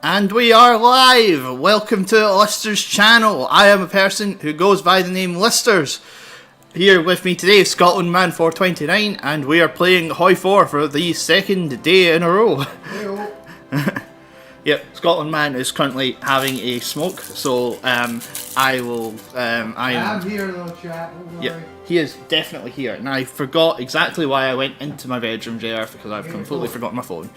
And we are live! Welcome to Lister's channel. I am a person who goes by the name Listers. Here with me today is Scotland Man 429, and we are playing HOI4 for the second day in a row. Yep, Scotland Man is currently having a smoke, so I will. I'm here though, chat. Yep, he is definitely here. And I forgot exactly why I went into my bedroom, JR, because I've completely forgotten my phone.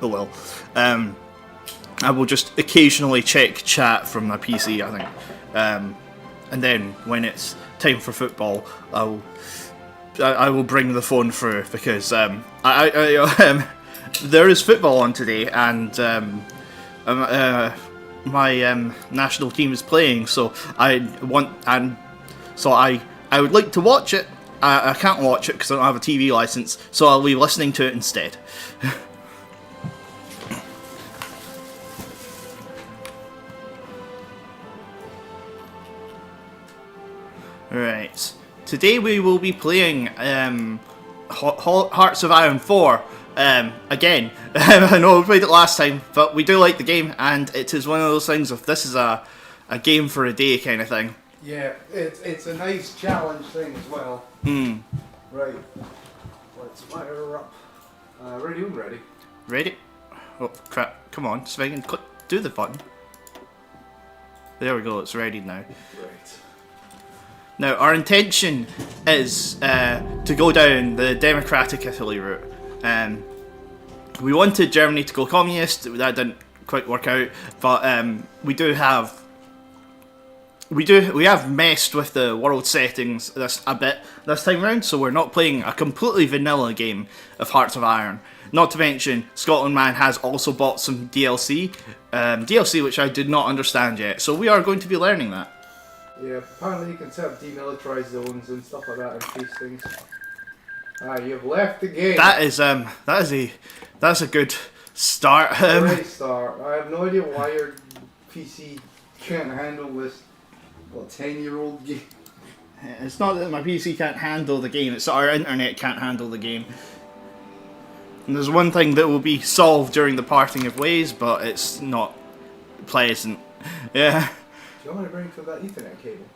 Oh well. I will just occasionally check chat from my PC, I think. And then when it's time for football, I will bring the phone through because there is football on today, and my national team is playing, so I would like to watch it. I can't watch it because I don't have a TV license, so I'll be listening to it instead. Right. Today we will be playing Hearts of Iron 4 again. I know we played it last time, but we do like the game, and it is one of those things of this is a game for a day kind of thing. Yeah, it's a nice challenge thing as well. Right. Let's fire her up. Ready when ready. Ready? Oh crap! Come on, Sven, click, do the button. There we go. It's ready now. Right. Now, our intention is to go down the democratic Italy route. We wanted Germany to go communist. That didn't quite work out, but we have messed with the world settings a bit this time around. So we're not playing a completely vanilla game of Hearts of Iron. Not to mention, Scotland Man has also bought some DLC, which I did not understand yet. So we are going to be learning that. Yeah, apparently you can set up demilitarized zones and stuff like that and these things. You've left the game. That's a good start. Great start. I have no idea why your PC can't handle this 10-year-old game. It's not that my PC can't handle the game, it's that our internet can't handle the game. And there's one thing that will be solved during the parting of ways, but it's not pleasant. Yeah. Do you want me to bring through that Ethernet cable?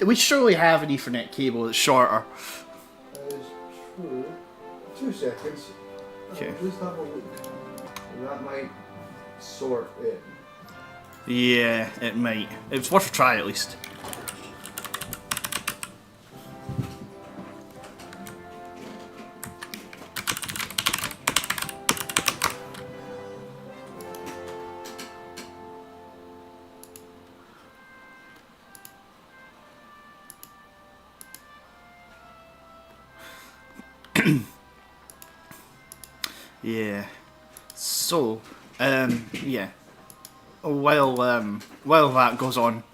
We surely have an Ethernet cable that's shorter. That is true. 2 seconds. Okay. Just have a look. That might sort it. Yeah, it might. It's worth a try at least. Yeah. So, yeah. While that goes on,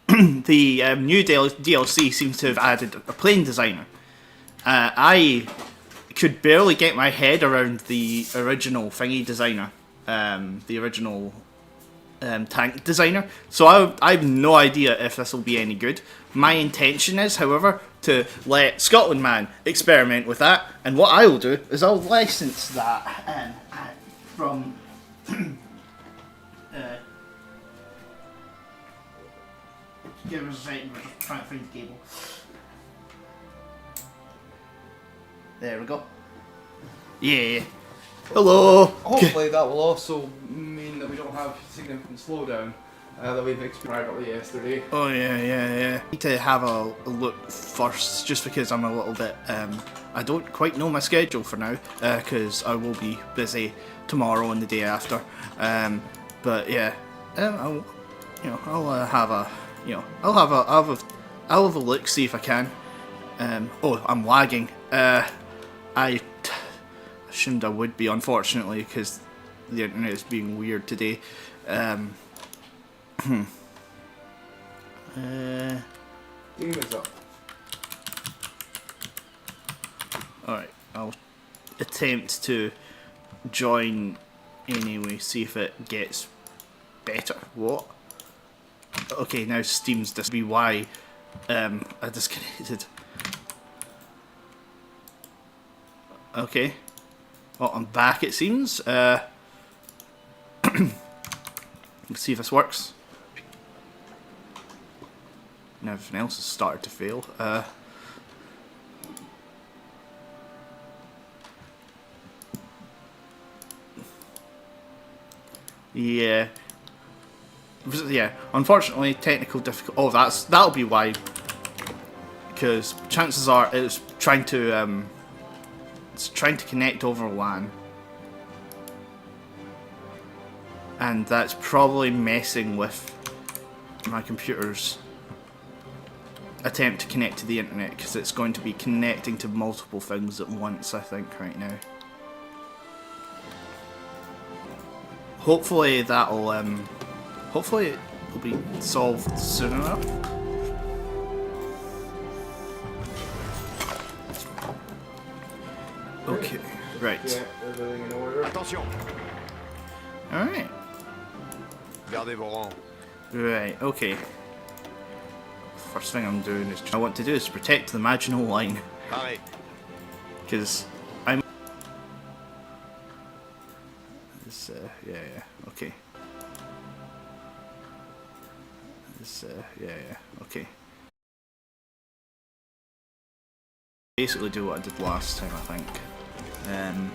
the new DLC seems to have added a plane designer. I could barely get my head around the original thingy designer, the original tank designer, so I have no idea if this will be any good. My intention is, however, to let Scotland Man experiment with that, and what I will do is I'll license that from give us a second, we're just trying to find the cable. There we go. Yeah. Hello. Hopefully that will also mean that we don't have significant slowdown that we've experienced privately yesterday. Oh yeah. I need to have a look first, just because I'm a little bit. I don't quite know my schedule for now, because I will be busy tomorrow and the day after. But yeah, I'll have a look, see if I can. Oh, I'm lagging. I assumed I would be, unfortunately, because the internet is being weird today. Demons up. Alright, I'll attempt to join anyway, see if it gets better. What? Okay, now Steam's be why I disconnected. Okay. Well, I'm back, it seems. Let's see if this works. Now everything else has started to fail. Yeah. Yeah, unfortunately, technical difficulty. Oh, that'll be why. Because chances are it's trying to connect over LAN, and that's probably messing with my computer's attempt to connect to the internet, because it's going to be connecting to multiple things at once, I think, right now. Hopefully that'll hopefully it'll be solved soon enough. Okay, right. Yeah, everything in order. Attention, Alright. gardez vos rangs. Right, okay. First thing I'm doing is I want to do is protect the marginal line. Arrêt. Because I'm yeah, okay. Yeah, okay. Basically do what I did last time, I think. In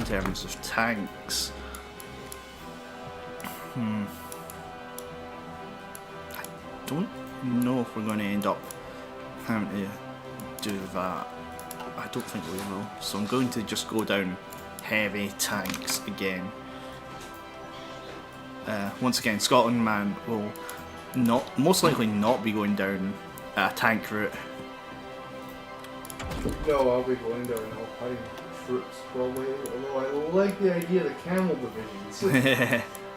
terms of tanks. I don't know if we're going to end up having to do that. I don't think we will. So I'm going to just go down heavy tanks again. Once again, Scotland man will most likely not be going down a tank route. No, I'll be going down Alpine troops probably, although I like the idea of the camel divisions.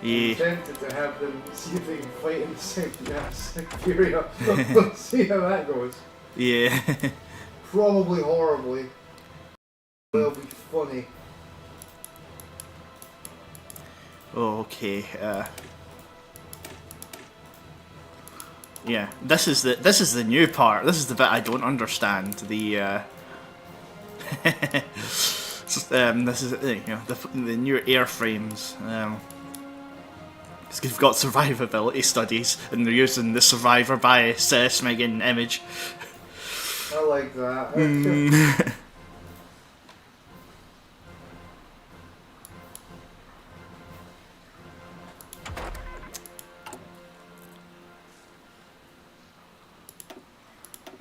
Yeah. I'm tempted to have them see if they can fight in the Siberia. Let's see how that goes. Yeah. Probably horribly. It'll be funny. Okay. Yeah. This is the new part. This is the bit I don't understand. The this is the new airframes. They've got survivability studies, and they're using the survivor bias Smeggin image. I like that. In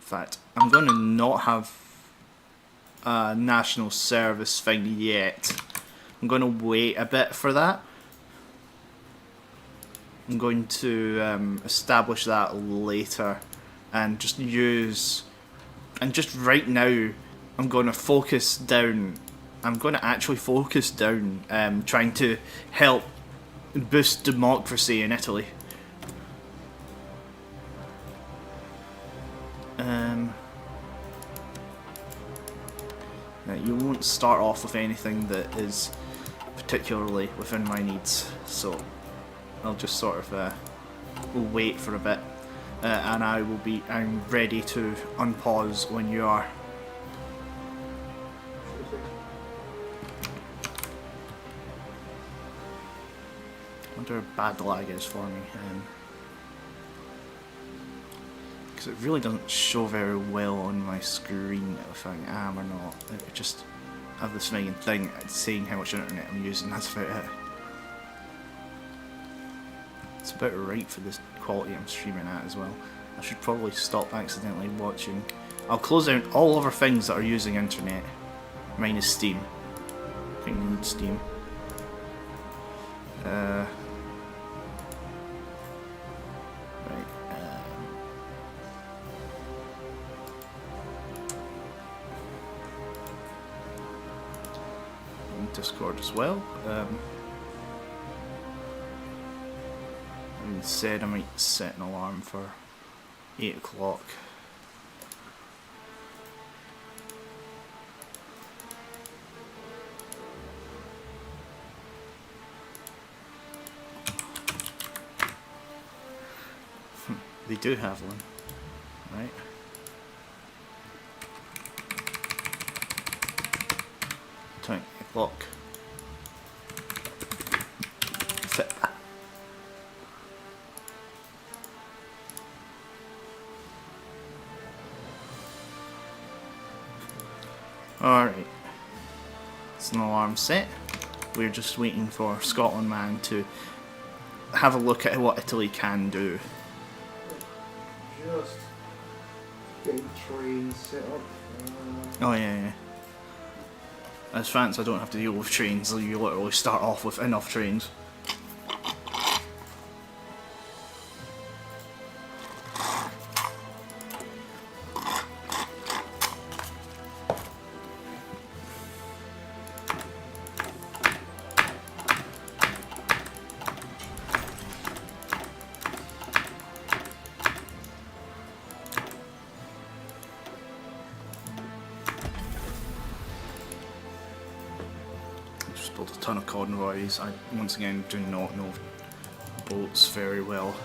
fact, I'm going to not have a national service thing yet. I'm going to wait a bit for that. I'm going to establish that later, and just right now I'm going to focus down. I'm going to actually focus down trying to help boost democracy in Italy. You won't start off with anything that is particularly within my needs, so I'll just sort of wait for a bit, and I'm ready to unpause when you are. I wonder how bad lag is for me. Because it really doesn't show very well on my screen if I am or not. I just have this main thing saying how much internet I'm using, that's about it. It's about right for this quality I'm streaming at as well. I should probably stop accidentally watching. I'll close out all other things that are using internet, minus Steam. I think we need Steam. Discord as well. And said I might set an alarm for 8 o'clock. They do have one. Right. O'clock. Fit. Alright. It's an alarm set. We're just waiting for Scotland Man to have a look at what Italy can do. Just getting trains set up. Oh yeah. As France, I don't have to deal with trains. You literally start off with enough trains. Just built a ton of convoys. I once again do not know boats very well.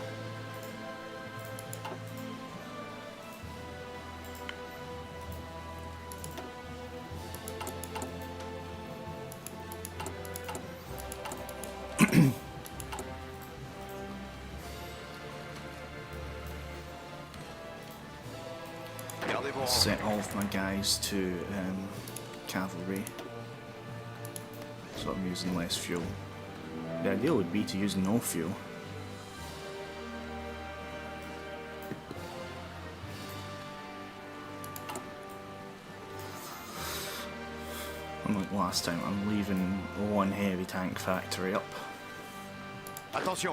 Set all of my guys to cavalry, so I'm using less fuel. The ideal would be to use no fuel. Unlike last time, I'm leaving one heavy tank factory up. Attention.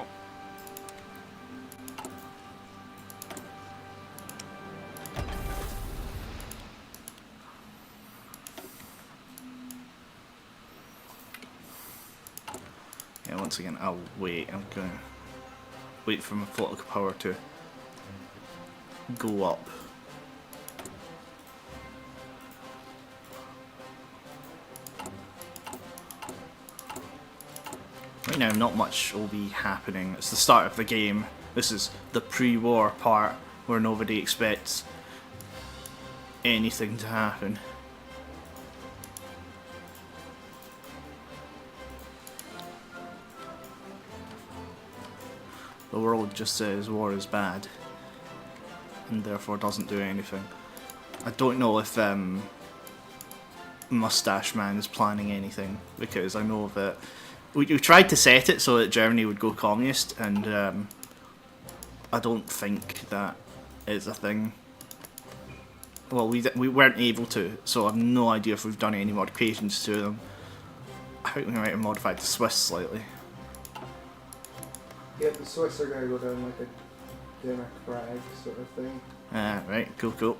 Yeah, once again, I'll wait. I'm gonna wait for my political power to go up. Right now, not much will be happening. It's the start of the game. This is the pre-war part where nobody expects anything to happen. The world just says war is bad and therefore doesn't do anything. I don't know if Mustache Man is planning anything, because I know that we tried to set it so that Germany would go communist, and I don't think that is a thing. Well, we weren't able to, so I've no idea if we've done any modifications to them. I think we might have modified the Swiss slightly. Yeah, the Swiss are gonna go down like a democratic sort of thing. Right, cool.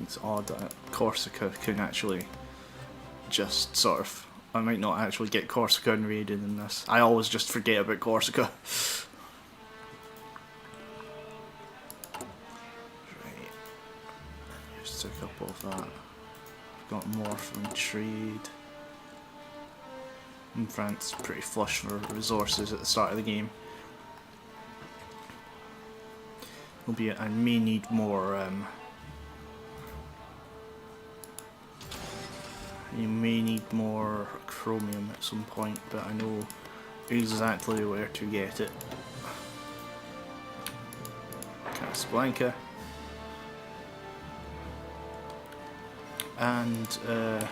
It's odd that Corsica can actually just sort of... I might not actually get Corsica invaded in this. I always just forget about Corsica. Right. Just took up all of that. Got more from trade. And France pretty flush for resources at the start of the game. Albeit I may need more you may need more chromium at some point, but I know exactly where to get it. Casablanca. And the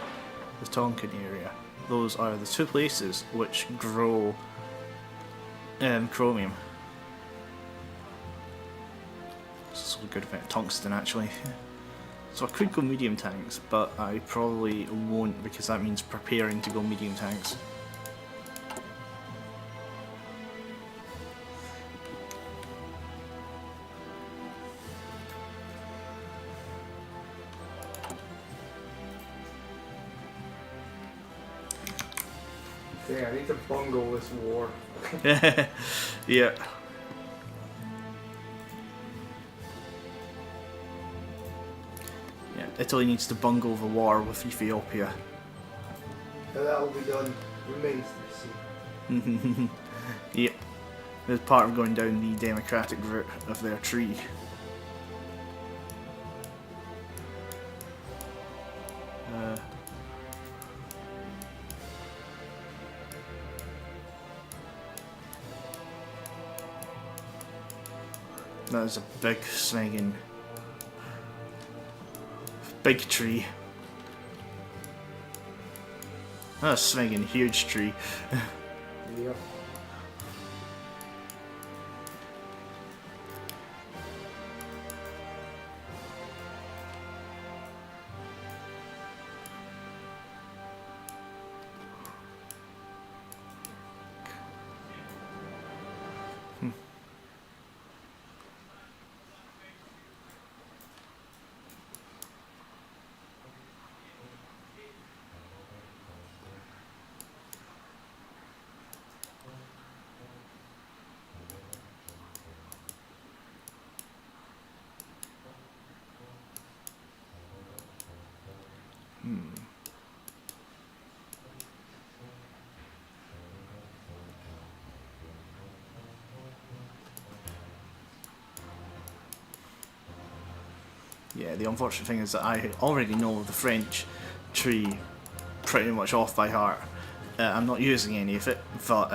Tonkin area. Those are the two places which grow chromium. It's a good amount of tungsten actually. So I could go medium tanks, but I probably won't, because that means preparing to go medium tanks. Yeah, I need to bungle this war. Yeah. Italy needs to bungle the war with Ethiopia. How that'll be done remains to be seen. Yep. As part of going down the democratic route of their tree. That is a big swinging, big tree. That's a swinging huge tree. Yep. Yeah, the unfortunate thing is that I already know the French tree pretty much off by heart. I'm not using any of it, but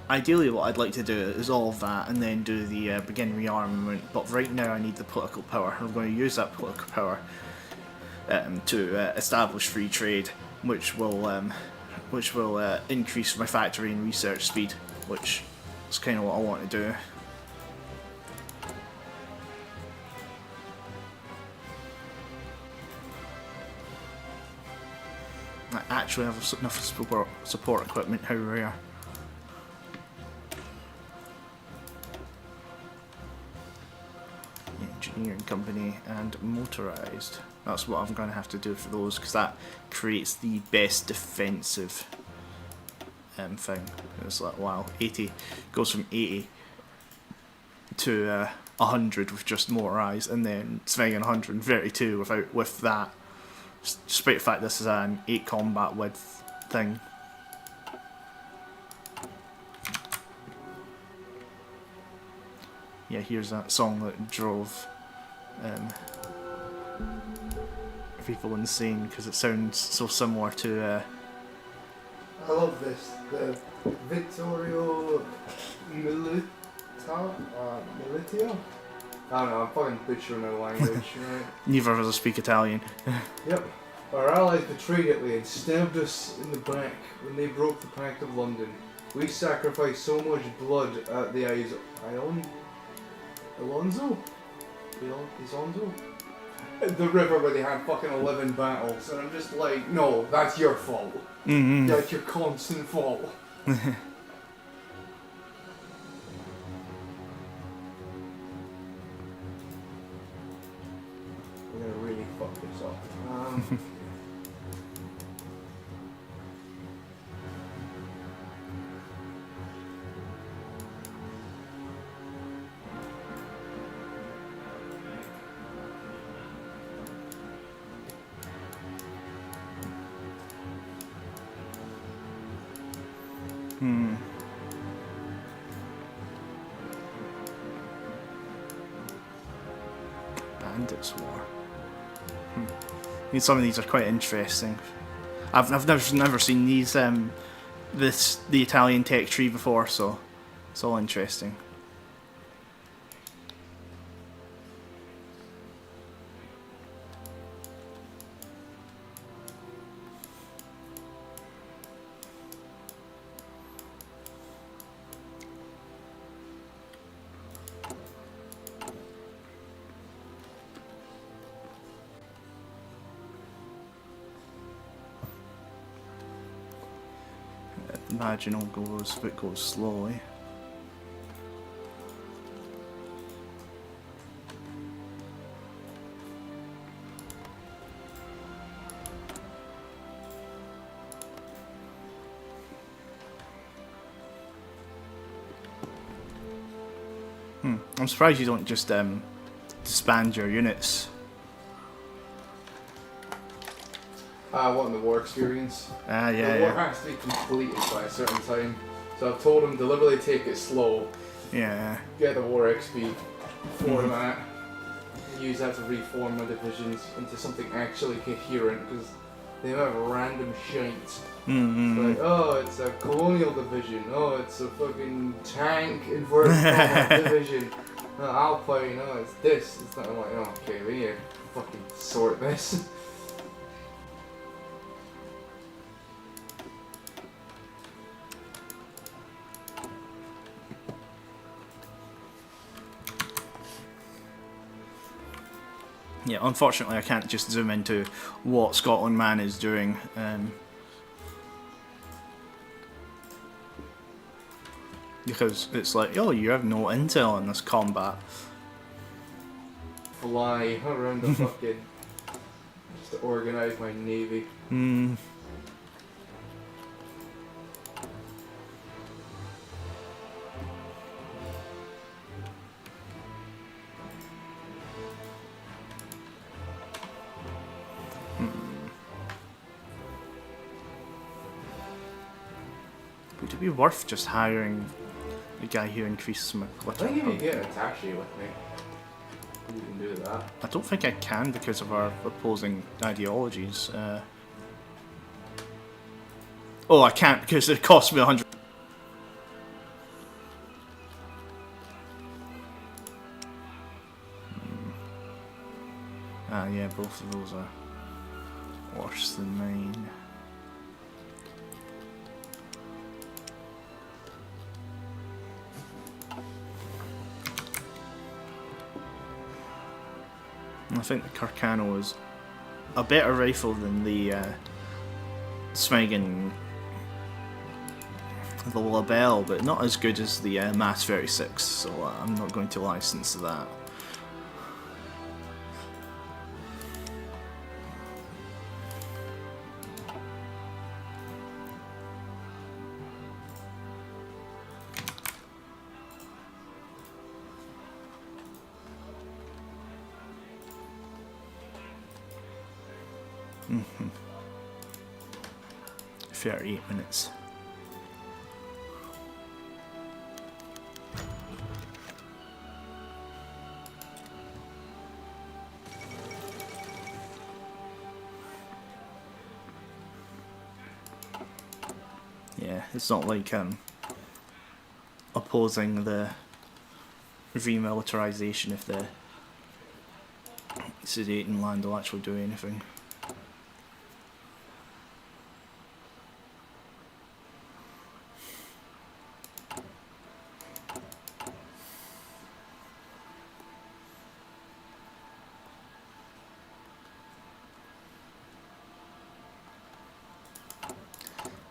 ideally what I'd like to do is all of that and then do the begin rearmament, but right now I need the political power. I'm going to use that political power to establish free trade, which will increase my factory and research speed, which is kind of what I want to do. I actually have enough support equipment, how rare. Engineering company and motorized. That's what I'm going to have to do for those, because that creates the best defensive thing. It's like, wow, 80 goes from 80 to 100 with just motorized, and then swinging 132 with that. Despite the fact this is an 8 combat width thing. Yeah, here's that song that drove people insane because it sounds so similar to. I love this. The Vittorio Milita? Militio? I don't know, I'm fucking butchering the language, right? Neither of us speak Italian. Yep. Our allies betrayed Italy and stabbed us in the back when they broke the Pact of London. We sacrificed so much blood at the eyes of Alonso? The river where they had fucking 11 battles, and I'm just like, no, that's your fault. That's your constant fault. We're gonna really fuck this up. Bandits War. I mean, some of these are quite interesting. I've never seen these the Italian tech tree before, so it's all interesting. Imagine all goes, if it goes slowly. I'm surprised you don't just disband your units. Wanting the war experience. Yeah, The war has to be completed by a certain time. So I've told him deliberately take it slow. Yeah. Get the war XP for that. Use that to reform my divisions into something actually coherent, because they have random shite. Like, oh, it's a colonial division. Oh, it's a fucking tank inverted comma division. Alpine. Oh, it's this. It's not. I'm like, oh, okay, we need to fucking sort this. Yeah, unfortunately I can't just zoom into what Scotland Man is doing. Because it's like, oh, you have no intel on this combat. Fly around the fucking... just to organise my navy. Would it be worth just hiring the guy who increases my I glitter? think you can get an attaché with me. You can do that. I don't think I can because of our opposing ideologies. Oh, I can't because it cost me 100. Ah, yeah, both of those are worse than mine. I think the Carcano is a better rifle than the Smygan, the Labelle, but not as good as the Mass 36, so I'm not going to license that. Mm-hmm. 38 minutes. Yeah, it's not like opposing the remilitarization if the Sudetenland land will actually do anything.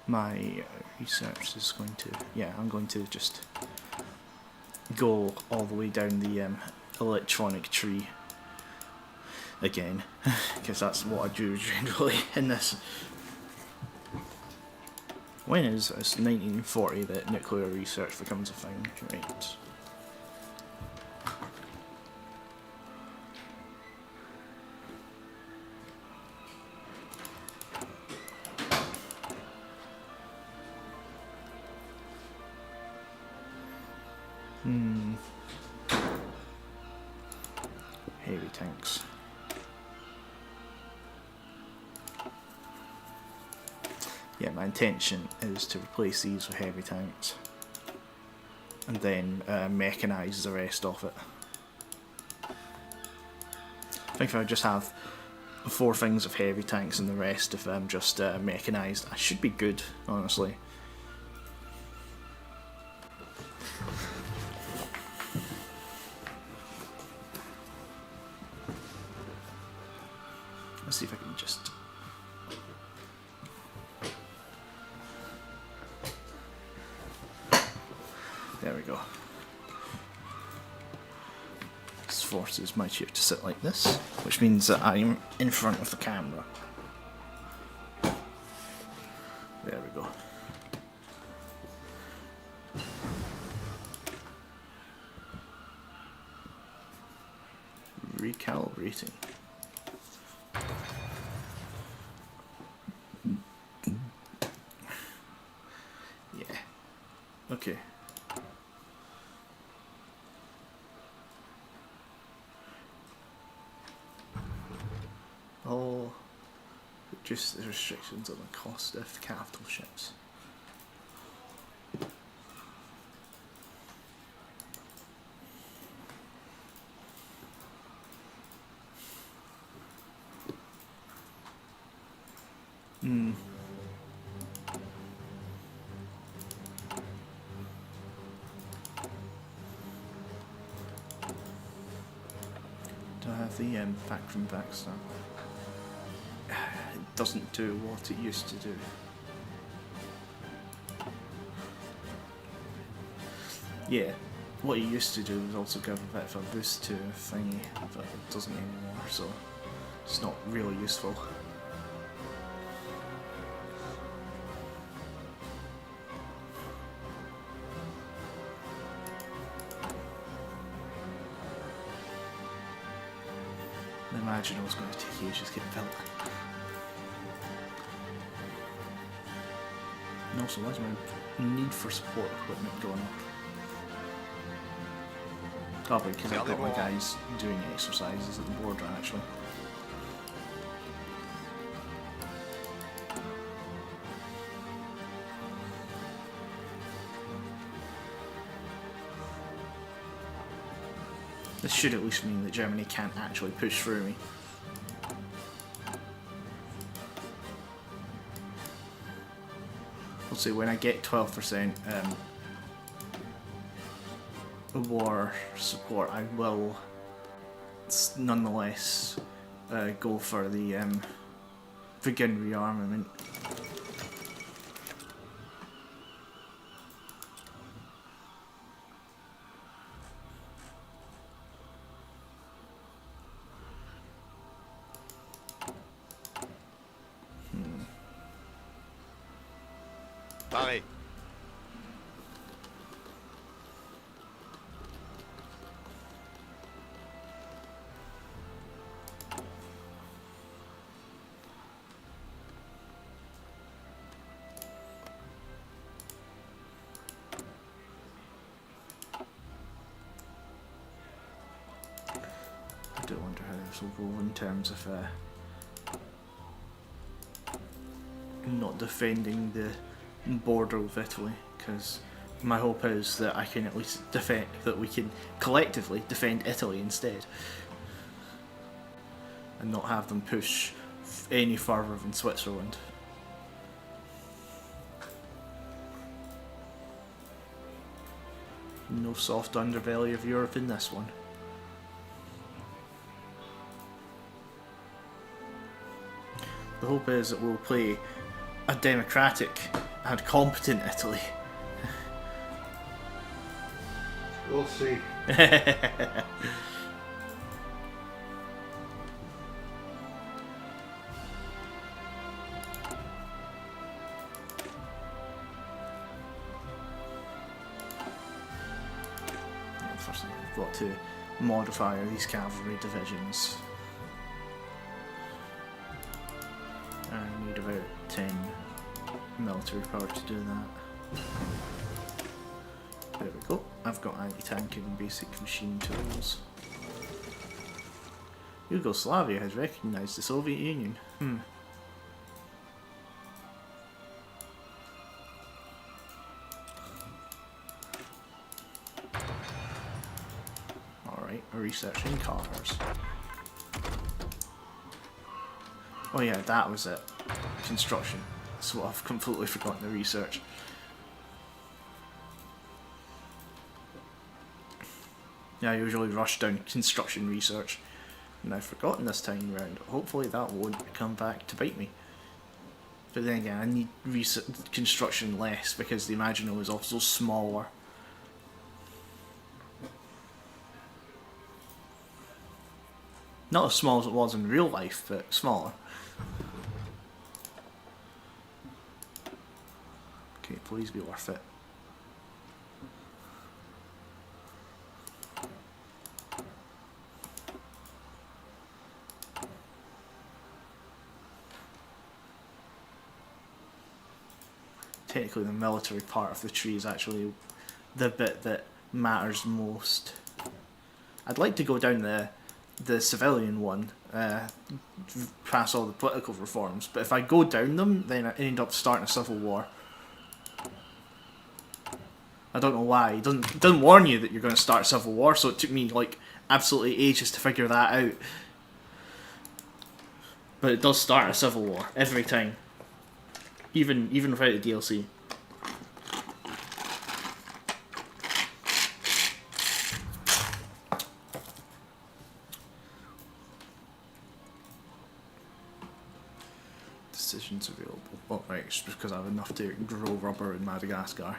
My research is going to, yeah, I'm going to just go all the way down the electronic tree again, because that's what I do generally in this. When is it? It's 1940 that nuclear research becomes a thing, right? Heavy tanks. Yeah, my intention is to replace these with heavy tanks and then mechanise the rest of it. I think if I just have 4 things of heavy tanks and the rest of them just mechanised, I should be good, honestly. Let's see if I can just... There we go. This forces my chair to sit like this, which means that I'm in front of the camera. There we go. recalibrating. Yeah. Okay. Oh, reduce the restrictions on the cost of capital ships. Hmm. Do I have the back from back stuff? It doesn't do what it used to do. Yeah, what it used to do was also give a bit of a boost to a thingy, but it doesn't anymore, so it's not really useful. I imagine it was going to take ages to get built. And also, why is my need for support equipment going up? Probably because I've got my guys doing exercises at the border, actually. This should at least mean that Germany can't actually push through me. We'll see, when I get 12% war support, I will nonetheless go for the begin rearmament. Paré. I do wonder how this will go in terms of not defending the border with Italy, because my hope is that I can at least defend, that we can collectively defend Italy instead, and not have them push any further than Switzerland. No soft underbelly of Europe in this one. The hope is that we'll play a democratic and competent Italy. We'll see. First, I've got to modify these cavalry divisions. I need about 10 military power to do that. There we go. I've got anti-tank and basic machine tools. Yugoslavia has recognised the Soviet Union. Alright, we're researching cars. Oh yeah, that was it. Construction. That's what I've completely forgotten to research. Yeah, I usually rush down construction research, and I've forgotten this time round. Hopefully that won't come back to bite me. But then again, I need construction less because the Imaginal is also smaller. Not as small as it was in real life, but smaller. Okay, please be worth it. technically the military part of the tree is actually the bit that matters most. I'd like to go down the civilian one, pass all the political reforms, but if I go down them, then I end up starting a civil war. I don't know why. It doesn't warn you that you're going to start a civil war, so it took me like absolutely ages to figure that out. But it does start a civil war every time, even without the DLC. Decisions available. Oh right, it's just because I have enough to grow rubber in Madagascar.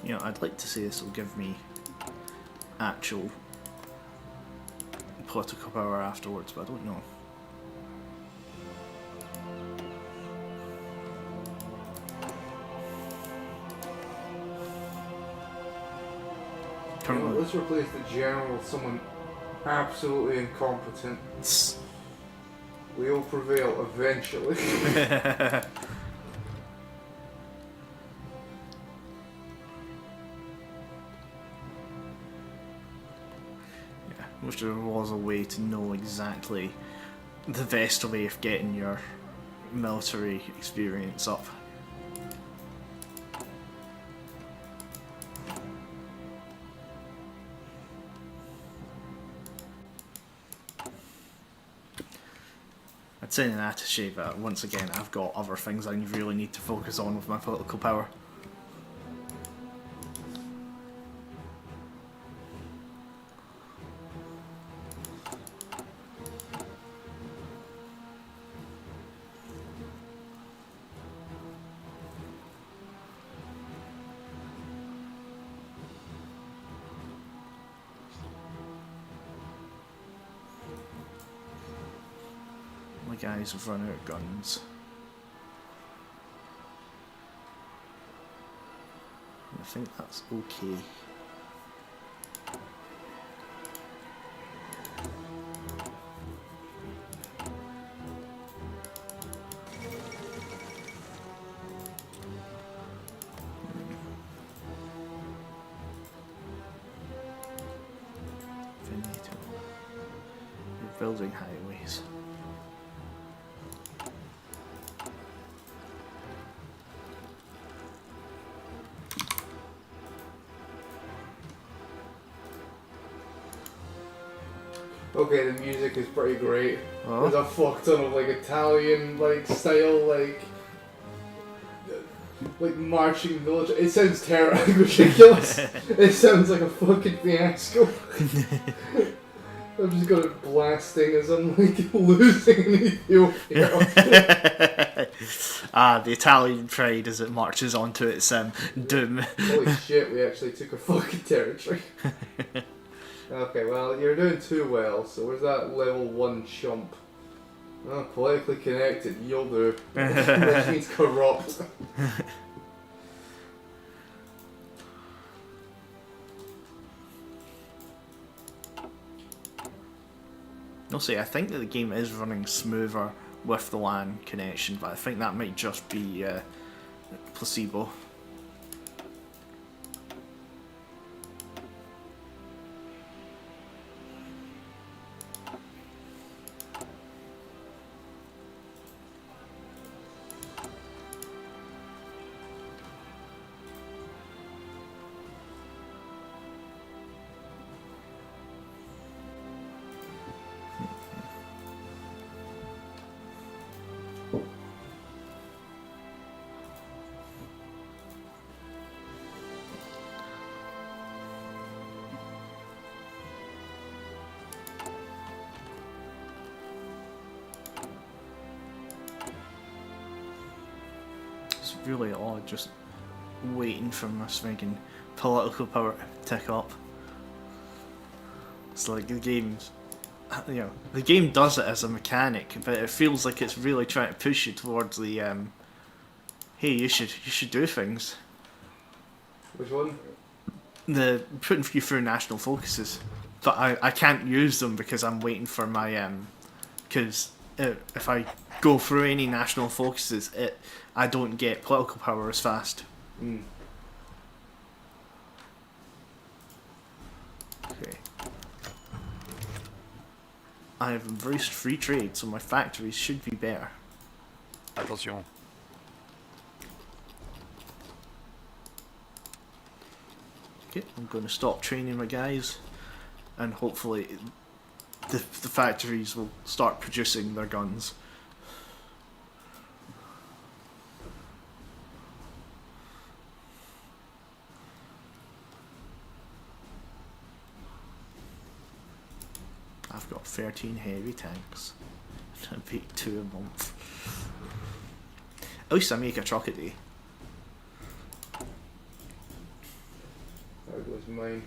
You know, I'd like to say this will give me actual political power afterwards, but I don't know. Currently, let's replace the general with someone absolutely incompetent. We will prevail eventually. I wish there was a way to know exactly the best way of getting your military experience up. I'd say an attaché, but once again I've got other things I really need to focus on with my political power. My guys have run out of guns. I think that's okay. Finito. We're building highways. Okay, the music is pretty great. Oh. There's a fuck ton of like Italian style like marching village. It sounds terrible, ridiculous. It sounds like a fucking fiasco. I'm just gonna blasting as I'm like losing in Ethiopia. The Italian pride as it marches onto its doom. Holy shit, we actually took a fucking territory. Okay, well, you're doing too well, so where's that level 1 chump? Oh, politically connected, you'll do. Which means corrupt. I'll say, I think that the game is running smoother with the LAN connection, but I think that might just be placebo. It's really odd just waiting for my fucking political power to tick up. It's like the game's you know, the game does it as a mechanic, but it feels like it's really trying to push you towards the hey, you should do things. Which one? The putting you through national focuses, but I can't use them because I'm waiting for my because if I go through any national focuses, I don't get political power as fast. Mm. Okay. I have embraced free trade, so my factories should be better. Attention. Okay, I'm going to stop training my guys, and hopefully the factories will start producing their guns. I've got 13 heavy tanks. I beat 2 a month. At least I make a truck a day. That was mine.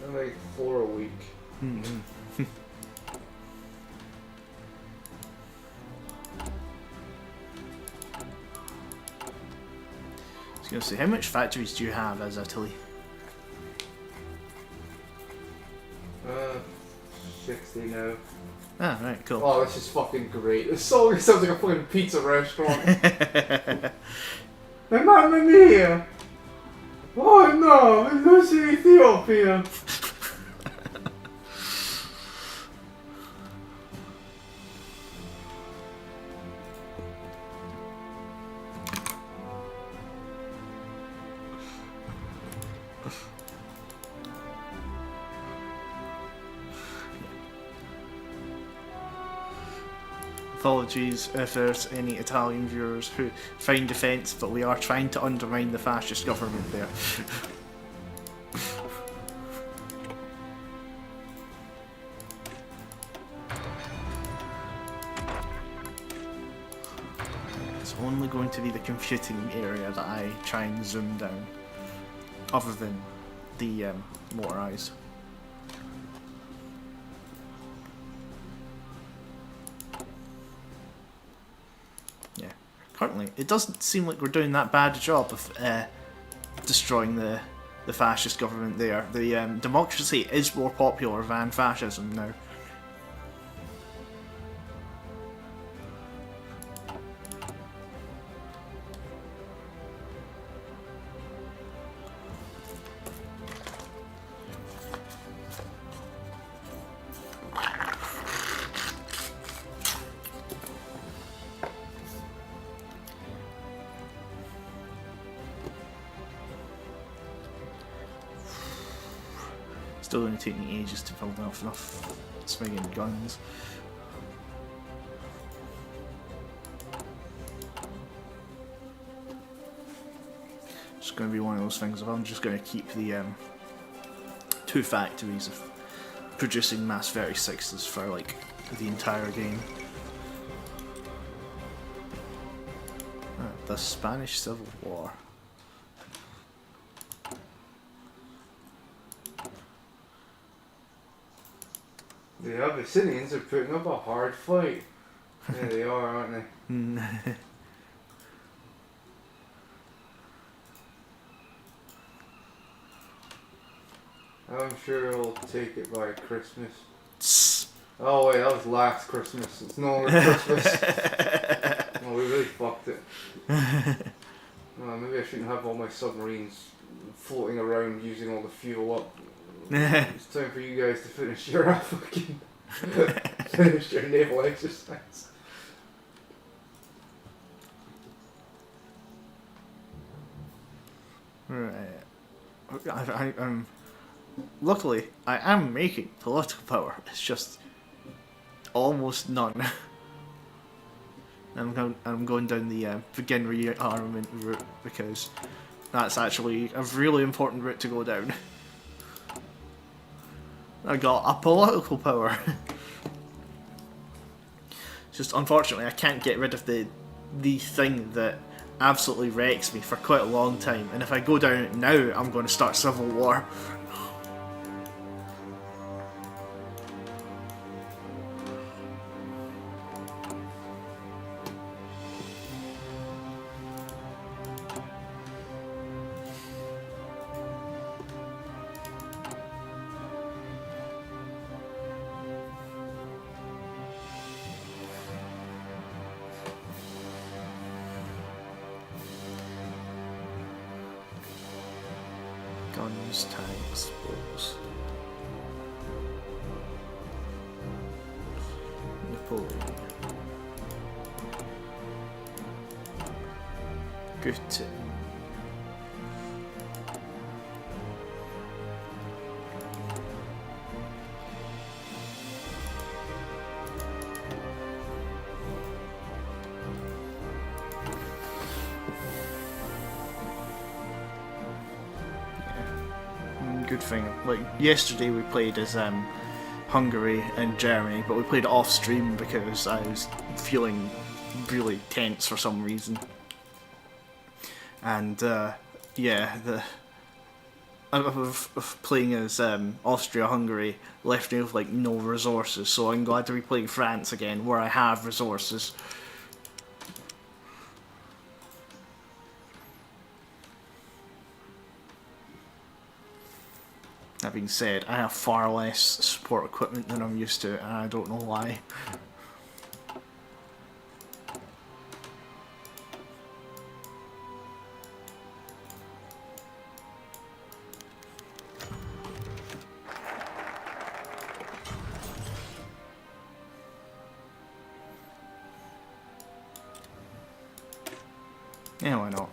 I make 4 a week. Mm-hmm. I was going to say, how much factories do you have as Italy? 60 now. Ah, right, cool. Oh, this is fucking great. This song sounds like a fucking pizza restaurant. Mamma mia! Oh no, we're losing Ethiopia! Apologies if there's any Italian viewers who find defence, but we are trying to undermine the fascist government there. It's only going to be the computing area that I try and zoom down, other than the motorised. Currently, it doesn't seem like we're doing that bad a job of destroying the fascist government there. The democracy is more popular than fascism now. Still going to take me ages to build off enough swinging guns. It's going to be one of those things. If I'm just going to keep the 2 factories of producing mass 36s for like the entire game. The Spanish Civil War. The Abyssinians are putting up a hard fight. Yeah, they are, aren't they? I'm sure I'll take it by Christmas. Oh wait, that was last Christmas. It's no longer Christmas. Oh, we really fucked it. Maybe I shouldn't have all my submarines floating around using all the fuel up. It's time for you guys to finish your fucking finish your naval exercise. Right. I'm luckily I am making political power. It's just almost none. I'm going down the begin rearmament route because that's actually a really important route to go down. I got a political power. Just unfortunately I can't get rid of the thing that absolutely wrecks me for quite a long time, and if I go down it now, I'm going to start civil war. Guns, tanks, boats. Napoleon. Goethe. Good thing. Like yesterday, we played as Hungary and Germany, but we played off stream because I was feeling really tense for some reason. And yeah, the of playing as Austria-Hungary left me with like no resources, so I'm glad to be playing France again, where I have resources. That being said, I have far less support equipment than I'm used to, and I don't know why. Yeah, why not?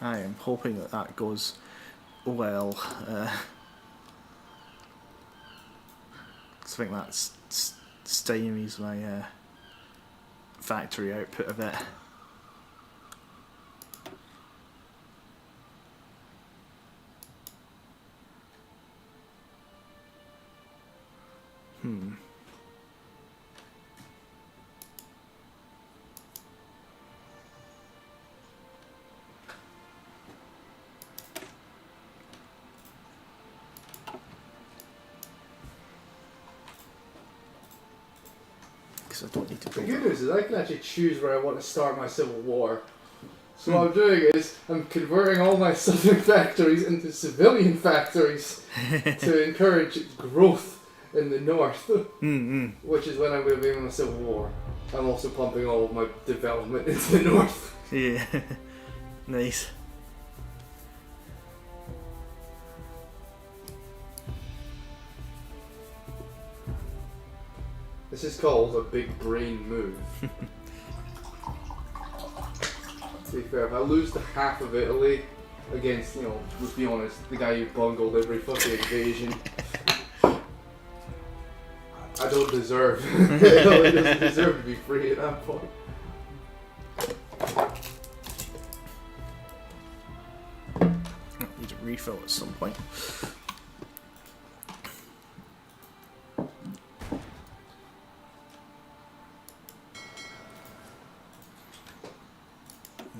I am hoping that that goes well. I think that stymies my factory output a bit. I don't need to The build good it. news is I can actually choose where I want to start my civil war. So what I'm doing is I'm converting all my southern factories into civilian factories to encourage growth in the north, which is when I'm going to be in a civil war. I'm also pumping all of my development into the north. Yeah, nice. This is called a big brain move. To be fair, if I lose to half of Italy against, you know, let's be honest, the guy who bungled every fucking invasion, I don't deserve. Italy doesn't deserve to be free at that point. Need to refill at some point.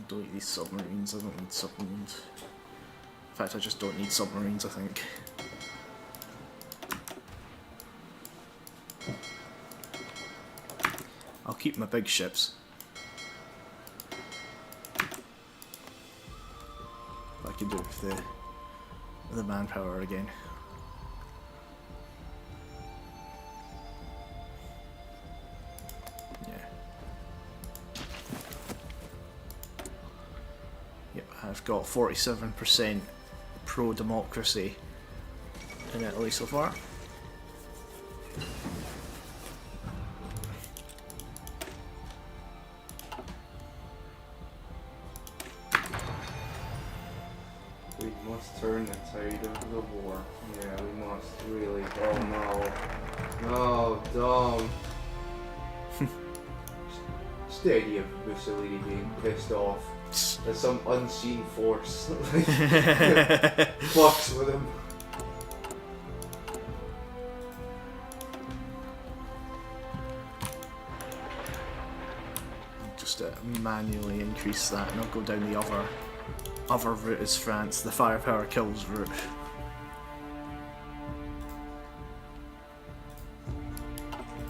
Delete these submarines. I don't need submarines. In fact, I just don't need submarines, I think. I'll keep my big ships. I can do it with the manpower again. I've got 47% pro-democracy in Italy so far. We must turn the tide of the war. Yeah, we must, really. Oh no. No, Dom. Just the idea of Mussolini being pissed off at some unseen force that fucks with him. Just manually increase that, and I'll go down the other route as France, the firepower kills route.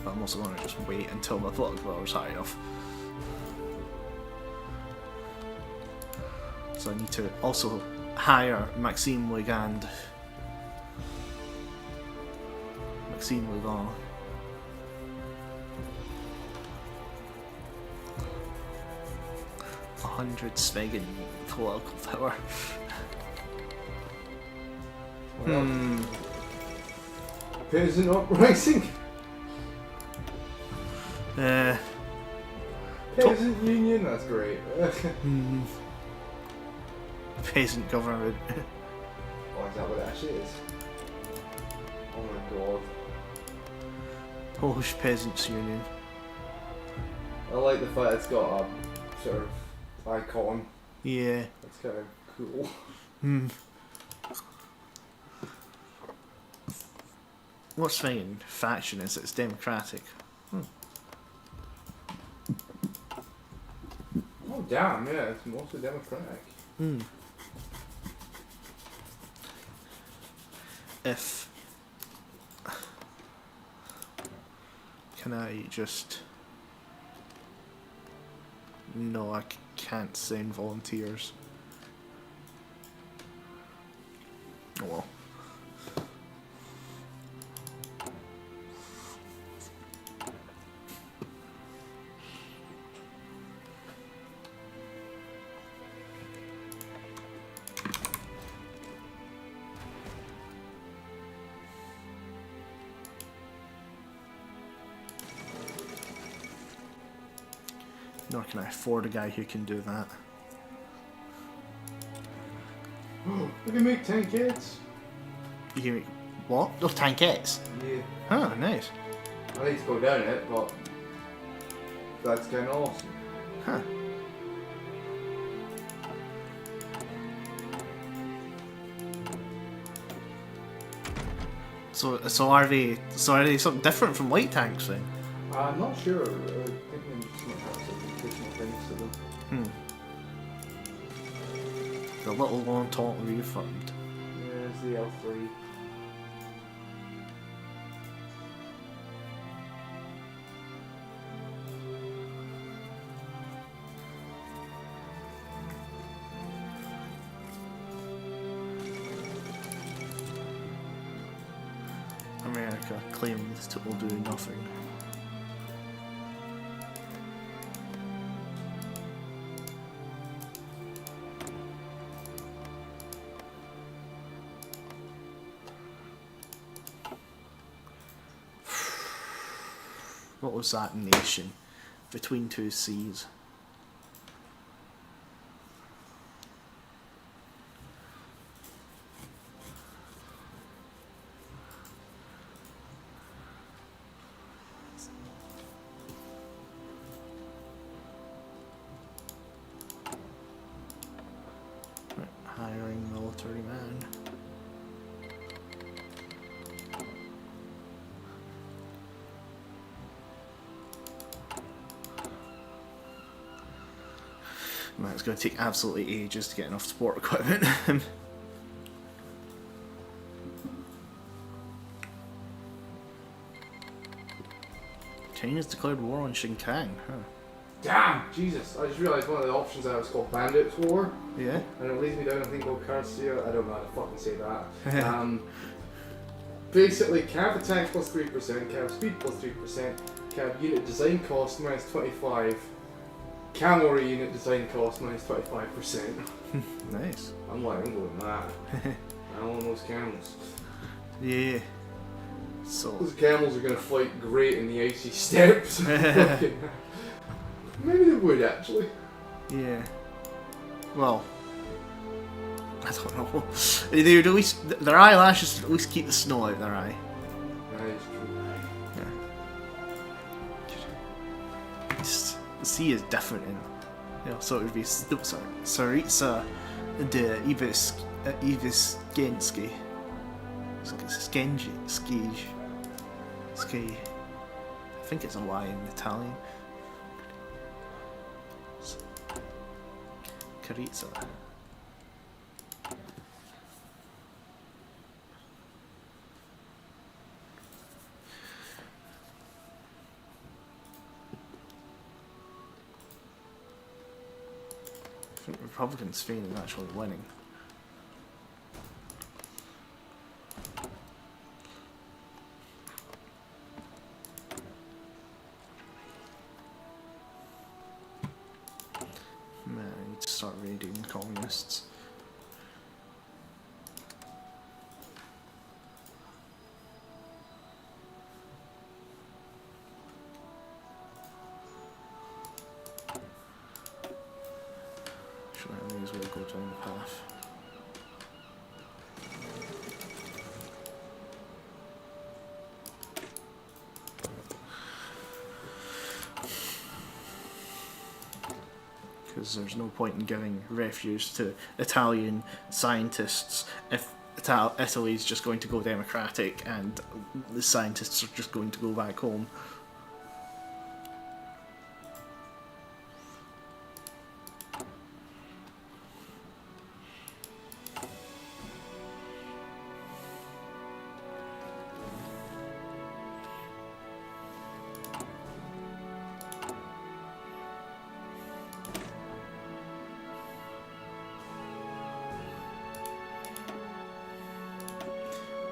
But I'm also going to just wait until my block power is high enough. So I need to also hire Maxime Legand. Maxime Legand. $100 political power. Peasant uprising. Peasant union. That's great. Peasant government. Oh, is that what it actually is? Oh my god. Polish Peasants Union. I like the fact it's got a sort of icon. Yeah. That's kind of cool. What's fine in faction is it's democratic. Oh damn, yeah, it's mostly democratic. If... Can I just... No, I can't send volunteers. Oh well. Nor can I afford a guy who can do that. We can make tankettes. You can make what? Oh, tankettes? Yeah. Oh, nice. I need to go down it, but that's kind of awesome. Huh. So are they something different from light tanks then? I'm not sure. I think they just might have some additional things to them. The little long talk reaffirmed. Yeah, it's the L3. America claims it will do nothing. What was that nation? Between two seas. Right, hiring military man. Man, it's going to take absolutely ages to get enough support equipment. China's declared war on Xinjiang, huh? Damn! Jesus! I just realised one of the options I was called Bandits War. Yeah? And it leads me down a thing called Carcia. I don't know how to fucking say that. Basically, cab attack plus 3%, cab speed plus 3%, cab unit design cost minus 25, cavalry unit design cost minus 25%. Nice. I'm going with that. I want those camels. Yeah. So. Those camels are going to fight great in the icy steppes. Fucking- Maybe they would actually. Yeah. Well. I don't know. They would at least their eyelashes would at least keep the snow out their eye. That is true. Just, the sea is different, and so it would be Saritsa de Ibiskensky. Skij. I think it's a Y in Italian. Carizza. I think Republican Spain is actually winning. Man, I need to start raiding communists. I may as well go down the path. Because there's no point in giving refuge to Italian scientists if Italy's just going to go democratic and the scientists are just going to go back home.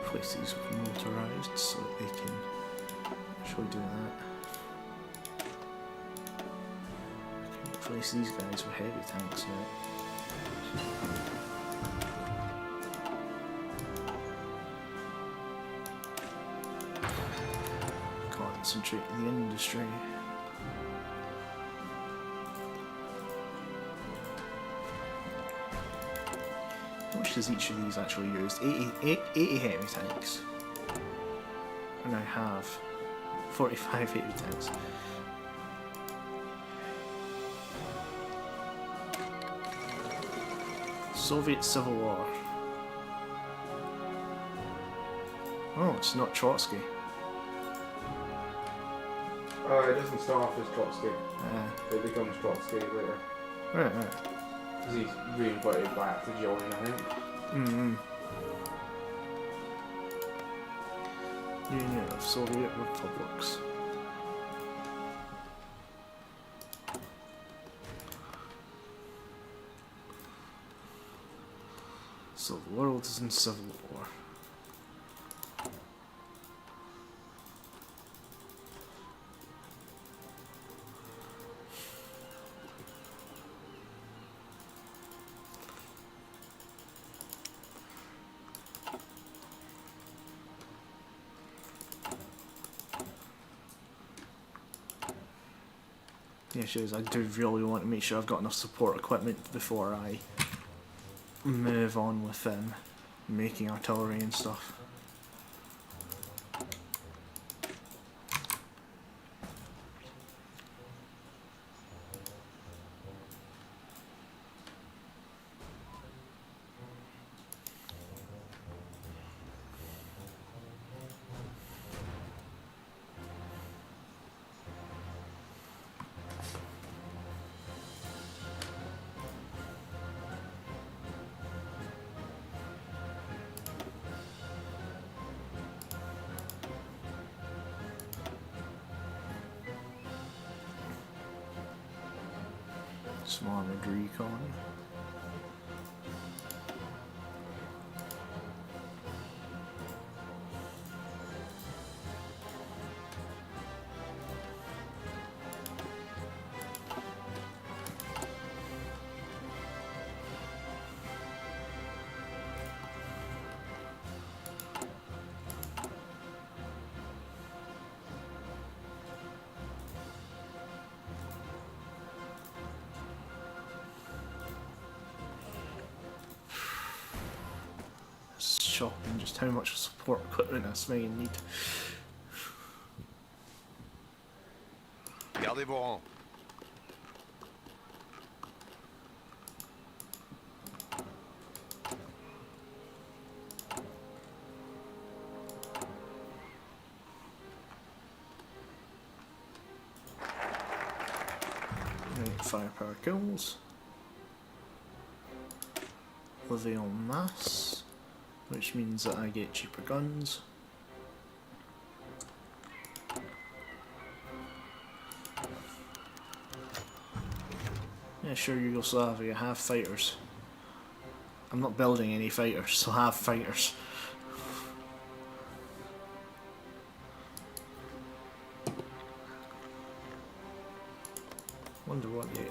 Replace these with motorized so that they can actually do that. I can replace these guys with heavy tanks now. Concentrate the industry. How much does each of these actually use? 80 heavy tanks. And I have 45 heavy tanks. Soviet Civil War. Oh, it's not Trotsky. It doesn't start off as Trotsky. It becomes Trotsky later. Right. Because he's re-invited back to join, I think. Union of Soviet Republics. So the world is in civil war. The issue is I do really want to make sure I've got enough support equipment before I move on with making artillery and stuff. Some armored recon. shocking just how much support equipment a Smeagol need. Gardez vos rangs. Right, firepower kills. Levy en masse, which means that I get cheaper guns. Yeah, sure, Yugoslavia, have fighters. I'm not building any fighters, so have fighters. Wonder what the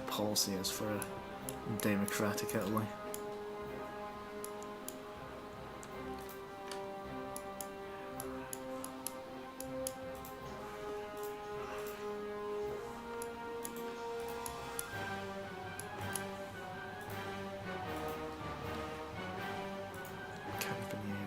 policy is for a democratic Italy. Campanieri.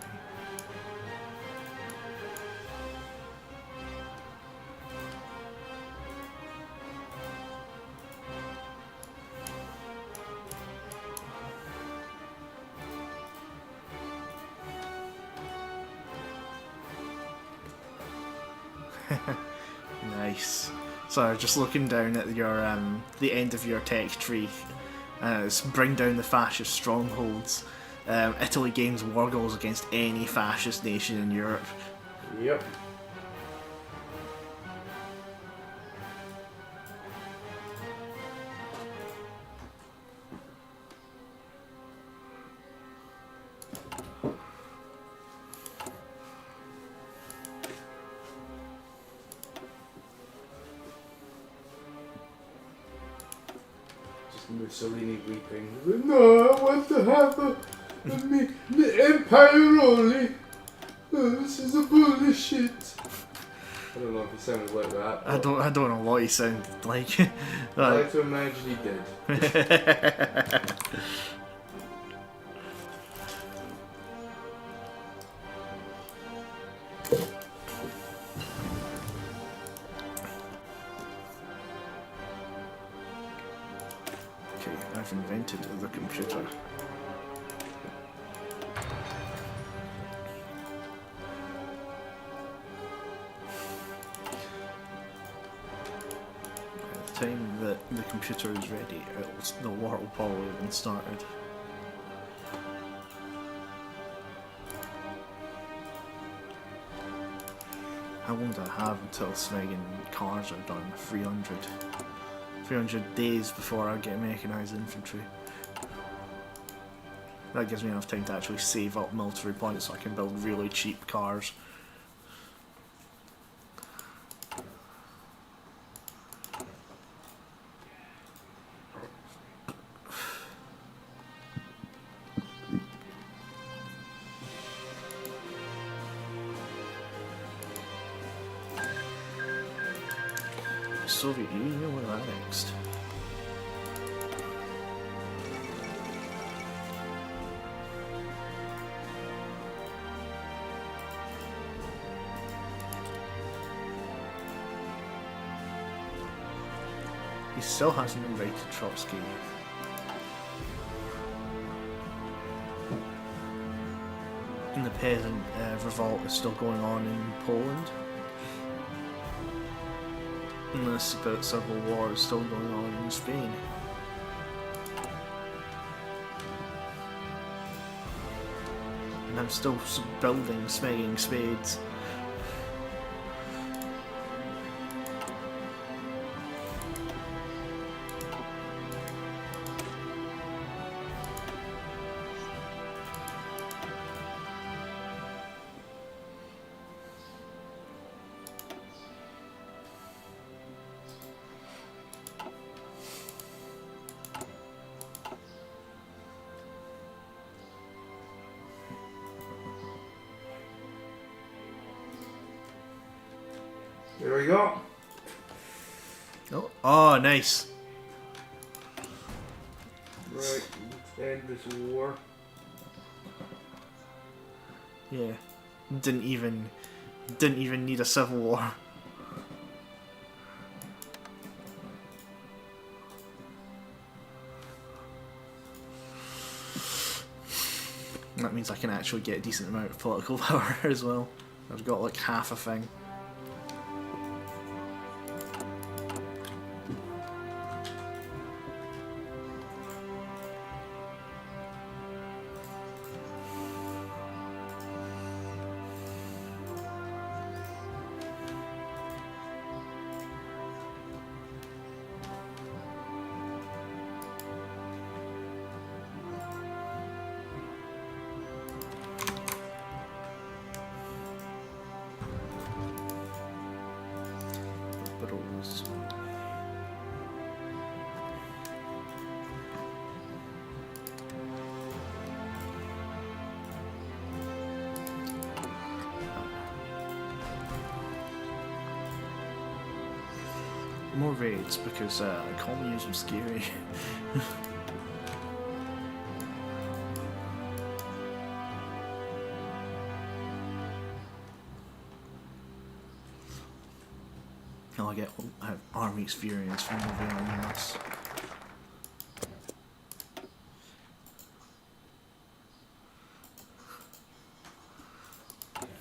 Nice. So just looking down at your the end of your tech tree, it's bring down the fascist strongholds. Italy gains war goals against any fascist nation in Europe. Yep. Mussolini weeping. No, I want to have the empire only. Oh, this is a bullshit. I don't know if he sounded like that. I don't know what he sounded like. I like to imagine he did. Okay, I've invented the computer. By the time that the computer is ready, the war will probably have been started. How long do I have until Smeagol cars are done? 300. 300 days before I get mechanised infantry. That gives me enough time to actually save up military points so I can build really cheap cars. Soviet Union, what about next? He still hasn't invited Trotsky. And the peasant revolt is still going on in Poland. And the civil war is still going on in Spain. And I'm still building, smacking spades. There we go. Oh, nice. Right, End this war. Yeah. Didn't even need a civil war. That means I can actually get a decent amount of political power as well. I've got like half a thing. Liberals. More raids because communism is scary. Oh, I get army experience from moving on this.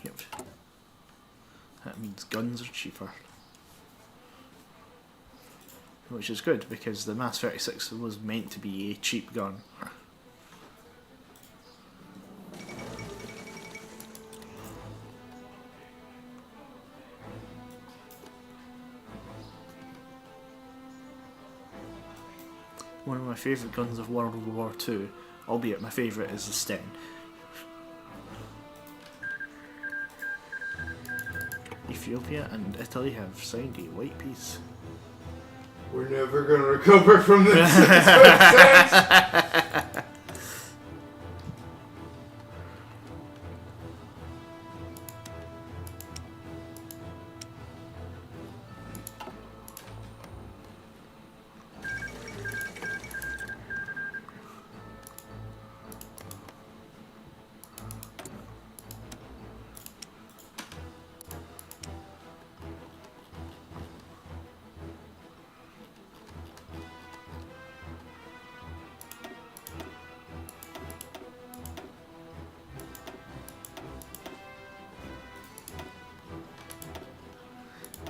Yep. That means guns are cheaper. Which is good because the Mass 36 was meant to be a cheap gun. One of my favourite guns of World War II, albeit my favourite is the Sten. Ethiopia and Italy have signed a white peace. We're never gonna recover from this. That's what it says.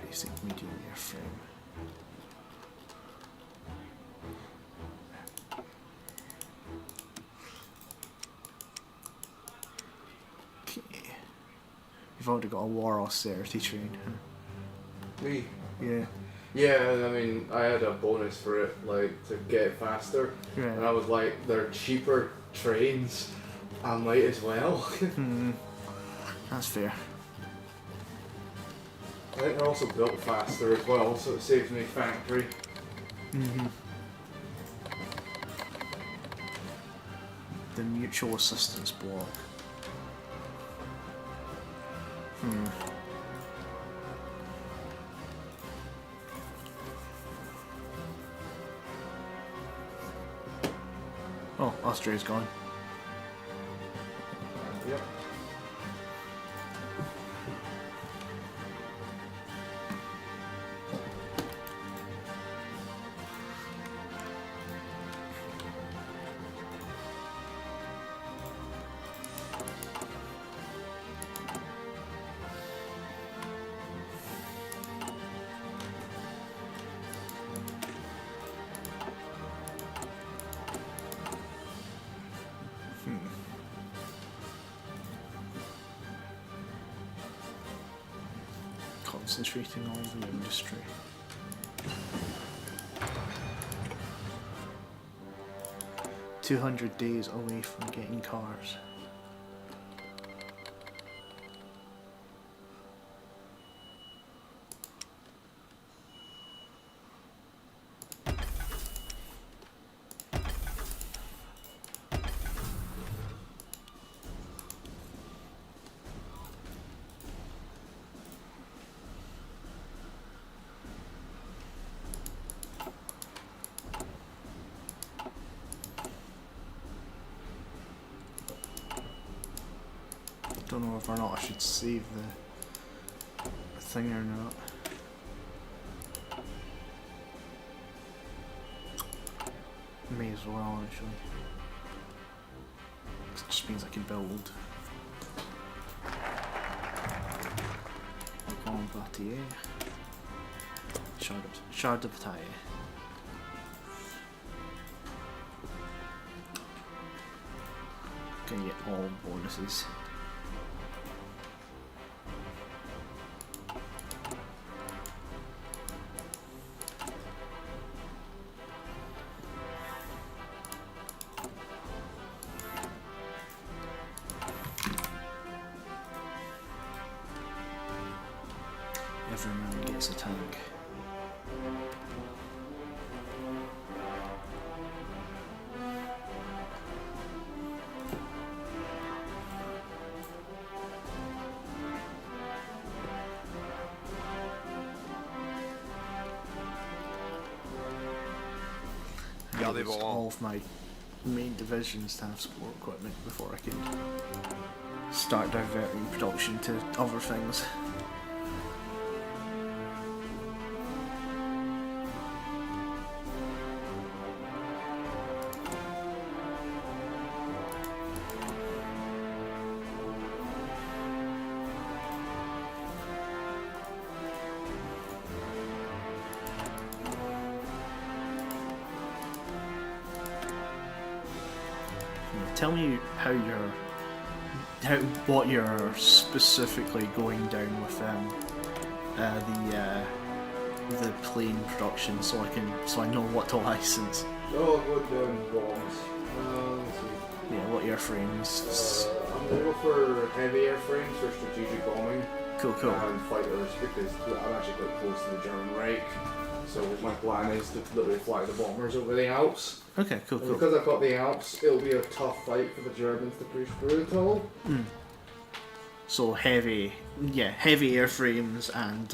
Basic medium airframe. Okay. You've already got a war austerity train. Me? Yeah. Yeah, I mean, I had a bonus for it, like, to get faster. Right. And I was like, they're cheaper trains. I might as well. That's fair. I think they're also built faster as well, so it saves me factory. The mutual assistance block. Oh, Austria's gone. Yep. Concentrating all the industry. "200 days away from getting cars." Don't know whether or not I should save the thing or not. May as well, actually. This just means I can build. Grand Bâtiment. Shard de Bataille. Gonna get all bonuses. Every man gets a tank. Gardez vos All rangs. of my main divisions to have support equipment before I can start diverting production to other things. Tell me what you're specifically going down with the plane production, so I know what to license. Oh, good bombs. Let's see. Yeah, what airframes? I'm gonna go for heavy airframes for strategic bombing. Cool. And fighters, because I'm actually quite close to the German Reich. So my plan is to literally fly the bombers over the Alps. Okay, cool. And because I've got the Alps, it'll be a tough fight for the Germans to push through at all. So heavy airframes and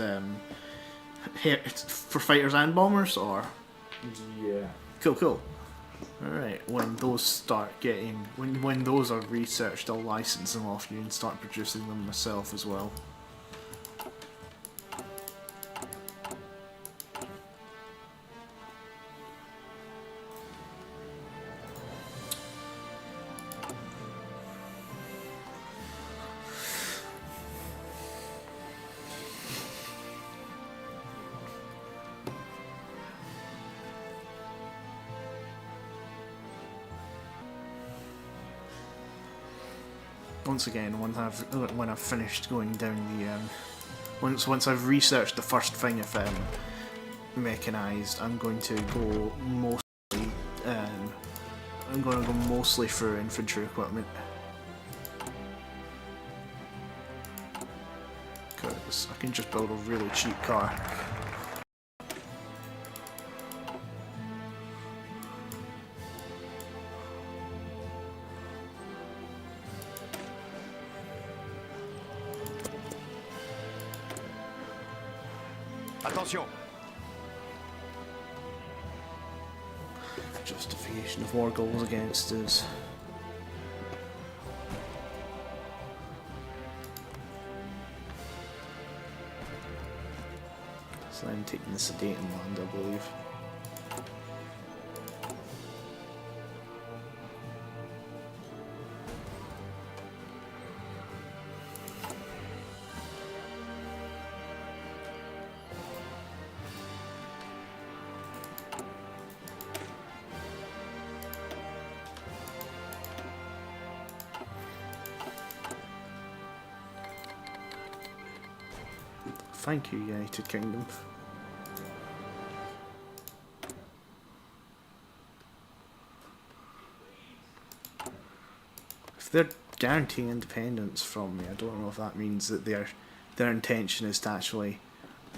for fighters and bombers, or Yeah. cool. All right, when those start getting when those are researched, I'll license them off you and start producing them myself as well. Once again, when I've finished going down the once I've researched the first thing of mechanized, I'm going to go mostly for infantry equipment, because I can just build a really cheap car. Attention. Justification of war goals against us. So I'm taking the Sudetenland, I believe. Thank you, United Kingdom. If they're guaranteeing independence from me, I don't know if that means that their intention is to actually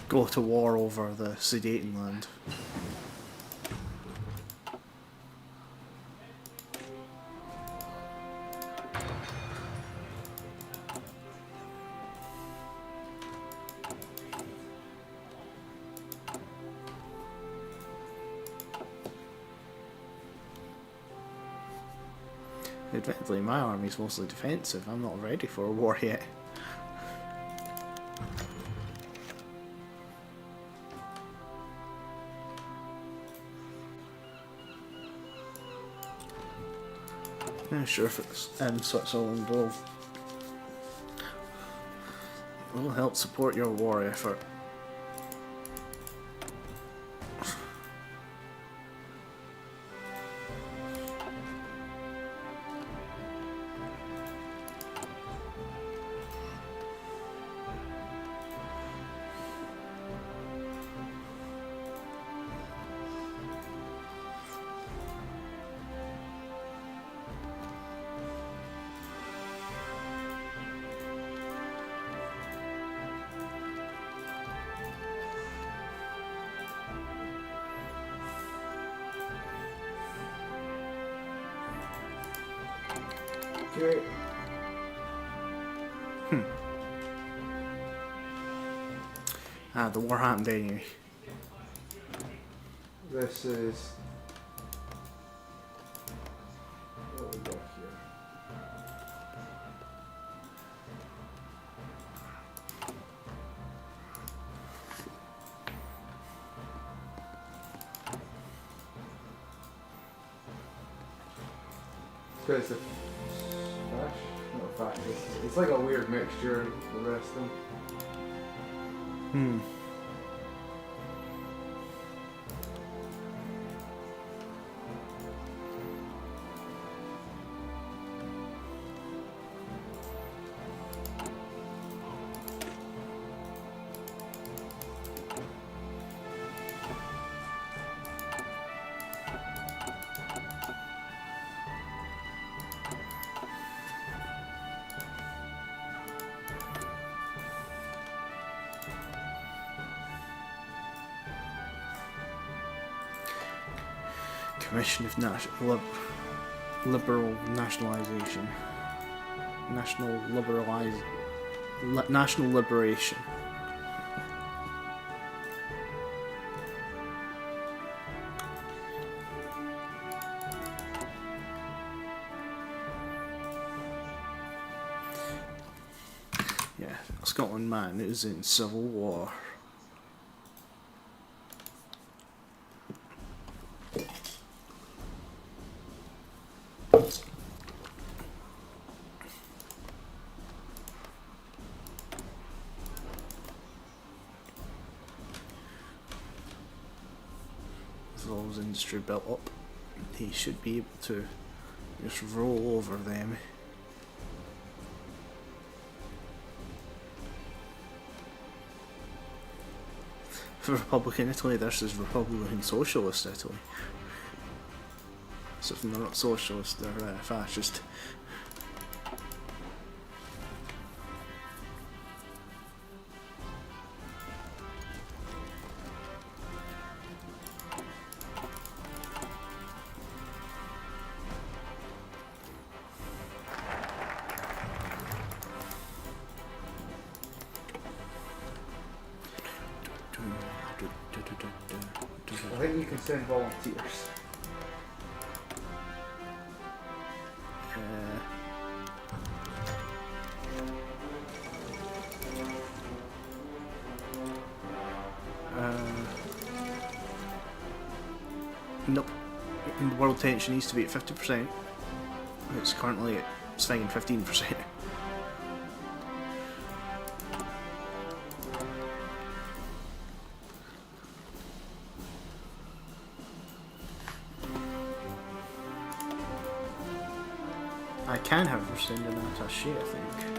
go to war over the Sudetenland. Admittedly, my army's mostly defensive. I'm not ready for a war yet. Not sure if it's in Switzerland will help support your war effort. Okay. The war happened anyway. This is what we got here. Because the fact, it's like a weird mixture of the rest of them. Commission of Liberal Nationalisation. National Liberation. Yeah, Scotland, man, is in civil war. With all his industry built up, he should be able to just roll over them. For Republican Italy, this is Republican Socialist Italy. So if they're not socialist, they're fascist. I think you can send volunteers. Nope. The world tension needs to be at 50%. It's currently at staying 15%. I can have her send an attaché, I think.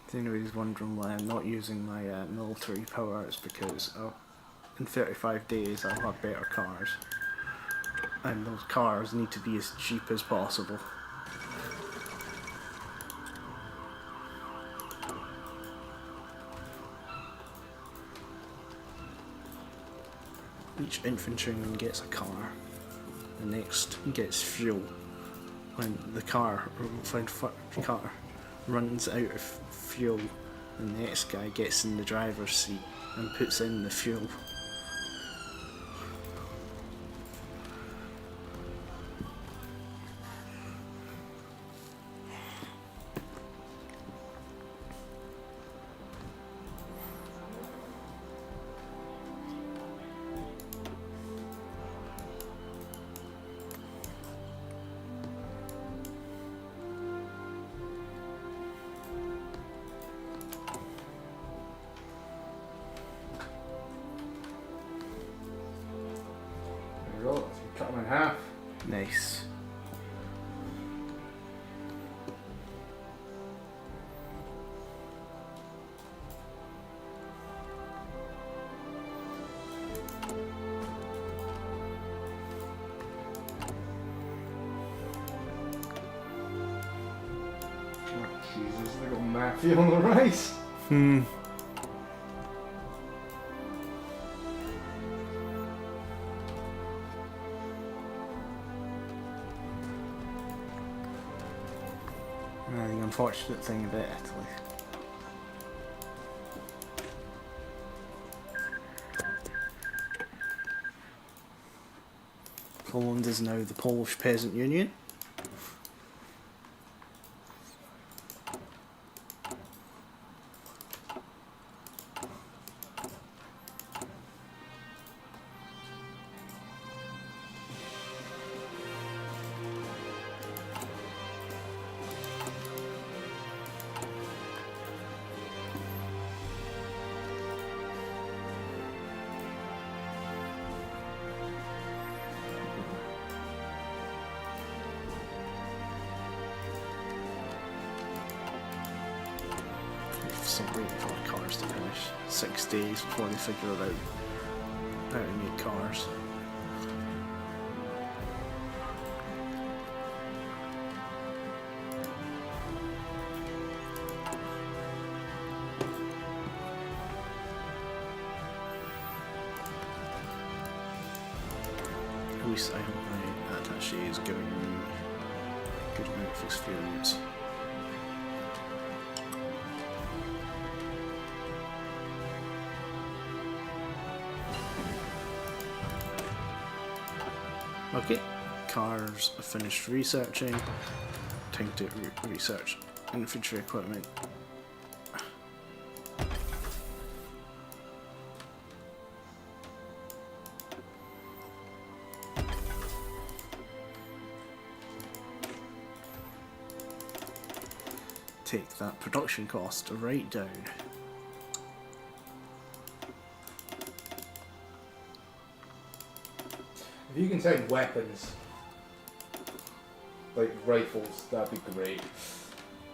If anybody's wondering why I'm not using my military power, it's because in 35 days I'll have better cars. And those cars need to be as cheap as possible. Each infantryman gets a car. The next gets fuel. When the car runs out of fuel, the next guy gets in the driver's seat and puts in the fuel. There you go, let's cut them in half. Nice. Oh, Jesus, they got mafia on the rice. The unfortunate thing about Italy. Poland is now the Polish Peasant Union. Still waiting for the cars to finish. 6 days before they figure out how to make cars. At least I hope my attaché is giving me a good amount of experience. Okay, cars are finished researching. Time to research infantry equipment. Take that production cost right down. If you can send weapons, like rifles, that'd be great.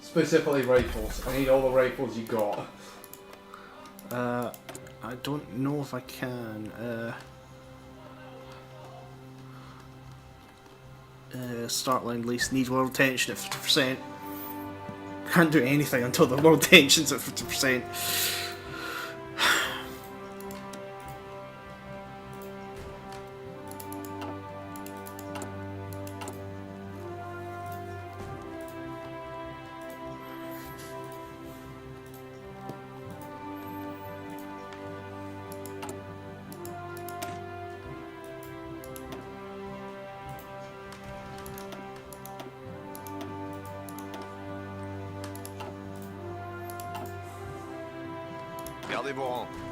Specifically rifles. I need all the rifles you got. I don't know if I can. Start line lease needs world tension at 50%. Can't do anything until the world tension's at 50%. Gardez vos rangs.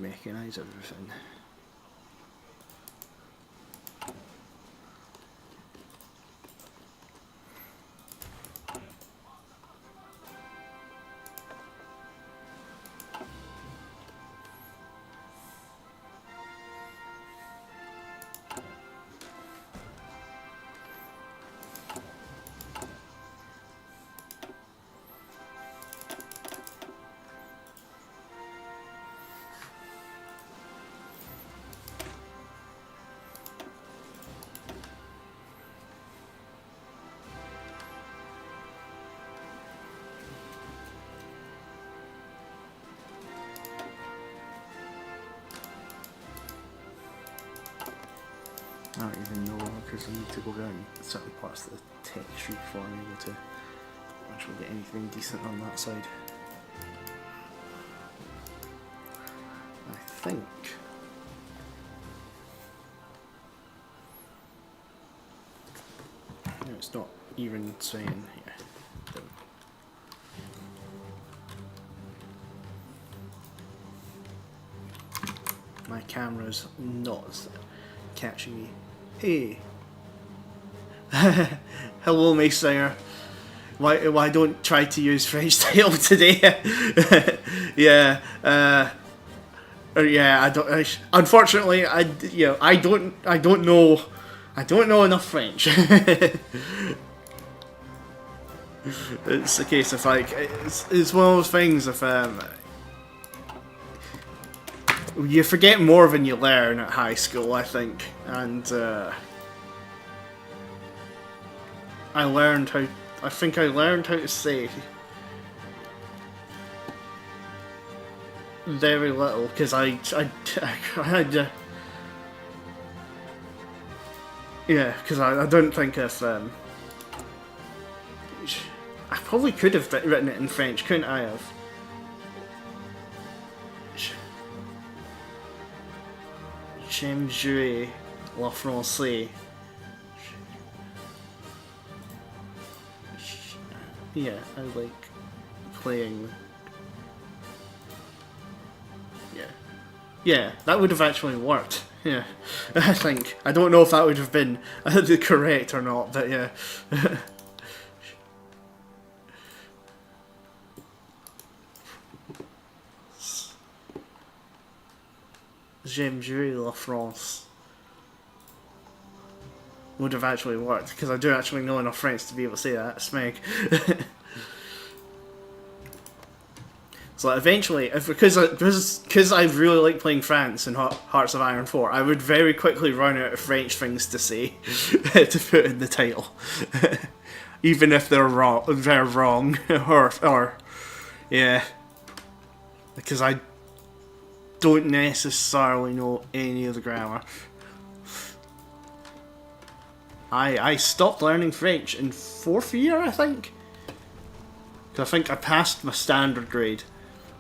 mechanise everything. I don't even know because I need to go down certain parts of the tech tree before I'm able to actually get anything decent on that side. I think. No, it's not even saying here. My camera's not catching me. Hey. Hello, Maysinger. Why don't try to use French title today? Yeah. Yeah. Unfortunately, I don't know enough French. It's a case of like it's one of those things of you forget more than you learn at high school, I think, and I learned how to say very little because I had yeah, because I don't think if I probably could have written it in French, couldn't I have? J'aime jouer le français. Yeah, I like playing. Yeah. Yeah, that would have actually worked. Yeah. I think. I don't know if that would have been correct or not, but yeah. J'aime jouer la France would have actually worked because I do actually know enough French to be able to say that. Smeg. So eventually, because I really like playing France in Hearts of Iron 4, I would very quickly run out of French things to say to put in the title, even if they're wrong, or yeah, because I don't necessarily know any of the grammar. I stopped learning French in 4th year, I think. Because I think I passed my standard grade.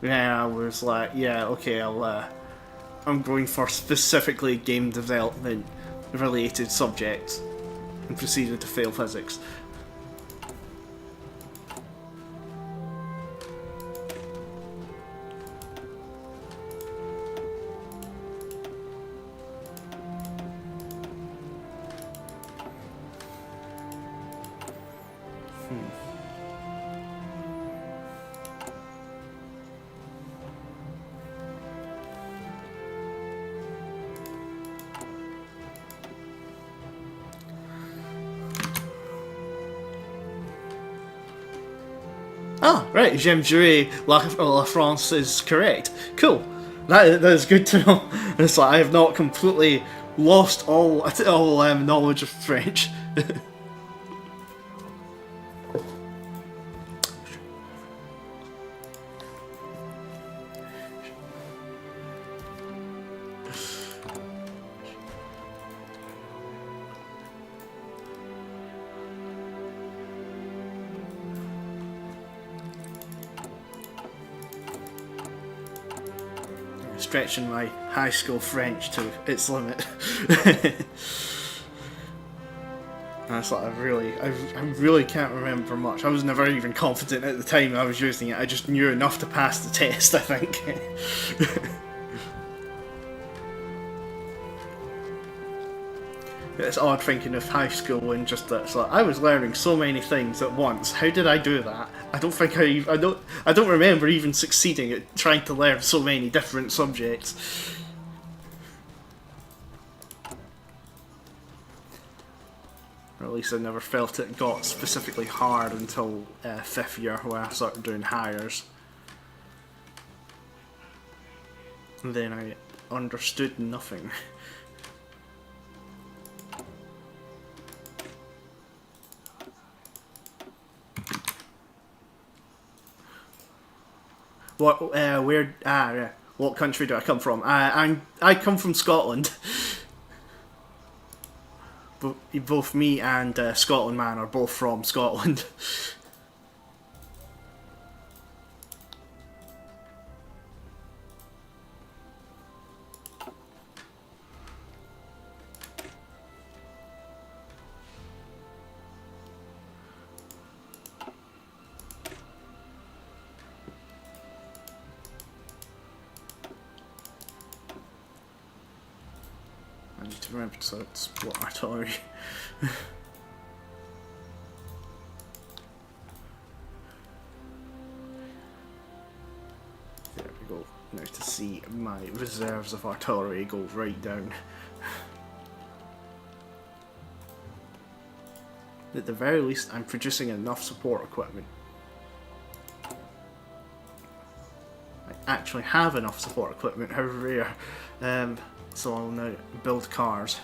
Yeah, I was like, yeah, okay, I'm going for specifically game development related subjects, and proceeded to fail physics. Oh, right, J'aime jouer la France is correct. Cool. That is good to know. It's like I have not completely lost all knowledge of French. Stretching my high school French to its limit. That's like I really can't remember much. I was never even confident at the time I was using it. I just knew enough to pass the test, I think. It's odd thinking of high school and just that. It's like I was learning so many things at once. How did I do that? I don't think I don't remember even succeeding at trying to learn so many different subjects. Or at least I never felt it got specifically hard until 5th year where I started doing hires. And then I understood nothing. What country do I come from? I come from Scotland. Both me and Scotland Man are both from Scotland. I need to remember to split artillery. There we go. Now to see my reserves of artillery go right down. At the very least, I'm producing enough support equipment. I actually have enough support equipment, how rare. So I'll now build cars.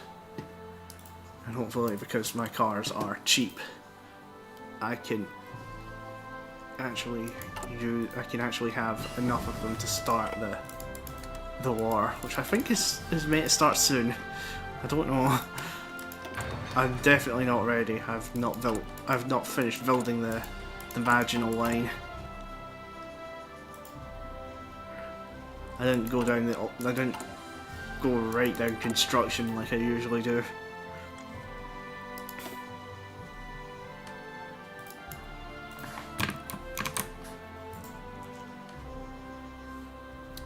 And hopefully, because my cars are cheap, I can actually have enough of them to start the war, which I think is meant to start soon. I don't know. I'm definitely not ready. I've not finished building the Maginal Line. I didn't go right down construction like I usually do.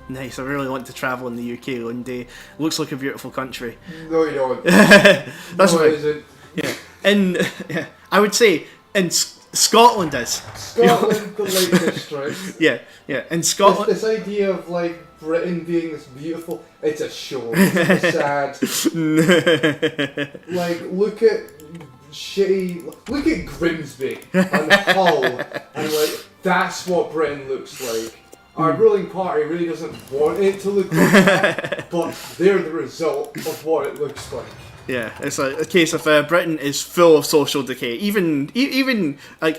Nice, I really want to travel in the UK one day. Looks like a beautiful country. No, you don't. That's no, what it isn't. Yeah, I would say in Scotland is. Scotland, the Lake District. Yeah, in Scotland. This idea of like Britain being this beautiful, it's a show. It's sad. Like, look at Grimsby and Hull, and like that's what Britain looks like. Our ruling party really doesn't want it to look like that, but they're the result of what it looks like. Yeah, it's a case of Britain is full of social decay. Even like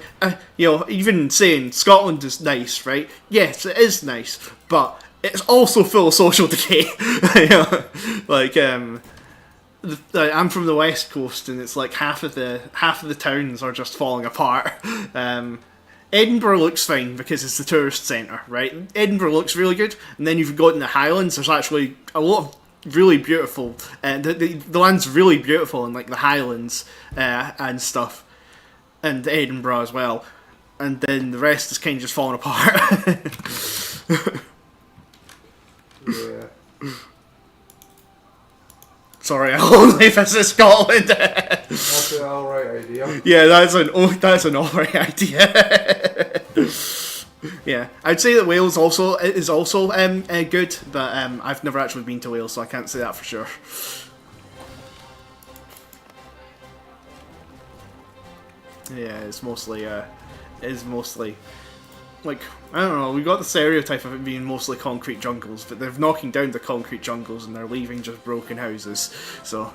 even saying Scotland is nice, right? Yes, it is nice, but it's also full of social decay. Like I'm from the West Coast, and it's like half of the towns are just falling apart. Edinburgh looks fine because it's the tourist centre, right? Edinburgh looks really good, and then you've got in the Highlands. There's actually a lot of really beautiful, the land's really beautiful in like the Highlands and stuff, and Edinburgh as well. And then the rest is kind of just falling apart. Yeah. Sorry, I only visit Scotland. That's an alright idea. Yeah, that's an alright idea. Yeah, I'd say that Wales is also good, but I've never actually been to Wales, so I can't say that for sure. Yeah, it's mostly like, I don't know, we got the stereotype of it being mostly concrete jungles, but they're knocking down the concrete jungles and they're leaving just broken houses, so...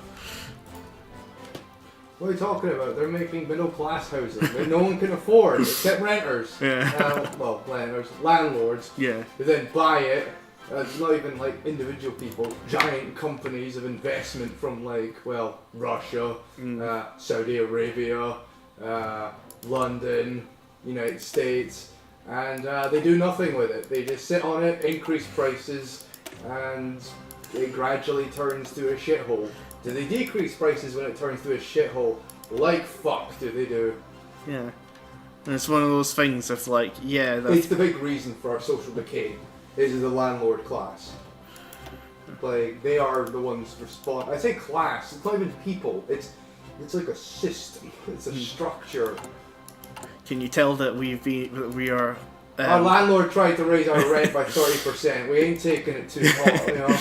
What are you talking about? They're making middle-class houses that no one can afford, except renters. Yeah. Well, renters, landlords. Yeah. Who then buy it. Not even like individual people, giant companies of investment from like, well, Russia, Saudi Arabia, London, United States, and they do nothing with it. They just sit on it, increase prices, and it gradually turns to a shithole. Do they decrease prices when it turns to a shithole? Like fuck do they do. Yeah. And it's one of those things of like, yeah... It's the big reason for our social decay. Is the landlord class. Like, they are the ones respond. I say class. It's not even people. It's like a system. It's a structure. Can you tell that we are? Our landlord tried to raise our rent by 30%. We ain't taking it too hard, you know.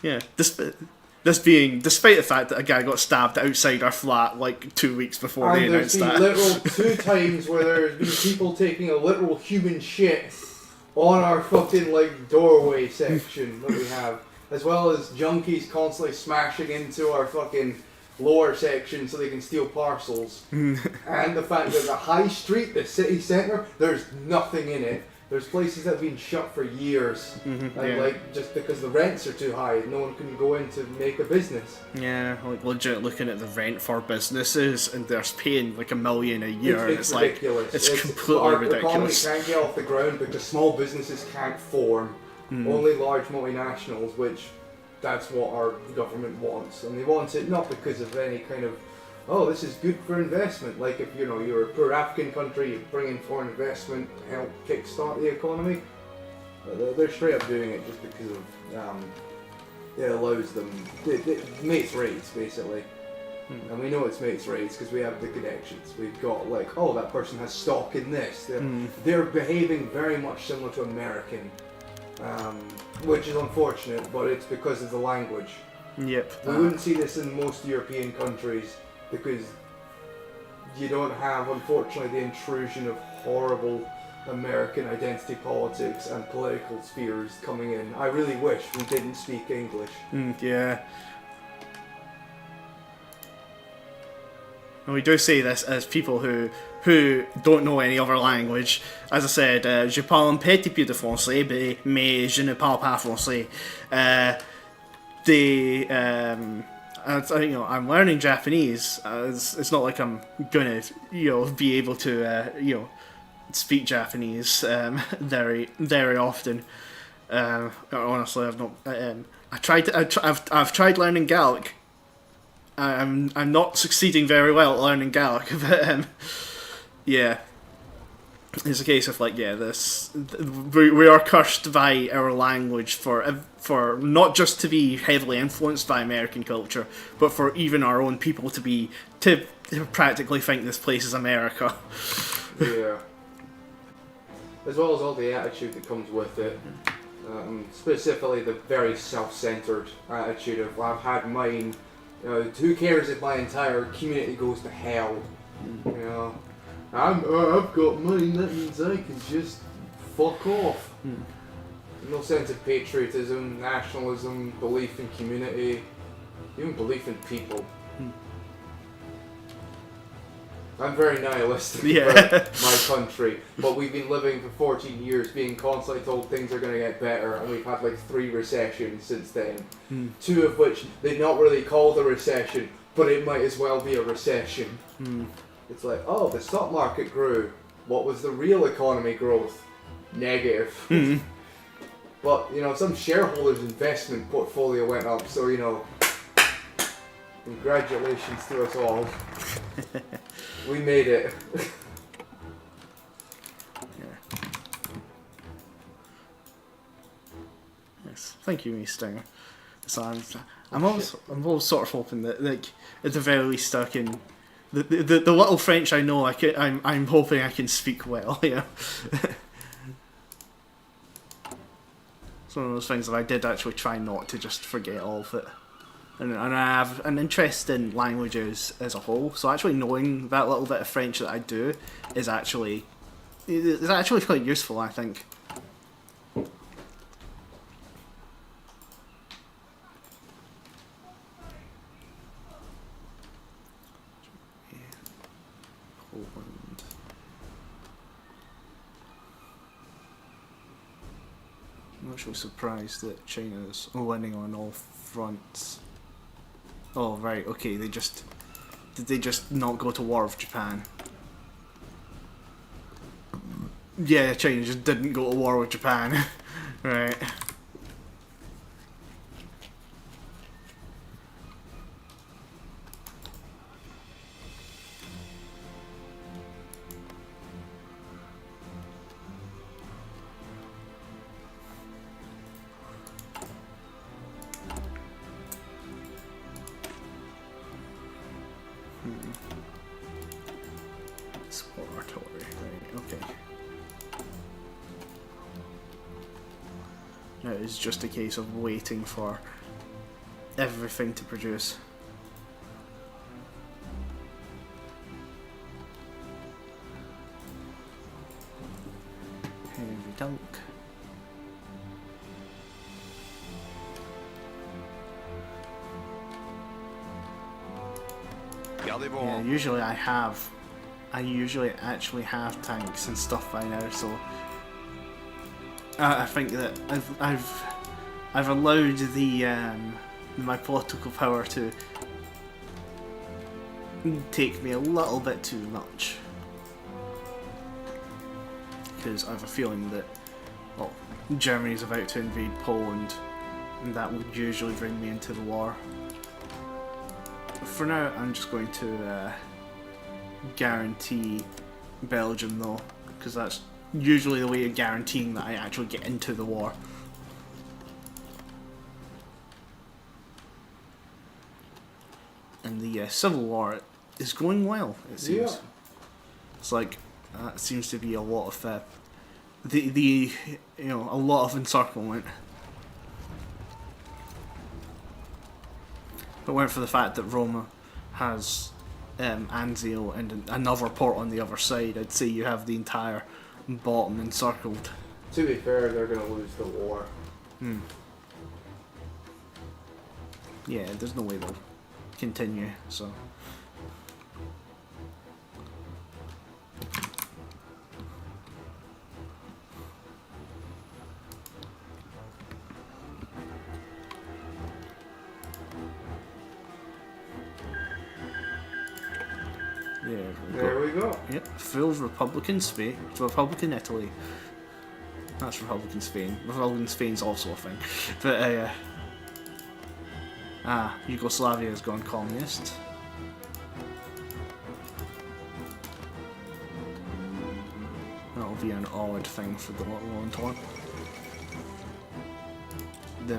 Yeah. Despite the fact that a guy got stabbed outside our flat like 2 weeks before they And there's announced been that. literal 2 times where there's been people taking a literal human shit on our fucking like doorway section that we have, as well as junkies constantly smashing into our fucking lower section so they can steal parcels. And the fact that the high street, the city centre, there's nothing in it. There's places that have been shut for years, and like just because the rents are too high, no one can go in to make a business. Yeah, like legit looking at the rent for businesses, and they're paying like $1 million a year. It's ridiculous. Like it's completely our ridiculous. Economy can't get off the ground because small businesses can't form. Only large multinationals, which that's what our government wants, and they want it not because of any kind of, oh, this is good for investment. Like if you're a poor African country, you bring in foreign investment, help kickstart the economy. They're straight up doing it just because of it allows them. It mates rates basically, and we know it's mates rates because we have the connections. We've got like, oh, that person has stock in this. They're behaving very much similar to American, which is unfortunate, but it's because of the language. Yep. We wouldn't see this in most European countries because you don't have, unfortunately, the intrusion of horrible American identity politics and political spheres coming in. I really wish we didn't speak English. Yeah. And we do say this as people who don't know any other language. As I said, je parle un petit peu de français, mais je ne parle pas français. I'm learning Japanese. It's not like I'm gonna, be able to, speak Japanese very, very often. Honestly, I've not. I've tried learning Gaelic. I'm not succeeding very well at learning Gaelic, but yeah. It's a case of like, we are cursed by our language for not just to be heavily influenced by American culture, but for even our own people to practically think this place is America. Yeah. As well as all the attitude that comes with it. Specifically the very self-centered attitude of, well, I've had mine, who cares if my entire community goes to hell, I've got mine, that means I can just fuck off. No sense of patriotism, nationalism, belief in community, even belief in people. I'm very nihilistic about my country, but we've been living for 14 years being constantly told things are going to get better, and we've had like 3 recessions since then. 2 of which they not really called a recession, but it might as well be a recession. It's like, oh, the stock market grew. What was the real economy growth? Negative. But, some shareholders' investment portfolio went up, so, congratulations to us all. We made it. Yes, thank you, Miss Stinger. So I'm always sort of hoping that, like, at the very least, I can. The little French I know, I'm hoping I can speak well. It's one of those things that I did actually try not to just forget all of it. And I have an interest in languages as a whole, so actually knowing that little bit of French that I do is actually quite useful, I think. Poland. I'm actually surprised that China's winning on all fronts. Oh right, okay. Did they just not go to war with Japan? Yeah, China just didn't go to war with Japan. Right. Support artillery, right, okay. Now it's just a case of waiting for everything to produce. Heavy dunk. Gardez vos Yeah, rangs. usually I usually actually have tanks and stuff by now, so I think that I've allowed the my political power to take me a little bit too much, because I have a feeling that, well, Germany's about to invade Poland, and that would usually bring me into the war. For now, I'm just going to guarantee Belgium, though, because that's usually the way of guaranteeing that I actually get into the war. And the Civil War is going well, it seems. Yeah. It's like, it seems to be a lot of a lot of encirclement. If it weren't for the fact that Roma has Anzio and another port on the other side, I'd say you have the entire bottom encircled. To be fair, they're gonna lose the war. Yeah, there's no way they'll continue, so. There we go. Yep, full Republican Spain, Republican Italy. That's Republican Spain. Republican Spain's also a thing. But, Yugoslavia has gone communist. That'll be an odd thing for the long term. The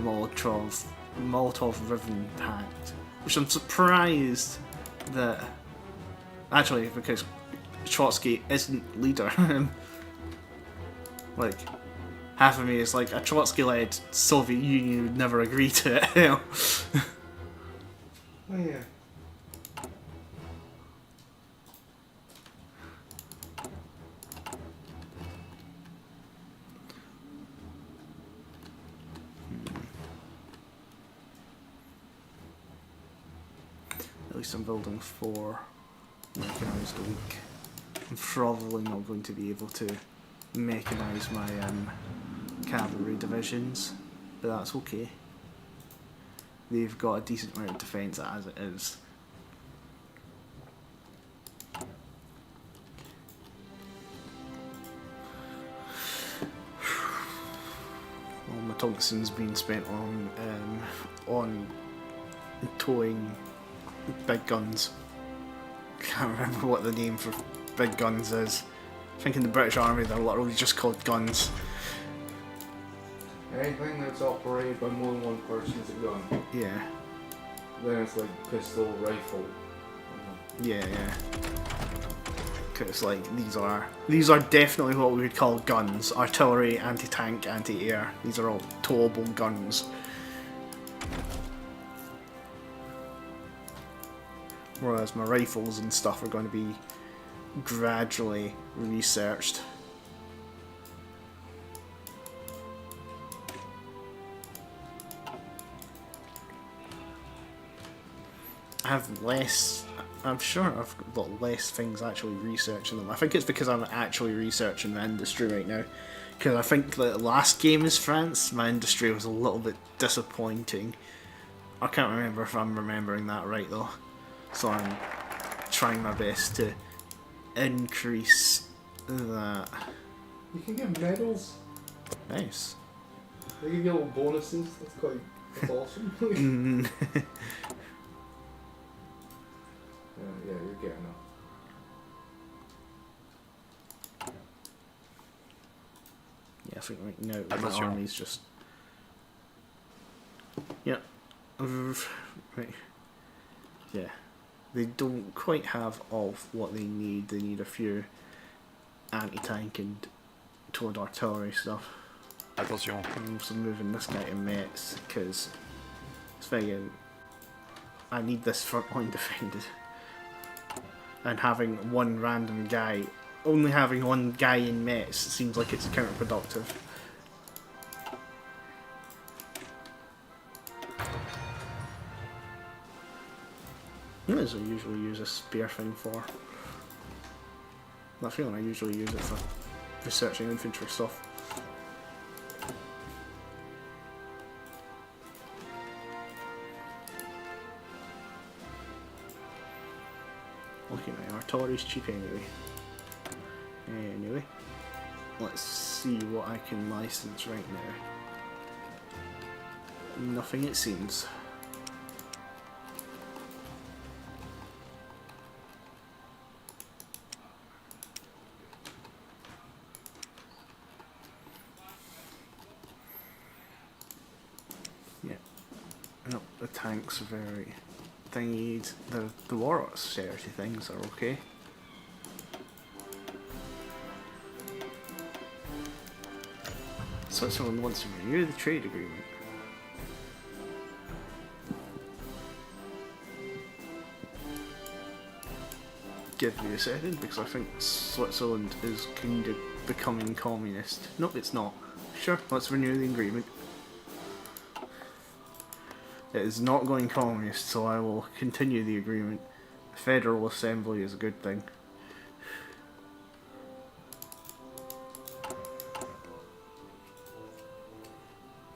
Molotov-Riven Pact, which I'm surprised that... Actually, because Trotsky isn't leader. Like, half of me is like, a Trotsky-led Soviet Union would never agree to it, you know? Oh yeah. At least I'm building 4 mechanized a week. I'm probably not going to be able to mechanize my cavalry divisions, but that's okay. They've got a decent amount of defence as it is. Well, my tungsten's been spent on towing big guns. Can't remember what the name for big guns is. I think in the British Army they're literally just called guns. Anything that's operated by more than one person is a gun. Yeah, Then it's like pistol, rifle. yeah. Because like these are definitely what we would call guns: artillery, anti-tank, anti-air. These are all towable guns. Whereas my rifles and stuff are going to be gradually researched. I have less. I'm sure I've got less things actually researching them. I think it's because I'm actually researching the industry right now. Because I think the last game is France, my industry was a little bit disappointing. I can't remember if I'm remembering that right though. So I'm trying my best to increase that. You can get medals. Nice. They give you little bonuses. That's awesome. Yeah, you're getting up. Yeah, I think right now the Attention. army's just. Yeah. Right. Yeah. they don't quite have all of what they need. They need a few anti-tank and towed artillery stuff. Attention. I'm also moving this guy to Metz because it's thinking I need this front line defended. And having one random guy, only having one guy in Metz seems like it's counterproductive. What does I usually use a spear thing for? I feel I usually use it for researching infantry stuff. Okay, my artillery's cheap anyway. Anyway, let's see what I can license right now. Nothing it seems. Yeah. No, the tanks are very thingied. The war austerity things are okay. Switzerland wants to renew the trade agreement. Give me a second, because I think Switzerland is kind of becoming communist. Nope, it's not. Sure, let's renew the agreement. It is not going communist, so I will continue the agreement. Federal Assembly is a good thing.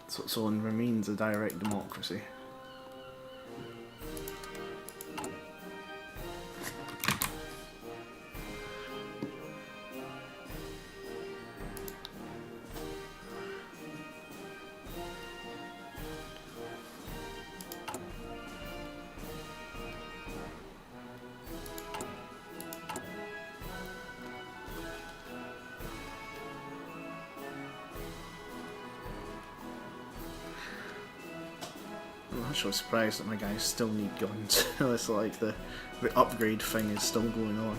Switzerland remains a direct democracy. I'm actually surprised that my guys still need guns. It's like the upgrade thing is still going on.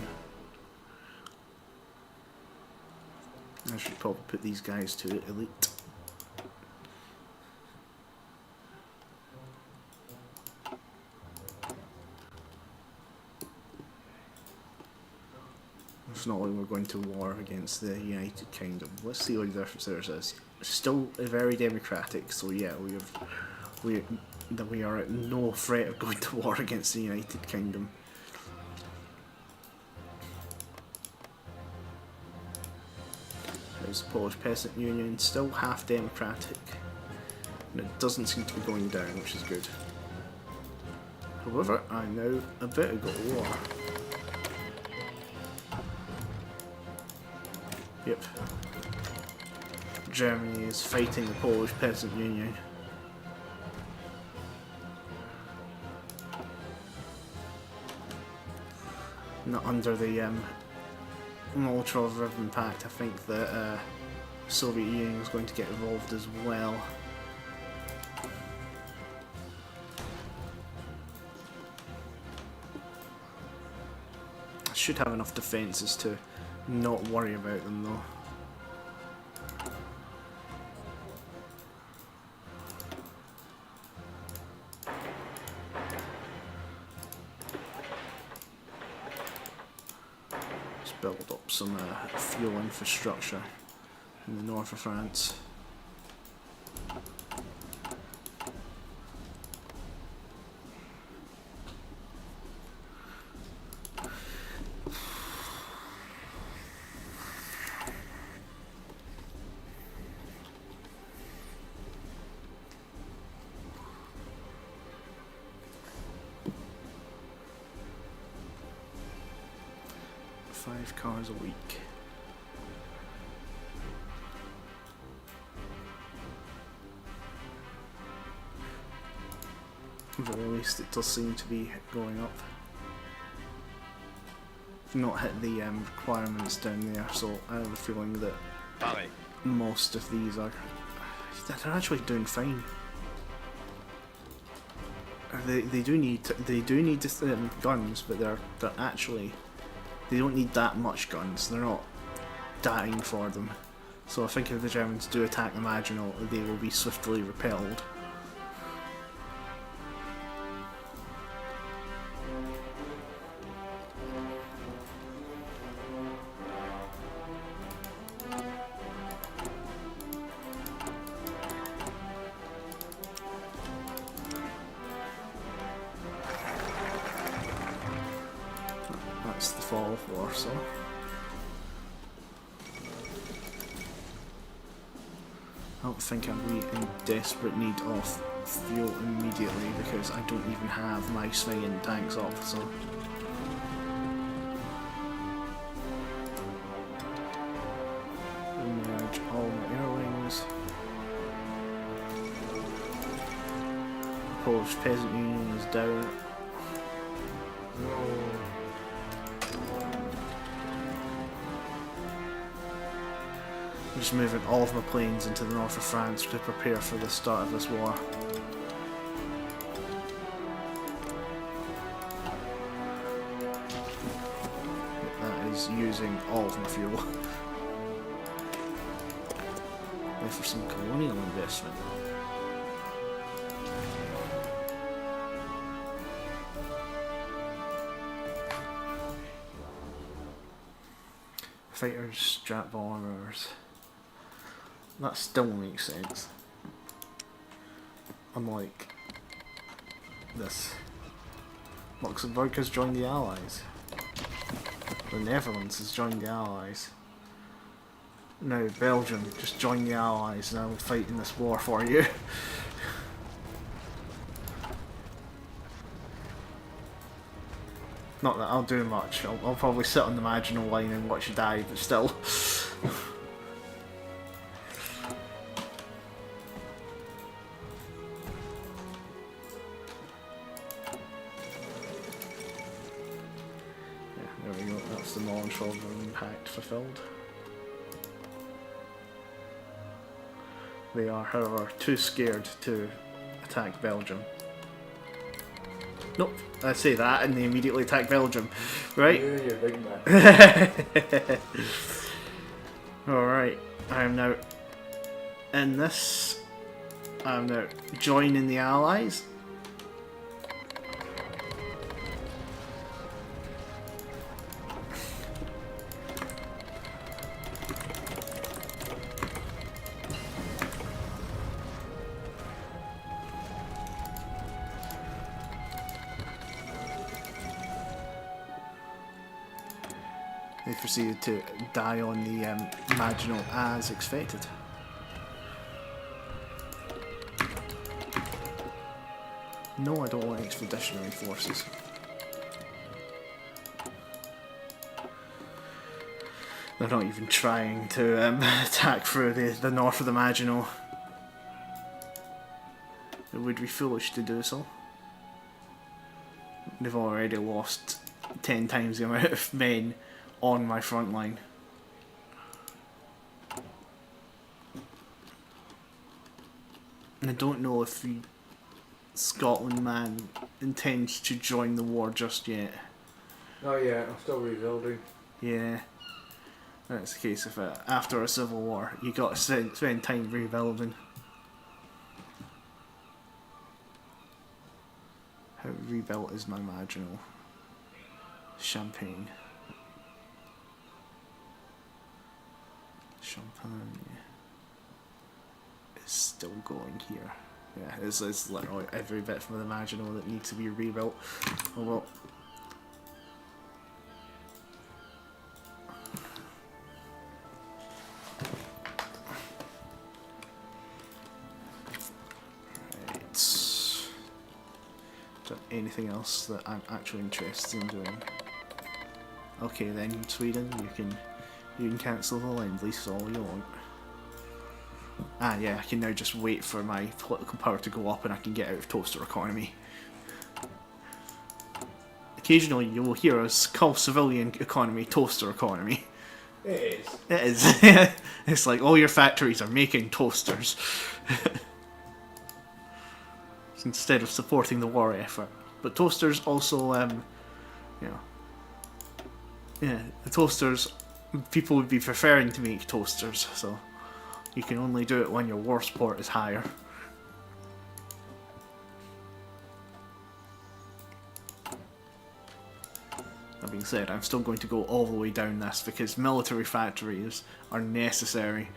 I should probably put these guys to elite. It's not like we're going to war against the United Kingdom. Let's see what their service is. Still very democratic, so yeah, we are at no threat of going to war against the United Kingdom. There's the Polish Peasant Union, still half democratic, and it doesn't seem to be going down, which is good. However, I know a bit ago war. Yep. Germany is fighting the Polish Peasant Union. Not under the Molotov-Ribbentrop Pact. I think the Soviet Union is going to get involved as well. I should have enough defences to not worry about them though. Build up some fuel infrastructure in the north of France. Five cars a week. But at least it does seem to be going up. I've not hit the requirements down there, so I have a feeling that most of these are... They're actually doing fine. They do need guns, but they're actually, they don't need that much guns. They're not dying for them. So I think if the Germans do attack the Maginot, they will be swiftly repelled. That's the fall of Warsaw. I don't think I'll be in desperate need of fuel immediately because I don't even have my swinging tanks up, so. Emerge all my air wings. Polish Peasant Union is down. No. I'm just moving all of my planes into the north of France to prepare for the start of this war. That is using all of my fuel. Wait for some colonial investment. Fighters, strap bombers. That still makes sense. Unlike this. Luxembourg has joined the Allies. The Netherlands has joined the Allies. No, Belgium, just join the Allies and I will fight in this war for you. Not that I'll do much. I'll probably sit on the Maginot Line and watch you die, but still. There we go, that's the Molotov impact fulfilled. They are, however, too scared to attack Belgium. Nope, I say that and they immediately attack Belgium, right? You're big man. Alright, I am now in this. I'm now joining the Allies. They proceeded to die on the Maginot as expected. No, I don't want expeditionary forces. They're not even trying to attack through the north of the Maginot. It would be foolish to do so. They've already lost 10 times the amount of men on my front line. And I don't know if the Scotland man intends to join the war just yet. Oh yeah, I'm still rebuilding. Yeah. That's the case if after a civil war you got to spend time rebuilding. How rebuilt is my Maginot? Champagne. Champagne is still going here. Yeah, it's literally every bit from the Maginot that needs to be rebuilt. Oh well. Right. Is there anything else that I'm actually interested in doing? Okay then, Sweden, you can cancel the Lend-Lease all you want. Ah yeah, I can now just wait for my political power to go up and I can get out of toaster economy. Occasionally you will hear us call civilian economy toaster economy. It is. It is. It's like all your factories are making toasters. instead of supporting the war effort. But toasters also, you know, yeah, the toasters, people would be preferring to make toasters, so you can only do it when your war support is higher. That being said, I'm still going to go all the way down this because military factories are necessary.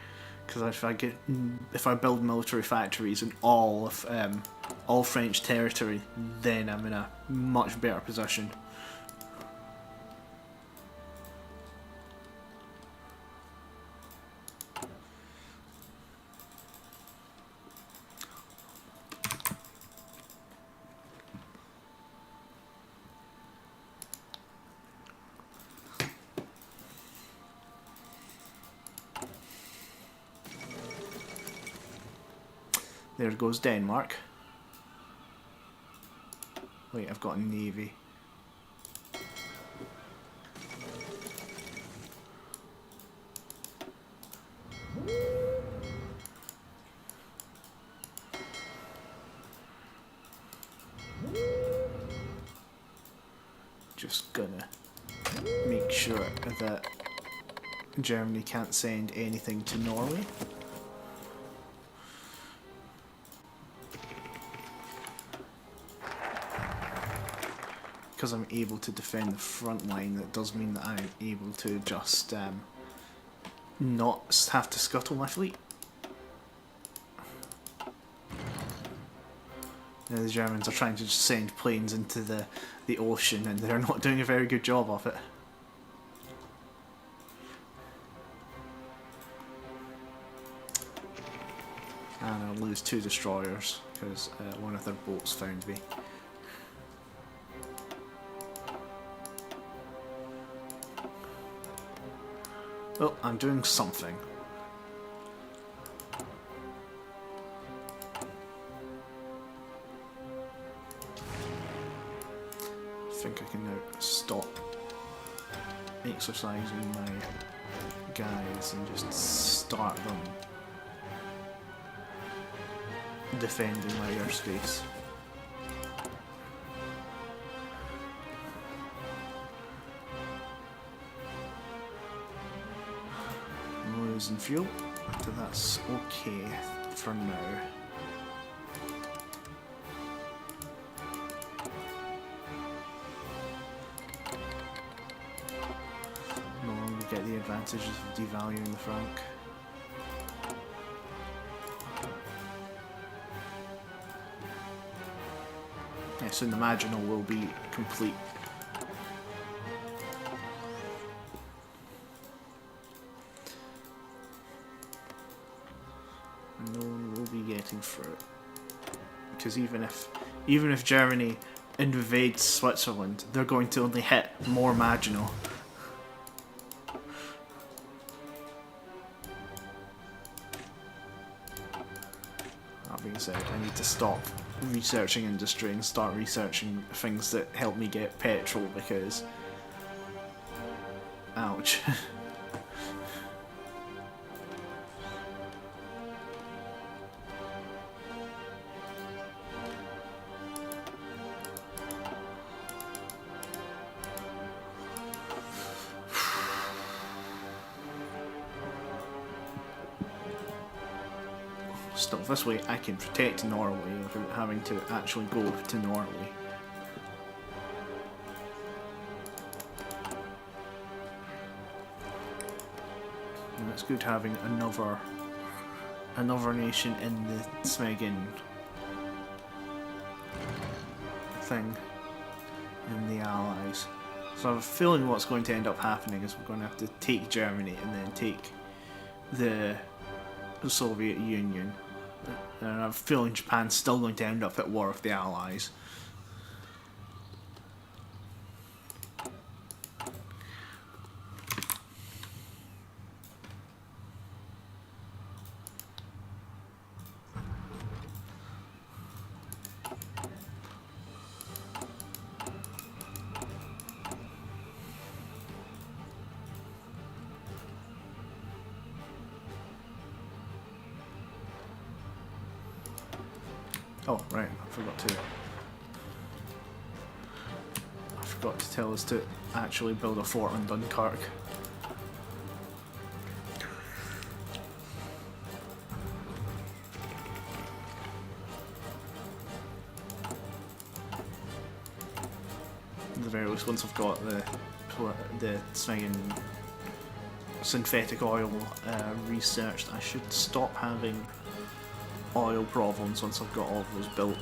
Because if I build military factories in all French territory, then I'm in a much better position. There goes Denmark. Wait, I've got a navy. Just gonna make sure that Germany can't send anything to Norway. Because I'm able to defend the front line, that does mean that I'm able to just not have to scuttle my fleet. Now the Germans are trying to just send planes into the ocean, and they're not doing a very good job of it. And I'll lose 2 destroyers because one of their boats found me. Well, I'm doing something. I think I can now stop exercising my guys and just start them defending my airspace. Losing fuel, so that's okay for now. No longer get the advantages of devaluing the franc. Yeah, soon the marginal will be complete. No one will be getting through it. Because even if Germany invades Switzerland, they're going to only hit more marginal. That being said, I need to stop researching industry and start researching things that help me get petrol because... ouch. Still, this way I can protect Norway without having to actually go to Norway. And it's good having another nation in the Smegen thing in the Allies. So I have a feeling what's going to end up happening is we're going to have to take Germany and then take the Soviet Union. And I have a feeling Japan's still going to end up at war with the Allies. Oh, right, I forgot to tell us to actually build a fort on Dunkirk. At the very least, once I've got the swinging synthetic oil researched, I should stop having oil problems once I've got all of those built.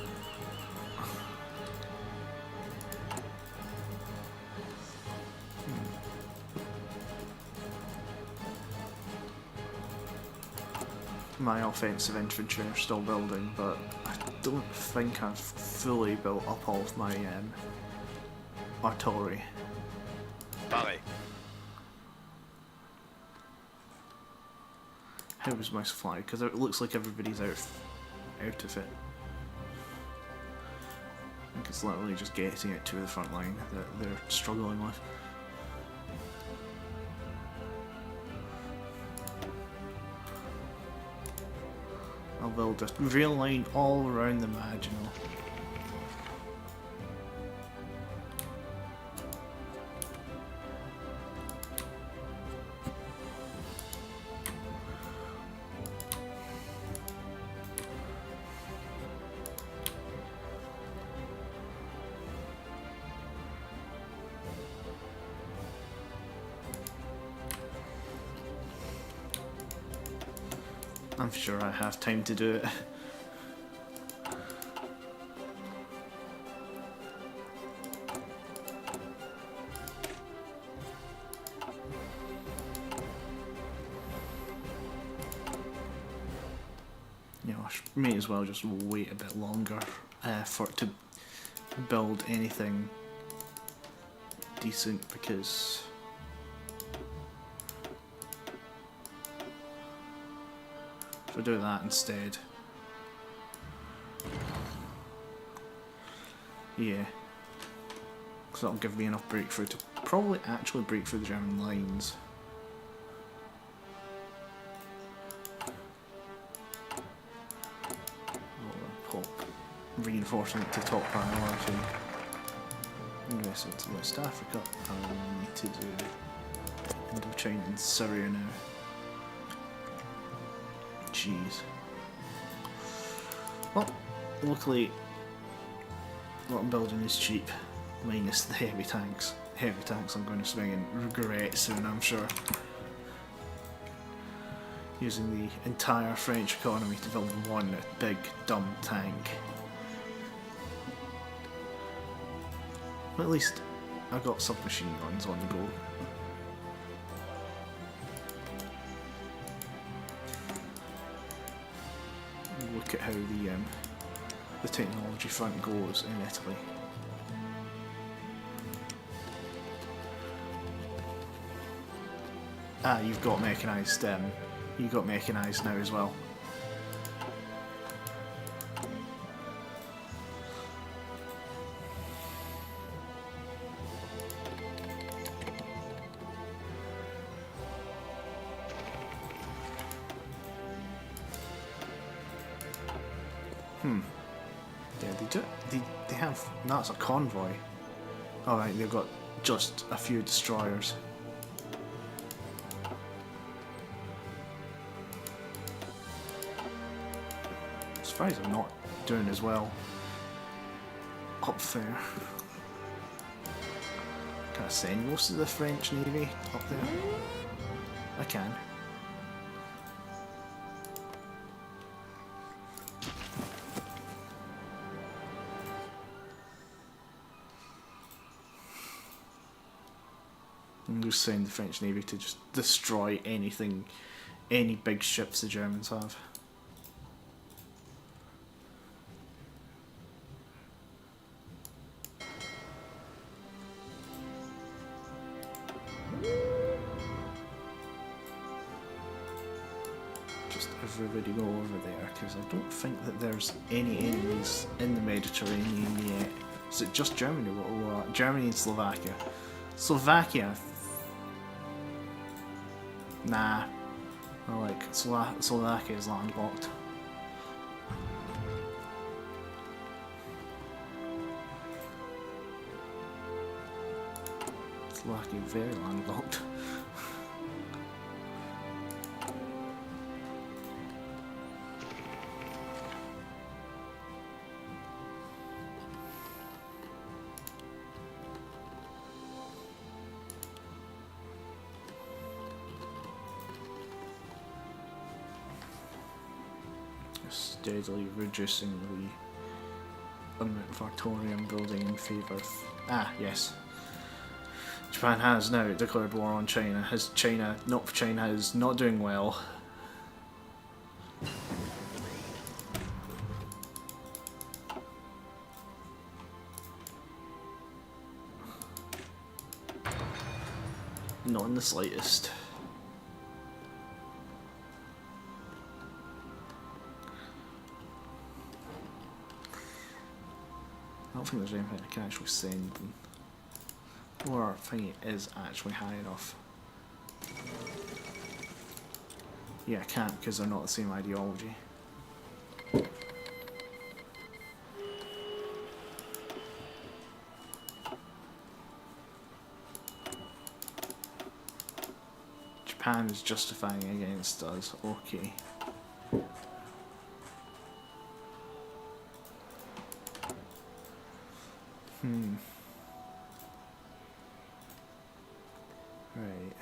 My offensive infantry are still building, but I don't think I've fully built up all of my artillery. Pareil. How was my supply? Because it looks like everybody's out of it. I think it's literally just getting it to the front line that they're struggling with. I'll build a rail line all around the Maginot. I'm sure I have time to do it. You know, I may as well just wait a bit longer for it to build anything decent, because if I do that instead, yeah, because that'll give me enough breakthrough to probably actually break through the German lines. I'll pop reinforcement to top priority. Invest into West Africa. I need to do Indochina and Syria now. Jeez. Well, luckily what I'm building is cheap, minus the heavy tanks. Heavy tanks I'm going to swing and regret soon, I'm sure. Using the entire French economy to build one big dumb tank. But at least I got submachine guns on the go. Look at how the technology front goes in Italy. Ah, you've got mechanised. You got mechanised now as well. Yeah, they do. They have. That's a convoy. All right, they've got just a few destroyers. I'm surprised I'm not doing as well up there. Can I send most of the French Navy up there? I can. I'm just send the French Navy to just destroy anything, any big ships the Germans have. Just everybody go over there, because I don't think that there's any enemies in the Mediterranean yet. Is it just Germany? Or Germany and Slovakia? Slovakia. Nah. I like Slovakia is landlocked. lucky, very landlocked. Steadily reducing the amount of artillery building in favour of... Ah, yes. Japan has now declared war on China. China is not doing well. Not in the slightest. I don't think there's anything I can actually send them. Or our thingy is actually high enough. Yeah, I can't because they're not the same ideology. Japan is justifying against us. Okay. Right.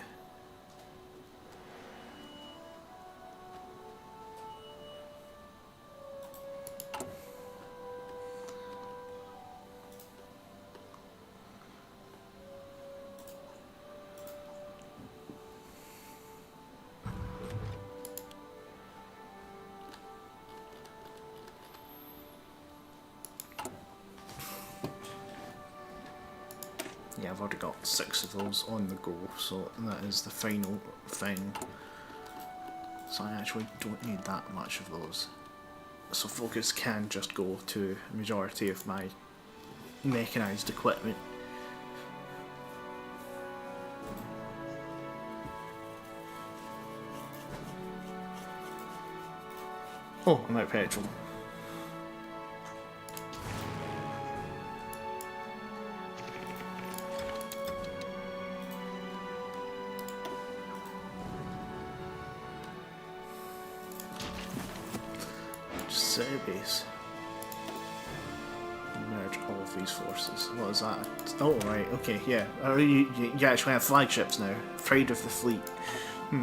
Yeah, I've already got 6 of those on the go, so that is the final thing. So I actually don't need that much of those. So focus can just go to a majority of my mechanised equipment. Oh, I'm out of petrol. City base. Merge all of these forces. What is that? Oh, right, okay, yeah. You actually have flagships now. Afraid of the fleet. I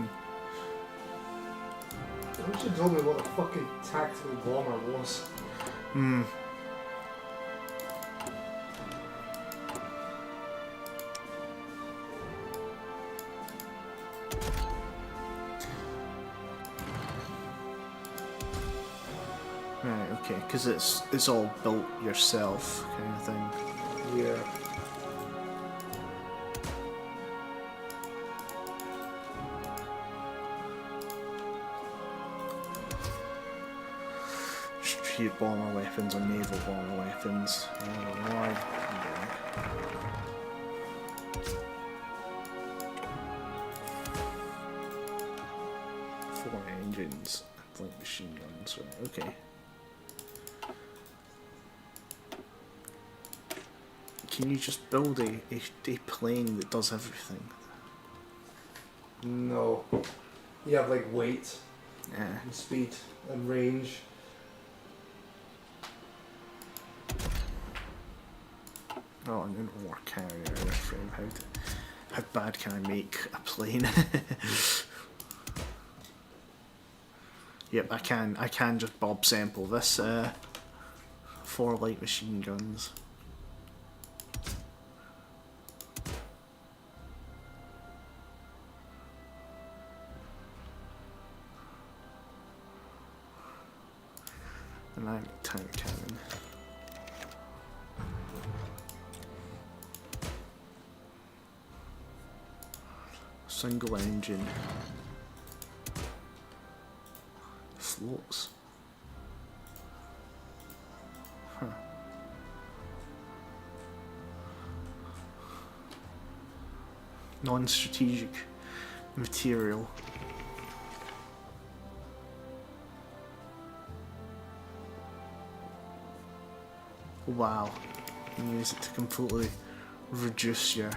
wish you told me what a fucking tactical bomber was. Right, okay, because it's all built yourself, kind of thing. Yeah. Strategic bomber weapons or naval bomber weapons. Four engines, like machine guns, right, okay. Can you just build a plane that does everything? No. You have like weight, Yeah. and speed, and range. Oh, an interwar carrier airframe. How bad can I make a plane? Yep, I can just Bob sample this. 4 light machine guns. An anti-tank cannon. Single engine. Floats. Huh. Non-strategic material. Wow. You use it to completely reduce your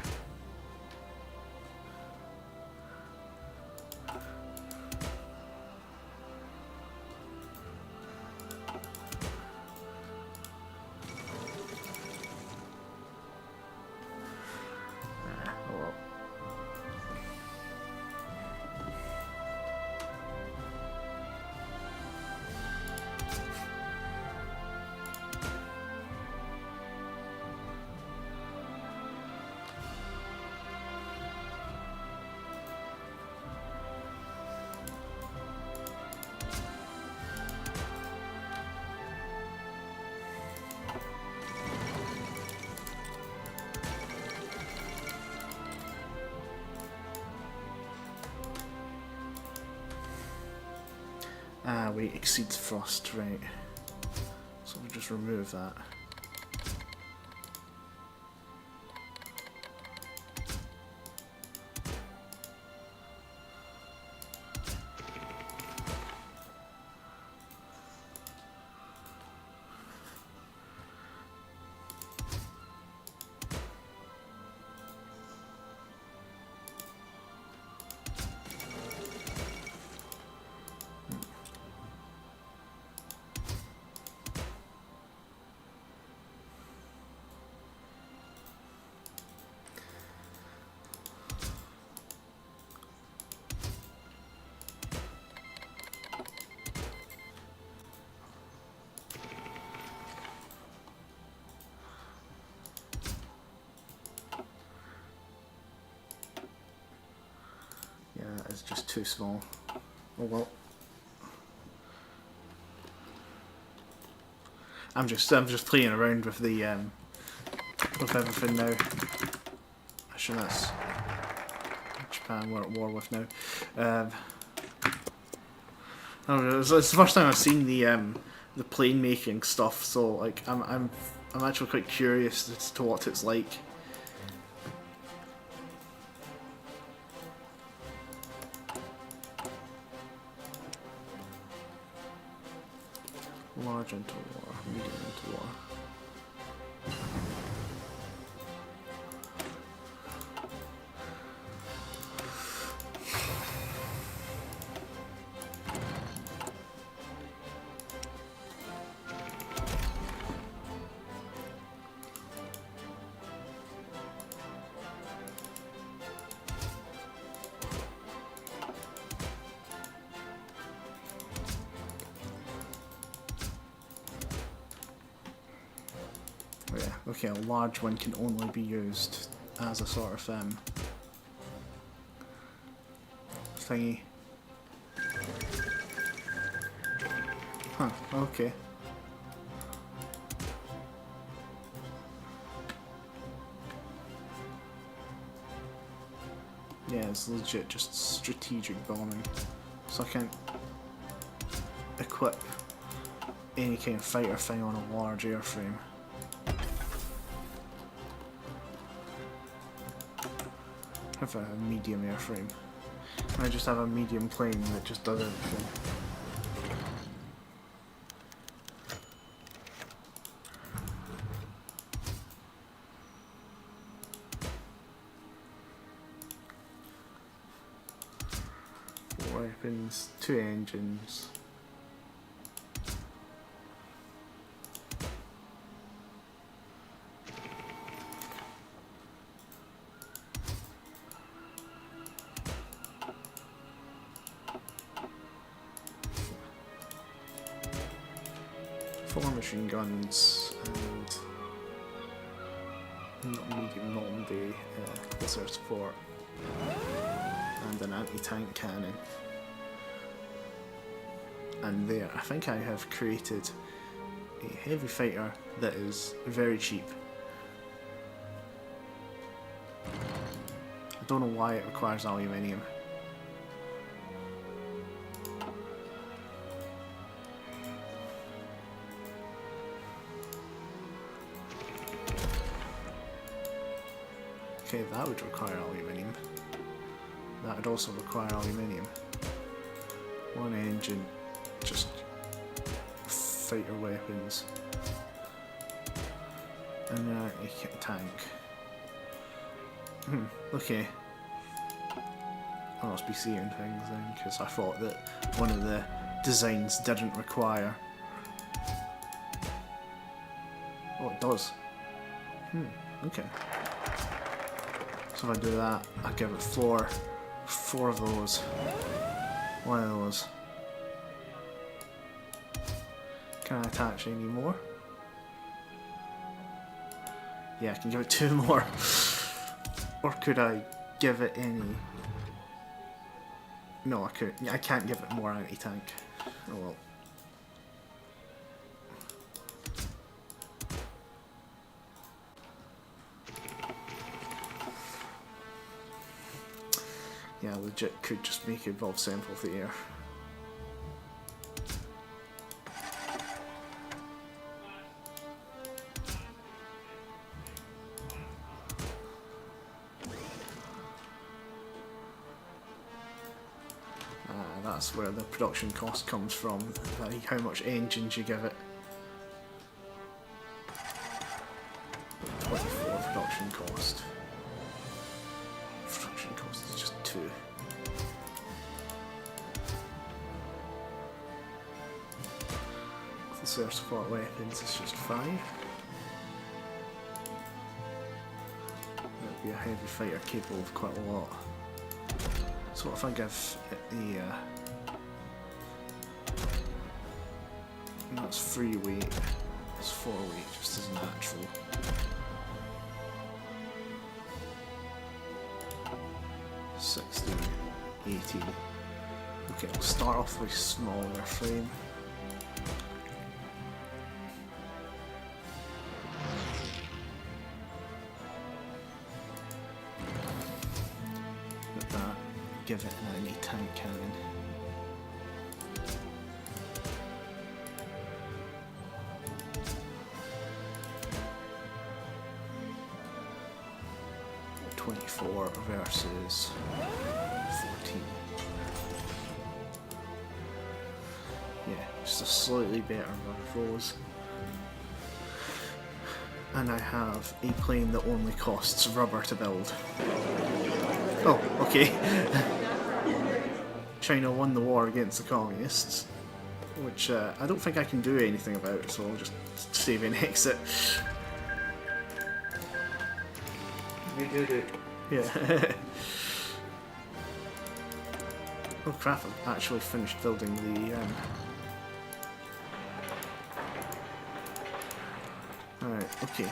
Ah, wait, exceeds frost, right. So we'll just remove that. Yeah, it's just too small. Oh well. I'm just playing around with the with everything now. Actually, that's Japan we're at war with now. I don't know, it's the first time I've seen the plane making stuff, so like I'm actually quite curious as to what it's like. Large into war, medium into war. Oh yeah, okay, a large one can only be used as a sort of thingy. Huh, okay. Yeah, it's legit just strategic bombing. So I can't equip any kind of fighter thing on a large airframe. I have a medium airframe. I just have a medium plane that just does everything. Four weapons, 2 engines. Four machine guns and medium non-bay closer support and an anti-tank cannon. And there, I think I have created a heavy fighter that is very cheap. I don't know why it requires aluminium. Okay, that would require aluminium. That would also require aluminium. One engine, just fighter weapons. And a tank. Okay. I must be seeing things then, because I thought that one of the designs didn't require. Oh, it does. Okay. So if I do that, I give it four of those. One of those. Can I attach any more? Yeah, I can give it 2 more. Or could I give it any? No, I could. I can't give it more anti-tank. Oh well. Yeah, legit could just make it Evolve Sample of the Air. that's where the production cost comes from, how much engines you give it. 24 production cost. Production cost is just 2. The spare support weapons is just 5. That'd be a heavy fighter capable of quite a lot. So what if I give it the that's 3 weight, it's 4 weight just as natural. $60, $80. Okay, I'll start off with smaller frame. With that, give it an anti-tank cannon. $24 versus 14. Yeah, just a slightly better run of those. And I have a plane that only costs rubber to build. Oh, okay. China won the war against the communists, which I don't think I can do anything about, so I'll just save and exit. You did it. Yeah. Oh crap, I've actually finished building the Alright, okay.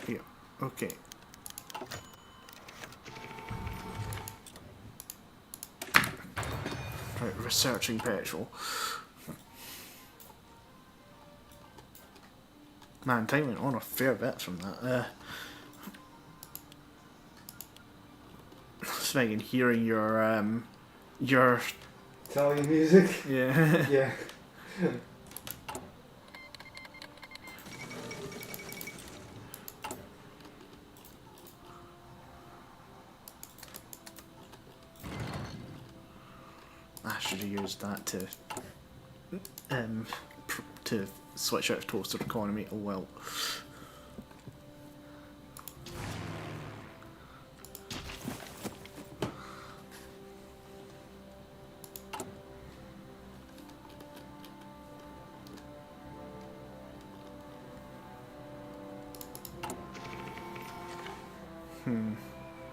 Yeah, okay. Right, researching petrol. Man, time went on a fair bit from that. It's like hearing your Italian music? yeah. Yeah. I should have used that to switch out of toaster economy. Oh well.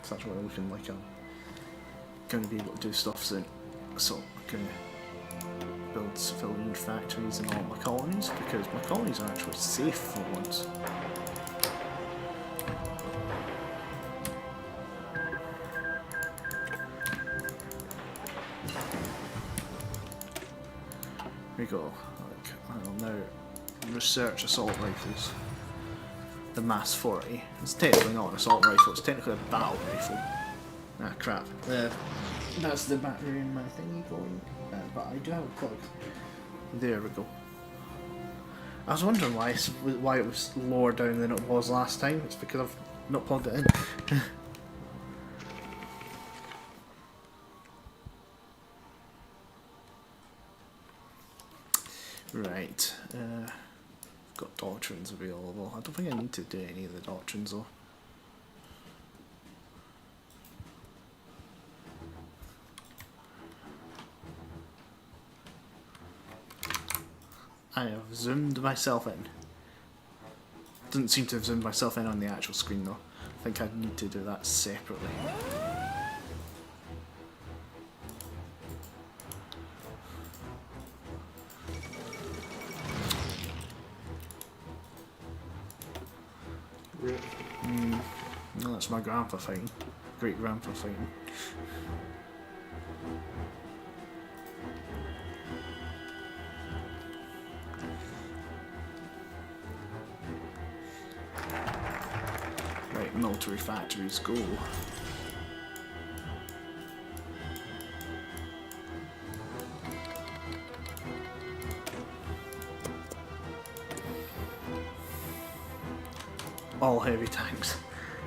It's actually looking like I'm going to be able to do stuff soon. So I'm going to build civilian factories in all my colonies, because my colonies are actually safe for once. Here we go. I'll now research assault rifles. The Mass 40. It's technically not an assault rifle, it's technically a battle rifle. Ah crap. That's the battery in my thingy going. But I do have a plug. There we go. I was wondering why it was lower down than it was last time. It's because I've not plugged it in. Right. Got doctrines available. I don't think I need to do any of the doctrines though. I have zoomed myself in. Doesn't seem to have zoomed myself in on the actual screen though. I think I need to do that separately. No, that's my grandpa fighting. Great grandpa fighting. Right, military factories go. all heavy tanks.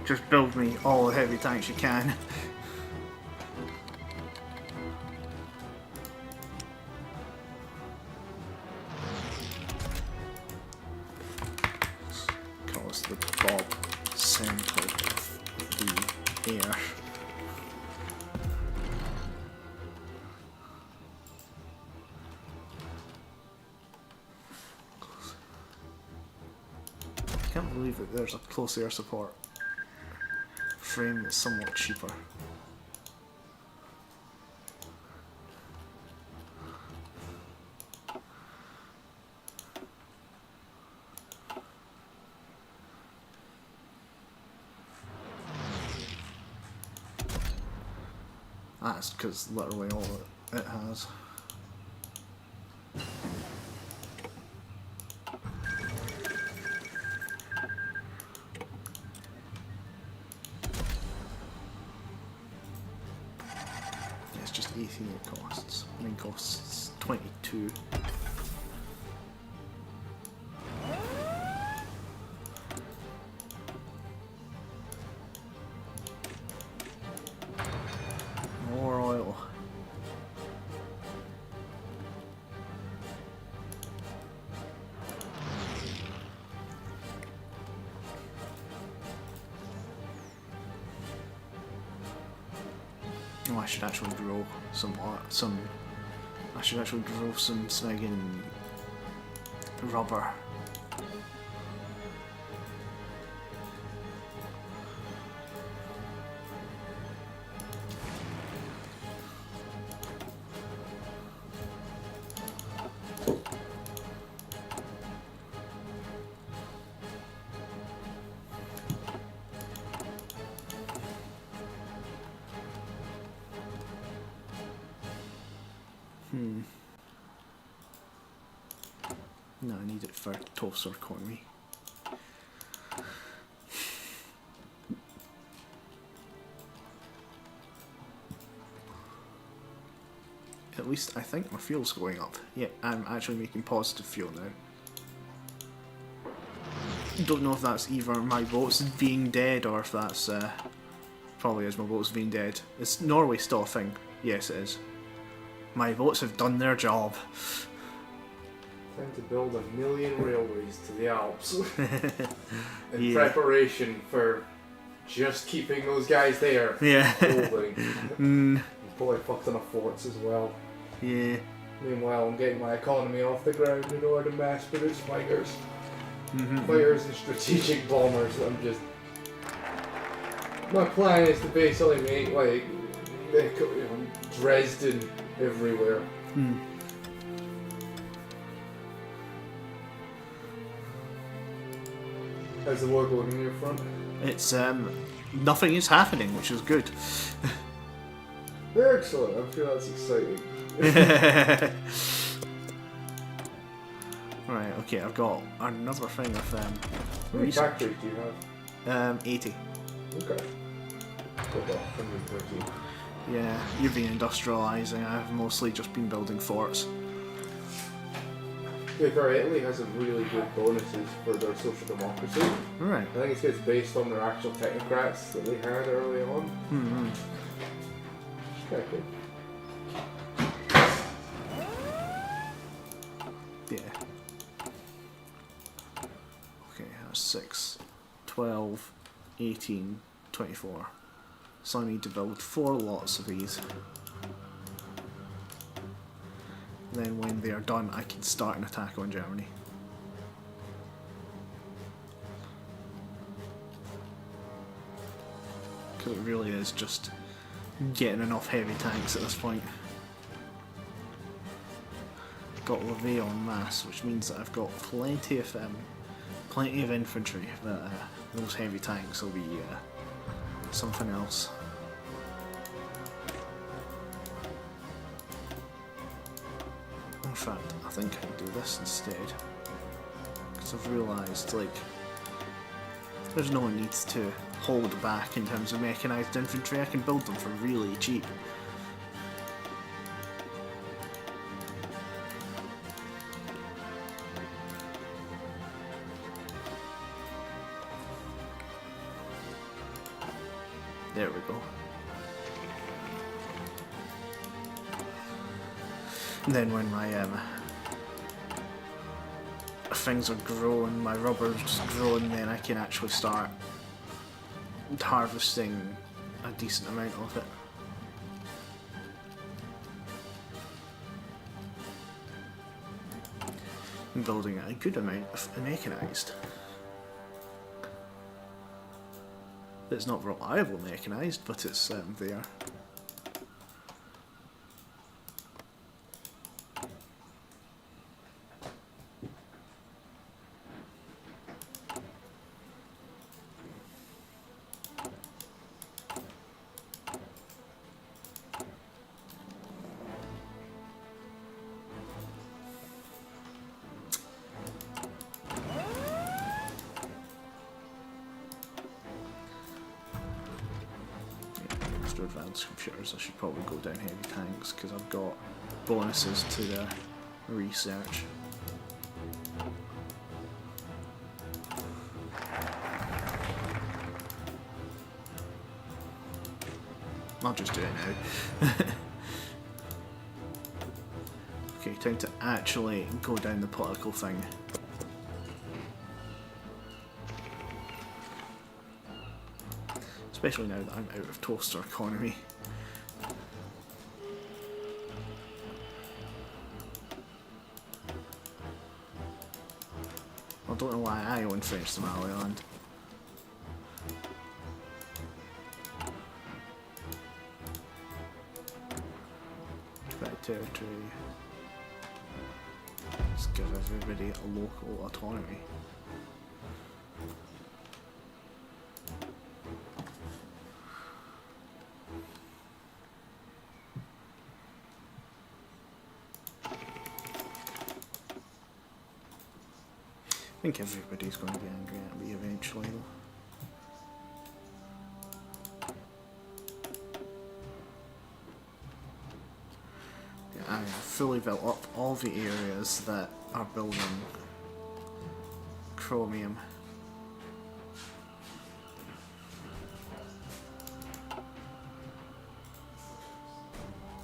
Just build me all the heavy tanks you can. Call this the Bob Central of the air. I can't believe that there's a close air support frame that's somewhat cheaper. That's because literally all it has. It's just 18 it costs. Main costs 22. More oil. Oh, I should actually drill some. I should actually drill some snagging rubber. No, I need it for toaster economy. At least I think my fuel's going up. Yeah, I'm actually making positive fuel now. Don't know if that's either my boats being dead or if that's probably is my boats being dead. Is Norway still a thing? Yes, it is. My boats have done their job. Time to build 1 million railways to the Alps in Yeah. preparation for just keeping those guys there. Yeah. Holding. Probably fucked enough forts as well. Yeah. Meanwhile, I'm getting my economy off the ground in order to mass produce fighters. Fighters and strategic bombers. My plan is to basically make like Dresden everywhere. How's the war going on your front? It's nothing is happening, which is good. Excellent. I'm sure that's exciting. Right, okay, I've got another thing of How many research. factories do you have? 80. Okay. Got about 130. Yeah, you've been industrialising, I've mostly just been building forts. To be fair, Italy has some really good bonuses for their social democracy. Right. I think it's based on their actual technocrats that they had early on. Okay, cool. Yeah. Okay, that's 6, 12, 18, 24. So I need to build 4 lots of these. Then when they are done, I can start an attack on Germany. Because it really is just getting enough heavy tanks at this point. Got Levée en masse, which means that I've got plenty of infantry, but those heavy tanks will be something else. In fact, I think I'll do this instead, because I've realised, like, there's no need to hold back in terms of mechanised infantry. I can build them for really cheap. There we go. And then when my things are growing, my rubber's growing, then I can actually start harvesting a decent amount of it. And building a good amount of mechanised. It's not reliable mechanised, but it's there. For advanced computers, I should probably go down heavy tanks because I've got bonuses to the research. I'll just do it now. Okay, time to actually go down the political thing. Especially now that I'm out of toaster economy. I don't know why I own French Somaliland. Back territory. Let's give everybody a local autonomy. I think everybody's going to be angry at me eventually though. Yeah, I have fully built up all the areas that are building chromium.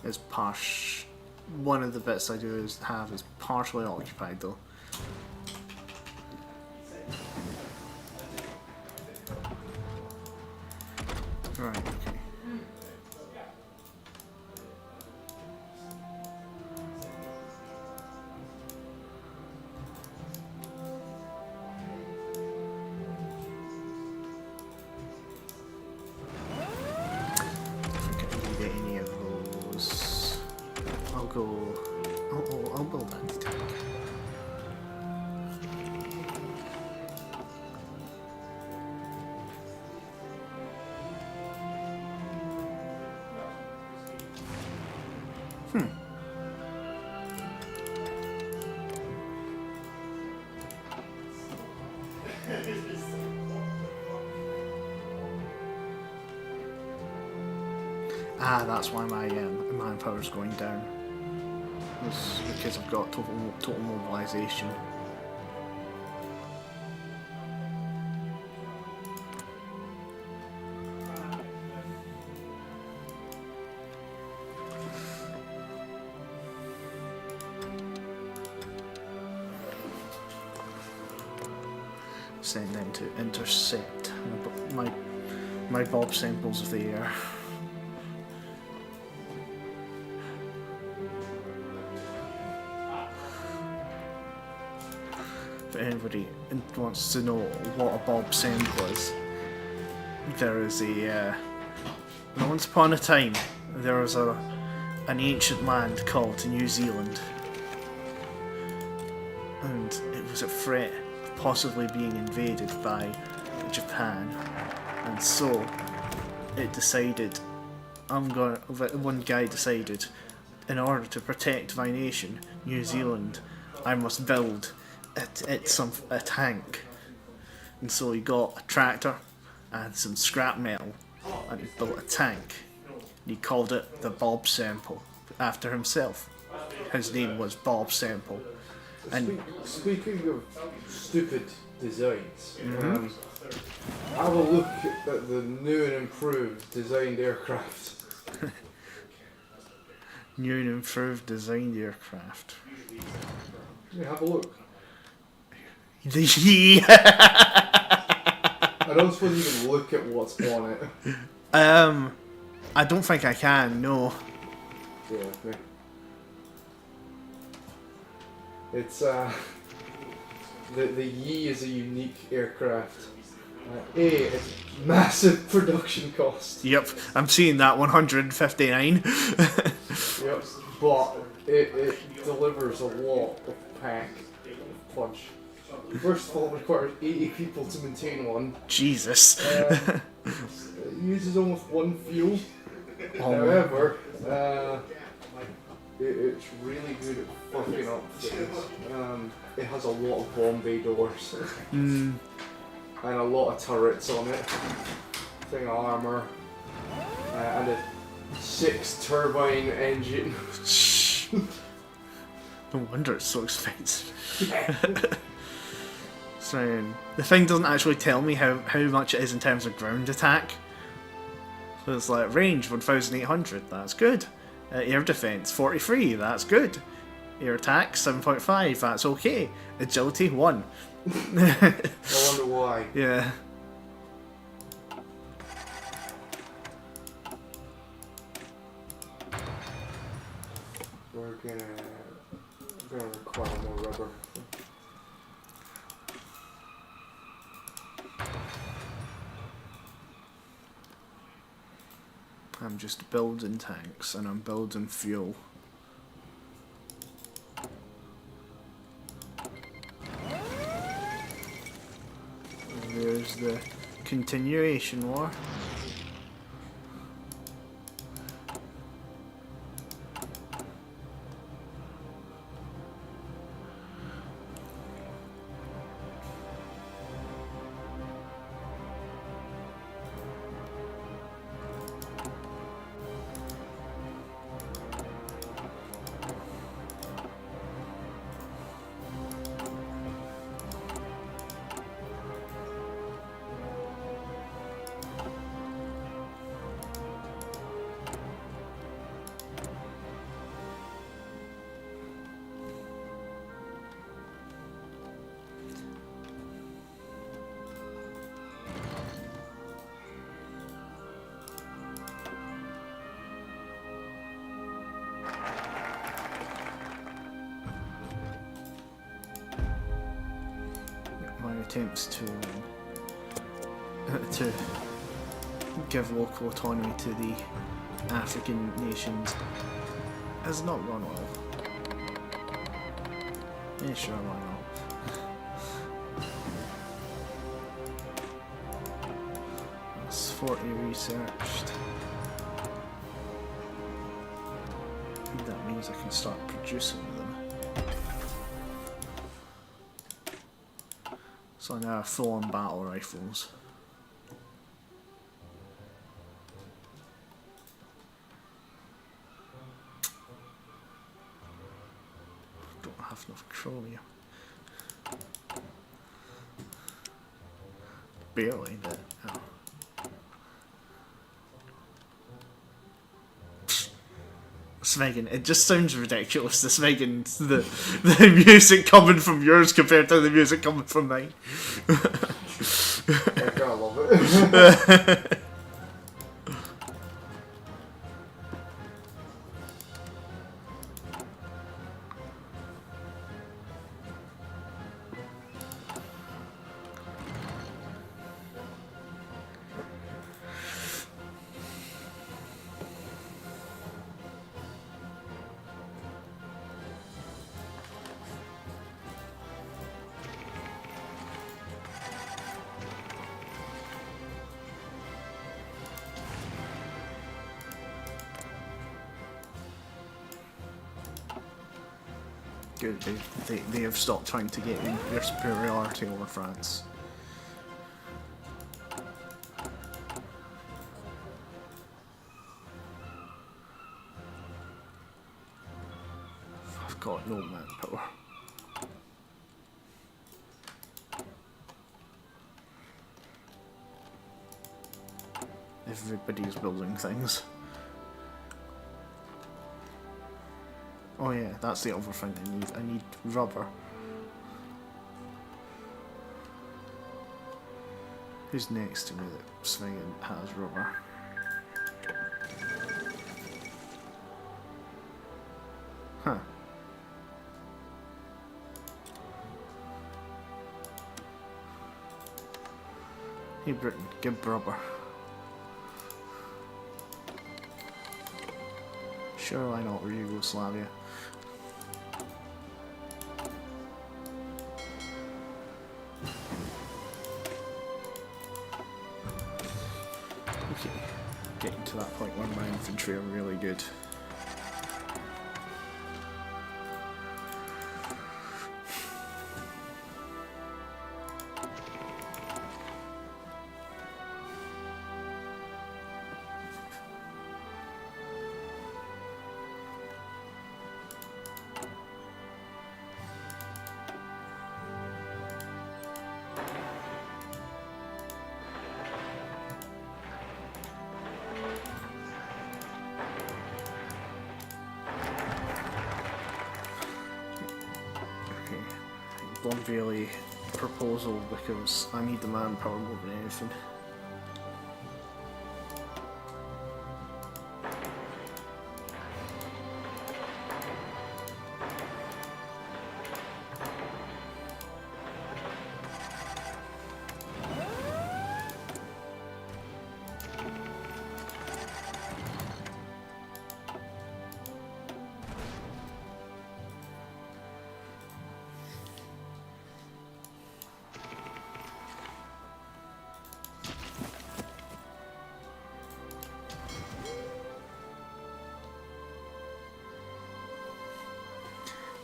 It's one of the bits I do is partially occupied though. Right, okay. I think I can get any of those. I'll build anti-tank. Ah, that's why my manpower is going down. It's because I've got total mobilisation. Send them to intercept my Bob samples of the air. If anybody wants to know what a Bob sample is, there is once upon a time there was an ancient land called New Zealand, and it was a threat of possibly being invaded by Japan, and so it decided, one guy decided, in order to protect my nation, New Zealand, I must build a tank. And so he got a tractor and some scrap metal and he built a tank. And he called it the Bob Sample after himself. His name was Bob Sample. And speaking of stupid designs, Have a look at the new and improved designed aircraft. New and improved designed aircraft. Yeah, have a look. Yeah. I don't suppose you can look at what's on it. I don't think I can. No. Yeah, me. It's the Yi is a unique aircraft. It's massive production cost. Yep, I'm seeing that 159. Yep, but it delivers a lot of pack punch. First of all, it requires 80 people to maintain one. Jesus. It uses almost one fuel. Oh. However, it's really good at fucking up things. It has a lot of bomb bay doors. And a lot of turrets on it. Thing of armour. And a 6 turbine engine. No wonder it's so expensive. So, the thing doesn't actually tell me how much it is in terms of ground attack. So it's like, range 1800, that's good. Air defense 43, that's good. Air attack 7.5, that's okay. Agility 1. I wonder why. Yeah. We're gonna require more rubber. I'm just building tanks and I'm building fuel. And there's the continuation war. My attempts to give local autonomy to the African nations has not gone well. Yeah, sure, why not? That's 40 researched. That means I can start producing them. So now full-on battle rifles. Don't have enough chromium. Barely, but oh. Smegan, it just sounds ridiculous, the Smegan, the music coming from yours compared to the music coming from mine. I gotta love it. Good, they have stopped trying to get their superiority over France. I've got no manpower. Everybody's building things. Oh yeah, that's the other thing I need. I need rubber. Who's next to me that swinging has rubber? Huh. Hey Britain, give rubber. Sure, why not Yugoslavia? Okay, getting to that point where my infantry are really good. Really proposal because I need the manpower more than anything.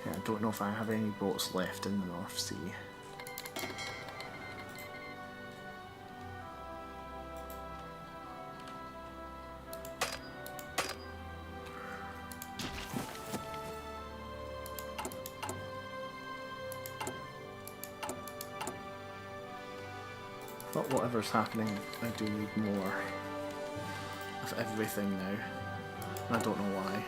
I don't know if I have any boats left in the North Sea. But whatever's happening, I do need more of everything now. I don't know why.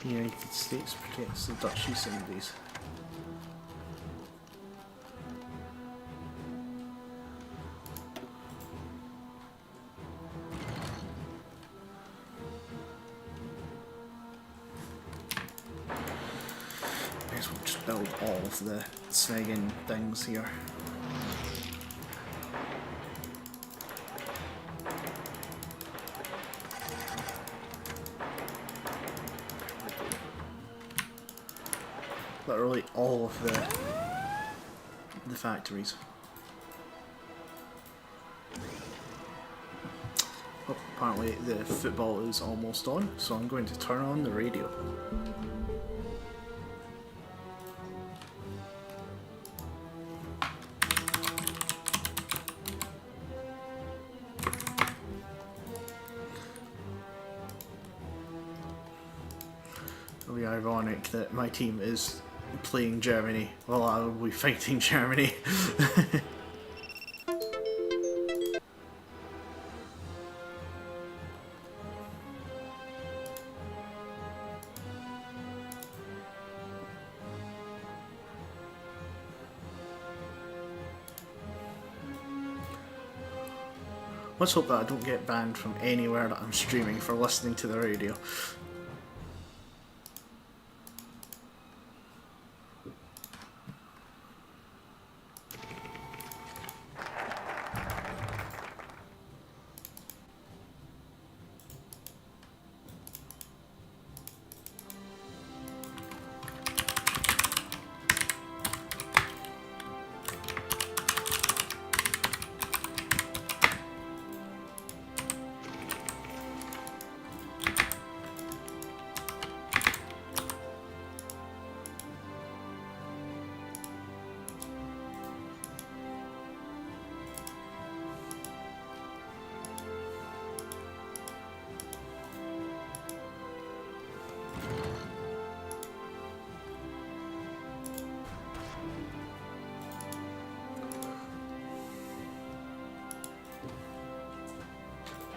The United States protects the Dutch East Indies. May as well just build all of the Svegen things here. Literally all of the factories. Oh, apparently the football is almost on, so I'm going to turn on the radio. It'll be ironic that my team is playing Germany while I will be fighting Germany. Let's hope that I don't get banned from anywhere that I'm streaming for listening to the radio.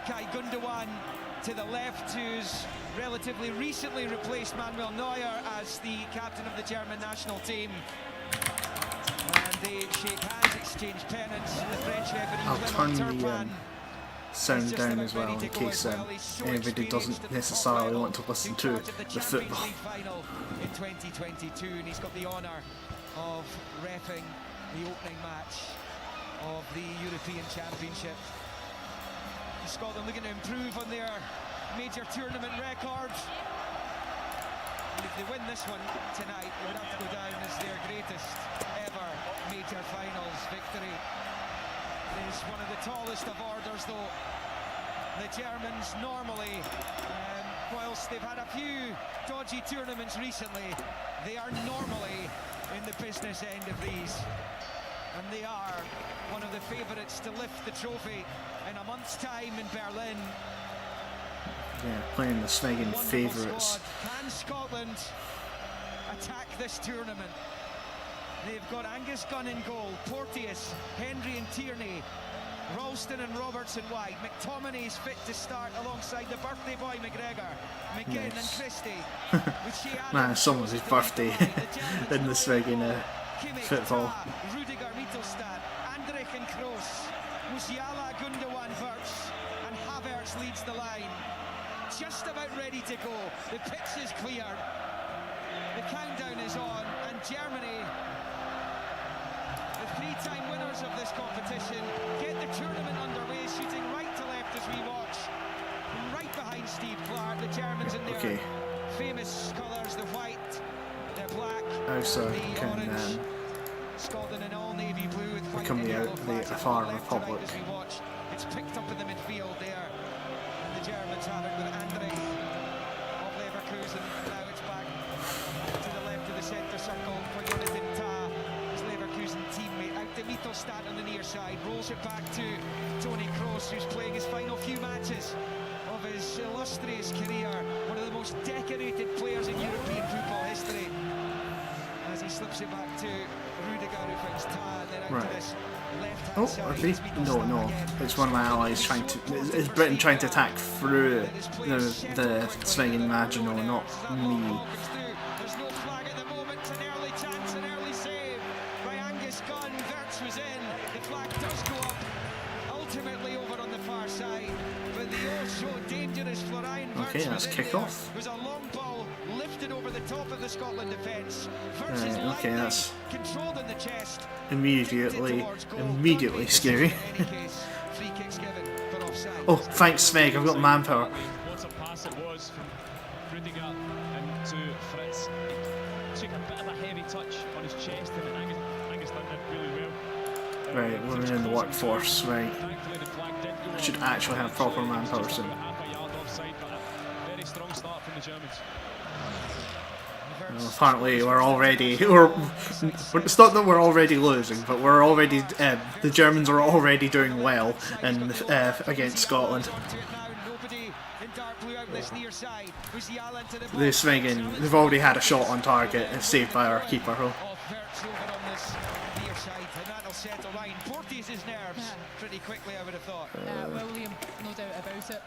Ilkay Gundogan to the left, who's relatively recently replaced Manuel Neuer as the captain of the German national team. And they shake hands, exchange pennants. The French referee I'll Clement turn the Turpin sound down as well in case anybody doesn't necessarily want to listen to the football. Final in 2022, and he's got the honour of reffing the opening match of the European Championship. Scotland looking to improve on their major tournament record. And if they win this one tonight, it would have to go down as their greatest ever major finals victory. It is one of the tallest of orders, though. The Germans normally, whilst they've had a few dodgy tournaments recently, they are normally in the business end of these. And they are one of the favourites to lift the trophy in a month's time in Berlin. Yeah, playing the Smeggin favourites. Can Scotland attack this tournament? They've got Angus Gunn in goal, Porteous, Hendry and Tierney, Ralston and Robertson wide. McTominay's fit to start alongside the birthday boy McGregor, McGinn and Christie. Man, someone's his birthday in the Smeggin football. Rudiger, Mittelstadt, Andrich and Kroos, Musiala, Gundogan, Wirtz, and Havertz leads the line. Just about ready to go. The pitch is cleared. The countdown is on, and Germany, the three-time winners of this competition, get the tournament underway, shooting right to left as we watch. Right behind Steve Clark, the Germans in their famous colours, the white, the black, the orange. Scotland in all navy blue with white and yellow flags Afar on the left Republic. as we watch. It's picked up in the midfield there. And the Germans have it with Andrich of Leverkusen. Now it's back to the left of the centre circle for Jonathan Tah, his Leverkusen teammate. Out to Mittelstadt on the near side. Rolls it back to Toni Kroos, who's playing his final few matches of his illustrious career. One of the most decorated players in European football history. As he slips it back to Rudiger, who finds Tah, and then out to this left-hand side. No, it's one of my allies trying to. It's Britain trying to attack through the Smeggin Maginot, not me. There's no flag at the moment. An early chance, an early save by Angus Gunn. Wirtz was in. The flag does go up. Ultimately over on the far side, but the also dangerous Florian Wirtz that's kick-off. was a long ball lifted over the top of the Scotland defence. That's controlled in the chest. immediately scary. Free kicks given for offside. Oh, thanks Smeg, I've got manpower. What a pass it was from Rudiger and to Fritz. He took a bit of a heavy touch on his chest, and Angus done it really well. Right, we're in the workforce, right. Thankfully the flag did go. I should actually have proper manpower Just soon. about half a yard offside, but a very strong start from the Germans. Well, apparently we're already, it's not that we're already losing, but we're already, the Germans are already doing well against Scotland. The Smeggin, they've already had a shot on target and saved by our keeper. Pretty quickly, I would have thought. William, no doubt about it.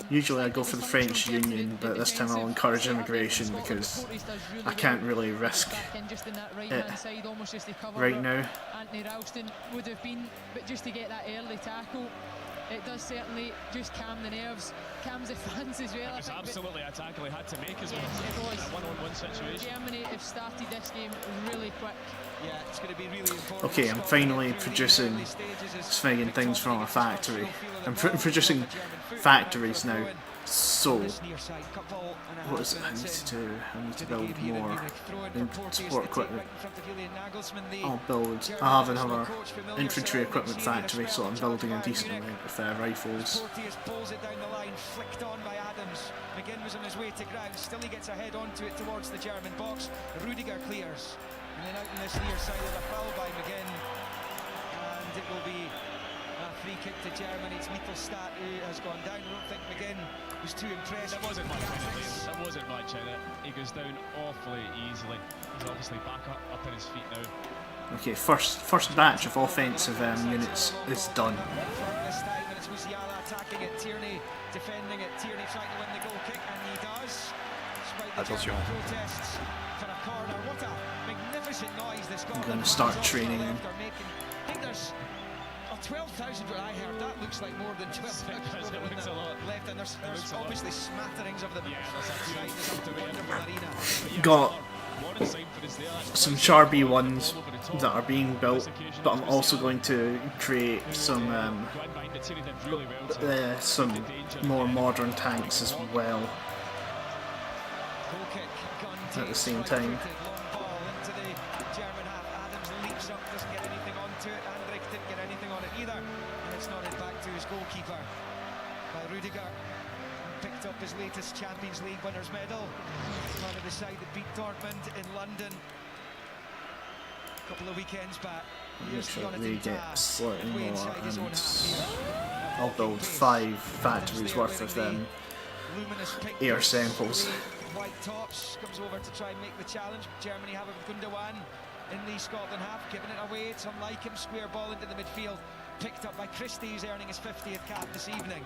Usually I go for the French Union, but this time I'll encourage immigration because I can't really risk it right now. Anthony Ralston would have been, but just to get that early tackle, it does certainly just calm the nerves, calms the fans as well. It was absolutely a tackle he had to make as well. Yes, it was. A one-on-one situation. Germany have started this game really quick. Yeah, it's going to be really important. Okay, I'm finally producing Smeggin things from a factory. I'm producing factories now. So, what is it I need to do? I need to build more support equipment. I'll have another infantry equipment factory, so I'm building a decent amount of rifles. McGinn was on his way to ground, still he gets a head onto it towards the German box. Rudiger clears, and then out on this near side of a foul by McGinn, and it will be a free kick to Germany. It's Mittelstadt who has gone down. I don't think McGinn was too impressed. There wasn't much in it, Liam. There wasn't much in it. He goes down awfully easily. He's obviously back up on his feet now. Okay, first batch of offensive units is done. This time, and it's Musiala attacking it. Tierney Attention. Protests for a corner. What a magnificent noise the Scotland I'm going to start fans training off him. the left are making. I think there's 12,000 what I heard. That looks like more than 12,000 It looks a lot. left, and there's looks a lot. obviously smatterings of them Yeah, there's outside this a few wonderful arena. But yeah, Got warning sign for us there. That's some quite Charby all ones over the top. that are being built, This occasion, but I'm it's also Mousiala. going to create some Go in behind it. Tierney did really well to some keep the danger more ahead. modern tanks as well. Goal kick, gun At the takes, same right time. footed, long ball into the German half. Adams leaps up, doesn't get anything onto it. Andrich didn't get anything on it either. And it's nodded back to his goalkeeper by Rudiger. Picked up his latest Champions League winners medal. Part of the side that beat Dortmund in London a couple of weekends back. Make Here's sure Jonathan they Tah, get slightly way more, inside his own and half. I'll build 5 factories worth of Luminous pink air boots, samples. grey white tops, comes over to try and make the challenge. Germany have it with Gundogan in the Scotland half, giving it away. It's unlike him, square ball into the midfield, picked up by Christie, who's earning his 50th cap this evening.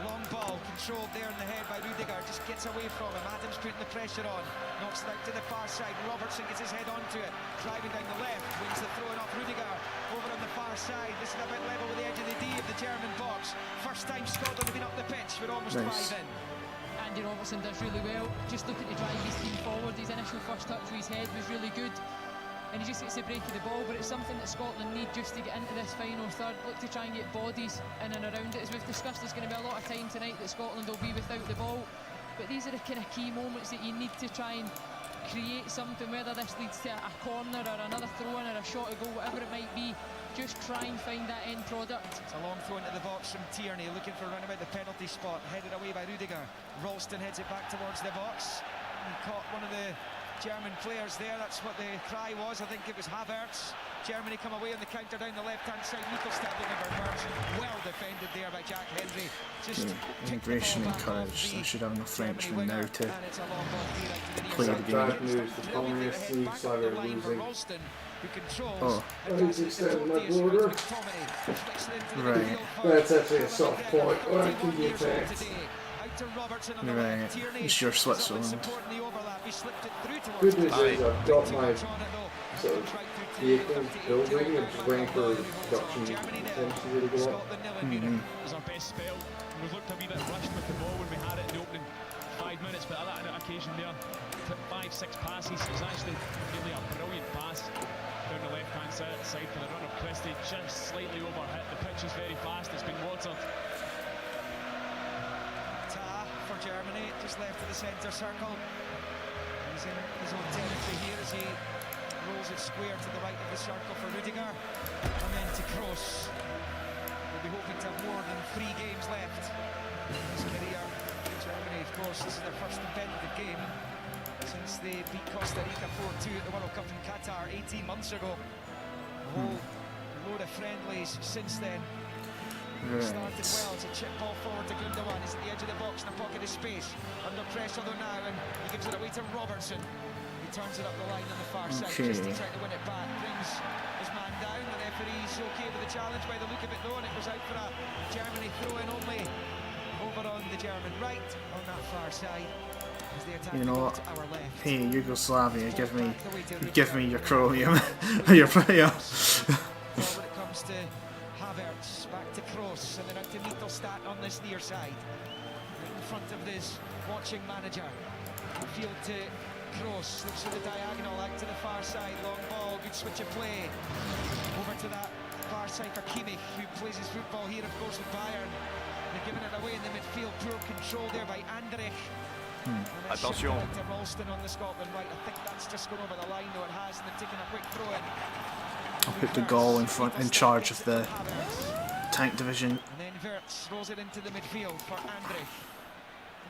Long ball, controlled there in the head by Rudiger, just gets away from him. Adams putting the pressure on, knocks it out to the far side. Robertson gets his head onto it, driving down the left, wins the throw off Rudiger. Over on the far side, this is a bit level with the edge of the D of the German box. First time Scotland have been up the pitch, we're almost Nice. 5 in. Andy Robertson does really well, just looking to drive his team forward. His initial first touch with his head was really good, and he just gets the break of the ball, but it's something that Scotland need just to get into this final third. Look to try and get bodies in and around it. As we've discussed, there's going to be a lot of time tonight that Scotland will be without the ball, but these are the kind of key moments that you need to try and create something, whether this leads to a corner or another throw-in or a shot to goal, whatever it might be. Just try and find that end product. It's a long throw into the box from Tierney, looking for around about the penalty spot, headed away by Rudiger. Ralston heads it back towards the box. He caught one of the German players there, that's what the cry was. I think it was Havertz. Germany come away on the counter down the left-hand side. Mittelstadt looking for Mertz. Well defended there by Jack Henry. Just Immigration encouraged. I should have enough Frenchmen now to play the Bad game. news, the Communist League side are losing. Oh. He's extending that border. Right. That's actually a soft point. Oh, I can get attacked. Right. It's your Switzerland. Good news is I've got my sort of vehicle building and just waiting for production intensity to go up. It was our best spell. We looked a wee bit rushed with the ball when we had it in the opening 5 minutes, but on that occasion there, took 5-6 passes. It was actually really a brilliant pass down the left-hand side for the run of Christie, just slightly overhit. The pitch is very fast, it's been watered. Tah for Germany, just left of the centre circle. He's in his own territory here as he rolls it square to the right of the circle for Rudiger. And then to Kroos. We'll be hoping to have more than 3 games left in his career. Germany, of course, this is their first competitive game since they beat Costa Rica 4-2 at the World Cup in Qatar 18 months ago. A whole load of friendlies since then. Started well, it's a chip ball forward to Gundogan. He's at the edge of the box in a pocket of space. Under pressure though now, and he gives it away to Robertson. He turns it up the line on the far side. Christie trying to win it back. Brings his man down. The referee's okay with the challenge by the look of it though, and it goes out for a Germany throw-in only. Over on the German right, on that far side. As the attack You know what? to our left. Hey, Yugoslavia, give me your chromium. Your player. Forward it comes to Havertz, back to Kroos, and then out to Mittelstadt on this near side. Right in front of this watching manager. Field to Kroos, looks for the diagonal, out to the far side, long ball, good switch of play. Over to that far side for Kimmich, who plays his football here, of course, with Bayern. They're giving it away in the midfield, poor control there by Andrich. Attention. To Ralston on the Scotland right, I think that's just gone over the line, though it has, and they're taking a quick throw in. I'll put the Gaul in charge of the tank division. And then Wirtz rolls it into the midfield for Andrich.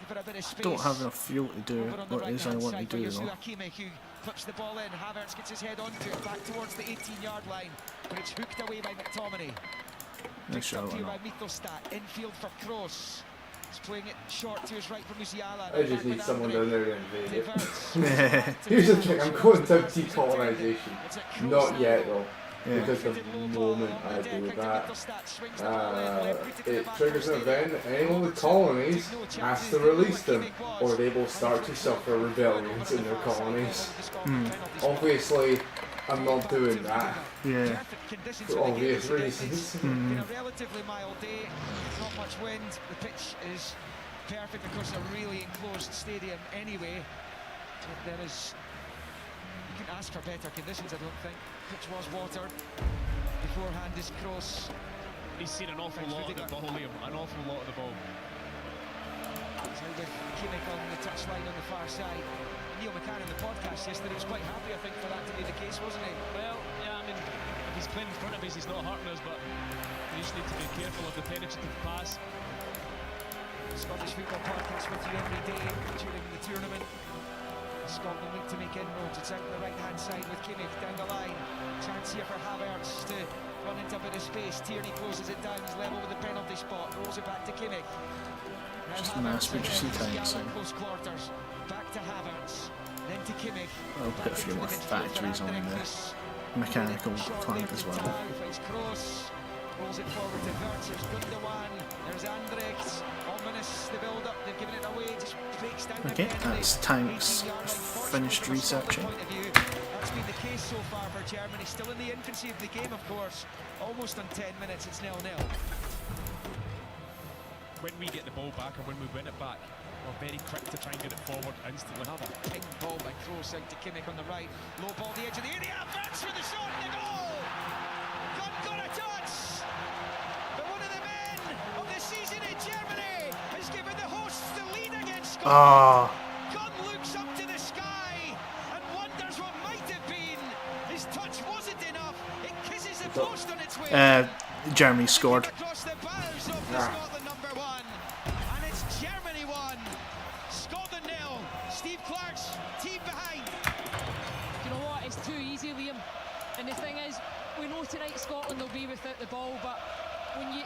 For a bit of space. Don't have enough fuel to do Over on the what it is I right-hand want to side for do though. Joshua Kimmich, who clips the ball in. Havertz gets his head onto it, back towards the 18-yard line, but it's hooked away by McTominay. Nice Picked up shot here or by not. Mittelstadt, infield for Kroos. He's playing it short to his right for Musiala. I just need someone down there to invade it. Here's Here's the thing, I'm going to decolonisation. Not yet though. Yeah. Because the moment I do that, it triggers an event. Anyone with colonies has to release them, or they will start to suffer rebellions in their colonies. Obviously, I'm not doing that. Yeah. For obvious reasons. Been a relatively mild day, not much wind. The pitch is perfect because a really enclosed stadium anyway. There is, you can ask for better conditions, I don't think. Pitch was water. Beforehand is Kroos. He's seen an awful lot of the ball, Liam. An awful lot of the ball. So with Kimmich on the touchline on the far side. Neil McCann in the podcast yesterday was quite happy, I think, for that to be the case, wasn't he? Well, yeah, I mean, if he's playing in front of us, he's not hurting us, but we just need to be careful of the penetrative pass. Scottish Football Podcast with you every day during the tournament. Scotland look to make inroads. It's out on the right hand side with Kimmich down the line. Chance here for Havertz to run into a bit of space. Tierney closes it down. He's level with the penalty spot. Rolls it back to Kimmich. Now Just a nice reducing time, so close quarters. Back to Havertz. Then to Kimmich. I'll put a few more factories on the mechanical plant as well. Rolls it forward to Wirtz. There's Gundogan. There's Andrecht. Ominous, the build up. They've given it away. Just breaks down. Okay, that's tanks finished researching. That's been the case so far for Germany. Still in the infancy of the game, of course. Almost on 10 minutes. It's 0-0. When we get the ball back or when we win it back, we're very quick to try and get it forward instantly. Another ping ball by Kroos out to Kimmich on the right. Low ball the edge of the area. Wirtz for the shot and the goal. Got a touch. But one of the men of the season in Germany has given the hosts the lead against Scotland. Gunn looks up to the sky and wonders what might have been. His touch wasn't enough. It kisses the post on its way. Germany scored. Across the bows of the Scotland number 1. And it's Germany 1. Scotland 0. Steve Clark's team behind. You know what? It's too easy, Liam. And the thing is, we know tonight Scotland will be without the ball, but when you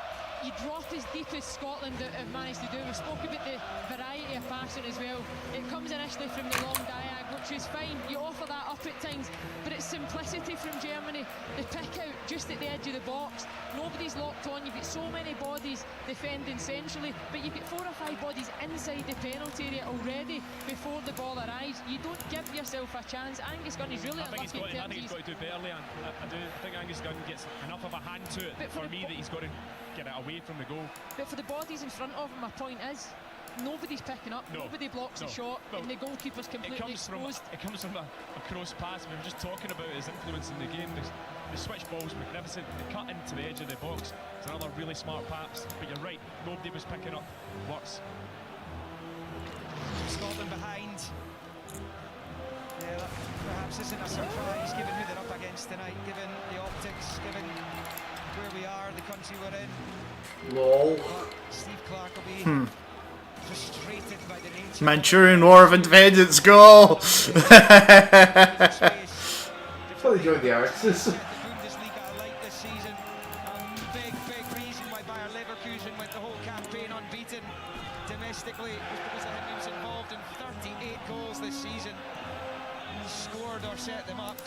drop as deep as Scotland have managed to do, we spoke about the variety of passing as well. It comes initially from the long diag, which is fine. You offer that up at times, but it's simplicity from Germany. They pick out just at the edge of the box. Nobody's locked on. You've got so many bodies defending centrally, but you've got 4 or 5 bodies inside the penalty area already before the ball arrives. You don't give yourself a chance. Angus Gunn is really unlucky in terms I think he's got to do better, Leanne. I do think Angus Gunn gets enough of a hand to it for me that he's got to get it away from the goal. But for the bodies in front of him, my point is, nobody's picking up, nobody blocks a shot, and the goalkeeper's completely exposed. It comes from a cross pass. We were just talking about his influence in the game. The switch ball's magnificent. The cut into the edge of the box. It's another really smart pass. But you're right, nobody was picking up. Works. Scotland behind. Yeah, that perhaps isn't a surprise given who they're up against tonight, given the optics, given where we are, the country we're in. Lol. But Steve Clark will be frustrated by the nature. Manchurian War of Independence goal! That's why they joined the Axis. The Bundesliga like this season. Big reason why Bayer Leverkusen went the whole campaign unbeaten domestically was because of him. He was involved in 38 goals this season. Scored or set them up.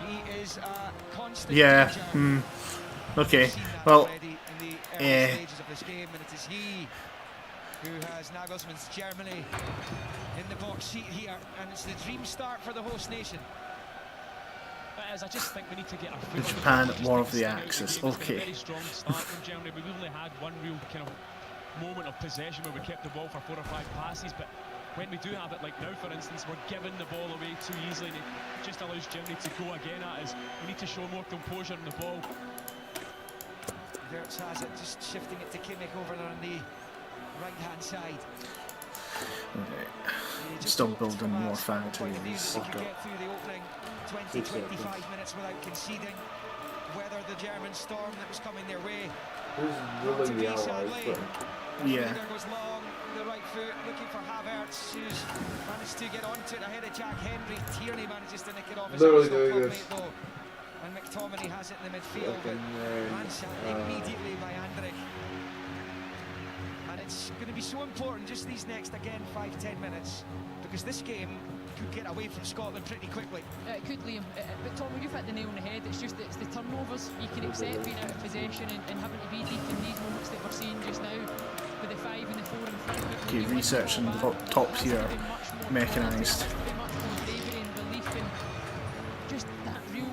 He is a constant danger. Okay, well, stages of this game, and it is he who has Nagelsmann's Germany in the box seat here, and it's the dream start for the host nation. I just think we need to get our foot the on Japan the War of the Axis. It's been a Okay. very strong start from Germany. We've only had one real kind of moment of possession where we kept the ball for 4 or 5 passes, but when we do have it, like now for instance, we're giving the ball away too easily, and it just allows Germany to go again at us. We need to show more composure on the ball. Wirtz has it, just shifting it to Kimmich over there on the right-hand side. Okay. Still building more factories. They can get through the opening 20-25 minutes without conceding. Weather the German storm that was coming their way. Who's ruling the Allies? But Yeah. There goes long, the right foot, looking for Havertz, who's managed to get onto it ahead of Jack Henry. Tierney manages to nick it off his Literally own doing clubmate, this. though. And McTominay has it in the midfield, but Mansa immediately by Andrecht. And it's going to be so important just these next, again, 5-10 minutes, because this game could get away from Scotland pretty quickly. It could, Liam. But Tom, you've hit the nail on the head. It's just that it's the turnovers. You can accept being out of possession and having to be deep in these moments that we're seeing just now with the 5 and the 4 in front. Okay, researching the tops here, mechanised. Much more bravery and belief and just that real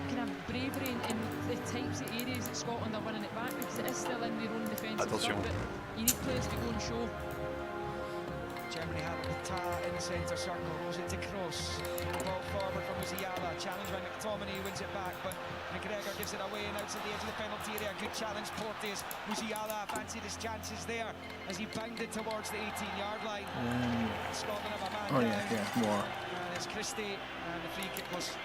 kind of bravery in the types of areas that Scotland are winning it back, because it is still in their own defensive Attention. third, but you need players to go and show. Germany have it with Ta in the centre circle, goes into cross. Ball forward from Musiala, challenged by McTominay, wins it back, but McGregor gives it away and out to the edge of the penalty area. Good challenge, Porteous. Musiala fancied his chances there as he bounded towards the 18-yard line. Scotland have a man Oh down. yeah, more. And it's Christie, and the free kick was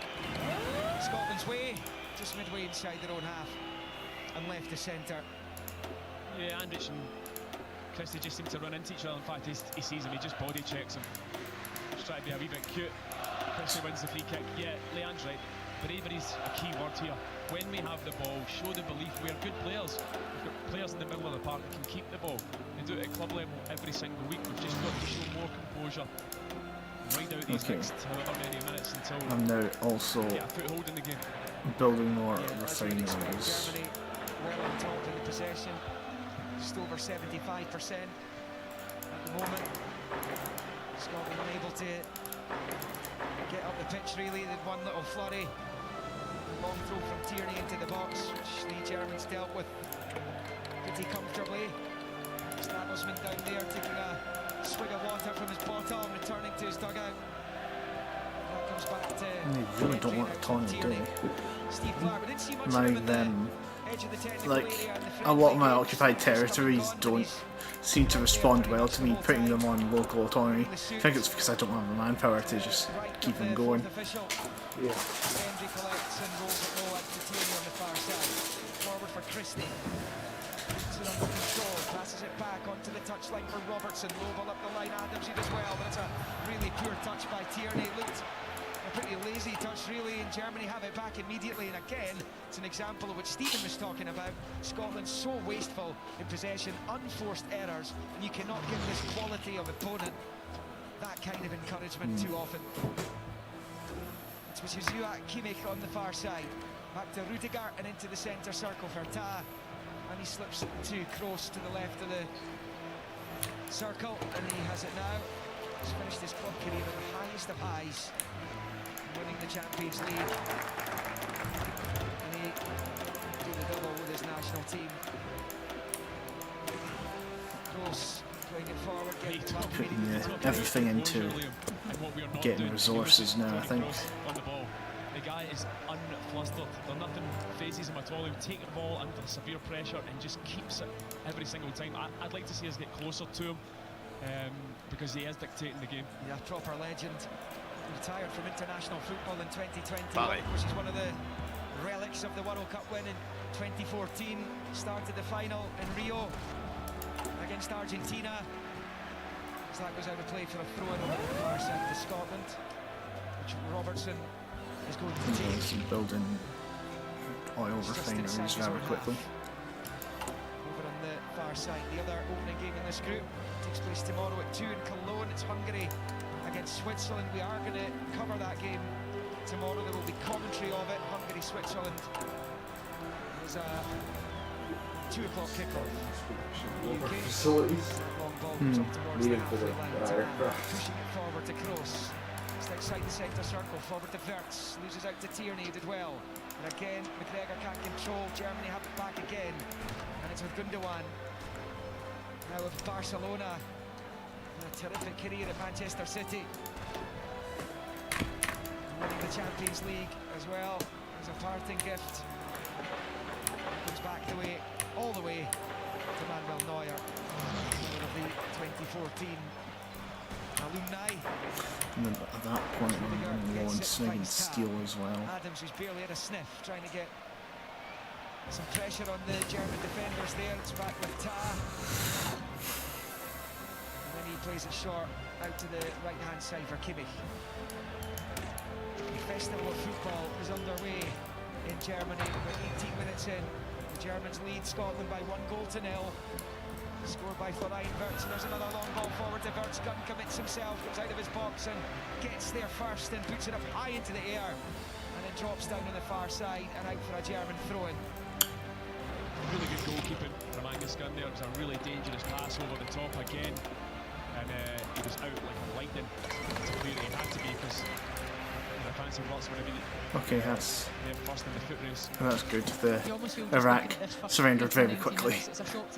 Scotland's way, just midway inside their own half, and left to centre. Yeah, Andrich and Christie just seem to run into each other. In fact, he sees him, he just body checks him. Just try to be a wee bit cute. Christie wins the free kick. Yeah, Leanne's right. Bravery's a key word here. When we have the ball, show the belief. We're good players. We've got players in the middle of the park that can keep the ball. They do it at club level every single week. We've just got to show more composure. Ride out these next however many minutes until I'm now also get a foothold in the game. building more As you'd expect, refineries. Germany well on top in the possession, just over 75% at the moment. Scotland unable to get up the pitch really. They'd one little flurry, long throw from Tierney into the box, which the Germans dealt with pretty comfortably. Establishment down there taking a swig of water from his bottle, returning to his dugout. That comes back to They really don't want a ton to do. Steve Clark. We didn't see much of My him in the them, edge of the technical like area and the a lot of my friendly occupied games. territories don't seem to respond well to me putting them on local autonomy. I think it's because I don't have the manpower to just keep them going. Yeah. Hendry collects and rolls it low out to Tierney on the far side. Forward for Christie. It's under control, passes it back onto the touchline for Robertson. Low ball up the line, Adams did as well, but it's a really poor touch by Tierney. It looked a pretty lazy touch really, and Germany have it back immediately. And again, it's an example of what Stephen was talking about. Scotland so wasteful in possession, unforced errors, and you cannot give this quality of opponent that kind of encouragement too often. It's Mizua Kimmich on the far side. Back to Rudiger and into the centre circle for Ta. And he slips it to Kroos to the left of the circle, and he has it now. He's finished his club career at the highest of highs, winning the Champions League. And he did the double with his national team. Kroos playing it forward, getting it back. Putting everything into getting resources now, I think. On the ball. The guy is unflustered. There's nothing phases him at all. He'll take the ball under severe pressure and just keeps it every single time. I'd like to see us get closer to him because he is dictating the game. Yeah, proper legend. Retired from international football in 2020, Pareil. which is one of the relics of the World Cup win in 2014. Started the final in Rio against Argentina. As that goes out of play for a throw-in over the far side to Scotland, which Robertson is going to take. Some building oil refineries very quickly. Over on the far side, the other opening game in this group takes place tomorrow at 2 in Cologne. It's Hungary against Switzerland. We are going to cover that game tomorrow. There will be commentary of it. Hungary-Switzerland. There's a 2 o'clock kickoff. Over UK. facilities. Long ball comes up towards the Waiting for halfway the line. aircraft. Pushing it forward to Kroos. It's outside the centre circle. Forward to Wirtz. Loses out to Tierney. Did well. And again, McGregor can't control. Germany have it back again. And it's with Gundogan. Now with Barcelona. A terrific career at Manchester City. Winning the Champions League as well as a parting gift. Comes back all the way to Manuel Neuer, one of the 2014 alumni. And then at that point, I'm low on swing and steel as well. Adams, who's barely had a sniff, trying to get some pressure on the German defenders there. It's back with Ta. And then he plays it short out to the right-hand side for Kimmich. The festival of football is underway in Germany. We're 18 minutes in. The Germans lead Scotland by 1-0. Scored by Florian Wirtz. There's another long ball forward to Wirtz. Gunn commits himself, comes out of his box and gets there first and puts it up high into the air. And then drops down on the far side and out for a German throw-in. Really good goalkeeping from Angus Gunn there. It was a really dangerous pass over the top again. And he was out like a lightning. It's a clear that he had to be because the fancy Wirtz would have been Okay, that's first in the foot race. good. The Iraq surrendered very quickly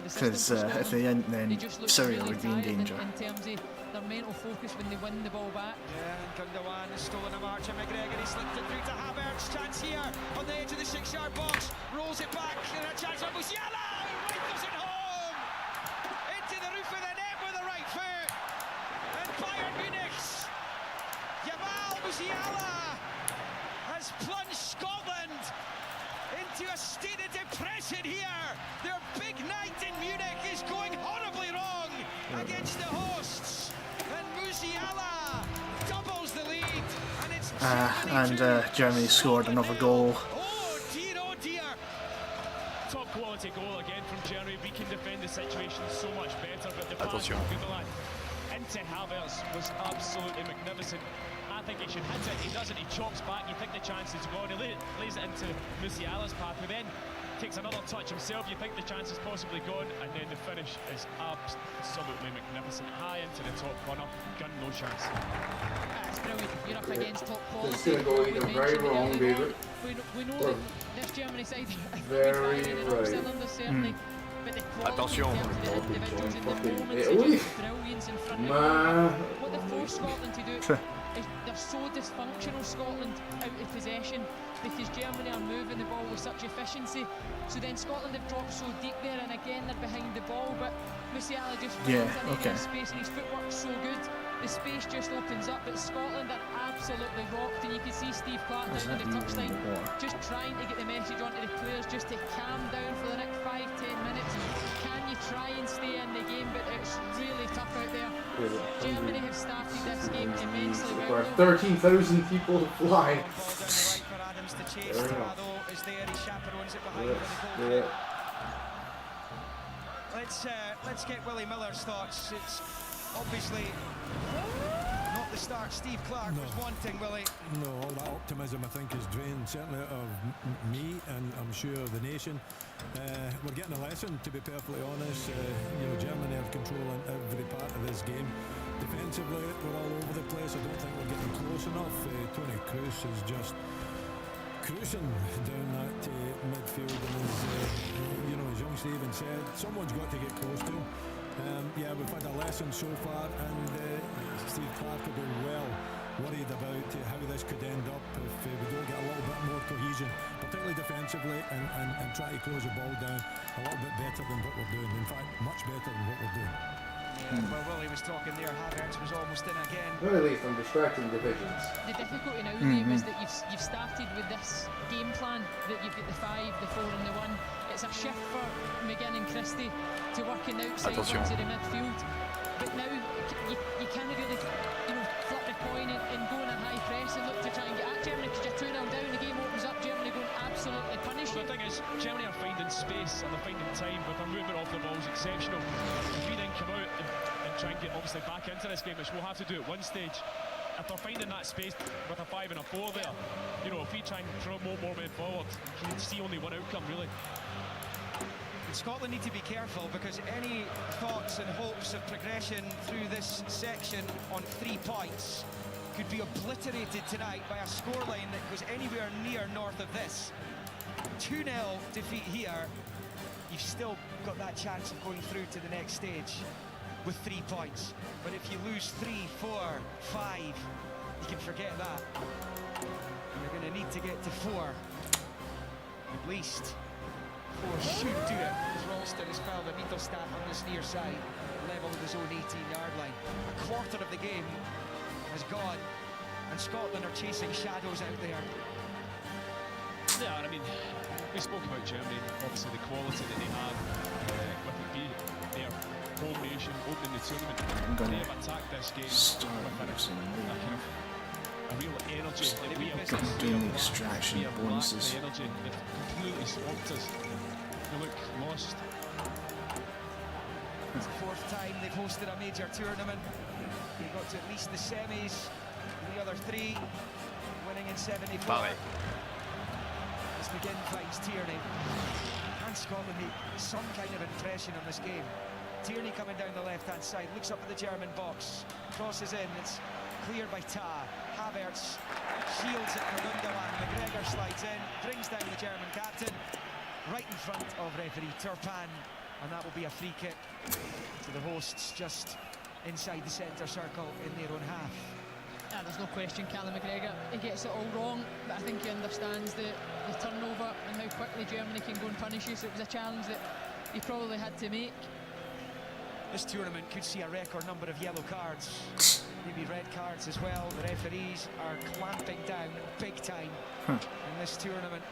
because if they didn't, then Syria would be in danger. In terms of their mental focus when they win the ball back. Yeah, and Gundogan has stolen a march and McGregor, he slipped it through to Havertz. Chance here on the edge of the 6-yard box. Rolls it back and a chance for Musiala. Rifles it home into the roof of the net with the right foot. And Bayern Munich's Jamal Musiala has plunged Scotland into a state of depression here. Their big night in Munich is going horribly wrong against the hosts. And Musiala doubles the lead. And it's Germany scored another goal. Oh dear, oh dear. Top quality goal again from Germany. We can defend the situation so much better, but the pass Attention. from Gundogan into Havertz was absolutely magnificent. I think he should hit it. He doesn't. He chops back. You think the chance is gone. He lays it into Musiala's path, who then takes another touch himself. You think the chance is possibly gone, and then the finish is absolutely magnificent. High into the top corner. Gun no chance. It's brilliant. You're up against top quality. It's going to go either very wrong, David. We know that this Germany side Very right. cylinders certainly. But the quality Attention. in terms of the individuals in the Fucking moments, Italy. it's just brilliance in front of you. Man. What they force Scotland to do is they're so dysfunctional, Scotland, out of possession because Germany are moving the ball with such efficiency. So then Scotland have dropped so deep there, and again they're behind the ball. But Musiala just runs into the space, and his footwork's so good. The space just opens up, but Scotland are absolutely rocked, and you can see Steve Clark down on the touchline just trying to get the message onto the players just to calm down for the next 5-10 minutes. Can you try and stay in the game? But it's really tough out there. Germany have started this game immensely well. 13,000 people to fly. Ball down the right for Adams to chase. Tirado is there, he chaperones it behind for the goal. Let's get Willie Miller's thoughts. It's obviously not the start Steve Clark was wanting, Willie. No, all that optimism I think is drained certainly out of me and I'm sure the nation. We're getting a lesson, to be perfectly honest. Germany have control in every part of this game. Defensively, we're all over the place. I don't think we're getting close enough. Tony Kroos is just cruising down that midfield, and as young Stephen said, someone's got to get close to him. We've had a lesson so far, and Steve Clark will be well worried about how this could end up if we don't get a little bit more cohesion, particularly defensively, and try to close the ball down a little bit better than what we're doing. In fact, much better than what we're doing. Well, Willie was talking there, Havertz was almost in again. At least I'm distracting divisions. The difficulty now, Liam, is that you've started with this game plan that you've got the 5, the 4 and the 1. It's a shift for McGinn and Christie to working outside Attention. into the midfield. But now you can't really flip the coin and go in a high press and look to try and get at Germany because you're 2-0 down, the game opens up, Germany going absolutely punish you. The thing is, Germany are finding space and they're finding time, but their movement off the ball is exceptional. If we then come out and try and get obviously back into this game, which we'll have to do at one stage, if they're finding that space with a 5 and a 4 there, if we try and throw more men forward, you can see only one outcome really. Scotland need to be careful because any thoughts and hopes of progression through this section on 3 points could be obliterated tonight by a scoreline that goes anywhere near north of this. 2-0 defeat here, you've still got that chance of going through to the next stage with 3 points. But if you lose 3, 4, 5, you can forget that. You're going to need to get to 4 at least. 4 should do it. As Ralston has fouled a Mittelstadt on this near side, level with his own 18-yard line. A quarter of the game has gone, and Scotland are chasing shadows out there. Yeah, I mean, we spoke about Germany, obviously the quality that they have with it being their home nation, opening the tournament. They have attacked this game with a real energy that we have doing the extraction bonuses. The energy that completely swamped us. they look lost. It's the fourth time they've hosted a major tournament. They got to at least the semis, the other three, winning in 74. Pareil. As McGinn finds Tierney. Can Scotland make some kind of impression on this game? Tierney coming down the left-hand side, looks up at the German box, crosses in, it's cleared by Ta. Havertz shields it for Gundogan. McGregor slides in, brings down the German captain, right in front of referee Turpan, and that will be a free kick to the hosts just inside the centre circle in their own half. Yeah, there's no question Callum McGregor, he gets it all wrong, but I think he understands the turnover and how quickly Germany can go and punish you, so it was a challenge that he probably had to make. This tournament could see a record number of yellow cards, maybe red cards as well. The referees are clamping down big time in this tournament.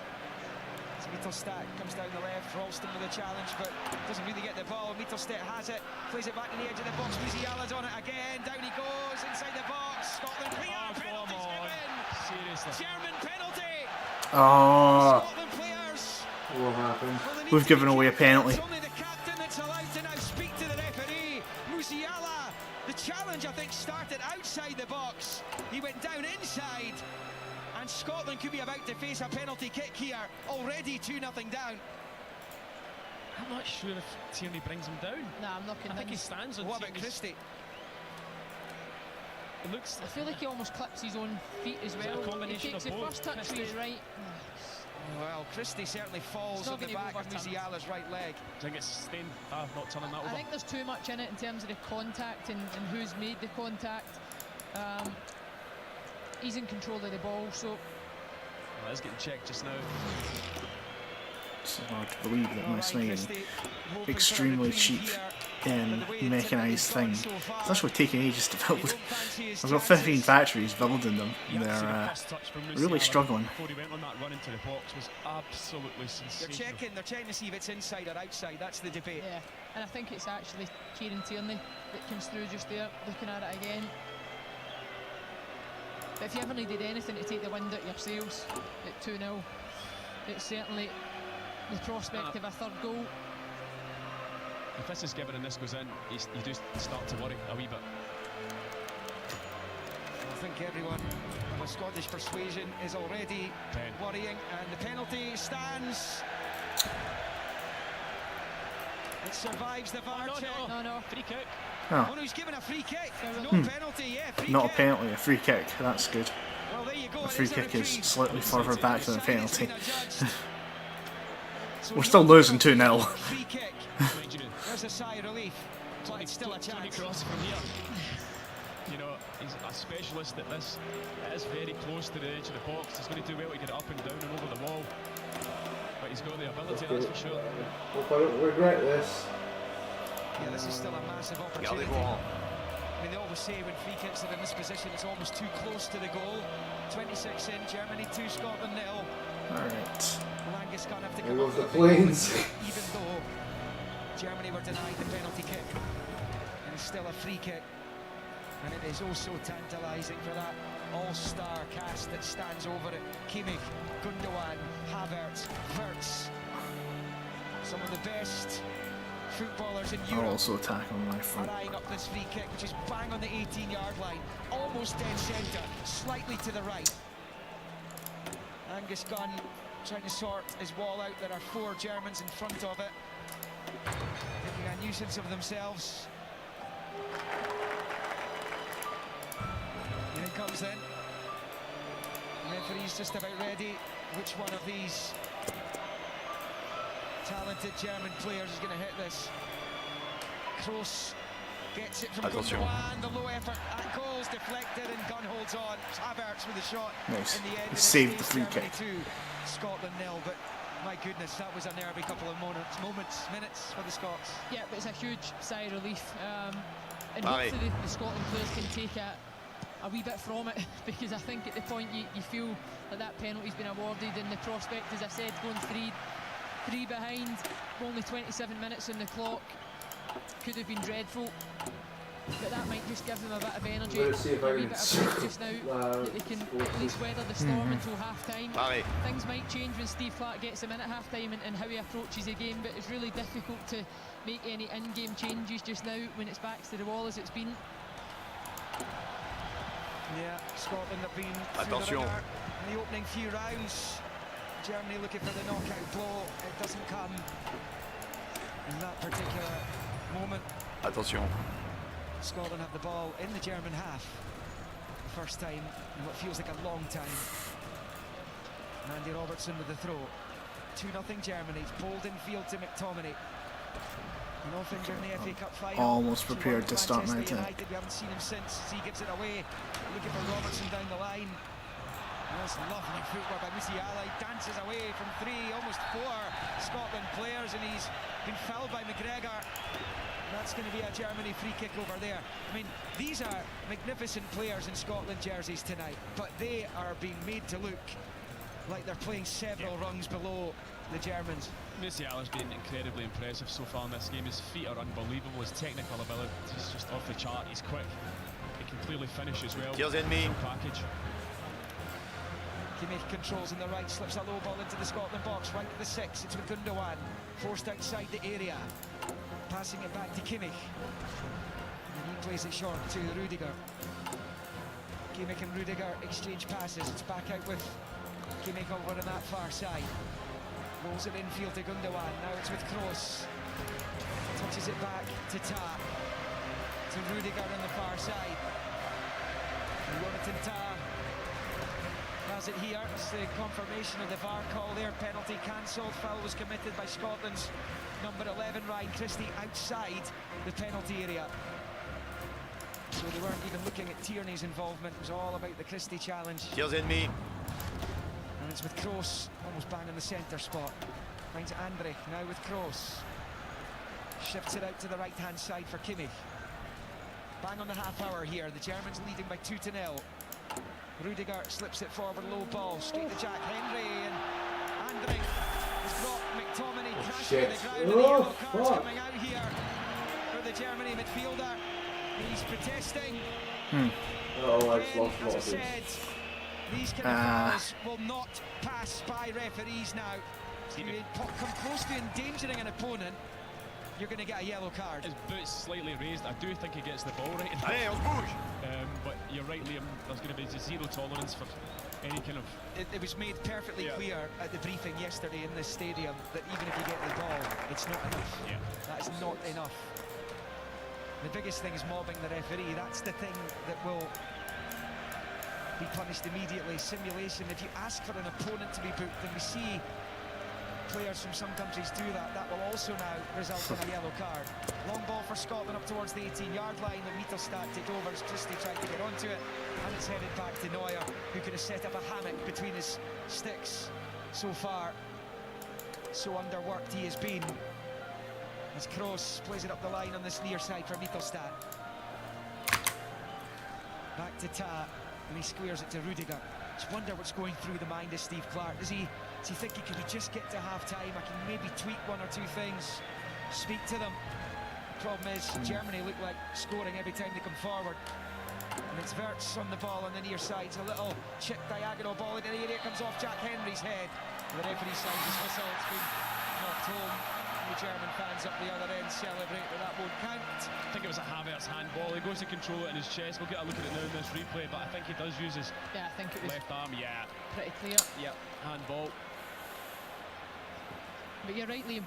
So Mittelstadt comes down the left, Ralston with a challenge, but doesn't really get the ball. Mittelstadt has it, plays it back to the edge of the box. Musiala's on it again, down he goes, inside the box. Scotland clear, penalty's given. Seriously. German penalty. Oh, Scotland players. What happened? Well, they need we've to given be away a careful. penalty. It's only the captain that's allowed to now speak to the referee. Musiala, the challenge I think started outside the box. He went down inside. And Scotland could be about to face a penalty kick here, already 2-0 down. I'm not sure if Tierney brings him down. Nah, I'm not I think he convinced. stands on What about Tierney's- Christie? It looks I feel like he almost clips his own feet as Is it a well. He combination takes of the both, first touch with Christie? his right. Well, Christie certainly falls It's not on the gonna be back of overturned. Musiala's right leg. I think it's Stein not turning that I over. think there's too much in it in terms of the contact and who's made the contact. He's in control of the ball, so Well, it's getting checked just now. It's hard to believe that All this right, thing Christie, hoping for a extremely reprieve cheap here. and But the way the mechanised tournament's thing. gone so far, It's actually taking ages to you build. don't fancy his I've got 15 chances. factories building them, You and have to see the they're first touch from really Musiala struggling. Before he went on that run into the box was absolutely sensational. They're checking to see if it's inside or outside. That's the debate. yeah. And I think it's actually Kieran Tierney that comes through just there, looking at it again. But if you ever needed anything to take the wind out of your sails at 2-0, it's certainly the prospect of a third goal. If this is given and this goes in, you do start to worry a wee bit. I think everyone of Scottish persuasion is already Pen. worrying, and the penalty stands. It survives the VAR check. No. Free kick. Oh, Oh no, he's given a free kick. No Hmm. penalty, yeah, free not a kick. penalty, a free kick. That's good. Well, there you go. A it free is a kick is reprieve. slightly further back than a Decided to penalty. be adjudged. So We're no still losing penalty, 2-0. Free kick. Mind you, There's a sigh of relief. But it's still a Tony chance. Cross from here. You know, he's a specialist at this. It is very close to the edge of the box. He's going to do well to get it up and down and over the wall. But he's got the ability, that's for sure. Hope I don't regret this. Yeah, this is still a massive opportunity. Regardez-moi. I mean, they always say when free kicks are in this position, it's almost too close to the goal. 26 in, Germany 2, Scotland 0. Alright. Langus can't have to There come goes up the with a big planes. one, even though Germany were denied the penalty kick. And it's still a free kick. And it is also tantalising for that all-star cast that stands over it. Kimmich, Gundogan, Havertz, Wirtz. Some of the best footballers in I'll Europe also attack on my are front. eyeing up this free kick, which is bang on the 18-yard line, almost dead centre, slightly to the right. Angus Gunn trying to sort his wall out. There are 4 Germans in front of it, making a nuisance of themselves. Here it comes then. Referee's just about ready. Which one of these talented German players is going to hit this? Kroos gets it from Attention. Gundogan, the low effort, that goal's deflected and Gunn holds on. Havertz with a shot Nice. in the end. He and it saved the stays free Germany kick. 2, Scotland 0, but my goodness, that was a nervy couple of minutes for the Scots. Yeah, but it's a huge sigh of relief. And Aye. hopefully the Scotland players can take a wee bit from it, because I think at the point you feel that penalty's been awarded, and the prospect, as I said, going three behind, only 27 minutes on the clock, could have been dreadful. but that might just give them a bit of energy, Let's see if I a wee can bit of break just now, that they can at least weather the storm until half-time. Pareil. Things might change when Steve Clark gets him in at half-time and how he approaches the game, but it's really difficult to make any in-game changes just now when it's backs to the wall as it's been. Yeah, Scotland have been through Attention. the ringer in the opening few rounds. Germany looking for the knockout blow. It doesn't come in that particular moment. Attention. Scotland have the ball in the German half. The first time in what feels like a long time. Andy Robertson with the throw. 2-0 Germany. It's Bolden field to McTominay. No finger in the FA Cup final. Almost prepared to start now. Manchester United. We haven't seen him since he gives it away. Looking for Robertson down the line. That's lovely footwork by Musiala. He dances away from 3, almost 4 Scotland players, and he's been fouled by McGregor. That's going to be a Germany free kick over there. I mean, these are magnificent players in Scotland jerseys tonight, but they are being made to look like they're playing several rungs below the Germans. Musiala's been incredibly impressive so far in this game. His feet are unbelievable. His technical ability is just off the chart. He's quick. He can clearly finish as well. Tirs ennemi. Package. Kimmich controls in the right, slips a low ball into the Scotland box, right to the 6. It's with Gundogan, forced outside the area, passing it back to Kimmich, and he plays it short to Rudiger. Kimmich and Rudiger exchange passes. It's back out with Kimmich over on that far side. Rolls it infield to Gundogan. Now it's with Kroos. Touches it back to Ta. To Rudiger on the far side. Jonathan Ta has it here. It's the confirmation of the VAR call there. Penalty cancelled. Foul was committed by Scotland's number 11, Ryan Christie, outside the penalty area. So they weren't even looking at Tierney's involvement. It was all about the Christie challenge. Tirs ennemi. And it's with Kroos, almost bang in the centre spot. Finds Andrich, now with Kroos. Shifts it out to the right-hand side for Kimmich. Bang on the half hour here. The Germans leading by 2-0. Rudiger slips it forward, low ball, straight to Jack Henry, and Andrich has brought McTominay crashing to the ground, and the yellow card's coming out here for the Germany midfielder. He's protesting. Oh, I've Again, lost as I losses. said, these kind of fouls will not pass by referees now. If you come close to endangering an opponent, you're going to get a yellow card. His boots slightly raised. I do think he gets the ball right. Allez, on se bouge. But you're right, Liam. There's going to be zero tolerance for any kind of. It was made perfectly clear at the briefing yesterday in this stadium that even if you get the ball, it's not enough. Yeah. That's not enough. The biggest thing is mobbing the referee. That's the thing that will be punished immediately. Simulation. If you ask for an opponent to be booked, and we see players from some countries do that, that will also now result in a yellow card. Long ball for Scotland up towards the 18-yard line. The Mittelstadt take over as Christie tried to get onto it, and it's headed back to Neuer, who could have set up a hammock between his sticks so far. So underworked he has been. As Kroos plays it up the line on this near side for Mittelstadt. Back to Ta, and he squares it to Rudiger. Just wonder what's going through the mind of Steve Clark. Does he think he could just get to half-time? I can maybe tweak 1 or 2 things, speak to them. The problem is Germany look like scoring every time they come forward. And it's Wirtz on the ball on the near side. It's a little chip diagonal ball into the area. It comes off Jack Henry's head. The referee signs his whistle. It's been knocked home. The German fans up the other end celebrate, but that won't count. I think it was a Havertz handball. He goes to control it in his chest. We'll get a look at it now in this replay, but I think he does use his Yeah, I think it was left arm. Yeah, pretty clear. yeah, handball. But you're right, Liam,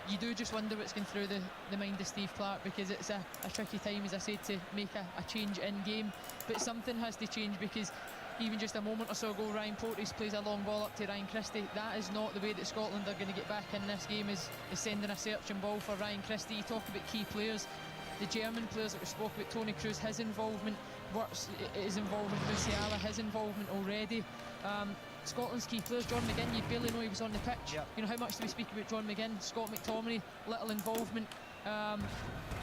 you do just wonder what's going through the mind of Steve Clark, because it's a tricky time, as I said, to make a change in game. But something has to change, because even just a moment or so ago, Ryan Porteous plays a long ball up to Ryan Christie. That is not the way that Scotland are going to get back in this game, is sending a searching ball for Ryan Christie. You talk about key players, the German players that we spoke about, Tony Kroos, his involvement, Wirtz, his involvement, Musiala, his involvement already. Scotland's key players, John McGinn, you barely know he was on the pitch. Yep. You know, how much do we speak about John McGinn? Scott McTominay, little involvement.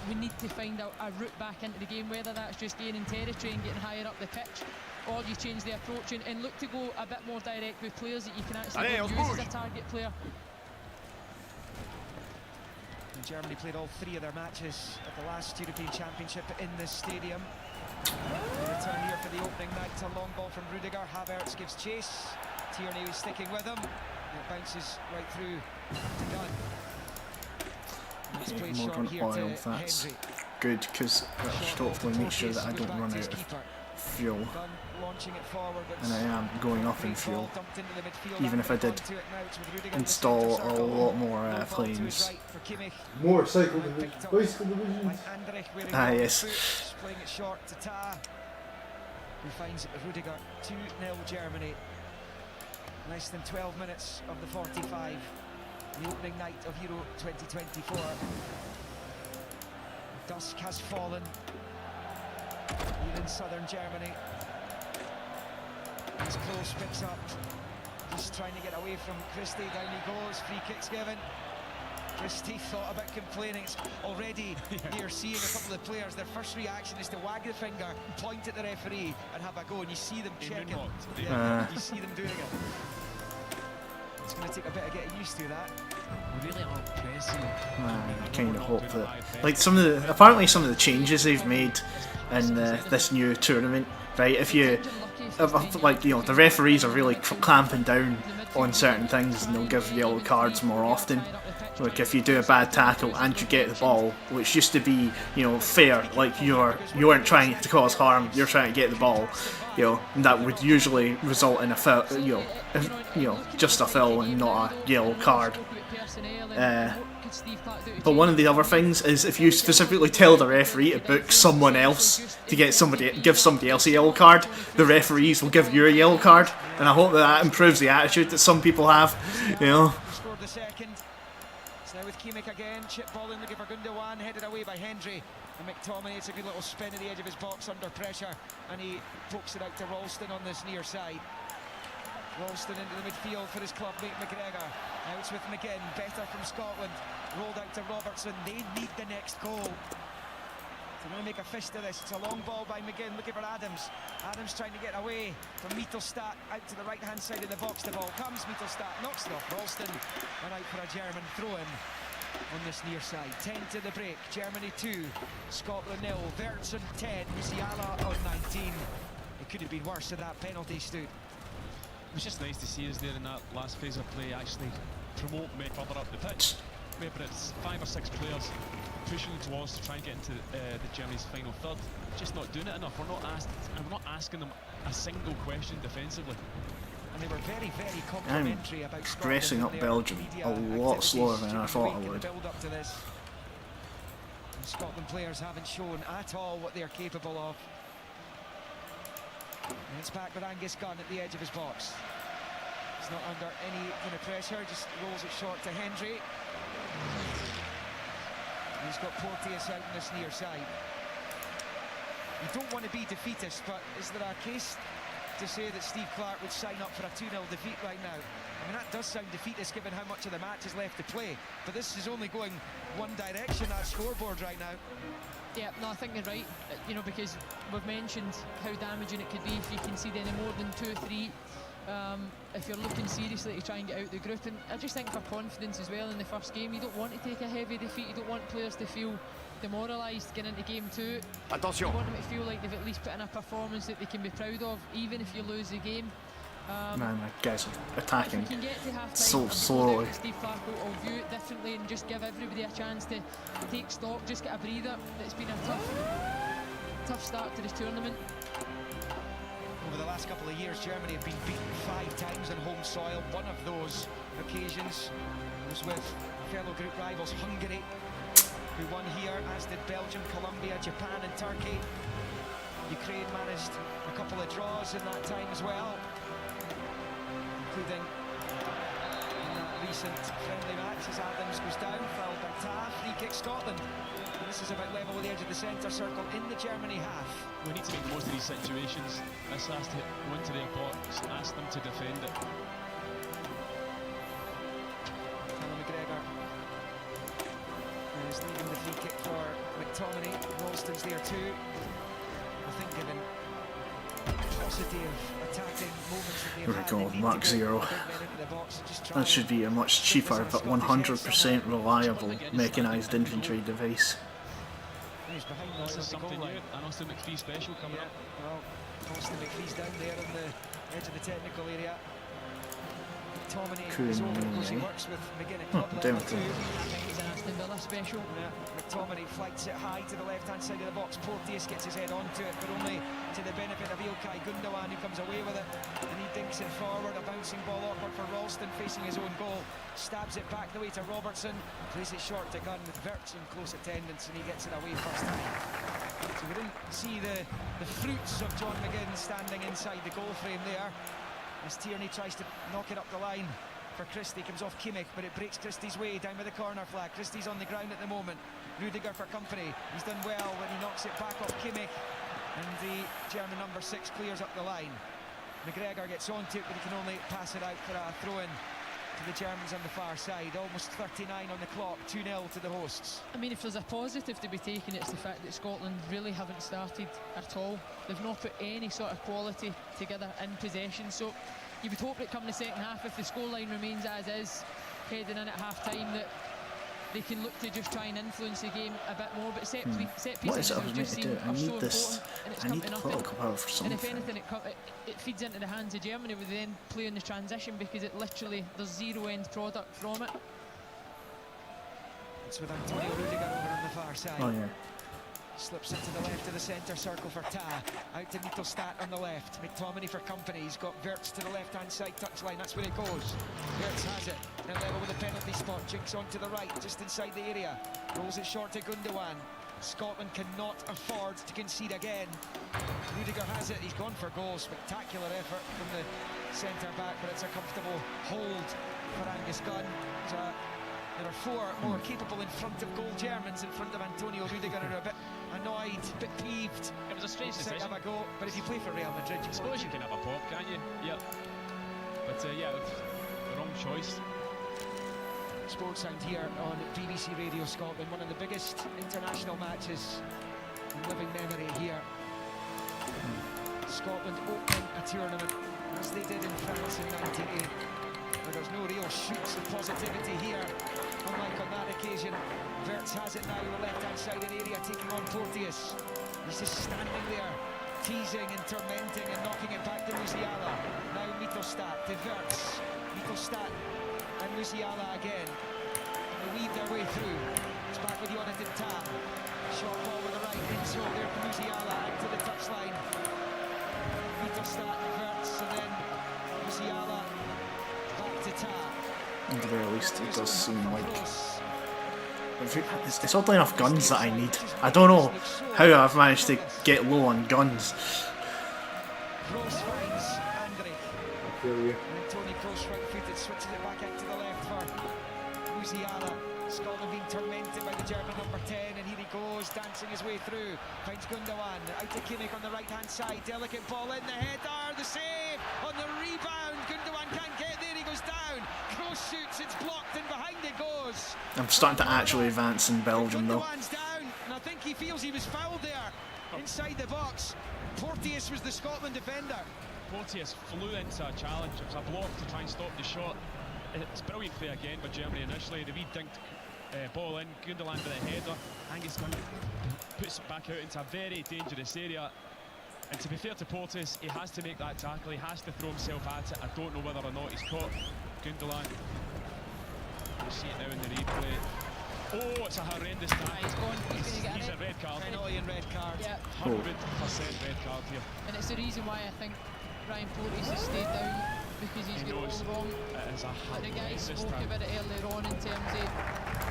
We need to find a route back into the game, whether that's just gaining territory and getting higher up the pitch, or you change the approach and look to go a bit more direct with players that you can actually use as a target player. Germany played all 3 of their matches at the last European Championship in this stadium. The return here for the opening night. A long ball from Rudiger. Havertz gives chase. Tierney was sticking with him. It bounces right through to Gunn. It's played short Modern here oil, to that's Henry. good, because that should hopefully make sure that I don't run out of fuel. Gunn launching it forward, but And I am going up in great ball fuel, dumped into the midfield. even if I did Onto it now. It's with Rudiger in the install centre a circle. lot more Low ball to his planes. right for Kimmich. More cycle division, bicycle divisions. Like Anderich wearing Ah, the yes. boots, playing it short to Ta, who finds it with Rudiger. 2-0 Germany. Less than 12 minutes of the 45. The opening night of Euro 2024. Dusk has fallen here in southern Germany. As Close picks up, just trying to get away from Christie. Down he goes. Free kick's given. Christie thought about complaining. It's already near seeing a couple of players. Their first reaction is to wag the finger, point at the referee, and have a go. And you see them checking. You see them doing it. It's going to take a bit of getting used to that. We really aren't pressing. I kind of hope that, like, apparently some of the changes they've made in this new tournament, right? If like, you know, the referees are really clamping down on certain things, and they'll give yellow cards more often. Like, if you do a bad tackle and you get the ball, which used to be, you know, fair, like you weren't trying to cause harm, you're trying to get the ball, you know, and that would usually result in a foul, just a foul and not a yellow card. But one of the other things is, if you specifically tell the referee to book someone else to give somebody else a yellow card, the referees will give you a yellow card, and I hope that improves the attitude that some people have, you know. Scored the second. It's now with Kimmich again. Chip ball in looking for Gundogan, headed away by Hendry. And McTominay, it's a good little spin at the edge of his box under pressure, and he pokes it out to Ralston on this near side. Ralston into the midfield for his club mate McGregor. Now it's with McGinn, better from Scotland. Rolled out to Robertson. They need the next goal. They're going to make a fist of this. It's a long ball by McGinn looking for Adams. Adams trying to get away from Mittelstadt out to the right hand side of the box. The ball comes. Mittelstadt knocks it off Ralston, and out for a German throw-in on this near side. 10 to the break. Germany 2, Scotland 0. Vertson 10, Musiala on 19. It could have been worse than that penalty, Stu. It was just nice to see us there in that last phase of play actually promote me further up the pitch. Whether it's 5 or 6 players pushing towards to try and get into the Germany's final third, just not doing it enough. We're not asking them a single question defensively. And they were very, very complimentary about Scotland. Dressing up Belgium a lot slower than I thought I would. Build up to this. And Scotland players haven't shown at all what they're capable of. And it's back with Angus Gunn at the edge of his box. He's not under any kind of pressure, just rolls it short to Hendry. And he's got Porteous out on this near side. You don't want to be defeatist, but is there a case to say that Steve Clarke would sign up for a 2-0 defeat right now? I mean, that does sound defeatist given how much of the match is left to play, but this is only going one direction, that scoreboard right now. Yeah, no, I think you're right, you know, because we've mentioned how damaging it could be if you concede any more than 2-3, if you're looking seriously to try and get out the group. And I just think for confidence as well in the first game, you don't want to take a heavy defeat, you don't want players to feel demoralised getting into game 2. Attention. You want them to feel like they've at least put in a performance that they can be proud of, even if you lose the game. Man, my guys are attacking if we can get to half-time, so slowly. Steve Clarke will view it differently and just give everybody a chance to take stock, just get a breather. It's been a tough start to this tournament. Over the last couple of years, Germany have been beaten 5 times on home soil. One of those occasions was with fellow group rivals Hungary, who won here, as did Belgium, Colombia, Japan and Turkey. Ukraine managed a couple of draws in that time as well, including in that recent friendly match as Adams goes down, fouled by Ta. Free kick Scotland. And this is about level with the edge of the centre circle in the Germany half. We need to make the most of these situations. This has to go into their box, ask them to defend it. McGregor is leading the free kick for McTominay. Ralston's there too. I think given paucity of attacking moments that they've Here we had. go, They need to Mark go Zero. big men into the box and just try That should be a much cheaper but 100% reliable mechanised infantry device. and he's behind This Neuer is on the goal something new. line. An Austin McPhee special coming up. Well, Austin McPhee's down there on the edge of the technical area. McTominay is over. Of course, he works with McGinn at club level too. I think it's an Aston Villa special. Yeah, McTominay flights it high to the left-hand side of the box. Porteous gets his head onto it, but only to the benefit of Ilkay Gundogan, who comes away with it, and he dinks it forward. A bouncing ball awkward for Ralston, facing his own goal. Stabs it back the way to Robertson. Plays it short to Gunn with Wirtz in close attendance, and he gets it away first time. So we didn't see the fruits of John McGinn standing inside the goal frame there, as Tierney tries to knock it up the line for Christie. Comes off Kimmich, but it breaks Christie's way down with the corner flag. Christie's on the ground at the moment. Rudiger for company. He's done well when he knocks it back off Kimmich, and the German number 6 clears up the line. McGregor gets onto it, but he can only pass it out for a throw-in to the Germans on the far side. Almost 39 on the clock, 2-0 to the hosts. I mean, if there's a positive to be taken, it's the fact that Scotland really haven't started at all. They've not put any sort of quality together in possession, so you would hope that come the second half, if the scoreline remains as is, heading in at half-time, that they can look to just try and influence the game a bit more. But set pieces, What is it I was we've meant just to seen, do? I are so need this. important, and it's I come need to political nothing. power for And if something. anything, it feeds into the hands of Germany, with then play in the transition, because it literally, there's zero end product from it. It's with Antonio Rudiger over on the far side. Oh yeah. Slips into the left of the centre circle for Ta. Out to Mittelstadt on the left. McTominay for company. He's got Wirtz to the left-hand side touchline. That's where it goes. Wirtz has it. Now level with the penalty spot. Jinks on to the right, just inside the area. Rolls it short to Gundogan. Scotland cannot afford to concede again. Rudiger has it. He's gone for goal. Spectacular effort from the centre-back, but it's a comfortable hold for Angus Gunn. There are 4 more capable in front of goal Germans in front of Antonio Rudiger, who are a bit annoyed, a bit peeved. It was a strange Set decision. have a go, but if you play for Real Madrid, I suppose you can have a pop, can't you? Yeah. But yeah, the wrong choice. Sports Sound here on BBC Radio Scotland, one of the biggest international matches in living memory here. Scotland opening a tournament as they did in France in '98. But there's no real shoots of positivity here, unlike on that occasion. Wirtz has it now on the left-hand side of the area, taking on Porteous. He's just standing there, teasing and tormenting and knocking it back to Musiala. Now Mittelstadt to Wirtz. Mittelstadt and Musiala again. They weave their way through. It's back with Jonathan Tah. Short ball with the right insole there for Musiala into the touchline. Mittelstadt, Wirtz, and then Musiala back to Tah. At the very least, it does seem like it's oddly enough guns that I need. I don't know how I've managed to get low on guns. Kroos finds Andrich. I feel you. And Tony Kroos right-footed, switches it back out to the left for Musiala. Scotland being tormented by the German number 10, and here he goes, dancing his way through. Finds Gundogan, out to Kimmich on the right-hand side. Delicate ball in, the header, the save, on the rebound. Gundogan can't get there, he goes down. Kroos shoots, it's blocked, and behind it goes. I'm starting to actually advance in Belgium though. Gundogan's down, and I think he feels he was fouled there, inside the box. Porteous was the Scotland defender. Porteous flew into a challenge. It was a block to try and stop the shot. It's brilliant play again by Germany initially. The wee dinked ball in, Gundogan with a header. Angus Gunn puts it back out into a very dangerous area. And to be fair to Porteous, he has to make that tackle. He has to throw himself at it. I don't know whether or not he's caught Gundogan. You see it now in the replay. Oh, it's a horrendous tackle. He's gone. He's going to get He's a a red card. Penalty and red card. Yeah, 100% red card here. and it's the reason why I think Ryan Porteous has stayed down, because he's He got it knows all wrong. it is a But the guy horrendous spoke tackle. about it earlier on in terms of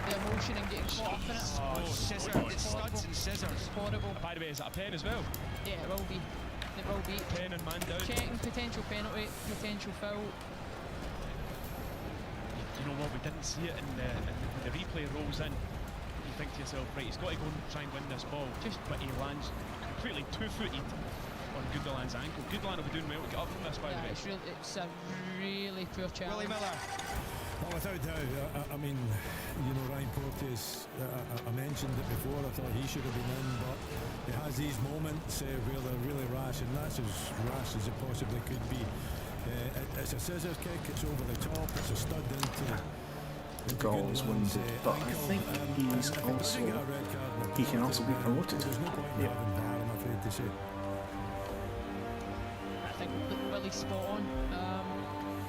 the emotion and getting caught up in it. Oh, scissors, it's studs and scissors. It's horrible. By the way, is it a pen as well? Yeah, it will be. It will be. Pen and man down. Checking potential penalty, potential foul. You know what, we didn't see it when the replay rolls in. You think to yourself, right, he's got to go and try and win this ball. But he lands completely two-footed on Gundogan's ankle. Gundogan will be doing well to get up from this, by the way. It's a really poor challenge. Willie Miller. Well, without doubt, I mean, you know, Ryan Porteous, I mentioned it before, I thought he should have been in, but he has these moments where they're really rash, and that's as rash as it possibly could be. It's a scissor kick, it's over the top, it's a stud into Gall's wounded, but I think he's also, he can also be promoted. There's no point in Yeah. having VAR, I'm afraid to say. I think Willie's spot on.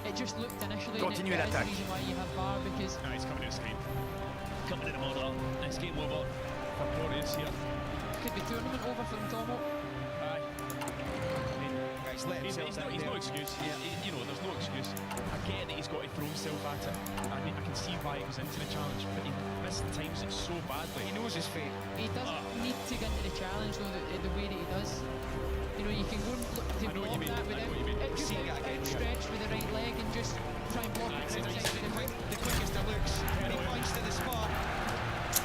It just looked initially, Continue and it is attack. the reason why you have VAR, because He's coming to escape. Coming to the model. It's game over for Porteous here. could be tournament over for him, Tomo. Aye. Guys, let He's himself out no there. excuse. You know, there's no excuse. I get that he's got to throw himself at it. I can see why he goes into the challenge, but he missed times it so badly. He knows his fate. He doesn't need to get into the challenge though, the way that he does. You know, you can go and look to I know what block you mean, that I know what you mean. it just See that again, outstretch with the right leg and just try and block it That's outside nice. with the foot. The quickest of looks. When he points to the spot.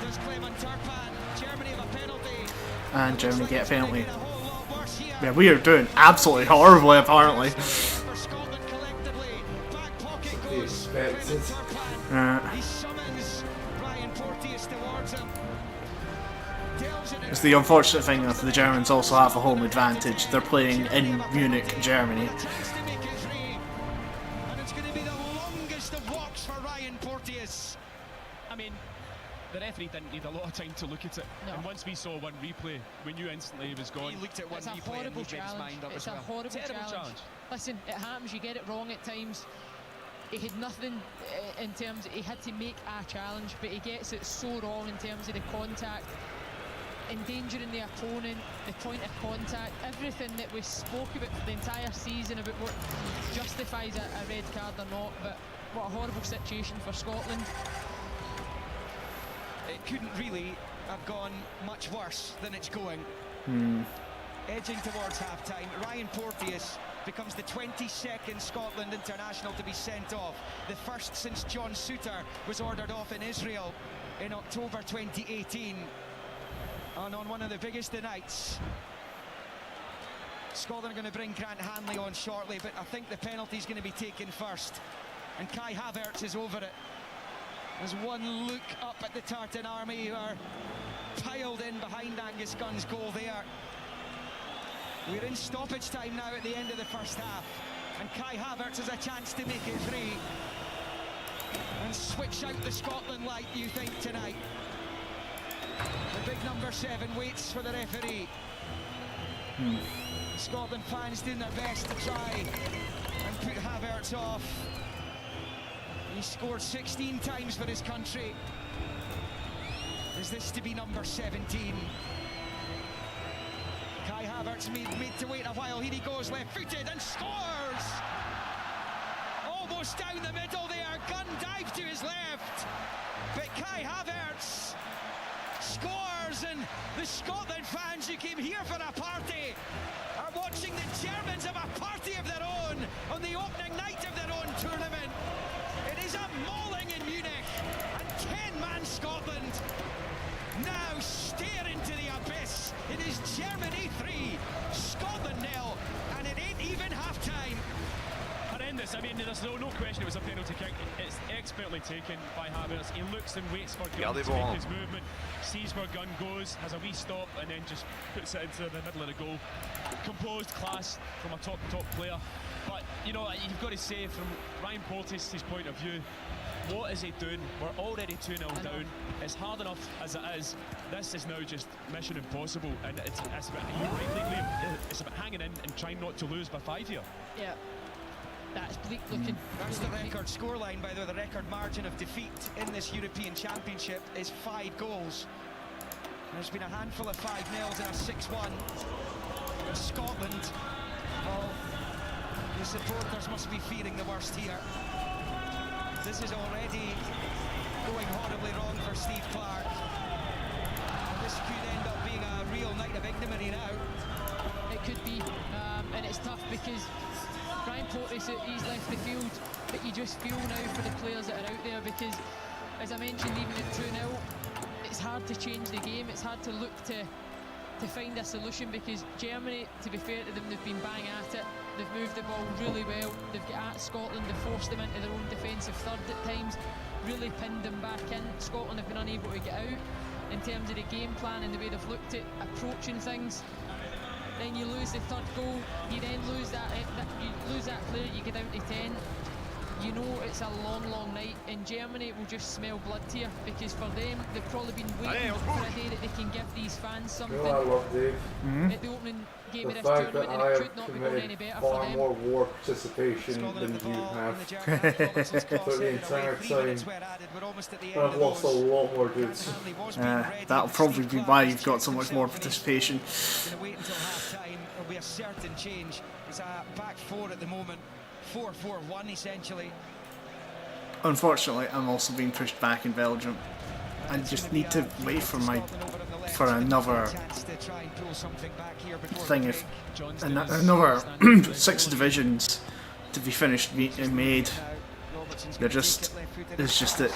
There's Clement Turpan. Germany have a penalty. And Germany get a penalty. A whole lot worse here. Yeah, we are doing absolutely horribly apparently. For Scotland collectively. Back pocket They goes expected. Clement Turpan. He summons Ryan Porteous towards him. Delves into It's the unfortunate thing that the Germans also have a home advantage. They're playing in Munich, Germany. a chance to make it three. And it's going to be the longest of walks for Ryan Porteous. I mean, the referee didn't need a lot of time to look at it. No. And once we saw one replay, we knew instantly he was gone. He looked at one It's a replay and horrible he made his challenge. mind up It's as a well. horrible Terrible challenge. Listen, it happens, you get it wrong at times. He had nothing in terms, he had to make a challenge, but he gets it so wrong in terms of the contact, endangering the opponent, the point of contact, everything that we spoke about for the entire season about what justifies a red card or not. But what a horrible situation for Scotland. It couldn't really have gone much worse than it's going. Edging towards half-time, Ryan Porteous becomes the 22nd Scotland international to be sent off. The first since John Souttar was ordered off in Israel in October 2018. And on one of the biggest of nights, Scotland are going to bring Grant Hanley on shortly, but I think the penalty's going to be taken first. And Kai Havertz is over it. There's one look up at the Tartan Army who are piled in behind Angus Gunn's goal there. We're in stoppage time now at the end of the first half, and Kai Havertz has a chance to make it three and switch out the Scotland light, you think, tonight. The big number 7 waits for the referee. Scotland fans doing their best to try and put Havertz off. He scored 16 times for his country. Is this to be number 17? Kai Havertz made to wait a while. Here he goes, left-footed, and scores! Almost down the middle there. Gunn dive to his left. But Kai Havertz scores, and the Scotland fans who came here for a party are watching the Germans have a party of their own on the opening night of their own tournament. It is a mauling in Munich, and 10-man Scotland now stare into the abyss. It is Germany 3, Scotland 0, and it ain't even half-time. Horrendous. I mean, there's no question it was a penalty kick. It's expertly taken by Havertz. He looks and waits for Gunn Garde to ball. make his movement, sees where Gunn goes, has a wee stop, and then just puts it into the middle of the goal. Composed class from a top player. But, you know, you've got to say, from Ryan Porteous' point of view, what is he doing? We're already 2-0 down. It's hard enough as it is. This is now just mission impossible, and it's about, you're right, Liam, it's about hanging in and trying not to lose by 5 here. Yeah, that's bleak looking. That's the record scoreline, by the way. The record margin of defeat in this European Championship is 5 goals. There's been a handful of 5-0s and a 6-1. But Scotland, well, the supporters must be fearing the worst here. This is already going horribly wrong for Steve Clark. And this could end up being a real night of ignominy now. It could be, and it's tough because Ryan Porteous, he's left the field, but you just feel now for the players that are out there, because as I mentioned, even at 2-0, it's hard to change the game. It's hard to look to find a solution, because Germany, to be fair to them, they've been bang at it. They've moved the ball really well. They've got at Scotland, they've forced them into their own defensive third at times, really pinned them back in. Scotland have been unable to get out. in terms of the game plan and the way they've looked at approaching things. Then you lose the third goal, you then lose that player, you get down to 10. You know it's a long night, and Germany will just smell blood here, because for them, they've probably been waiting for a day that they can give these fans something. You know what I love, Dave? At the opening game The of this fact tournament, that and I it have could not be going any committed better for far them. more war participation than you have. For the entire time, I've lost a lot more dudes. That'll probably be why you've got so much more participation. Going to wait until half-time. There'll be a certain change. It's a back four at the moment. 4-4-1 essentially. Unfortunately, I'm also being pushed back in Belgium. I just need to wait for another thing, if another 6 divisions to be finished and made. It's just that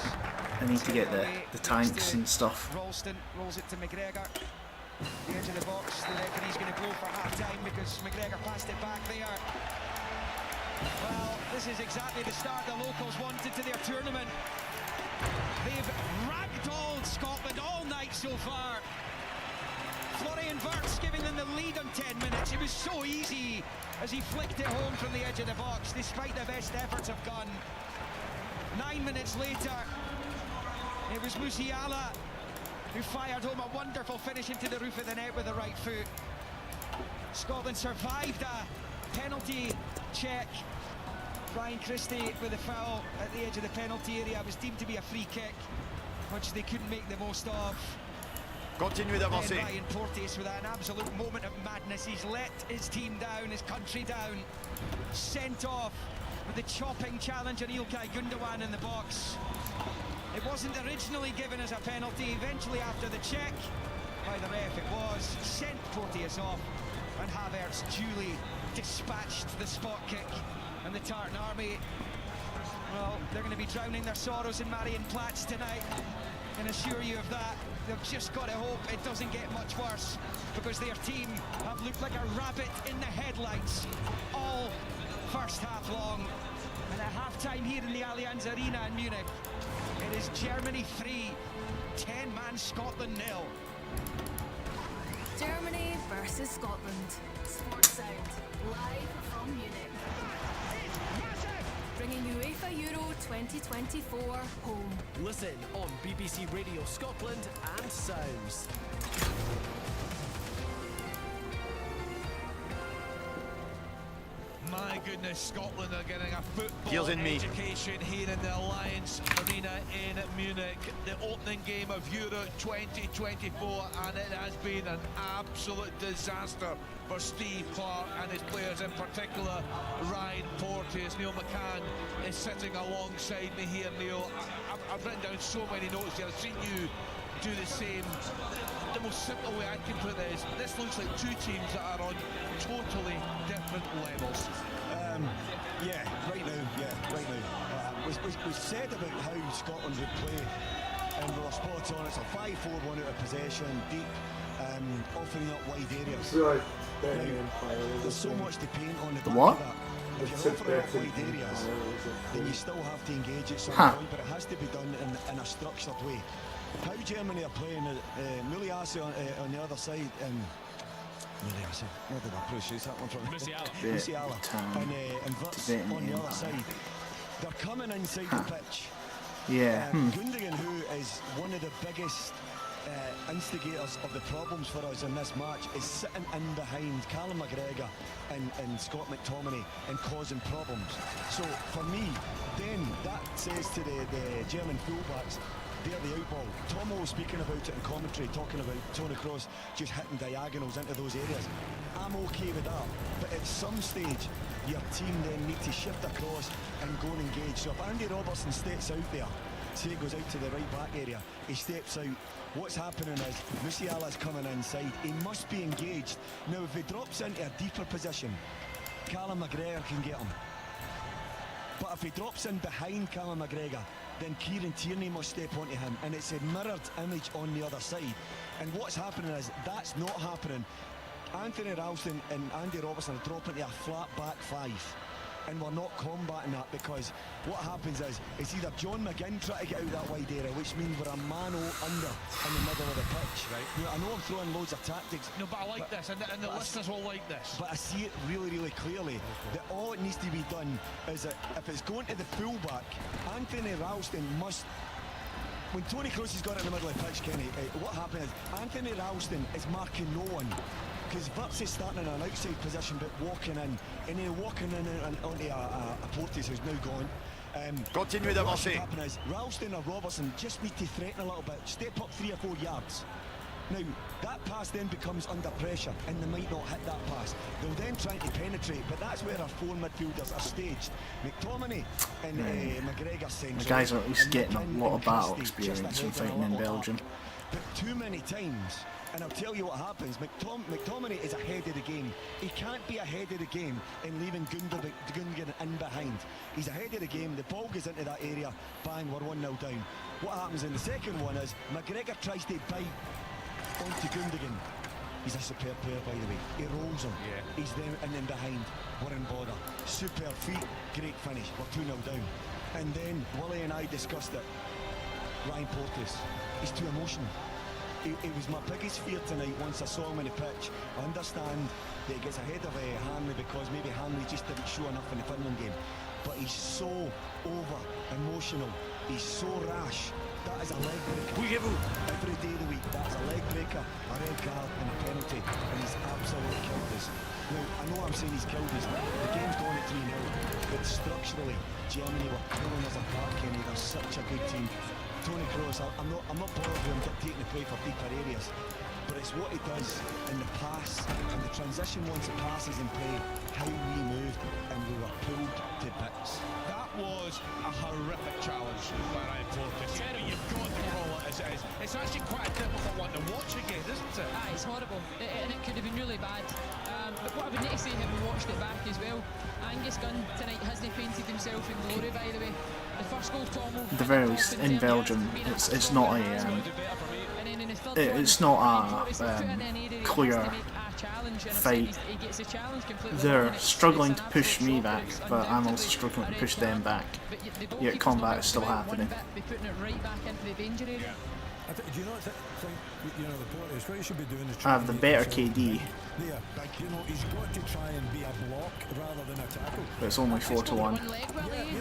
I need to get the tanks and stuff. Ralston rolls it to McGregor. The edge of the box. The referee's going to blow for half-time because McGregor passed it back there. Well, this is exactly the start the locals wanted to their tournament. They've ragdolled Scotland all night so far. Florian Wirtz giving them the lead on 10 minutes. It was so easy as he flicked it home from the edge of the box, despite the best efforts have gone. 9 minutes later, it was Musiala who fired home a wonderful finish into the roof of the net with the right foot. Scotland survived a penalty check. Ryan Christie with a foul at the edge of the penalty area. It was deemed to be a free kick, which they couldn't make the most of. Continuez d'avancer. Then Ryan Porteous with an absolute moment of madness. He's let his team down, his country down. Sent off with the chopping challenge on Ilkay Gundogan in the box. It wasn't originally given as a penalty. Eventually, after the check by the ref, it was. Sent Porteous off, and Havertz duly dispatched the spot kick. And the Tartan Army, well, they're going to be drowning their sorrows in Marienplatz tonight. I can assure you of that. They've just got to hope it doesn't get much worse, because their team have looked like a rabbit in the headlights all first half long. And at half-time here in the Allianz Arena in Munich, it is Germany 3, 10-man Scotland 0. Germany versus Scotland. Sports Sound, live from Munich. Bringing UEFA Euro 2024 home. Listen on BBC Radio Scotland and Sounds. My goodness, Scotland are getting a football education here in the Allianz Arena in Munich. The opening game of Euro 2024, and it has been an absolute disaster for Steve Clarke and his players, in particular Ryan Porteous. Neil McCann is sitting alongside me here, Neil. I've written down so many notes here. I've seen you do the same. The most simple way I can put this, this looks like two teams that are on totally different levels. Right now. We said about how Scotland would play, and we were spot on. It's a 5-4-1 out of possession, deep, offering up wide areas. There's so much to paint on the back of that. If you're offering up wide areas, then you still have to engage at some point, but it has to be done in a structured way. How Germany are playing, Muliasa on the other side, Muliasa, where did I produce that one from? Musiala and Wirtz on the other side. They're coming inside the pitch. Gundogan, who is one of the biggest instigators of the problems for us in this match, is sitting in behind Callum McGregor and Scott McTominay and causing problems. So for me, then that says to the German fullbacks, they're the outball. Tomo was speaking about it in commentary, talking about Tony Kroos just hitting diagonals into those areas. I'm okay with that, but at some stage your team then need to shift across and go and engage. So if Andy Robertson steps out there, say it goes out to the right back area, he steps out, what's happening is Musiala's coming inside, he must be engaged. Now if he drops into a deeper position, Callum McGregor can get him. But if he drops in behind Callum McGregor, then Kieran Tierney must step onto him, and it's a mirrored image on the other side. And what's happening is that's not happening. Anthony Ralston and Andy Robertson are dropping to a flat back five. and we're not combating that, because what happens is it's either John McGinn trying to get out that wide area, which means we're a mano under in the middle of the pitch. Right. Now, I know I'm throwing loads of tactics. No, but I like this, and the listeners will like this. But I see it really, really clearly that all it needs to be done is that if it's going to the fullback, Anthony Ralston must. When Tony Kroos has got it in the middle of the pitch, Kenny, what happened is Anthony Ralston is marking no one, because Wirtz is starting in an outside position but walking in, and then walking in and onto a Portis who's now gone. Continuez What d'avancer. should happen is Ralston or Robertson just need to threaten a little bit, step up 3 or 4 yards. Now, that pass then becomes under pressure, and they might not hit that pass. They'll then try to penetrate, but that's where our 4 midfielders are staged. McTominay and McGregor central. The guys are at least and getting a McGinn lot of and battle Christie just experience from ahead and a fighting in little Belgium. up. But too many times, and I'll tell you what happens, McTominay is ahead of the game. He can't be ahead of the game and leaving Gundogan in behind. He's ahead of the game, the ball goes into that area, bang, we're 1-0 down. What happens in the second one is McGregor tries to bite onto Gundogan. He's a superb player, by the way. He rolls him. Yeah. He's there and then behind. We're in bother. Superb feet, great finish. We're 2-0 down. And then Willie and I discussed it. Ryan Porteous, he's too emotional. He was my biggest fear tonight once I saw him on the pitch. I understand that he gets ahead of Hanley because maybe Hanley just didn't show enough in the Finland game. But he's so over emotional. He's so rash. That is a leg breaker. Every day of the week, that's a leg breaker, a red card and a penalty. And he's absolutely killed us. Now, I know I'm saying he's killed us. The game's gone at 3-0. But structurally, Germany were pulling us apart, Kenny. They're such a good team. Tony Kroos, I'm not bothered with him dictating the play for deeper areas, but it's what he does in the pass and the transition once the pass is in play, how we moved and we were pulled to bits. That was a horrific challenge by Ryan Porteous. You've got to call it as it is. It's actually quite a difficult one to watch again, isn't it? It's horrible, and it could have been really bad. But what I would need to say, having watched it back as well, Angus Gunn tonight hasn't painted himself in glory, by the way. The first goal, Tomo, At the very least, in Belgium, it's not a clear fight. They're struggling to push me back, but I'm also struggling to push them back. Yet combat is still happening. Do you not think, the Porteous, what he should be doing is I have the better KD. There, he's got to try and be a block rather than a tackle. But it's only 4-1.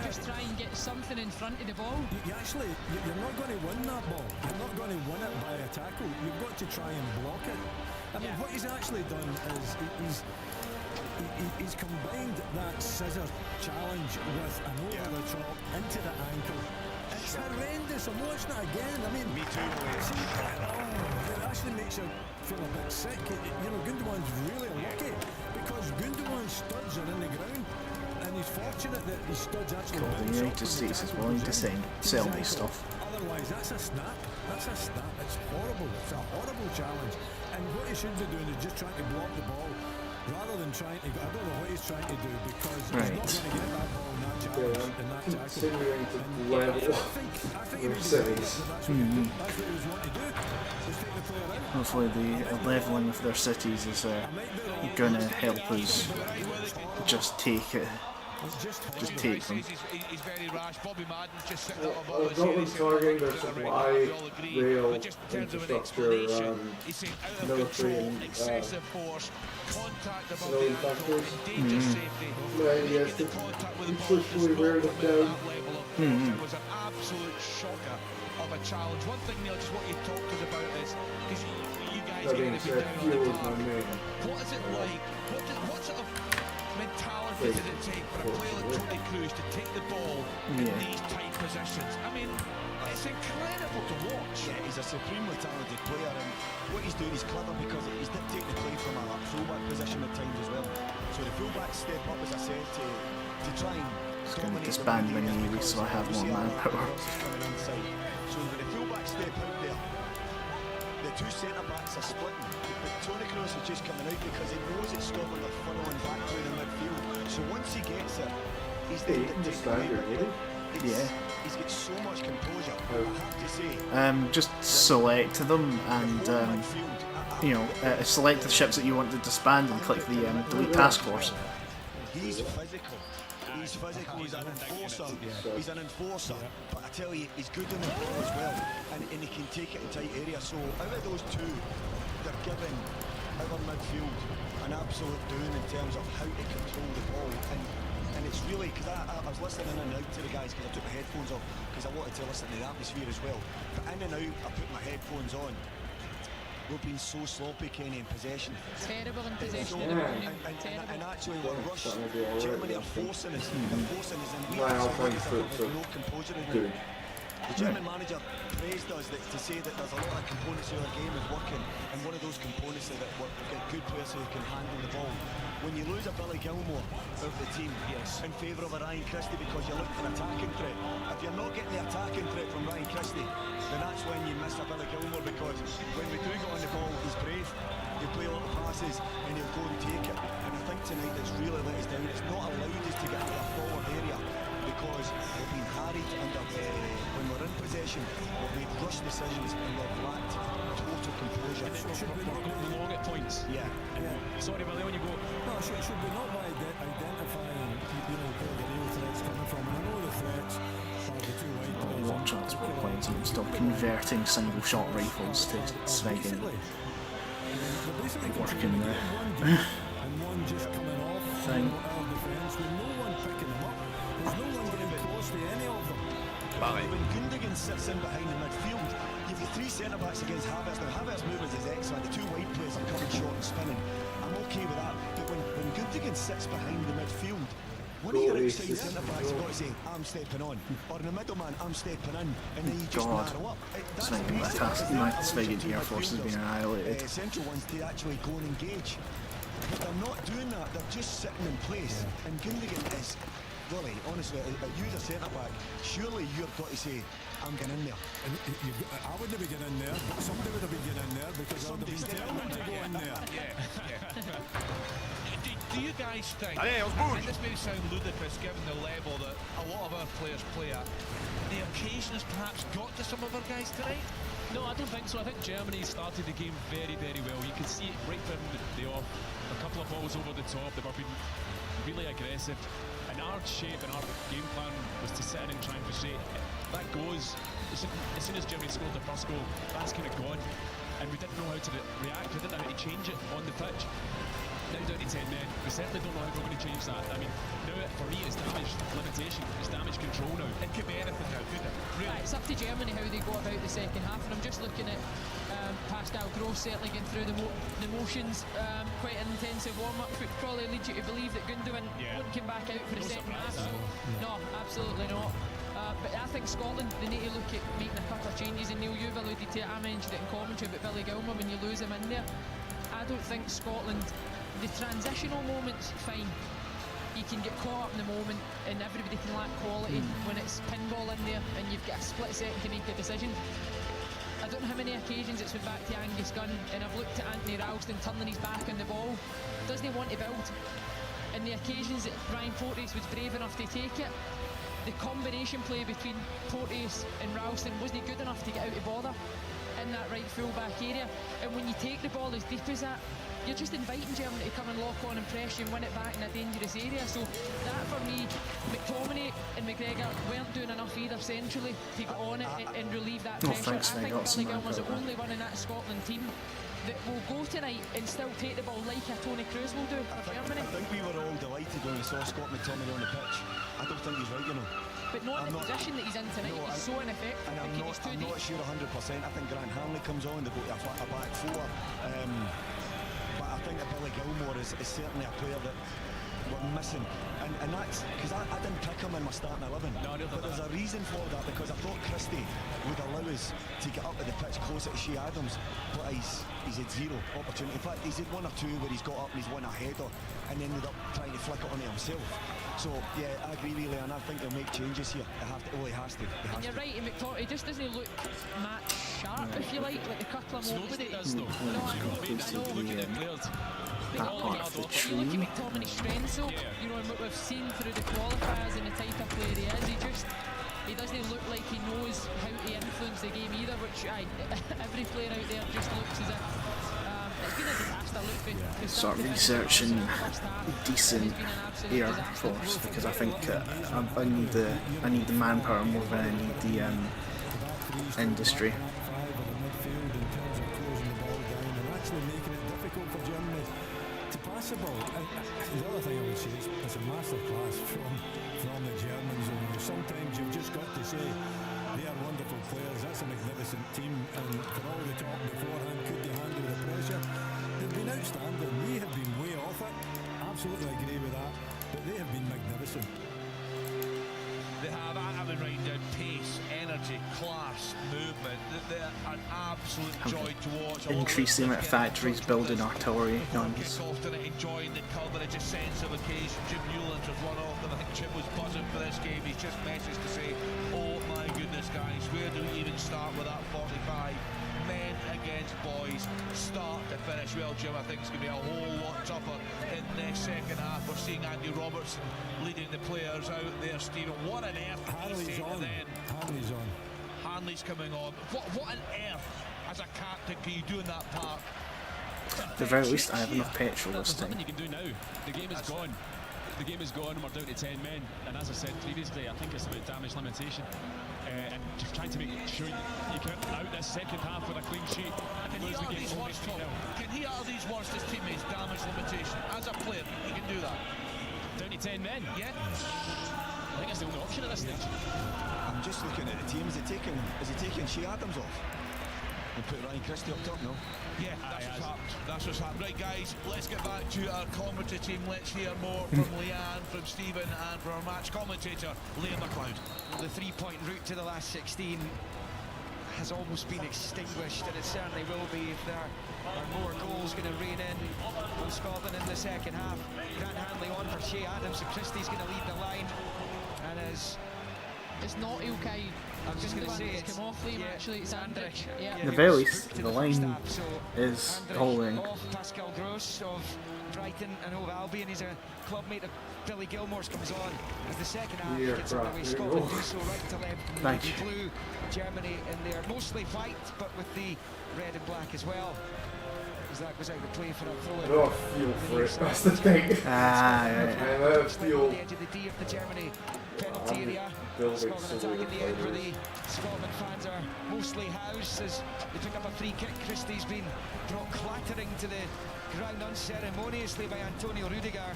Just try and get something in front of the ball. You're not going to win that ball. You're not going to win it by a tackle. You've got to try and block it. I mean, what he's actually done is he's combined that scissor challenge with an over the top into the ankle. It's horrendous. I'm watching it again. I mean, Me too. it actually makes you feel a bit sick. Gundogan's really lucky because Gundogan's studs are in the ground, and he's fortunate that his studs actually. The United States is willing to sell me stuff. Otherwise, that's a snap. That's a snap. It's horrible. It's a horrible challenge. And what he should be doing is just trying to block the ball rather than trying to. I don't know what he's trying to do because he's not going to get that ball in that challenge. In that tackle. Continuing to level their cities. That's what he was wanting to do. Was take the player out. Hopefully the levelling of their cities is going to help us just take it. Just take them. He's very rash. Bobby Madden's just sitting up above I've got them targeting their supply, rail, infrastructure, military and excessive force, contact above civilian the ankle, factors. endanger safety. Yes, Making contact with the you ball push fully just wear over them that down. level of force. It was an absolute shocker of a challenge. One thing, Neil, just what you talked to us about is, because you guys That are going being to be said, down on fuel the is my park. main. What is it like? What sort of mentality does it take for a player like Tony Kroos to take the ball in these tight positions? I mean, it's incredible to watch. Yeah, he's a supremely talented player, and what he's doing is clever because he's dictating the play from a fullback position at times as well. So the fullbacks step up, as I said, to try and It's going to disband my Navy so I have more manpower. So when the fullbacks step out there, the two centre-backs are splitting, but Tony Kroos is just coming out because he knows that Scotland are funneling back through the midfield. So once he gets it, he's Hey, you can just stand your Navy. Yeah. He's got so much composure, I have to say. Just select them and select the ships that you want to disband and click the delete task force. He's physical. he's physical, he's an enforcer. He's an enforcer, but I tell you, he's good on the ball as well, and he can take it in tight areas. So out of those two, they're giving our midfield an absolute doing in terms of how to control the ball. And it's really, because I was listening in and out to the guys because I took my headphones off because I wanted to listen to the atmosphere as well. But in and out, I put my headphones on. We've been so sloppy, Kenny, in possession. Terrible in possession. And actually, we're rushed. Germany are forcing us. They're forcing us, and we Well, actually have no composure in good. it. The German manager praised us to say that there's a lot of components of our game is working, and one of those components is that we've got good players who can handle the ball. When you lose a Billy Gilmore out of the team in favour of a Ryan Christie because you look for attacking threat, if you're not getting the attacking threat from Ryan Christie, then that's when you miss a Billy Gilmore, because when we do get on the ball, he's brave. He'll play a lot of passes and he'll go and take it. And I think tonight it's really let us down. It's not allowed us to get into a forward area because we've been harried under when we're in possession, we've made rush decisions and we've lacked total composure. Should we not go long at points? Yeah. Sorry, Billy, on you go. No, should we not by identifying, where the real threats coming from? And I know the threats are the two white players. Watch out for points and still converting single shot rifles to Svegan. Working the And one just coming off thing. our defence with no one picking them up. There's no one getting close to any of them. When Gundogan sits in behind the midfield, you've got three centre-backs against Havertz. Now, Havertz's movement is excellent. The two white players are coming short and spinning. I'm okay with that. But when Gundogan sits behind the midfield, one of your outside centre-backs has got to say, I'm stepping on. Or in the middleman, I'm stepping in. And then you just narrow up. Svegan's Air Force has been annihilated. Central ones to actually go and engage. But they're not doing that. They're just sitting in place. And Gundogan is... Really, honestly, you as a centre-back, surely you've got to say, I'm getting in there. And I wouldn't be getting in there, but somebody would have been getting in there because I would have been telling them to go in there. Do you guys think, and this may sound ludicrous given the level that a lot of our players play at, the occasion has perhaps got to some of our guys tonight? No, I don't think so. I think Germany started the game very, very well. You can see it right from the off. A couple of balls over the top. They've been really aggressive. And our shape and our game plan was to sit in and try and frustrate. That goes, as soon as Germany scored the first goal, that's kind of gone. And we didn't know how to react. We didn't know how to change it on the pitch. Now down to 10 men, we certainly don't know how we're going to change that. I mean, now for me it's damage limitation, it's damage control now. It could be anything now, couldn't it? Really? It's up to Germany how they go about the second half, and I'm just looking at Pascal Gross certainly getting through the motions, quite an intensive warm-up, which probably leads you to believe that Gundogan won't come back out for the second half. So, no, absolutely not. But I think Scotland, they need to look at making a couple of changes, and Neil, you've alluded to it, I mentioned it in commentary about Billy Gilmore, when you lose him in there. I don't think Scotland, the transitional moments, fine. You can get caught up in the moment and everybody can lack quality when it's pinball in there and you've got a split second to make a decision. I don't know how many occasions it's went back to Angus Gunn, and I've looked at Anthony Ralston turning his back on the ball. Doesn't he want to build? And the occasions that Ryan Porteous was brave enough to take it, the combination play between Porteous and Ralston wasn't good enough to get out of bother in that right full back area. And when you take the ball as deep as that, you're just inviting Germany to come and lock on and press you and win it back in a dangerous area. So that for me, McTominay and McGregor weren't doing enough either centrally to get on it and relieve that pressure. I think Billy Gilmore's the only one in that Scotland team that will go tonight and still take the ball like a Tony Kroos will do for Germany. I think we were all delighted when we saw Scott McTominay on the pitch. I don't think he's right, you know. But not in the position that he's in tonight. No, he's so ineffective. And I'm not sure 100%. I think Grant Hanley comes on, they go to a back four. But I think that Billy Gilmore is certainly a player that we're missing. And that's because I didn't pick him in my starting 11. But there's a reason for that, because I thought Christie would allow us to get up at the pitch closer to Shea Adams, but he's had zero opportunity. In fact, he's had one or two where he's got up and he's won a header and ended up trying to flick it onto himself. So yeah, I agree with Leon. I think they'll make changes here. He has to. And you're right, and McTominay just doesn't look match sharp, if you like the couple of moments. Nobody does though. No, I know. Look at the players. That part of the you look at McTominay's strengths though, you know, and what we've seen through the qualifiers and the type of player he is, he doesn't look like he knows how to influence the game either, which every player out there just looks as if it's been a disaster. Look, sort of researching decent air force, because I think I need the manpower more than I need the industry. The other thing I would say is it's a masterclass from the Germans, and sometimes you've just got to say they are wonderful players. That's a magnificent team, and for all the talk beforehand, could they handle the pressure? They've been outstanding. We have been way off it. Absolutely agree with that, but they have been magnificent. They have, I would write down pace, energy, class, movement. They're an absolute joy to watch. Increase the amount of factories building artillery guns. Often enjoying the coverage, a sense of occasion. Jim Newland has run off, and I think Jim was buzzing for this game. He's just messaged to say, oh my goodness guys, where do we even start with that 45? Men against boys, start to finish. Well, Jim, I think it's going to be a whole lot tougher in the second half. We're seeing Andy Robertson leading the players out there, Stephen. What on earth did he say to them? Hanley's on. Hanley's coming on. What on earth, as a captain, can you do in that park? At the very least, I have enough petrol this There's time. nothing you can do now. The game is gone. The game is gone and we're down to 10 men. And as I said previously, I think it's about damage limitation. And just trying to make sure you can out this second half with a clean sheet. Can he utter these words, Tom? Can he utter these words to his teammates? Damage limitation. As a player, he can do that. Down to 10 men? Yeah. I think that's the only option at this stage. I'm just looking at the team. Is he taking Shea Adams off? And put Ryan Christie up top now? Yeah, that's what's happened. That's what's happened. Right, guys, let's get back to our commentary team. Let's hear more from Leanne, from Stephen, and from our match commentator, Liam McLeod. The three-point route to the last 16 has almost been extinguished, and it certainly will be if there are more goals going to rain in on Scotland in the second half. Grant Hanley on for Shea Adams, and Christie's going to lead the line. And as It's not Ilkay. I'm just going to say, it's come off Liam, actually. It's Andrich. Yeah. At the very least, the line is holding. Off Pascal Gross of Brighton and Hove Albion. He's a club mate of Billy Gilmore's, comes on as the second half gets underway. Scotland do so right to left. Thank you. Blue, Germany in there, mostly white, but with the red and black as well. As that goes out to play for a throw in. Oh, feel for it. That's the thing. Feel the edge of the D of the Germany penalty area. Scotland attacking the end where the Scotland fans are mostly housed as they pick up a free kick. Christie's been brought clattering to the ground unceremoniously by Antonio Rudiger,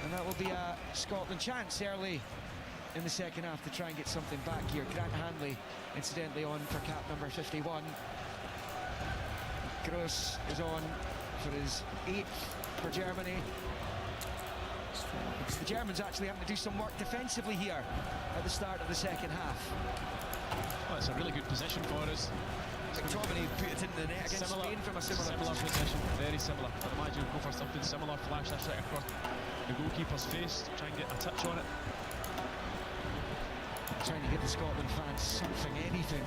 and that will be a Scotland chance early in the second half to try and get something back here. Grant Hanley incidentally on for cap number 51. Gross is on for his 8th for Germany. The Germans actually having to do some work defensively here at the start of the second half. Well, it's a really good position for us. McTominay put it in the net against Spain from a similar position. Very similar. I'd imagine we'll go for something similar. Flash this right across the goalkeeper's face, try and get a touch on it. Trying to give the Scotland fans something, anything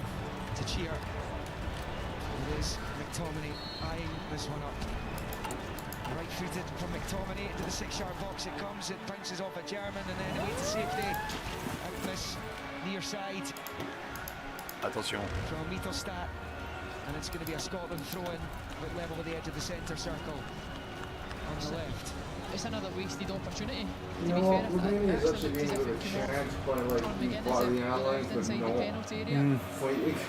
to cheer. It is McTominay eyeing this one up. Right-footed from McTominay into the 6-yard box it comes. It bounces off a German and then away to safety out this near side. Attention. From Mittelstadt, and it's going to be a Scotland throw-in but level with the edge of the centre circle on the left. It's another wasted opportunity. You know what, Romania is actually going to get a chance by like being part of the Allies, but not fighting.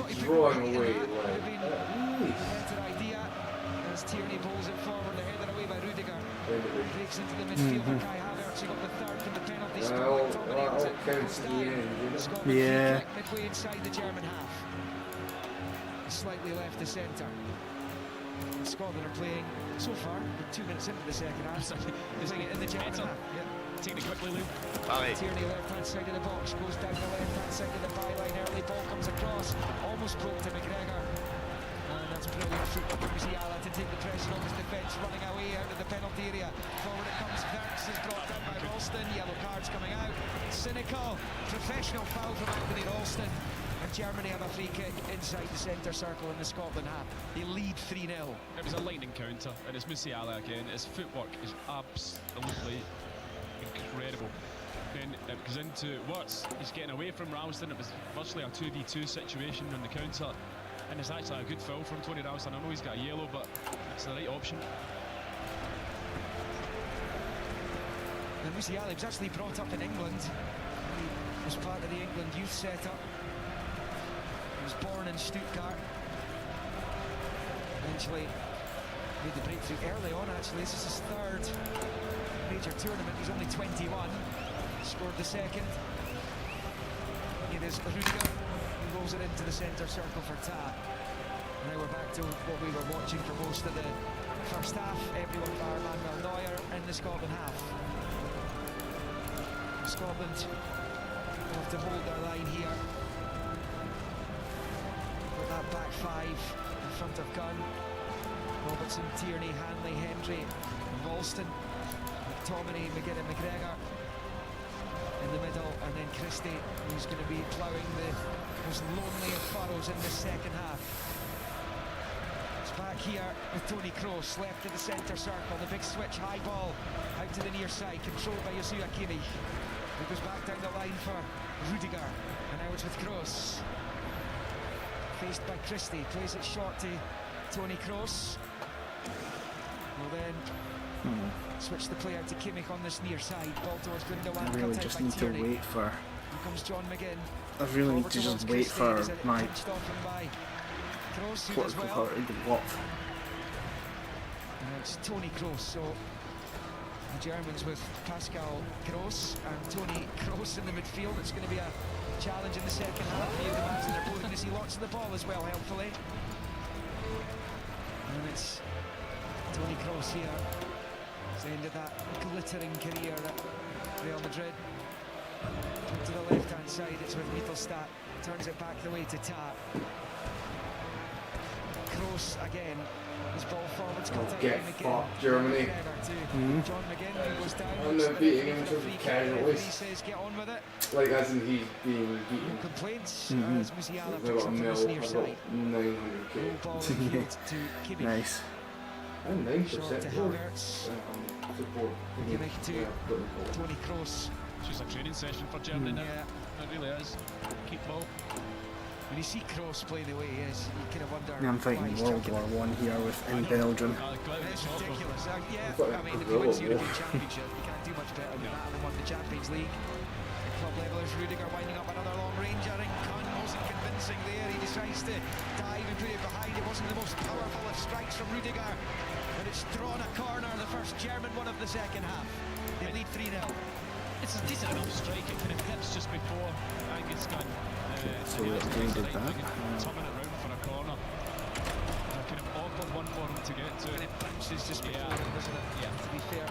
He's drawing away like Better idea as Tierney pulls it forward, headed away by Rudiger. Breaks into the midfield for Kai Havertz. He got the third from the penalty spot. that all counts in the end, you know? Scotland Yeah. free kick midway inside the German half. Slightly left the centre. Scotland are playing so far, with 2 minutes into the second half. Playing it in the German half. Yep. Take it quickly, Lou. Tierney left-hand side of the box, goes down the left-hand side of the byline. Early ball comes across, almost broke to McGregor. And that's brilliant footwork from Musiala to take the pressure off his defence, running away out of the penalty area. Forward it comes, Verts is brought down by Ralston. Yellow cards coming out. Cynical, professional foul from Anthony Ralston. And Germany have a free kick inside the centre circle in the Scotland half. They lead 3-0. It was a lightning counter, and it's Musiala again. His footwork is absolutely incredible. Then it goes into Wirtz. He's getting away from Ralston. It was virtually a 2v2 situation on the counter. And it's actually a good foul from Tony Ralston. I know he's got a yellow, but it's the right option. And Musiala was actually brought up in England. He was part of the England youth setup. He was born in Stuttgart. Eventually made the breakthrough early on, actually. This is his third major tournament. He's only 21. Scored the second. It is Rudiger who rolls it into the centre circle for Ta. Now we're back to what we were watching for most of the first half. Everyone bar Manuel Neuer in the Scotland half. Scotland will have to hold their line here with that back five in front of Gunn. Robertson, Tierney, Hanley, Hendry, Ralston, McTominay, McGinn, McGregor in the middle, and then Christie, who's going to be ploughing the most lonely of furrows in this second half. It's back here with Tony Kroos, left of the centre circle, the big switch, high ball out to the near side, controlled by Joshua Kimmich. It goes back down the line for Rudiger, and now it's with Kroos. Faced by Christie, plays it short to Tony Kroos. Will then switch the play out to Kimmich on this near side. Ball towards Gundogan, I really just need to wait for. Here comes John McGinn. I really need to just wait for my Kroos, who does political well. party to go up. And it's Tony Kroos, so the Germans with Pascal Gross and Tony Kroos in the midfield. It's going to be a challenge in the second half. You can imagine they're both going to see lots of the ball as well, helpfully. And it's Tony Kroos here. It's the end of that glittering career at Real Madrid. To the left-hand side, it's with Mittelstadt. Turns it back the way to Ta. Kroos again. His ball forwards cut out Get by McGinn. fucked, Germany. John McGinn who goes down. And they're beating him to casualties. He says get on with it. Like as in he's being No beaten. complaints as Musiala They've picks got up a from this mil, near I've side. got 900k. Low ball infield to Kimmich. Nice. And Short 9% to more Havertz. support. Kimmich to Yeah, Tony Kroos. It's just a training session for Germany now. Yeah. It really is. Keep ball. When you see Kroos play the way he is, you kind of wonder. I'm fighting why he's World chucking War it. One here in Belgium. It's ridiculous. Yeah, But I mean, if it's he wins the World War. European Championship, you can't do much better than that. They won the Champions League. At club level, there's Rudiger winding up another long ranger, and Kahn wasn't convincing there. He decides to dive and put it behind. It wasn't the most powerful of strikes from Rudiger, but it's drawn a corner, the first German one of the second half. They lead 3-0. It's a decent enough strike. It kind of hits just before Angus Gunn. So we did that. Tumbling it round for a corner. A kind of awkward one for him to get to. And it bounces just before him, doesn't it? Yeah. To be fair.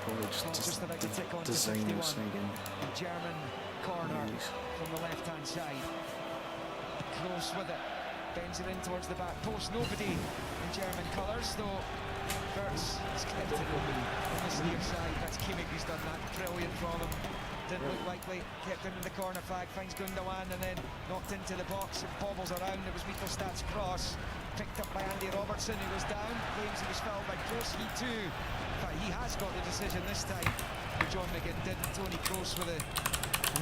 Probably Clock just just about to tick on to design 51. this thing in. The German corner Nice. from the left-hand side. Close with it. Bends it in towards the back post. Nobody in German colours, though. Wirtz has kept it on this near side. That's Kimmich who's done that. Brilliant from him. Didn't look likely. Kept him in the corner flag. Finds Gundogan and then knocked into the box. It bobbles around. It was Mittelstadt's cross. Picked up by Andy Robertson, who was down. Claims he was fouled by Kroos. He too. In fact, he has got the decision this time. But John McGinn didn't. Tony Kroos with a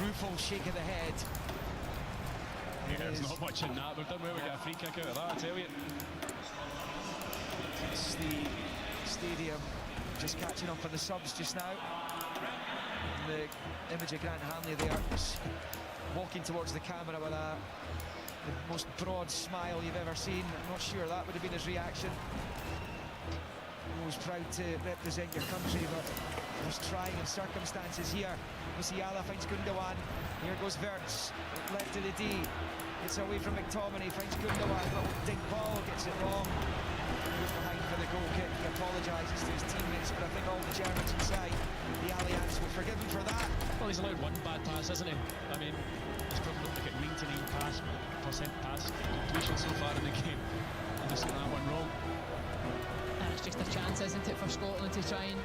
rueful shake of the head. Yeah, there's not much in that. We've done well to get a free kick out of that, I tell you. It's the stadium just catching up on the subs just now. The image of Grant Hanley there, just walking towards the camera with the most broad smile you've ever seen. I'm not sure that would have been his reaction. Always proud to represent your country, but there's trying circumstances here. Musiala finds Gundogan. Here goes Wirtz, left to the D. It's away from McTominay, finds Gundogan. Little dig ball, gets it wrong. Goes behind for the goal kick. He apologises to his teammates, but I think all the Germans inside the Allianz will forgive him for that. Well, he's allowed one bad pass, isn't he? I mean, he's probably not like 99 percent pass completion so far in the game. And just got that one wrong. And it's just a chance, isn't it, for Scotland to try and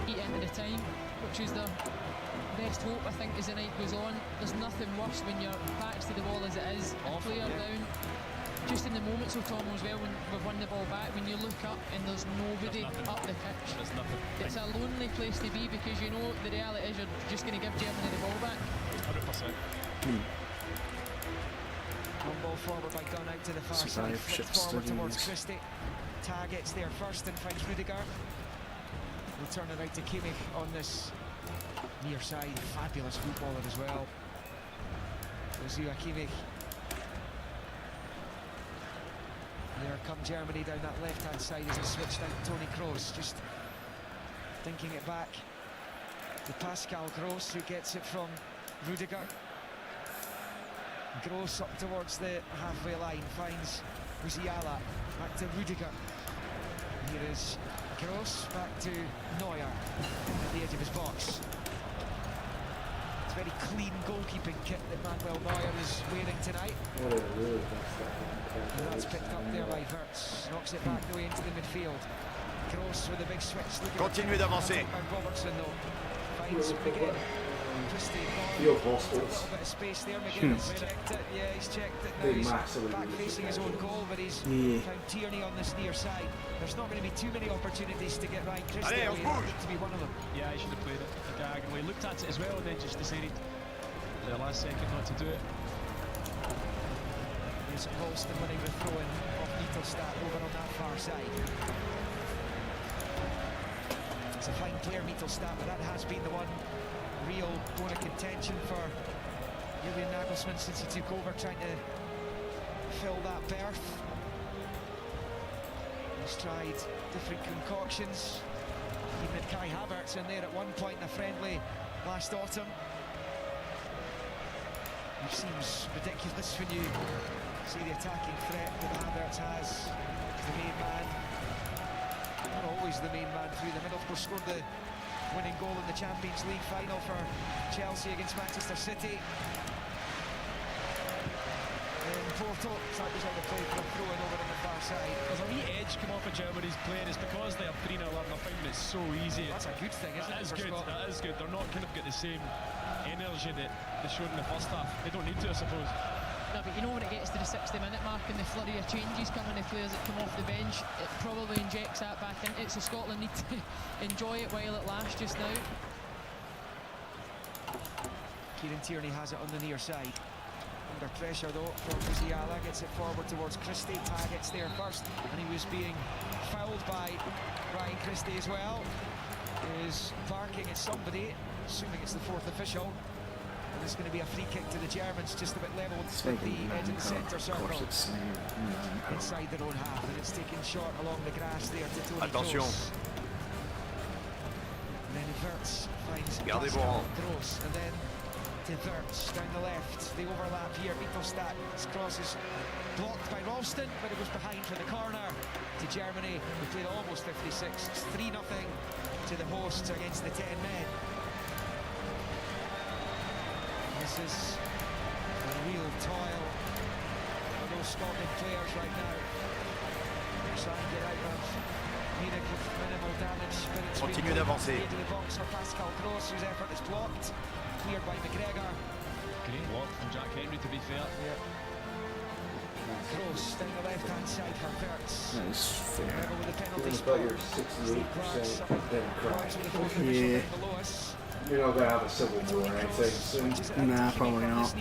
eat into the time, which is their best hope, I think, as the night goes on. There's nothing worse when your back's to the wall as it is, and player down. Just in the moments of Tom as well, when we've won the ball back, when you look up and there's nobody up the pitch. There's nothing. It's a lonely place to be, because you know the reality is you're just going to give Germany the ball back. 100%. ball forward by Gunn out to the far side. Survivorship Flipped forward towards studies. Christie. Targets there first and finds Rudiger. We'll turn it out to Kimmich on this near side. Fabulous footballer as well. Joshua Kimmich. There come Germany down that left-hand side as he switched out Toni Kroos. Just thinking it back to Pascal Gross, who gets it from Rudiger. Gross up towards the halfway line, finds Musiala, back to Rudiger. Here is Gross, back to Neuer at the edge of his box. It's a very clean goalkeeping kit that Manuel Neuer is wearing tonight. And that's picked up there by Wirtz. Knocks it back the way into the midfield. Gross with a big switch. Continuez d'avancer. Robertson though finds McGinn. Christie a little bit of space there. McGinn has checked it. Yeah, he's checked it. Now he's back facing his own goal, but he's found Tierney on this near side. There's not going to be too many opportunities to get Ryan Christie away. That looked to be one of them. Yeah, he should have played it diagonally. Looked at it as well and then just decided at the last second not to do it. There's Ralston winning the throw-in off Mittelstadt over on that far side. It's a fine player, Mittelstadt, but that has been the one real bone of contention for Julian Nagelsmann since he took over, trying to fill that berth. He's tried different concoctions. Even had Kai Havertz in there at one point in a friendly last autumn. It seems ridiculous when you see the attacking threat that Havertz has. He's the main man. Not always the main man through the middle. Of course, scored the winning goal in the Champions League final for Chelsea against Manchester City. And Porto tries out the play for a throw-in over on the far side. There's a wee edge come off of Germany's play, and it's because they are 3-0 up. They're finding it so easy. That's a good thing, isn't it? That is good. That is good. They're not kind of got the same energy that they showed in the first half. They don't need to, I suppose. No, but you know when it gets to the 60-minute mark and the flurry of changes coming, the players that come off the bench, it probably injects that back into it, so Scotland need to enjoy it while it lasts just now. Kieran Tierney has it on the near side. Under pressure though for Musiala, gets it forward towards Christie, targets there first, and he was being fouled by Ryan Christie as well. He is barking at somebody, assuming it's the fourth official. And it's going to be a free kick to the Germans, just about level with the edge of the centre circle. Inside their own half, and it's taken short along the grass there to Toni Kroos. And then Wirtz finds Pascal Gross, and then to Wirtz down the left. The overlap here, Mittelstadt. His cross is blocked by Ralston, but it was behind for the corner to Germany. We played almost 56. It's 3-0 to the hosts against the 10 men. This is a real toil for those Scotland players right now. They're trying to get out of Munich with minimal damage, but it's Continue d'avancer. into the box for Pascal Gross, whose effort is blocked. Cleared by McGregor. Great block from Jack Henry, to be fair. Yeah. Gross down the left-hand side for Wirtz. That is fair. Level with the penalty About your spot. 68% Democrat. Yeah. Below us. You're not going to have a civil war or anything soon. Nah, probably not.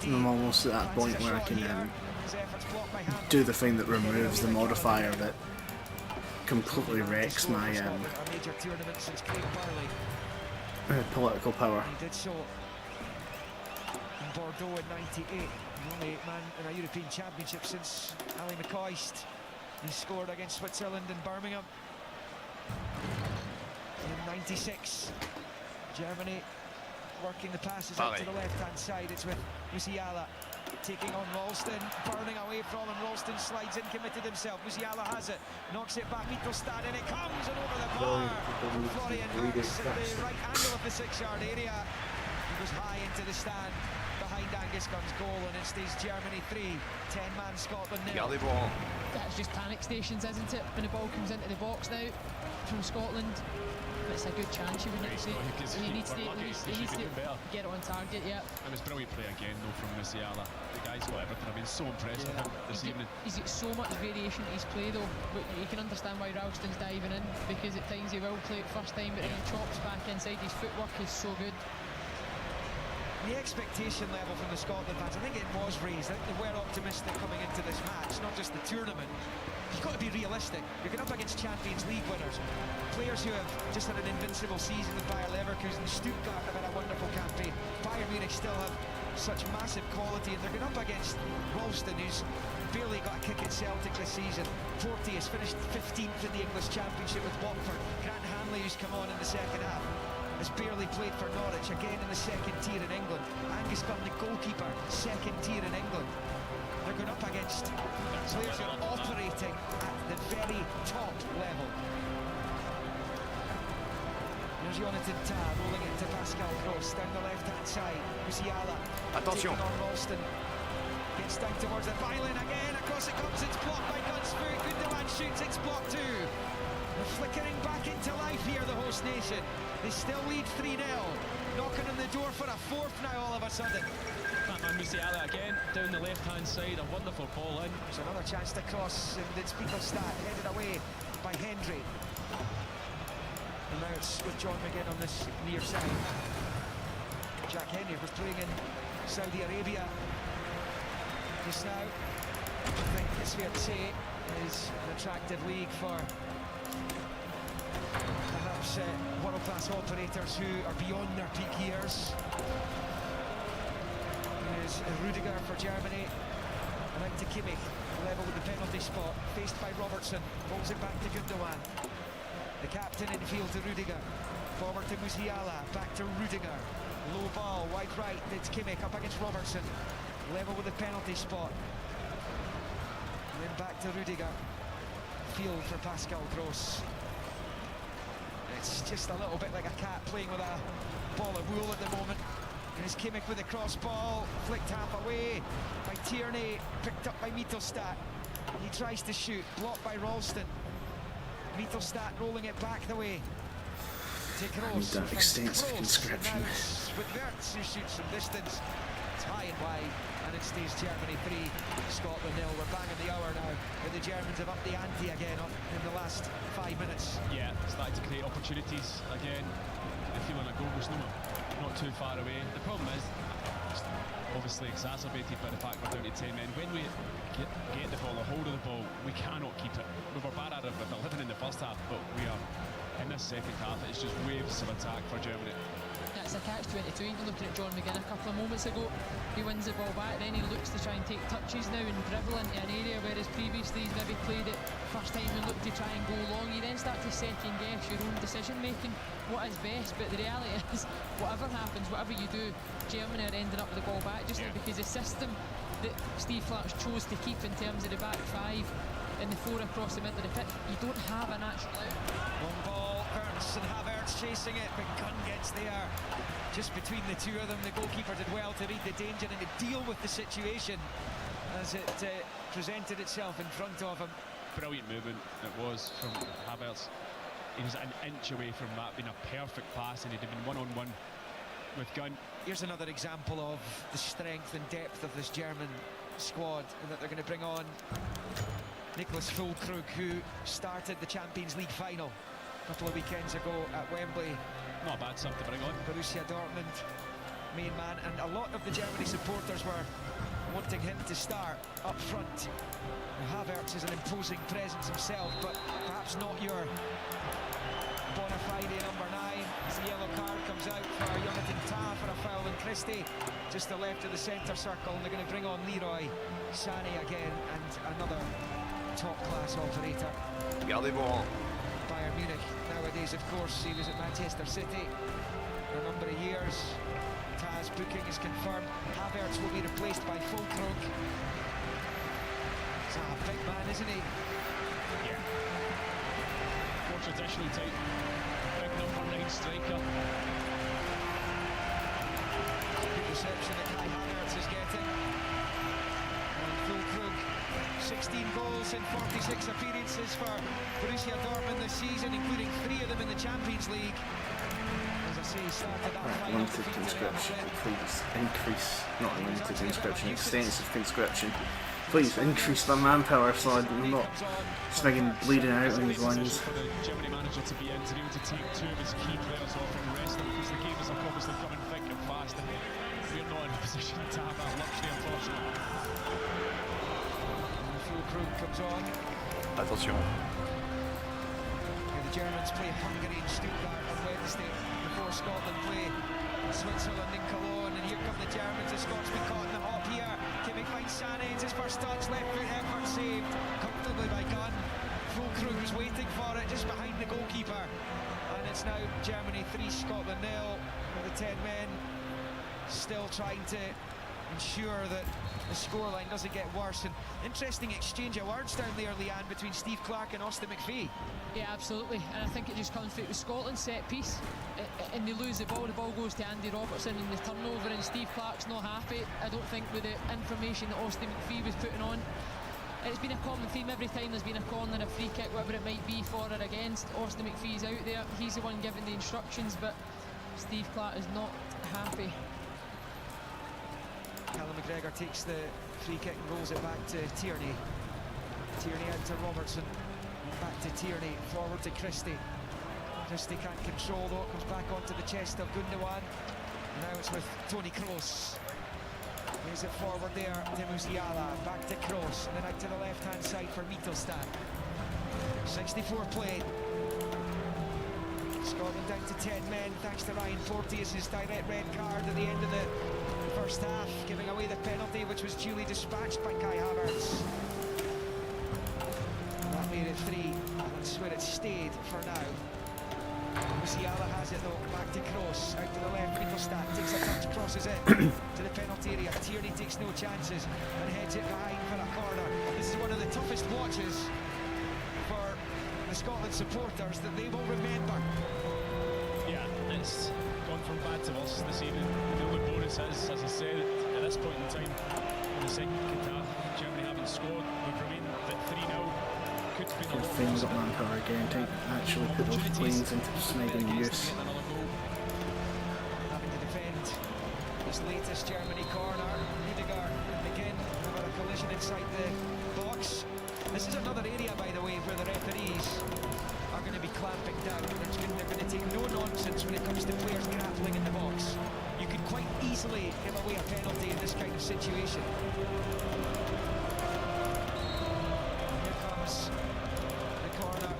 I'm almost at that point where I can do the thing that removes the modifier that completely wrecks my political power. He did so in Bordeaux in '98. The only man in a European Championship since Ali McCoist. He scored against Switzerland in Birmingham in '96. Germany working the passes out to the left-hand side. It's with Musiala taking on Ralston, burning away from him. Ralston slides in, committed himself. Musiala has it, knocks it back. Mittelstadt, and it comes and over the bar. Florian Wirtz at the right angle of the 6-yard area. He goes high into the stand behind Angus Gunn's goal, and it stays Germany 3, 10-man Scotland 0. That's just panic stations, isn't it? When the ball comes into the box now from Scotland. It's a good chance, you wouldn't say. He needs to get it on target, yeah. It was brilliant play again, though, from Musiala. The guy's got everything. I've been so impressed with him this evening. He's got so much variation in his play, though. But you can understand why Ralston's diving in, because at times he will play it first time, but then he chops back inside. His footwork is so good. the expectation level from the Scotland fans, I think it was raised. I think they were optimistic coming into this match, not just the tournament. You've got to be realistic. You're going up against Champions League winners, players who have just had an invincible season with Bayer Leverkusen. Stuttgart have had a wonderful campaign. Bayern Munich still have such massive quality, and they're going up against Ralston, who's barely got a kick at Celtic this season. Porty has finished 15th in the English Championship with Watford. Grant Hanley, who's come on in the second half, has barely played for Norwich, again in the second tier in England. Angus Gunn, the goalkeeper, second tier in England. They're going up against players who are operating at the very top level. There's Jonathan Tah rolling it to Pascal Gross down the left-hand side. Musiala taking on Ralston. Gets down towards the byline again. Across it comes. It's blocked by Gunn's foot. Gundogan shoots. It's blocked too. They're flickering back into life here, the host nation. They still lead 3-0. Knocking on the door for a fourth now all of a sudden. And Musiala again down the left-hand side, a wonderful ball in. There's another chance to cross, and it's Beetlestad headed away by Hendry. And now it's with John McGinn on this near side. Jack Hendry was playing in Saudi Arabia just now. I think it's fair to say is an attractive league for perhaps world-class operators who are beyond their peak years. There's Rudiger for Germany, and out to Kimmich, level with the penalty spot, faced by Robertson, pulls it back to Gundogan. The captain in field to Rudiger, forward to Musiala, back to Rudiger, low ball, wide right, it's Kimmich up against Robertson, level with the penalty spot, and then back to Rudiger, field for Pascal Gross. It's just a little bit like a cat playing with a ball of wool at the moment. Here's Kimmich with the cross ball, flicked half away by Tierney, picked up by Mittelstadt. He tries to shoot, blocked by Ralston. Mittelstadt rolling it back the way to Gross. That extensive conscription. With Wirtz, who shoots from distance. It's high and wide, and it stays Germany 3, Scotland 0. We're banging the hour now, but the Germans have upped the ante again in the last 5 minutes. Yeah, starting to create opportunities again. The feeling a goal was not too far away. The problem is, it's obviously exacerbated by the fact we're down to 10 men. When we get the ball, a hold of the ball, we cannot keep it. We were bad at it with 11 in the first half, but we are, in this second half, it's just waves of attack for Germany. It's a catch-22. Even looking at John McGinn a couple of moments ago, he wins the ball back, then he looks to try and take touches now and dribble into an area, whereas previously he's maybe played it first time and looked to try and go long. You then start to second guess your own decision making, what is best, but the reality is whatever happens, whatever you do, Germany are ending up with the ball back, just because the system that Steve Clark's chose to keep in terms of the back five and the four across the middle of the pitch, you don't have a natural out. Long ball, Wirtz and Havertz chasing it, but Gunn gets there. Just between the two of them, the goalkeeper did well to read the danger and to deal with the situation as it presented itself in front of him. Brilliant movement it was from Havertz. He was an inch away from that being a perfect pass, and he'd have been one-on-one with Gunn. Here's another example of the strength and depth of this German squad, and that they're going to bring on Nicholas Füllkrug, who started the Champions League final a couple of weekends ago at Wembley. Not a bad sub to bring on. Borussia Dortmund, main man, and a lot of the Germany supporters were wanting him to start up front. Havertz is an imposing presence himself, but perhaps not your bona fide number 9. As the yellow card comes out for Jonathan Tah for a foul, and Christie just the left of the centre circle, and they're going to bring on Leroy Sané again, and another top-class operator. Bayern Munich nowadays, of course. He was at Manchester City for a number of years. Tah's booking is confirmed. Havertz will be replaced by Füllkrug. He's a big man, isn't he? Yeah. More traditional type. Big number 9 striker. Good reception that Kai Havertz is getting. And Füllkrug, 16 goals in 46 appearances for Borussia Dortmund this season, including 3 of them in the Champions League. As I say, he started that final Limited conscription, please increase, not limited conscription, extensive conscription. Please increase the manpower so I'm not swigging bleeding out on these lines. For the Germany manager to be in, to take 2 of his key players off and rest them, because the game is obviously coming thick and fast. And we're not in a position to have that luxury, unfortunately. Fulkrug comes on. Attention. The Germans play Hungary in Stuttgart on Wednesday before Scotland play Switzerland in Cologne, and here come the Germans. The Scots been caught in the hop here. Kimmich finds Sané, it's his first touch, left foot effort saved comfortably by Gunn. Fulkrug was waiting for it just behind the goalkeeper, and it's now Germany 3, Scotland 0, with the 10 men still trying to ensure that the scoreline doesn't get worse. And interesting exchange of words down there, Leanne, between Steve Clarke and Austin McPhee. Yeah, absolutely, and I think it just comes through with Scotland's set piece, and they lose the ball goes to Andy Robertson in the turnover, and Steve Clarke's not happy, I don't think, with the information that Austin McPhee was putting on. And it's been a common theme every time there's been a corner, a free kick, whatever it might be, for or against. Austin McPhee's out there, he's the one giving the instructions, but Steve Clarke is not happy. Callum McGregor takes the free kick and rolls it back to Tierney. Tierney out to Robertson, back to Tierney, forward to Christie. Christie can't control though, it comes back onto the chest of Gundogan. Now it's with Tony Kroos. Here's it forward there to Musiala, back to Kroos, and then out to the left hand side for Mittelstadt. 64 played. Scotland down to 10 men thanks to Ryan Porteous' direct red card at the end of the first half, giving away the penalty which was duly dispatched by Kai Havertz. That made it 3, that's where it stayed for now. Musiala has it though, back to Kroos, out to the left, Mittelstadt takes a touch, crosses it to the penalty area. Tierney takes no chances and heads it behind for a corner. This is one of the toughest watches for the Scotland supporters that they will remember. Yeah, it's gone from bad to worse this evening. The only bonus is, as I said, at this point in time, in the second half, Germany haven't scored. We've remained at 3-0. Could have been a lot Things up manpower again to actually put those planes into snagging use. Having to defend this latest Germany corner. Rudiger and McGinn have a collision inside the box. This is another area, by the way, where the referees are going to be clamping down. They're going to take no nonsense when it comes to players grappling in the box. You can quite easily give away a penalty in this kind of situation. Here comes the corner.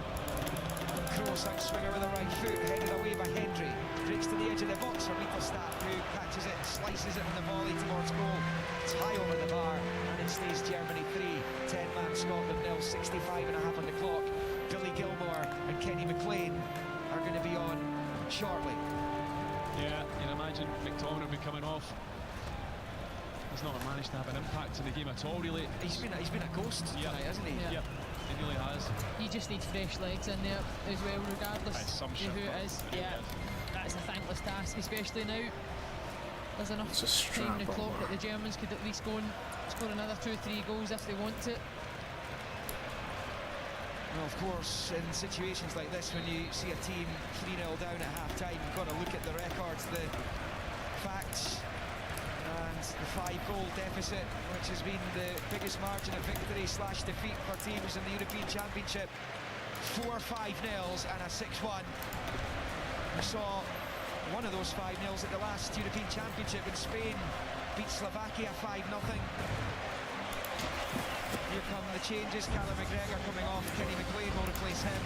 Kroos outswinger with the right foot, headed away by Hendry. Breaks to the edge of the box for Mittelstadt, who catches it, slices it on the volley towards goal. It's high over the bar, and it stays Germany 3, 10-man Scotland 0, 65.5 on the clock. Billy Gilmore and Kenny McLean are going to be on shortly. Yeah, you can imagine McTominay will be coming off. He's not managed to have an impact in the game at all, really. He's been a ghost tonight, hasn't he? Yep, he really has. He just needs fresh legs in there as well, regardless of who it is. Yeah, that's a thankless task, especially now. There's enough time in the clock that the Germans could at least go and score another 2-3 goals if they want it. Well, of course, in situations like this, when you see a team 3-0 down at half-time, you've got to look at the records, the facts, and the 5-goal deficit, which has been the biggest margin of victory / defeat for teams in the European Championship. 4 5-0s and a 6-1. We saw one of those 5-0s at the last European Championship in Spain, beat Slovakia 5-0. Here come the changes. Callum McGregor coming off. Kenny McLean will replace him.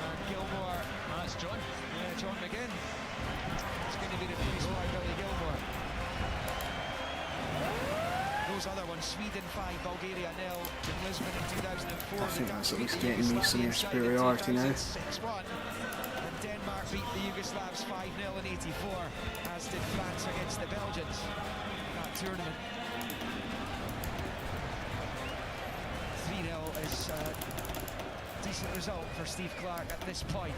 And Gilmore. That's John. Yeah, John McGinn. It's going to be replaced by Billy Gilmore. Those other ones, Sweden 5, Bulgaria 0, in Lisbon in 2004. I think that's at least getting me some superiority now. 6-1. And Denmark beat the Yugoslavs 5-0 in 84, as did France against the Belgians in that tournament. 3-0 is a decent result for Steve Clarke at this point.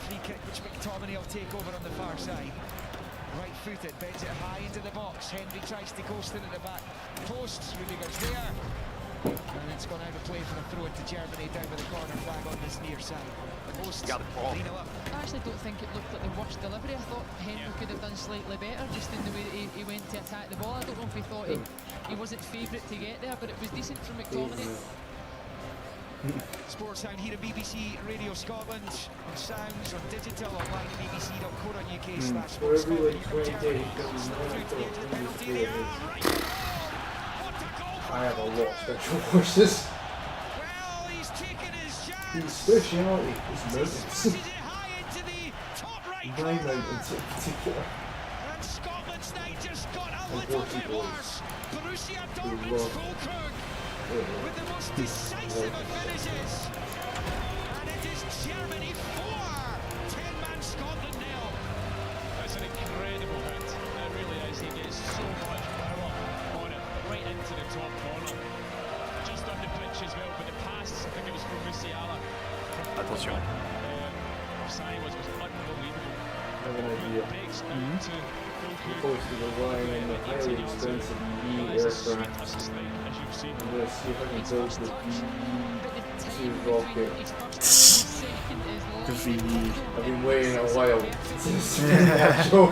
Free kick which McTominay will take over on the far side. Right footed, bends it high into the box. Hendry tries to ghost in at the back post. Rudiger's there. And it's gone out of play for a throw into Germany down with the corner flag on this near side. The post, 3-0 up. I actually don't think it looked like the worst delivery. I thought Hendry could have done slightly better just in the way that he went to attack the ball. I don't know if he thought he wasn't favourite to get there, but it was decent from McTominay. Sportsound here at BBC Radio Scotland, on sounds, on digital, online at bbc.co.uk/sportscotland. I have a lot of special forces. Well, he's taken his chance. His speciality is mountains. Smashes it high into the top right My corner. mountains in particular. And Scotland's night just got a And little Porky bit boys. worse. Borussia Who Dortmund's love- Fulkrug Who with the most decisive of finishes. And it is Germany 4, 10-man Scotland nil. That's an incredible hit. It really is. He gets so much power on it, right into the top corner. Just on the pitch as well, but the pass, I think it was from Musiala. Attention. Sani was unbelievable. I have an idea. Breaks out to Supposed to be relying on the highly expensive VE aircraft. as you've seen. I'm going to see if I can build the VE2 rocket. The VE. I've been waiting a while to see that show.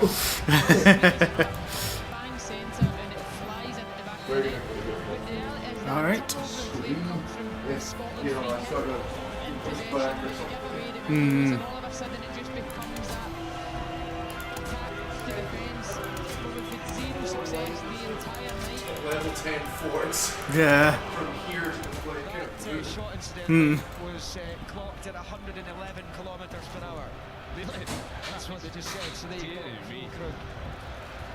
We're going to go Alright. if, you know, I sort of push back or something. Hmm. Level 10 forts Yeah. from here to the That shot incident Hmm. was clocked at 111 kilometres per hour. Really? That's what they just said. So there you go. Fulkrug.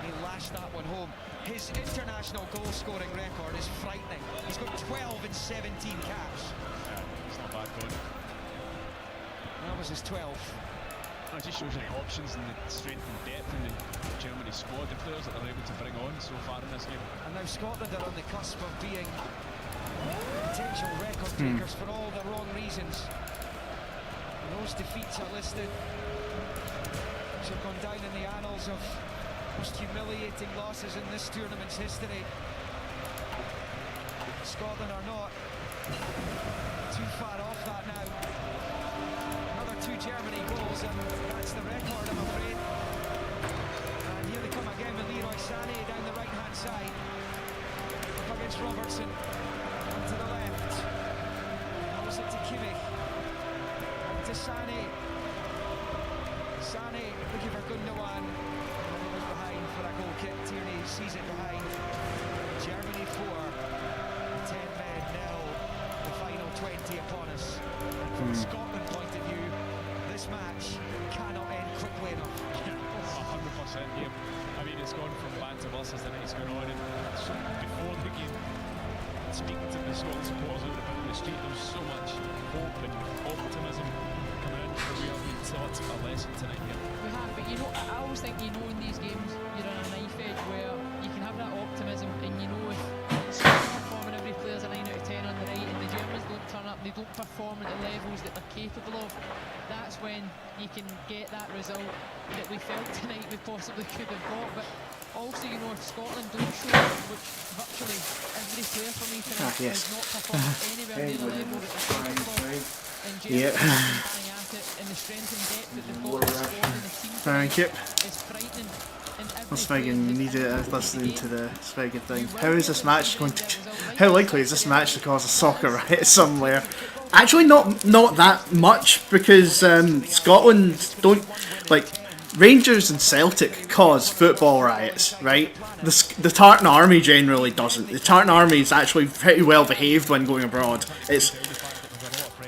He lashed that one home. His international goal scoring record is frightening. He's got 12 and 17 caps. It's not bad going. That was his 12. It just shows you the options and the strength and depth in the Germany squad, the players that they're able to bring on so far in this game. And now Scotland are on the cusp of being potential record breakers for all the wrong reasons. And those defeats are listed, which have gone down in the annals of most humiliating losses in this tournament's history. Scotland are not too far off that now. Another 2 Germany goals, and that's the record, I'm afraid. And here they come again with Leroy Sané down the right-hand side. Up against Robertson. And to the left. Goes it to Kimmich. And to Sané. Sané looking for Gundogan. And he was behind for a goal kick. Tierney sees it behind. Germany 4. 10 men nil. The final 20 upon us. And from a Scotland point of view, this match cannot end quickly enough. 100%, yeah. I mean, it's gone from bad to worse as the night's gone on, and so before the game, speaking to the Scotland supporters out in the street, there was so much hope and optimism coming in, but we have been taught a lesson tonight here. We have, but you know, I always think, you know, in these games, you're on a knife edge where you can have that optimism, and you know, if Scotland performing, every player's a 9 out of 10 on the right, and the Germans don't turn up, they don't perform at the levels that they're capable of, that's when you can get that result that we felt tonight we possibly could have got. But also, you know, if Scotland don't show up, which virtually every player for me tonight has not performed anywhere near the level that they're capable of, and Germany coming at it, and the strength and depth that they've got in the squad and the team Thank you. is frightening. And every Spigen player needed has listening to the Spigen thing. How is this match going to? How likely is this match to cause a soccer riot somewhere? Actually, not that much, because Scotland don't like. Rangers and Celtic cause football riots, right? The Tartan Army generally doesn't. The Tartan Army is actually pretty well behaved when going abroad. It's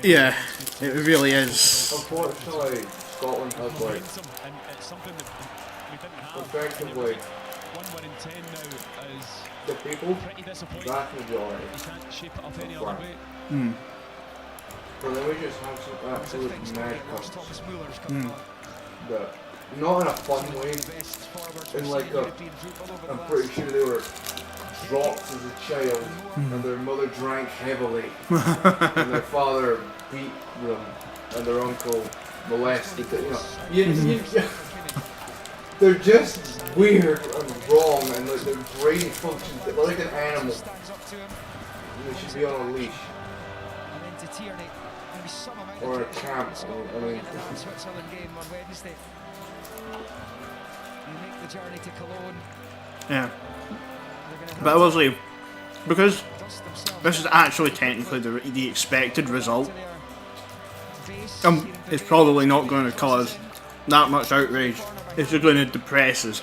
yeah, it really is. Unfortunately, Scotland has like And it's something that we didn't have. effectively 1 win in 10 now is the people, pretty disappointing. vast majority. You can't shape it up any That's other right. way. But then we just have some absolute mad Ross cuts Thomas Muller's coming on. that, not in a fun way, Best forwards in we've like seen a, European football over the I'm last pretty sure they were dropped as a child and their mother drank heavily and their father beat them and their uncle molested them. They're just weird and wrong, and like their brain functions, they're like an animal. stands up to him. And they should be on a leash. And then to Tierney. Maybe some amount Or a of camp, Scotland I mean. in that Switzerland game on Wednesday. You make the journey to Cologne. Yeah, They're going to but I will say, because dust themselves this is actually technically the expected result, it's probably not going to cause that much outrage. It's just going to depress us.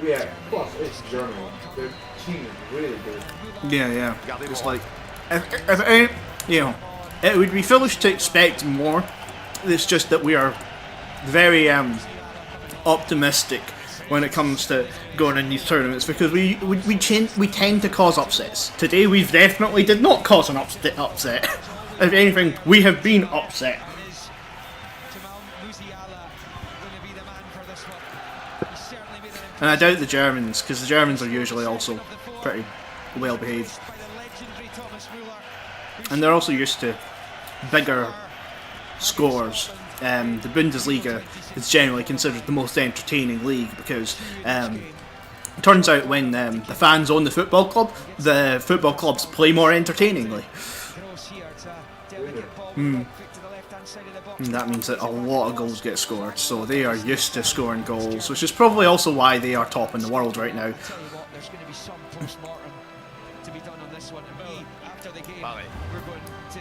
Yeah, plus it's Germany. Their team is really good. Yeah. It's like, if it, you know, it would be foolish to expect more. It's just that we are very optimistic when it comes to going in these tournaments, because we tend to cause upsets. Today we definitely did not cause an upset. If anything, we have been upset. And I doubt the Germans, because the Germans are usually also pretty well behaved. And they're also used to bigger scores. The Bundesliga is generally considered the most entertaining league because it turns out when the fans own the football clubs play more entertainingly. And that means that a lot of goals get scored, so they are used to scoring goals, which is probably also why they are top in the world right now. There's going to be some post-mortem to be done on this one, and we, after the game, we're going to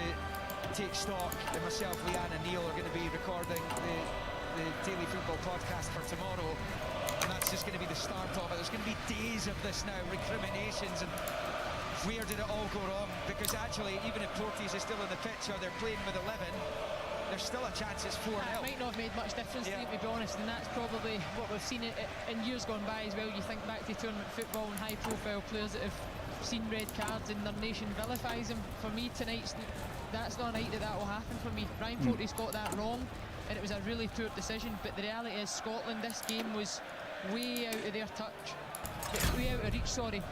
take stock, and myself, Leanne and Neil are going to be recording the Daily Football podcast for tomorrow, and that's just going to be the start of it. There's going to be days of this now, recriminations, and where did it all go wrong? Because actually, even if Porteous is still on the pitch or they're playing with 11, there's still a chance it's 4-0. It might not have made much difference, to be honest, and that's probably what we've seen in years gone by as well. You think back to tournament football and high-profile players that have seen red cards and their nation vilifies them. For me, tonight's that's not a night that will happen for me. Ryan Porteous got that wrong, and it was a really poor decision. But the reality is, Scotland, this game was way out of their touch, way out of reach. Sorry,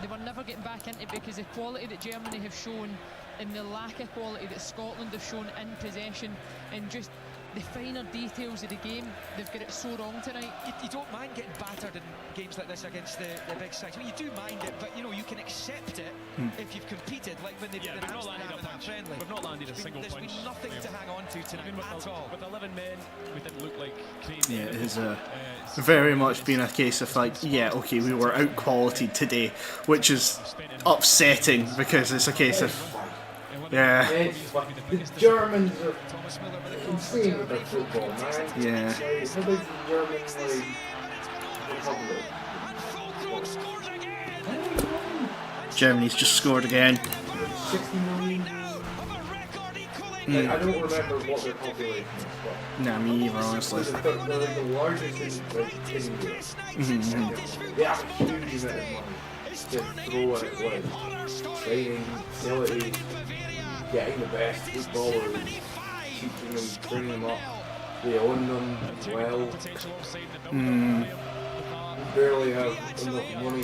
they were never getting back into it because the quality that Germany have shown and the lack of quality that Scotland have shown in possession and just the finer details of the game, they've got it so wrong tonight. You don't mind getting battered in games like this against the big sides. I mean, you do mind it, but you know, you can accept it if you've competed, like when they did in Amsterdam in that friendly. We've not landed a single punch. There's been nothing to hang on to tonight at all. With 11 men, we didn't look like crazy. Yeah, it has very much been a case of like, yeah, okay, we were out-qualityed today, which is upsetting because it's a case of, yeah. The Germans are insane with their football, man. Yeah. How big is the German republic? Germany's just scored again. 60 million. Like, I don't remember what their population is, but Nah, me either, honestly. they're like the largest in Europe. They have a huge amount of money to throw at like training, facilities, getting the best footballers, teaching them, bringing them up. They own them well. We barely have enough money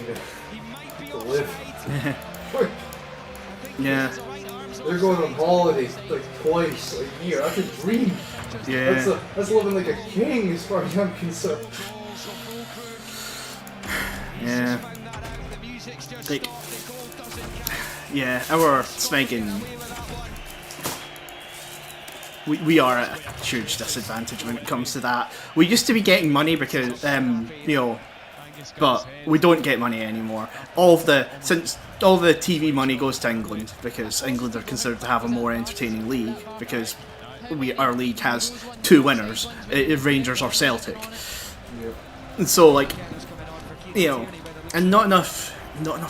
to live. Yeah. They're going on holidays like twice a year. That's a dream. Yeah. That's living like a king as far as I'm concerned. Yeah. Like, yeah, our Smeggin, we are at a huge disadvantage when it comes to that. We used to be getting money because, you know, but we don't get money anymore. Since all the TV money goes to England, because England are considered to have a more entertaining league, because our league has two winners, Rangers or Celtic. And so, like, you know, and not enough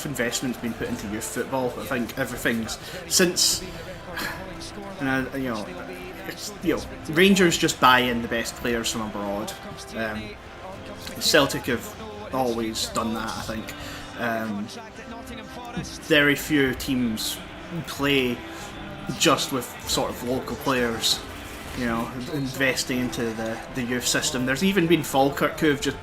investment's been put into youth football. I think everything's since, Rangers just buy in the best players from abroad. Celtic have always done that, I think. Very few teams play just with sort of local players, you know, investing into the youth system. There's even been Falkirk who have just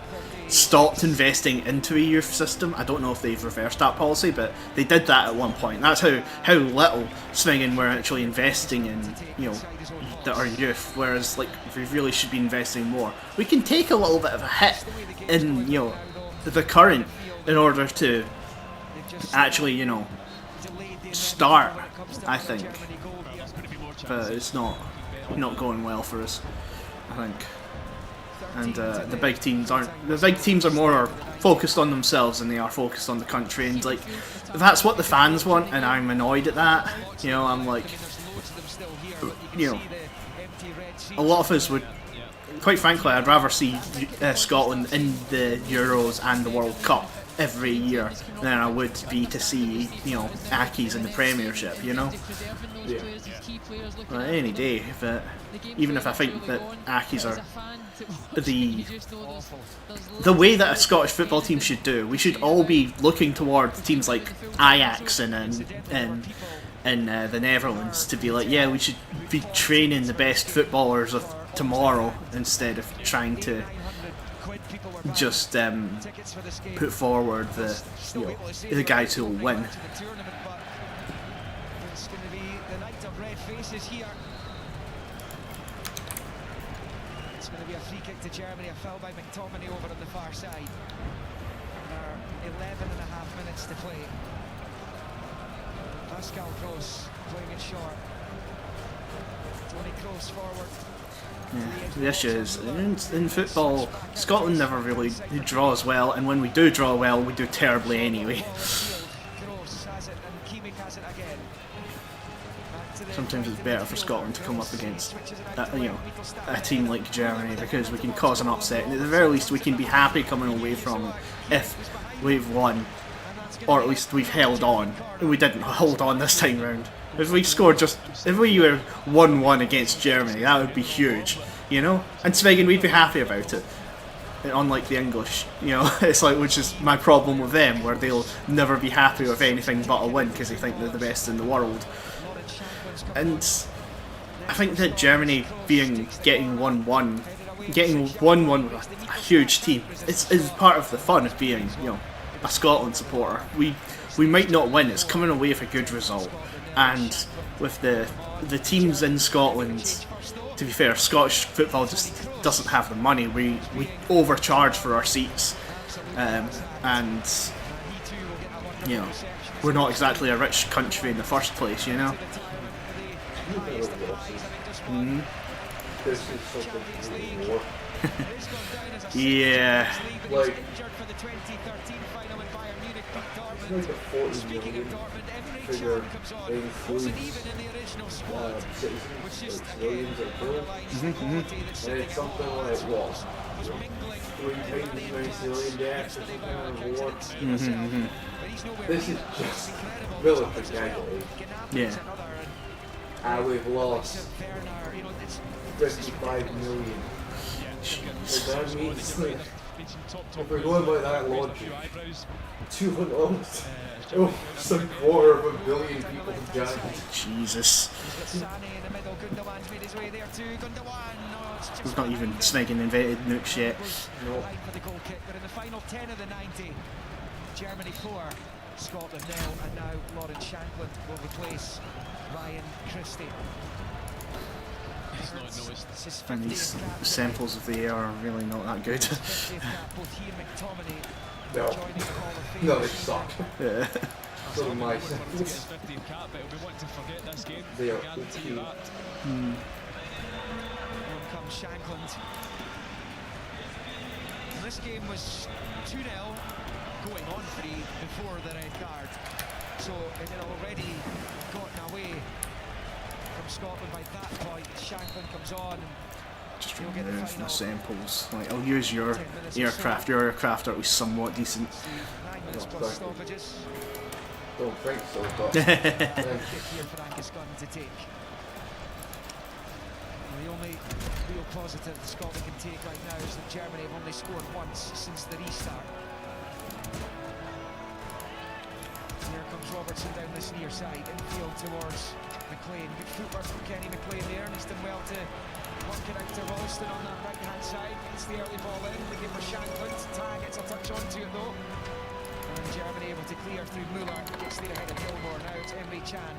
stopped investing into a youth system. I don't know if they've reversed that policy, but they did that at one point. That's how little Swingen were actually investing in, you know, our youth, whereas like we really should be investing more. We can take a little bit of a hit in, you know, the current in order to actually, you know, start, I think. But it's not going well for us, I think. And the big teams are more focused on themselves than they are focused on the country, and like that's what the fans want, and I'm annoyed at that. You know, I'm like, you know, a lot of us would, quite frankly, I'd rather see Scotland in the Euros and the World Cup every year than I would be to see, Accies in the Premiership, Yeah. Well, any day, but even if I think that Accies are the way that a Scottish football team should do, we should all be looking towards teams like Ajax and the Netherlands to be like, yeah, we should be training the best footballers of tomorrow instead of trying to just put forward the guys who will win. It's going to be the night of red faces here. It's going to be a free kick to Germany, a foul by McTominay over on the far side. There are 11 and a half minutes to play. Pascal Gross playing it short. Tony Kroos forward. Yeah, the issue is, in football, Scotland never really draws well, and when we do draw well, we do terribly anyway. Sometimes it's better for Scotland to come up against, a team like Germany, because we can cause an upset, and at the very least we can be happy coming away from it if we've won, or at least we've held on. We didn't hold on this time round. If we were 1-1 against Germany, that would be huge, And Svegan, we'd be happy about it. Unlike the English, it's like, which is my problem with them, where they'll never be happy with anything but a win because they think they're the best in the world. And I think that Germany getting 1-1 with a huge team, it's part of the fun of being, a Scotland supporter. We might not win, it's coming away with a good result. And with the teams in Scotland, to be fair, Scottish football just doesn't have the money. We overcharge for our seats, and we're not exactly a rich country in the first place, Mm-hmm. This is something more. Yeah. Like, it's like a 40 million figure includes citizens, like civilians at birth. And it's something like, what? 3 times as many civilian deaths or some kind of war. This is just military casualties. Yeah. We've lost 55 million. So that means, like, if we're going by that logic, 200, almost a quarter of a billion people died. Jesus. We've not even Sneggin invented nukes yet. No. But in the final 10 of the 90, Germany 4, Scotland 0, and now Lawrence Shankland will replace Ryan Christie. And these samples of the air are really not that good. No, they suck. Yeah. So my samples. They are okay. Here comes Shankland. This game was 2-0 going on 3 before the red card. So it had already gotten away from Scotland by that point. Shankland comes on and just remove the samples. Like, I'll use your aircraft. Your aircraft are at least somewhat decent. 9 minutes plus stoppages. Don't think so, but Here for Angus Gunn to take. The only real positive Scotland can take right now is that Germany have only scored once since the restart. Here comes Robertson down this near side, infield towards McLean. Good footwork from Kenny McLean there, and he's done well to work it out to Ralston on that right hand side. Gets the early ball in, looking for Shankland. Tag gets a touch onto it though. And Germany able to clear through Muller, gets there ahead of Gilmore. Now it's Emre Can.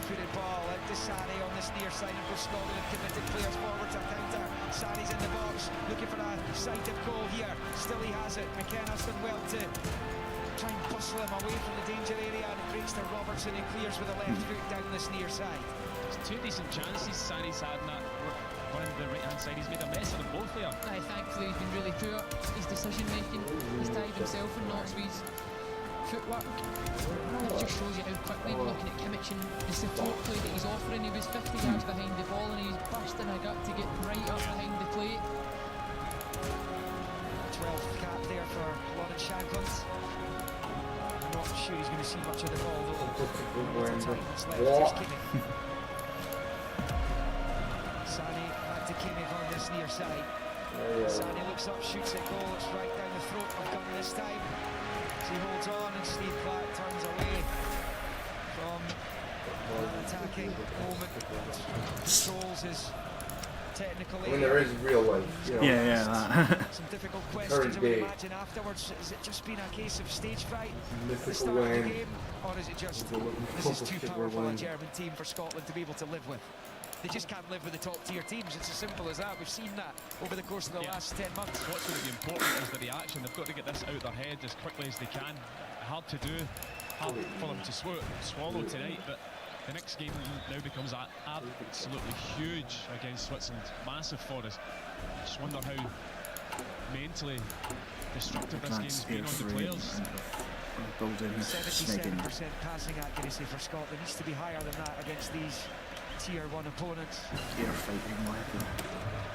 Footed ball into Sane on this near side, and both Scotland have committed players forward to counter. Sane's in the box, looking for a sighted goal here. Still he has it. McKenna's done well to try and bustle him away from the danger area, and it breaks to Robertson, who clears with the left foot down this near side. There's 2 decent chances Sane's had in that one on the right hand side. He's made a mess of them both there. Thankfully he's been really poor. His decision making, he's tied himself and Knoxville's footwork. It just shows you how quickly, looking at Kimmich and the support play that he's offering. He was 50 yards behind the ball and he's bursting a gut to get right up behind the plate. 12th cap there for Lawrence Shankland. I'm not sure he's going to see much of the ball though. What? Sane back to Kimmich on this near side. Sane looks up, shoots it, goal. It's right down the throat of Gunn this time. As he holds on and Steve Clark turns away from an attacking moment. Controls his technical I mean, there is real life. You know, That. some difficult questions I would imagine afterwards. Has it just been a case of stage fright at the mythical start of the land. game? Or is it just this is too powerful a German team for Scotland to be able to live with? They just can't live with the top tier teams. It's as simple as that. We've seen that over the course of the last 10 months. What's going to be important is the reaction. They've got to get this out of their head as quickly as they can. Hard to do, hard for them to swallow tonight, but the next game now becomes absolutely huge against Switzerland. Massive for us. Just wonder how mentally destructive this game's been on the players. 77% passing accuracy for Scotland. Needs to be higher than that against these Tier 1 opponents.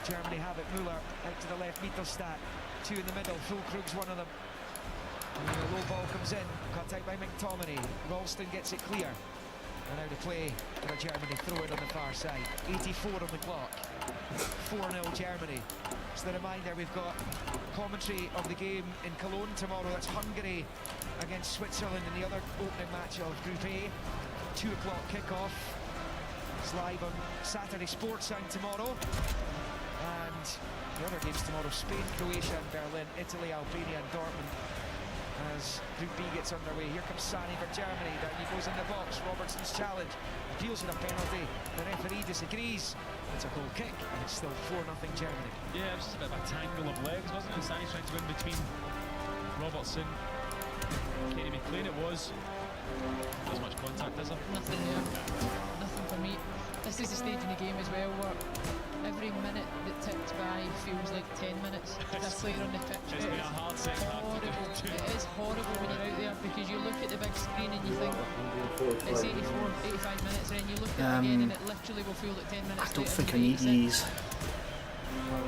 Germany have it. Müller out to the left. Mittelstadt. Two in the middle. Fulkrug's one of them. And the low ball comes in. Cut out by McTominay. Ralston gets it clear. And out of play for Germany. Throw it on the far side. 84 on the clock. 4-0 Germany. Just a reminder, we've got commentary of the game in Cologne tomorrow. That's Hungary against Switzerland in the other opening match of Group A. 2 o'clock kickoff. It's live on Saturday Sports Sound tomorrow. And the other games tomorrow: Spain, Croatia and Berlin, Italy, Albania and Dortmund. As Group B gets underway, here comes Sane for Germany. Down he goes in the box. Robertson's challenge. Appeals for a penalty. The referee disagrees. It's a goal kick and it's still 4-0 Germany. Yeah, it was just a bit of a tangle of legs, wasn't it? Sane's trying to win between Robertson. Katie McLean it was. Not as much contact, is there? Nothing there. Nothing for me. This is the stage in the game as well where every minute that ticks by feels like 10 minutes. As a player on the pitch, It's been a hard second half. horrible. It is horrible when you're out there because you look at the big screen and you think it's 84, 85 minutes, and then you look at it again and it literally will feel like 10 minutes. I don't later think I and need 86. these.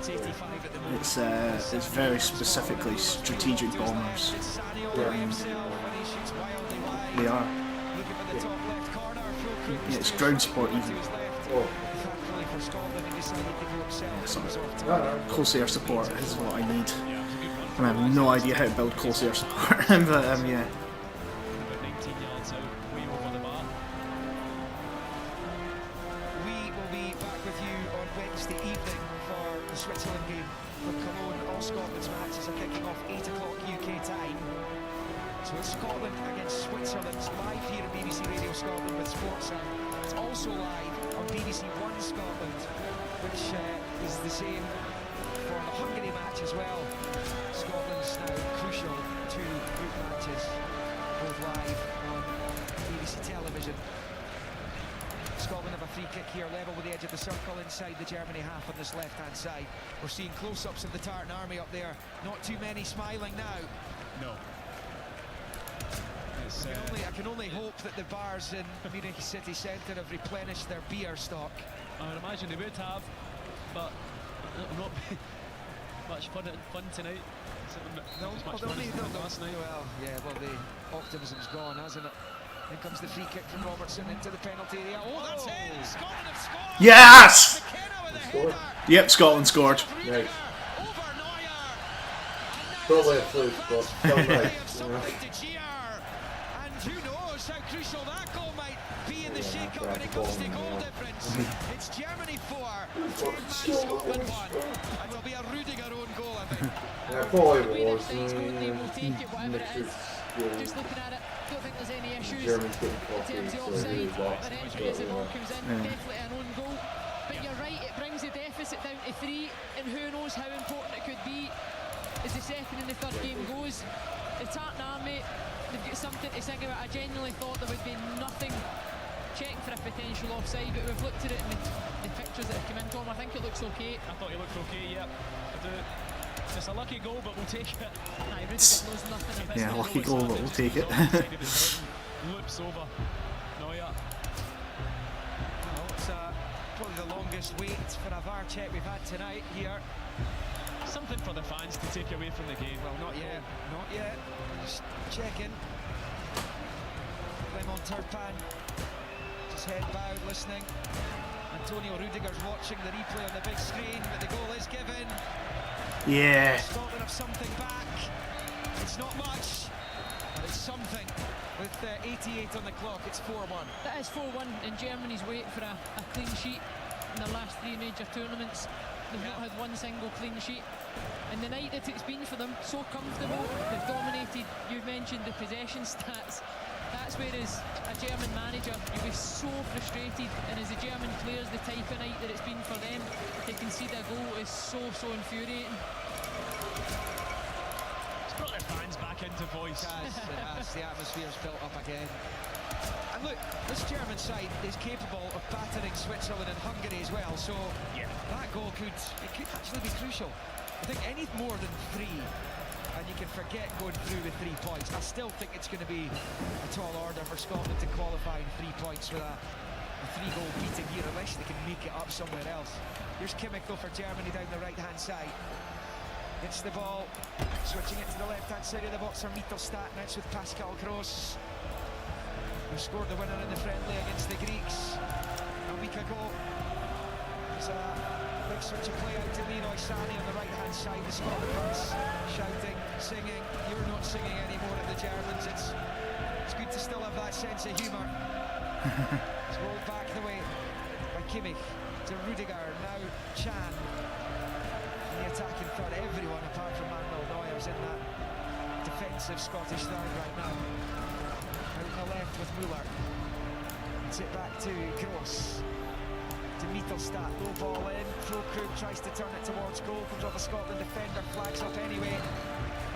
It's 85 at the moment. It's very specifically strategic bombers. It's Sane all by himself and he shoots wildly wide. They are. Looking for the top left corner. Fulkrug Yeah, it's stays ground to sport even. his left. Oh. Thankfully for Scotland, he decided to go himself. Sorry. He was off target. Close air support is what I need. Yeah, it was a good one. And I have no idea how to build close air support, but yeah. About 19 yards out, way over the bar. We will be back with you on Wednesday evening for the Switzerland game for Cologne. All Scotland's matches are kicking off 8 o'clock UK time. So it's Scotland against Switzerland. It's live here at BBC Radio Scotland with Sports Sound. It's also live on BBC One Scotland, which is the same for the Hungary match as well. Scotland's now crucial to group matches, both live on BBC television. Scotland have a free kick here, level with the edge of the circle inside the Germany half on this left-hand side. We're seeing close-ups of the Tartan Army up there. Not too many smiling now. No. It's, I can only hope that the bars in Munich City Centre have replenished their beer stock. I would imagine they would have, but not much fun tonight. No, as much they'll fun need- as they'll- last night. Well, yeah, well, the optimism's gone, hasn't it? Here comes the free kick from Robertson into the penalty area. Oh, that's in! Scotland have scored! Yes! McKenna with a Scored. header! Yep, Scotland scored. Nice. Over Neuer! Probably a fluke, but still They nice. have something to cheer! And who knows how crucial that goal might be in the shake-up when it comes to goal difference. It's Germany 4, Scotland 1. And it'll be a Rudiger own goal, I think. Yeah, probably The way that was. side's going, they will take it, whatever it is. Yeah. Just looking at it, don't think there's any issues Germans getting in coffee, terms of so offside really lost. or entry as the ball comes in. Yeah. Definitely an own goal. But you're right, it brings the deficit down to 3, and who knows how important it could be as the second and the third game goes. The Tartan Army, they've got something to sing about. I genuinely thought there would be nothing checking for a potential offside, but we've looked at it in the pictures that have come in, Tom. I think it looks okay. I thought he looked okay, yep. I do. It's a lucky goal, but we'll take it. Aye, Rudiger knows nothing about Yeah, it. lucky goal, but we'll take it. Loops over Neuer. just wait for a VAR check we've had tonight here. Something for the fans to take away from the game. Well, not yet, not yet. Just checking. Clement Turpin, just head bowed, listening. Antonio Rudiger's watching the replay on the big screen, but the goal is given. Yeah. Scotland have something back. It's not much, but it's something. With 88 on the clock, it's 4-1. That is 4-1, and Germany's waiting for a clean sheet in the last 3 major tournaments. They've not had one single clean sheet. And the night that it's been for them, so comfortable, they've dominated. You've mentioned the possession stats. That's where, as a German manager, you'll be so frustrated, and as the German players, the type of night that it's been for them, to concede a goal is so infuriating. It's brought their fans back into voice. It has. The atmosphere's built up again. And look, this German side is capable of battering Switzerland and Hungary as well, so that goal could actually be crucial. I think any more than 3, and you can forget going through with 3 points. I still think it's going to be a tall order for Scotland to qualify in 3 points with a 3-goal beating here, unless they can make it up somewhere else. Here's Kimmich though for Germany down the right-hand side. Gets the ball, switching it to the left-hand side of the box for Mittelstadt. Now it's with Pascal Gross, who scored the winner in the friendly against the Greeks a week ago. There's a big switch of play out to Leroy Sané on the right-hand side. The Scotland fans shouting, singing. You're not singing anymore at the Germans. It's good to still have that sense of humour. It's rolled back the way by Kimmich to Rudiger. Now Chan. In the attacking third, everyone apart from Manuel Neuer's in that defensive Scottish third right now. Out on the left with Müller. Gets it back to Gross. To Mittelstadt, low ball in. Krokub tries to turn it towards goal. Comes off a Scotland defender, flags up anyway.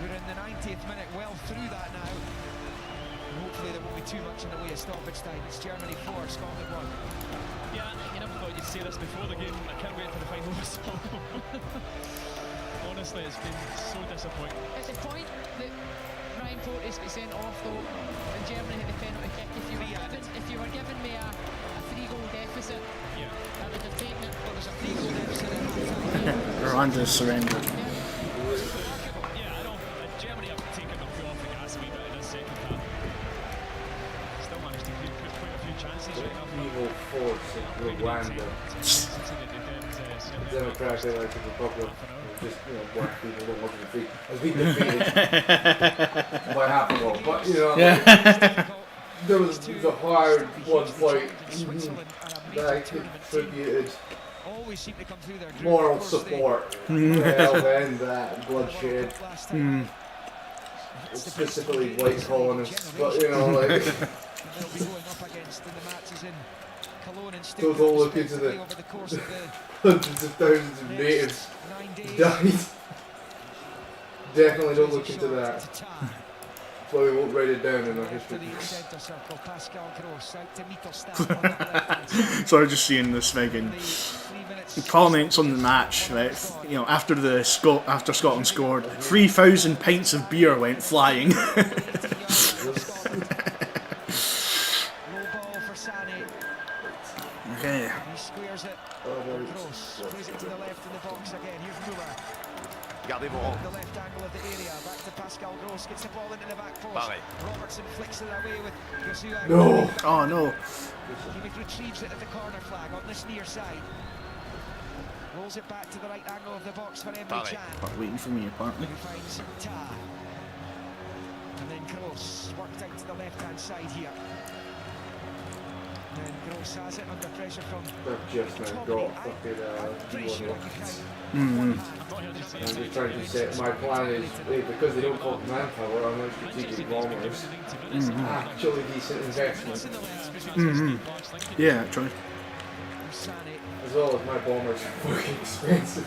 We're in the 90th minute, well through that now. And hopefully there won't be too much in the way of stoppage time. It's Germany 4, Scotland 1. Yeah, you never thought you'd say this before the game. I can't wait for the final whistle. Honestly, it's been so disappointing. At the point that Ryan Porteous got sent off though, and Germany hit the penalty kick, if you were given me a 3-goal deficit, I would have taken it. Well, there's a 3-goal deficit at half-time. Rwanda's surrendered. Yeah, I know. Germany have taken the foot off the gas a wee bit in the second half. Still managed to put quite a few chances right up. Evil force of Rwanda. Democratic Elected Republic. Just, black people don't want to defeat. Has been defeated by half a goal. But, there was a hard one fight that contributed moral support to help end that bloodshed. Specifically white colonists, but don't look into the hundreds of thousands of natives died. Definitely don't look into that. That's why we won't write it down in our history books. So I was just seeing this Megan comments on the match, right? After Scotland scored, 3,000 pints of beer went flying. Okay. He squares it. Gross plays it to the left in the box again. Here's Müller. Gardez-vous. The left angle of the area. Back to Pascal Gross. Gets the ball into the back post. Robertson flicks it away with Joshua. No. Oh no. Kimmich retrieves it at the corner flag on this near side. Rolls it back to the right angle of the box for Emre Can. Waiting for me apparently. He finds Ta. And then Gross worked out to the left hand side here. And then Gross has it under pressure from They've just now got fucking D1 rockets. I'm just trying to set my plan is because they don't call it manpower, I'm like strategic bombers. Actually decent investment. Yeah, actually. As well as my bombers are fucking expensive.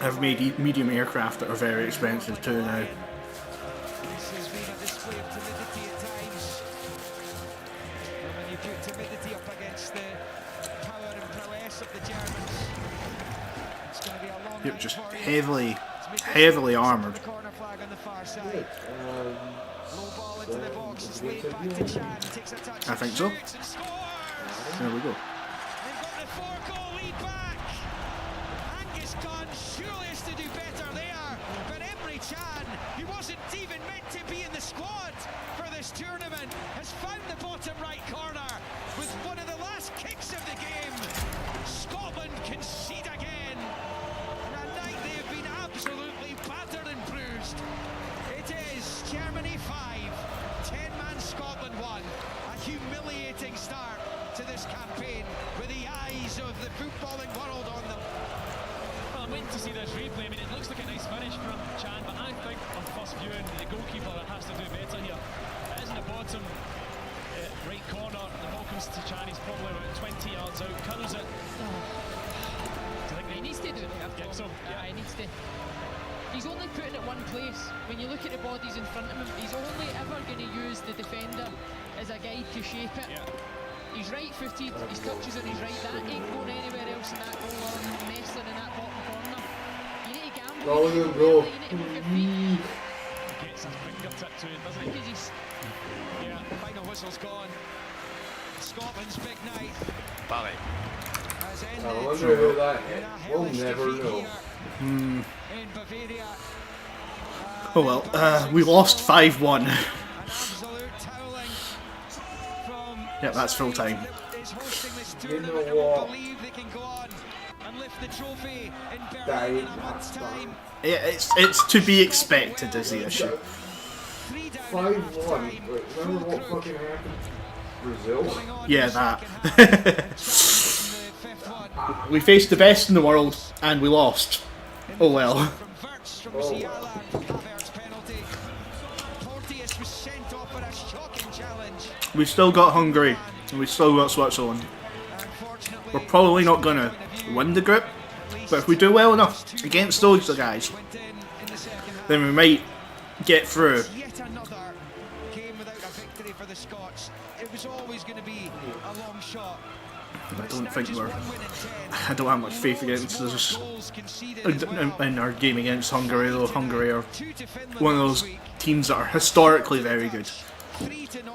I've made medium aircraft that are very expensive too now. Yep, just heavily armoured. I think so. There we go. They've got the 4-goal lead back. Angus Gunn surely has to do better there. But Emre Can, who wasn't even meant to be in the squad for this tournament, has found the bottom right corner with one of the last kicks of the game. Scotland concede again. And a night they have been absolutely battered and bruised. It is Germany 5, 10-man Scotland 1. A humiliating start to this campaign with the eyes of the footballing world on them. Well, I'm waiting to see this replay. I mean, it looks like a nice finish from Chan, but I think on first viewing, the goalkeeper has to do better here. It is in the bottom right corner. The ball comes to Chan. He's probably about 20 yards out. Curls it. He needs to do it there. Yeah, so, yeah. He needs to. He's only putting it one place. When you look at the bodies in front of him, he's only ever going to use the defender as a guide to shape it. Yeah. He's right-footed, his touches on his right, that ain't going anywhere else in that goal or Messer in that bottom corner. You need to gamble, Oh, you need to go. you need to move your feet. He gets his fingertip to it, doesn't he? Because he's Yeah, final whistle's gone. Scotland's big night Barry. has ended. I wonder who that in is. a We'll hellish never defeat know. here in Bavaria. Oh well, we lost 5-1. An absolute toweling from Yep, that's full time. that is hosting this You know tournament and won't what? believe they can go on and lift the trophy in That Berlin in ain't a month's that time. Yeah, it's to be expected is the issue. 3 down 5-1. at half-time. Wait, remember what Full fucking happened? Brazil? going on Yeah, in the that. second half, and Chad in the fifth one. We faced the best in the world and we lost. Oh well. From Wirtz, from Musiala, Havertz penalty. Porteous was sent off for a shocking challenge. We've still got Hungary and we've still got Switzerland. Unfortunately, We're probably not gonna win the group, but if we do well enough against those guys, went in the second half. then we might get through. Yet another game without a victory for the Scots. It was always going to be a long shot. I don't think we're. I don't have much faith against us in our game against Hungary, though. Hungary are one of those teams that are historically very good.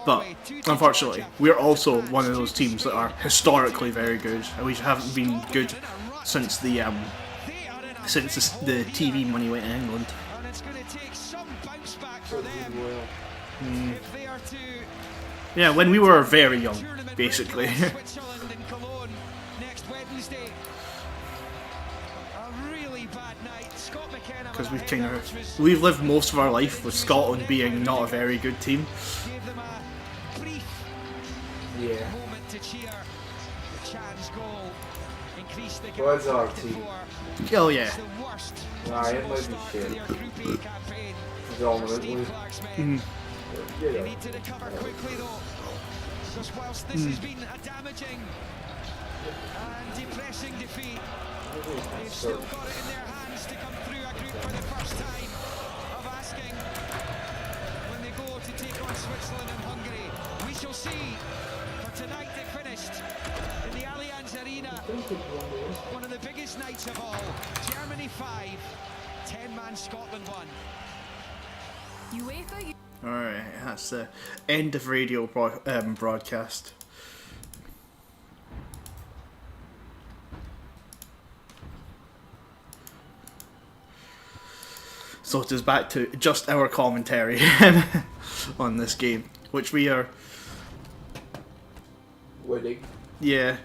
But unfortunately, we're also one of those teams that are historically very good, and we haven't been good since the TV money went in England. And it's going to take some bounce back for them if they are to Yeah, when we were very young, basically. Switzerland and Cologne next Wednesday. A really bad night. Scott McKenna Because with a header, which was- we've lived most of our life with Scotland being not a very good team. gave them a brief Yeah. moment to cheer. Chan's goal increased the gap What's our to team? 4. Oh yeah. It's the worst Nah, it might be start to shit. their Group A campaign for Dominantly. Steve Clark's men. You They know. need to recover quickly though, because whilst this has been a damaging and depressing defeat, they've still got it in their hands to come through a group for the first time of asking when they go to take on Switzerland and Hungary. We shall see. For tonight it finished in the Allianz Arena, one of the biggest nights of all. Germany 5, 10-man Scotland 1. UEFA. Alright, that's the end of radio broadcast. So it is back to just our commentary on this game, which we are, Winning. yeah,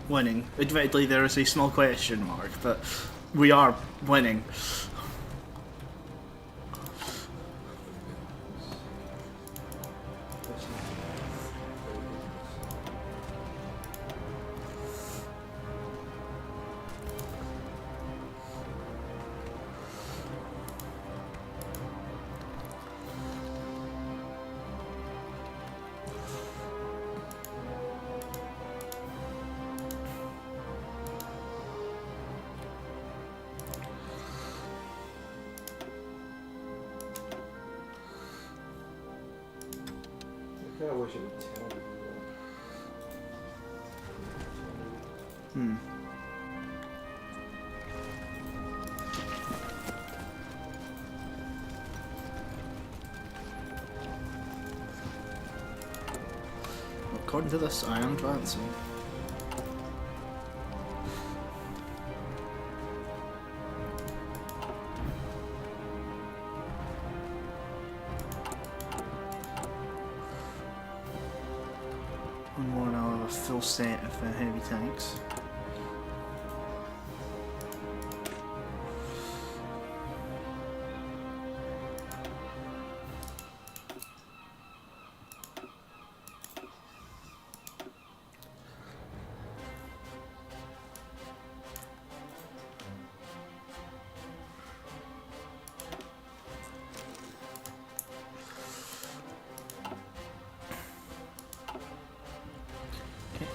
winning. Admittedly, there is a small question mark, but we are winning. I kinda wish it would tell me. according to this, I am advancing. One more and I'll have a full set of heavy tanks.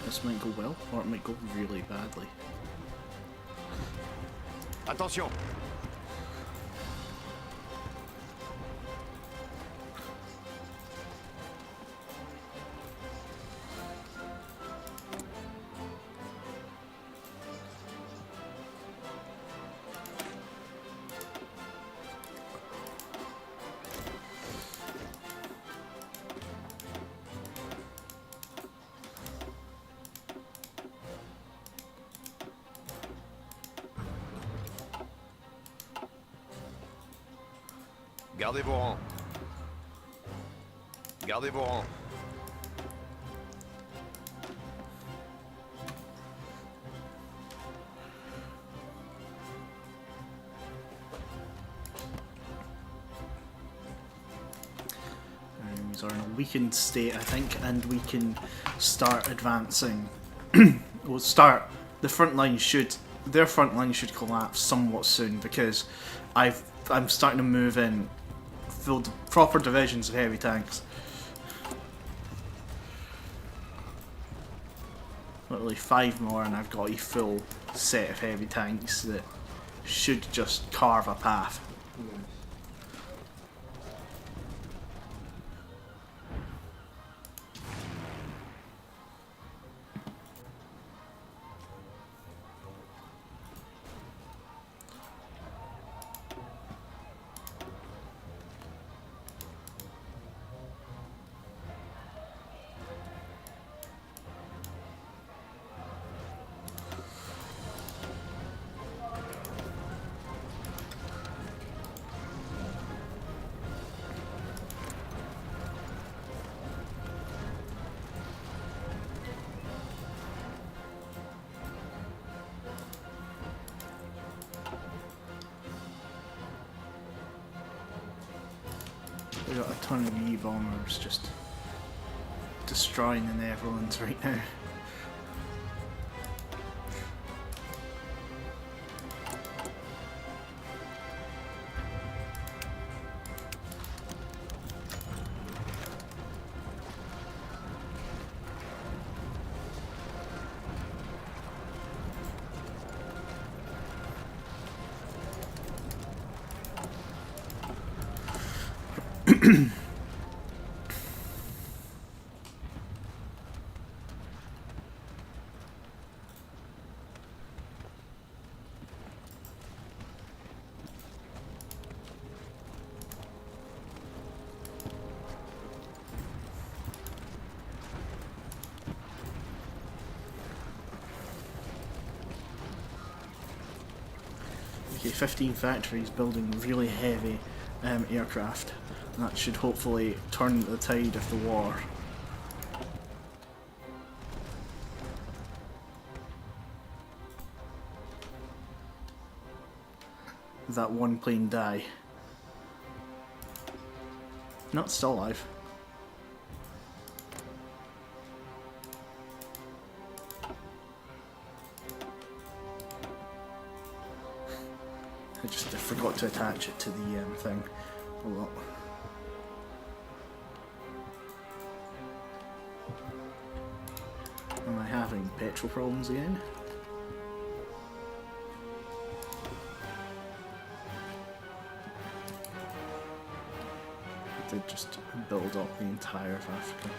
This might go well, or it might go really badly. Attention. Gardez vos rangs. Gardez vos rangs. Are in a weakened state, I think, and we can start advancing. We'll start. The front line should, their front line should collapse somewhat soon because I'm starting to move in full proper divisions of heavy tanks. Literally 5 more, and I've got a full set of heavy tanks that should just carve a path. We got a ton of E-bombers just destroying the Netherlands right now. Okay, 15 factories building really heavy aircraft. And that should hopefully turn the tide of the war. That one plane die. No, it's still alive. I forgot to attach it to the thing. Oh well. Am I having petrol problems again? I did just build up the entire of Africa.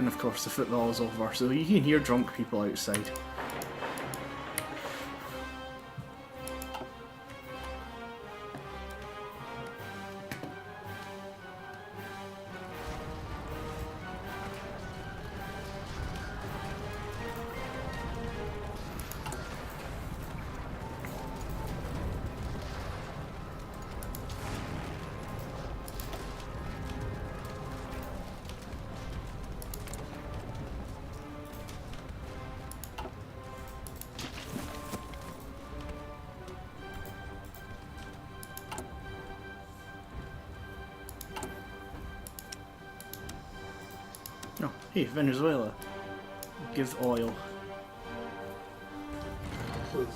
And of course the football is over, so you can hear drunk people outside. No, hey, Venezuela, give oil. Please.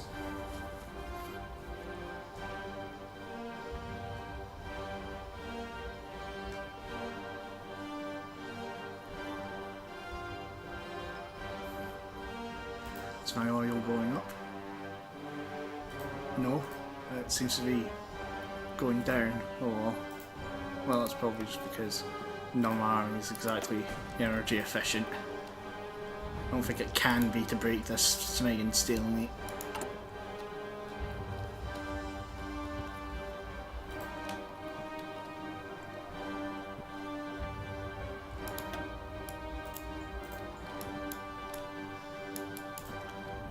Is my oil going up? No, it seems to be going down. Oh well. Well, that's probably just because none of my army is exactly energy efficient. I don't think it can be to break this smeg stalemate.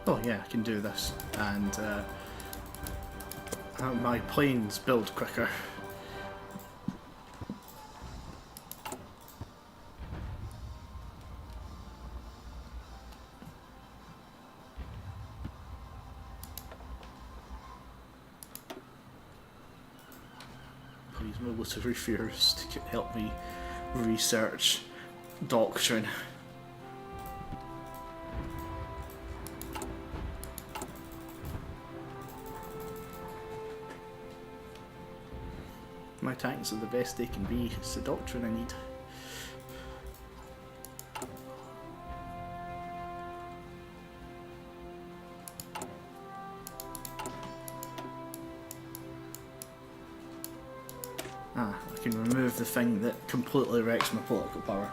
Oh yeah, I can do this, and my planes build quicker. Please, military fears to help me research doctrine. My tanks are the best they can be. It's the doctrine I need. Ah, I can remove the thing that completely wrecks my political power.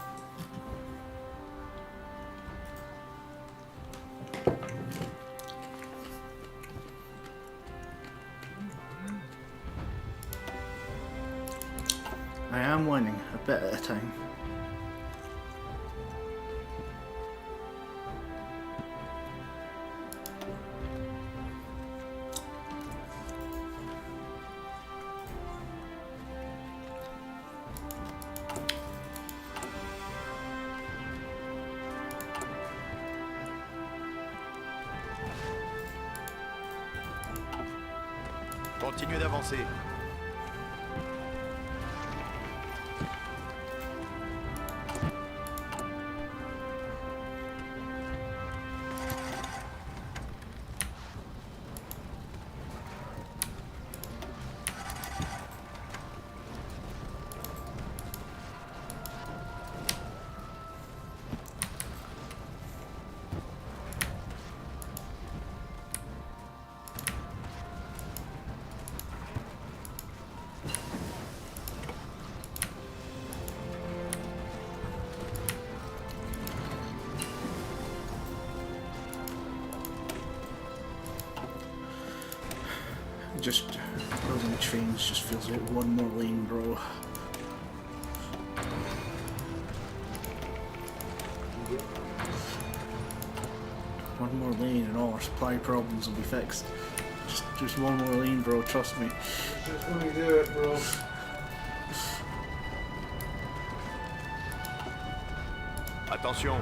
I am winning, a bit at a time. Continuez d'avancer. Just building trains just feels like one more lane, bro. One more lane and all our supply problems will be fixed. Just one more lane, bro, trust me. Just let me do it, bro. Attention.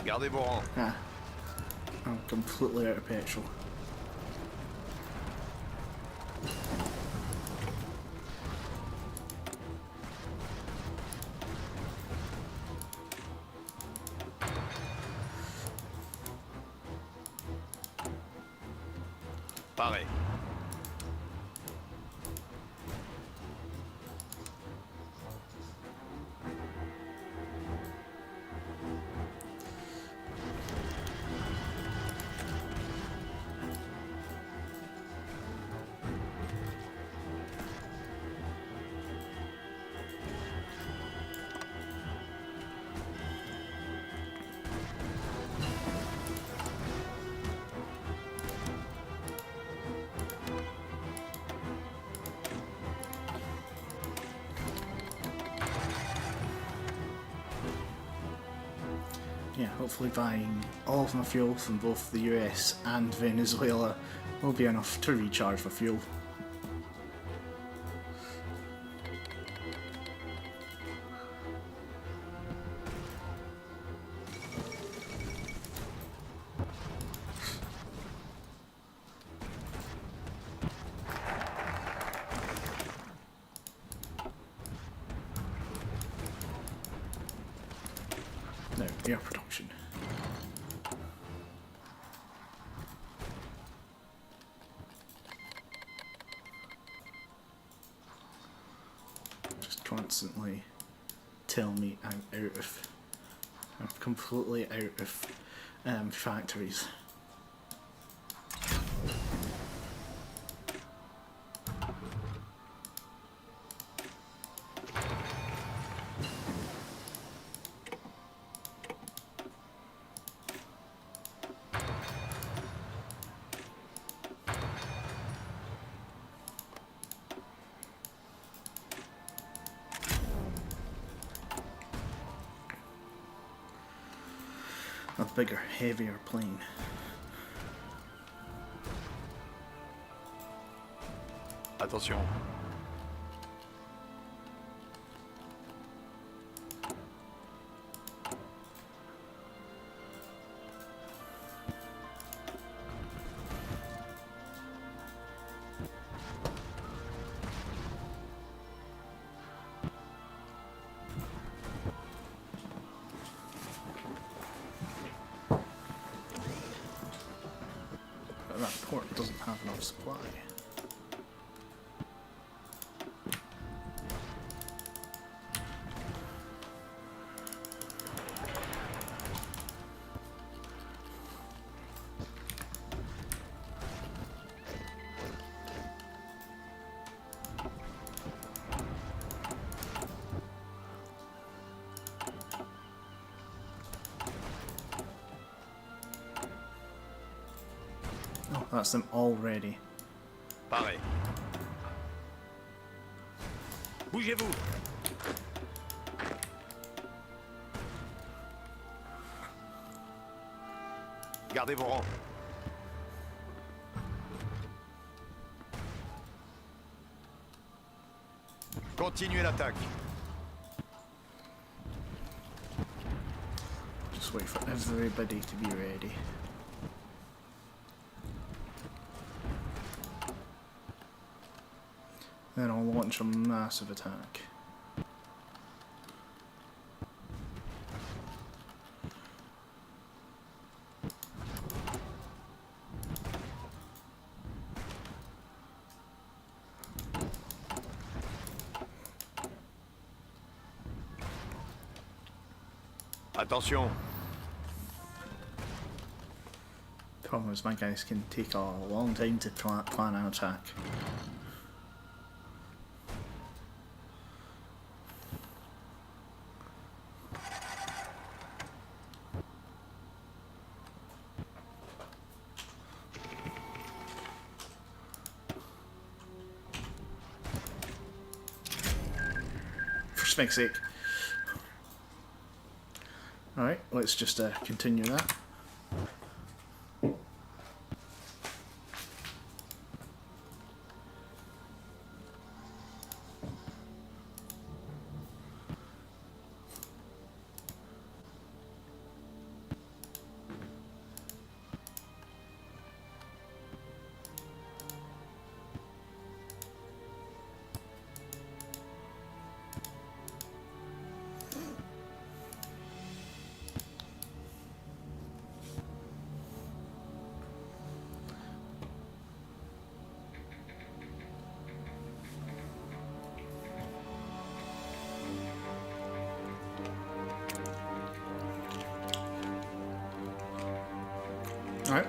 Gardez vos rangs. Ah, I'm completely out of petrol. Paré. Yeah, hopefully buying all of my fuel from both the US and Venezuela will be enough to recharge my fuel. Now, air production. Just constantly tell me I'm completely out of factories. A bigger, heavier plane. Attention. But that port doesn't have enough supply. Oh, that's them already. Paré. Bougez-vous. Gardez vos rangs. Continuez l'attaque. Just wait for everybody to be ready. Then I'll launch a massive attack. Attention. Problem is, my guys can take a long time to plan an attack. For smeg's sake. Alright, let's just continue that.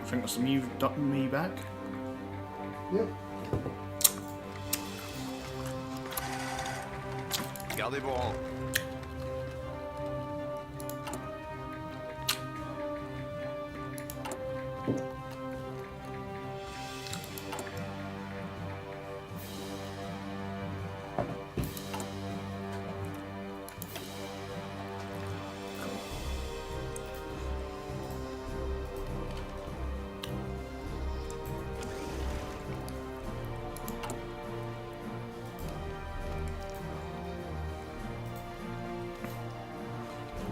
think that's me back. Yep. Gardez vos rangs.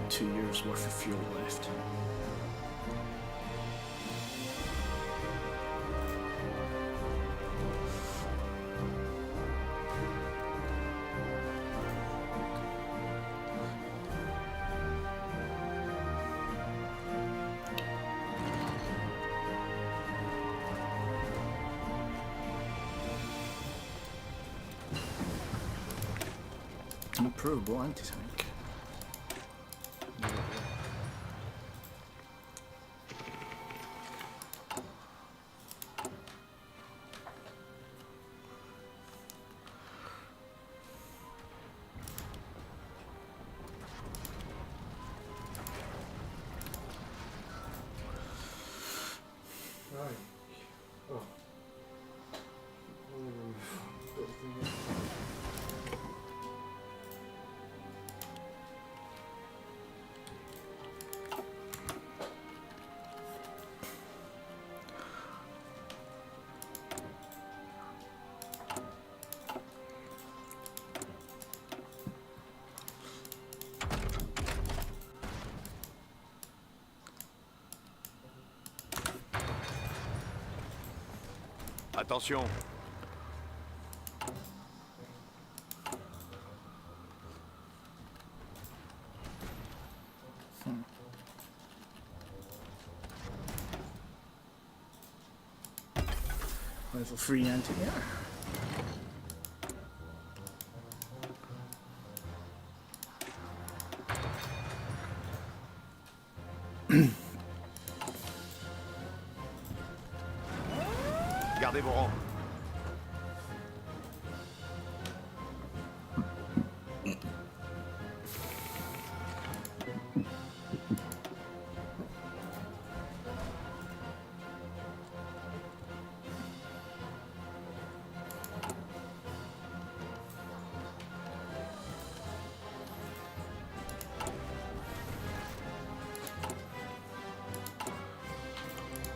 Two years worth of fuel left. An approvable anti-tank. Right. Oh. Attention. Level 3 anti-air. Gardez vos rangs.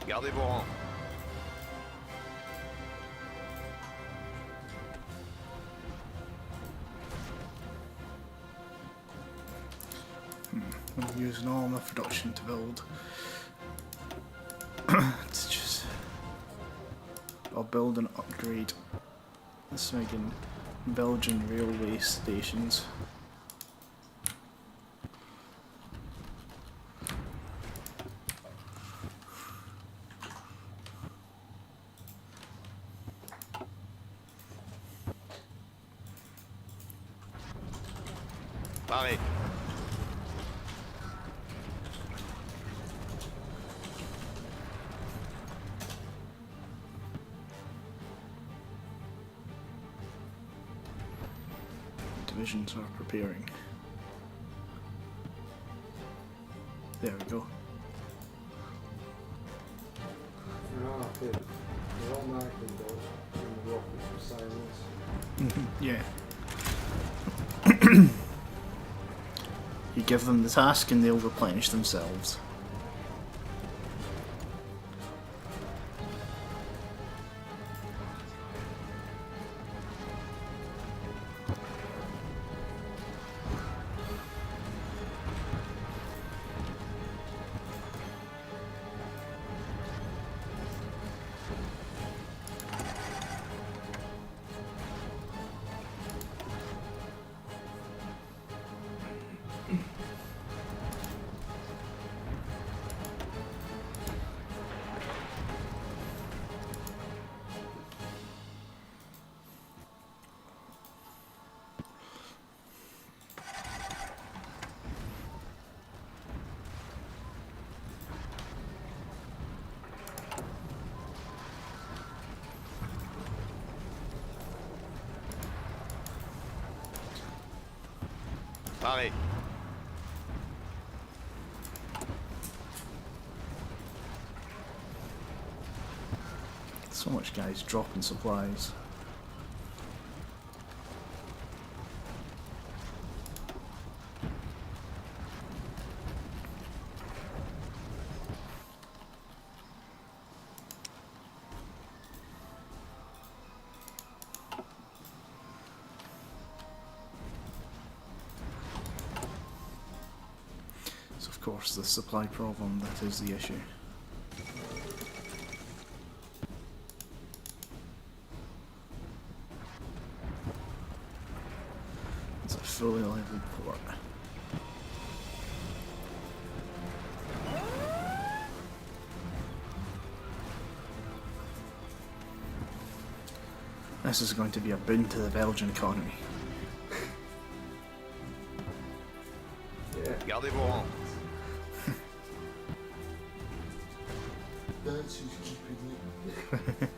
Gardez vos rangs. I'm using all my production to build. It's just... I'll build and upgrade the friggin' Belgian railway stations. Parez. Divisions are preparing. There we go. Ah, okay. They're all knackered though. And the rockets for silence. Yeah. You give them the task and they'll replenish themselves. Paré. So much guys dropping supplies. So of course the supply problem, that is the issue. It's a fully leveled port. This is going to be a boon to the Belgian economy. Gardez vos rangs. That's who's keeping it.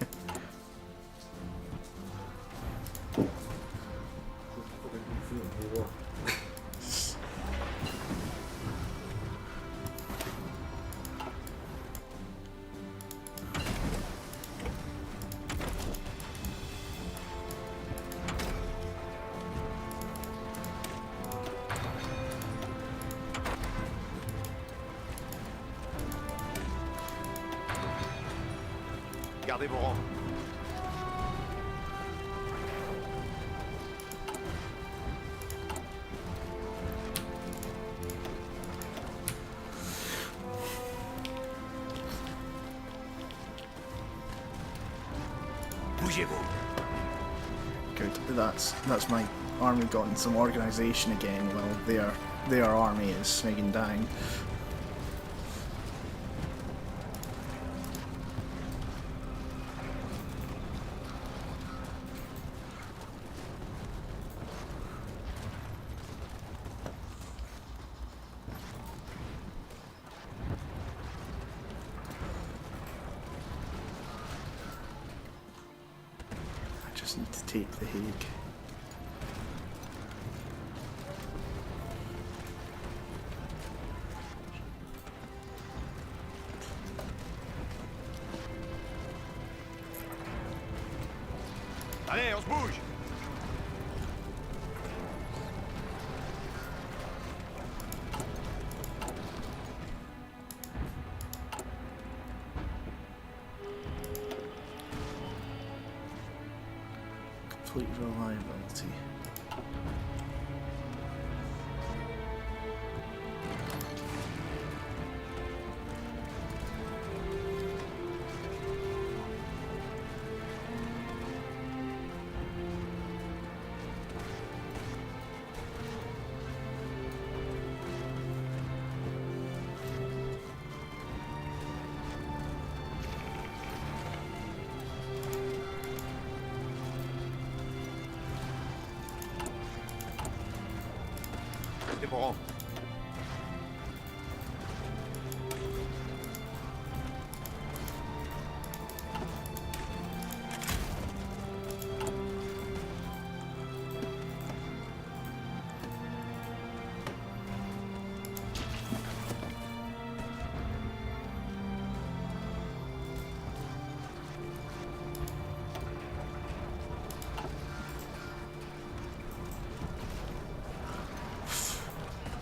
Gardez vos rangs. Bougez-vous. Good. That's my army gotten some organisation again. Well, their army is snigging down. I just need to take the Hague. Allez, on se bouge. Complete reliability. Gardez vos rangs.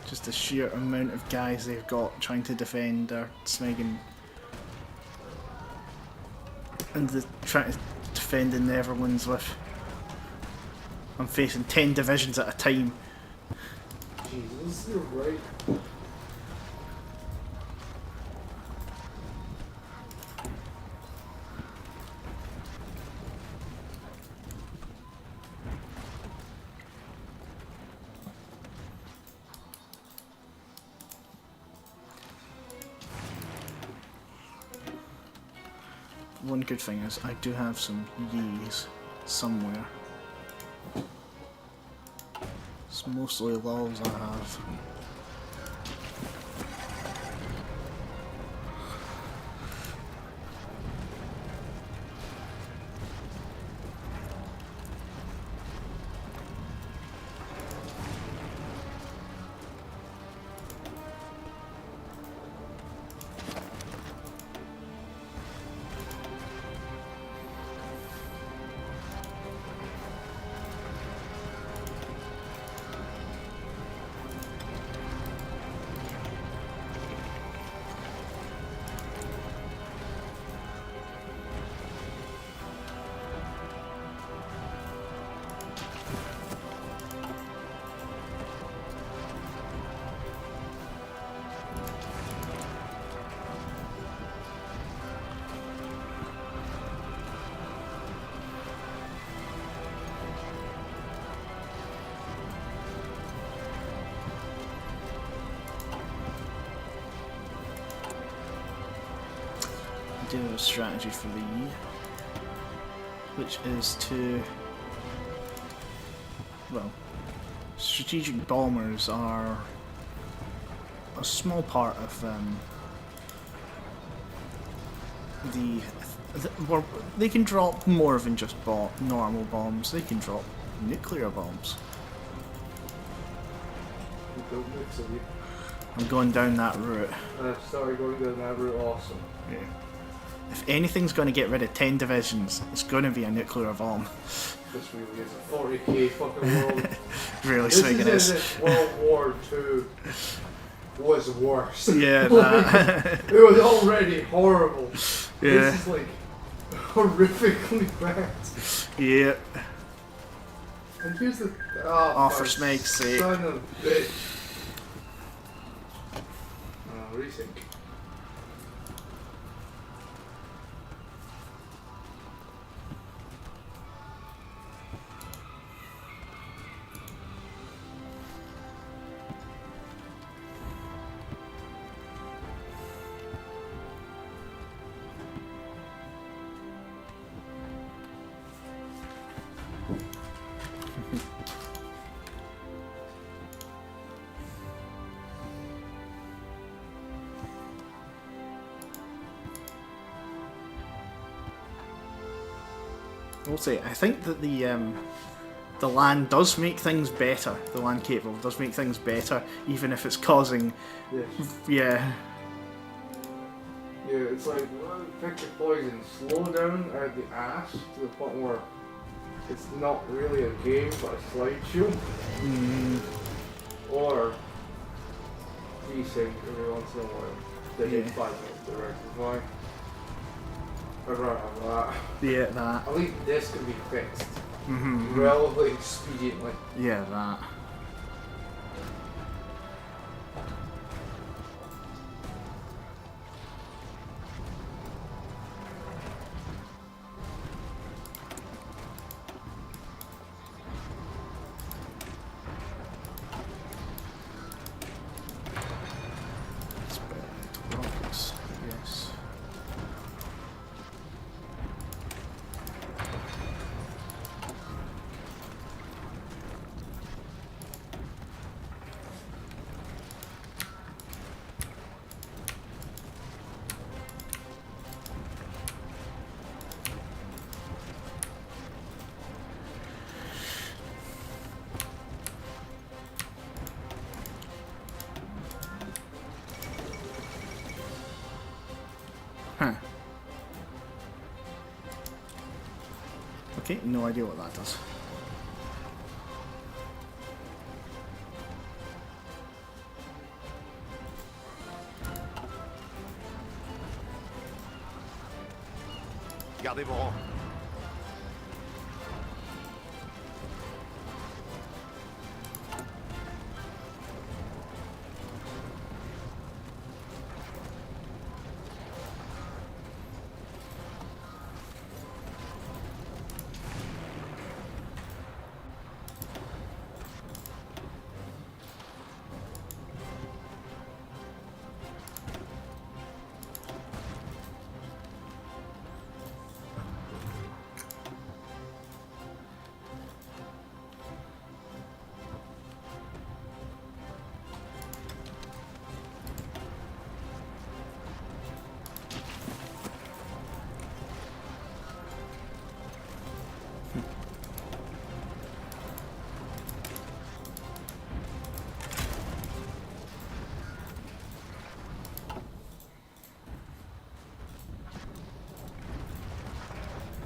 Just the sheer amount of guys they've got trying to defend are smigging. And the trying to defend the Netherlands with. I'm facing 10 divisions at a time. Jesus, you're right. One good thing is I do have some yeas somewhere. It's mostly lols I have. do have a strategy for the E, which is to, well, strategic bombers are a small part of well, they can drop more than just normal bombs. They can drop nuclear bombs. I'm going down that route. I've started going down that route. Awesome. Yeah. If anything's going to get rid of 10 divisions, it's going to be a nuclear bomb. This really is a 40k fucking world. Really this swinging is it. as if World War II was worse. Yeah, like, it was already horrible. Yeah. This is like horrifically bad. Yeah. And here's the For snake's sake. Son of a bitch. Resync. I will say, I think that the land does make things better. The land capable does make things better, even if it's causing. Yes. Yeah. Yeah, it's like picture poison, slow down out the ass to the point where it's not really a game but a slideshow. Or desync every once in a while. They take 5 minutes to rectify. I'd rather have that. Yeah, that. At least this can be fixed relatively expediently. Yeah, that. Rockets, yes. Huh. Okay, no idea what that does. Gardez vos rangs.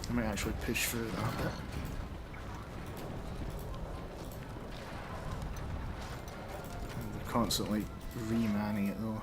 I might actually push through that bit. They're constantly remanning it though.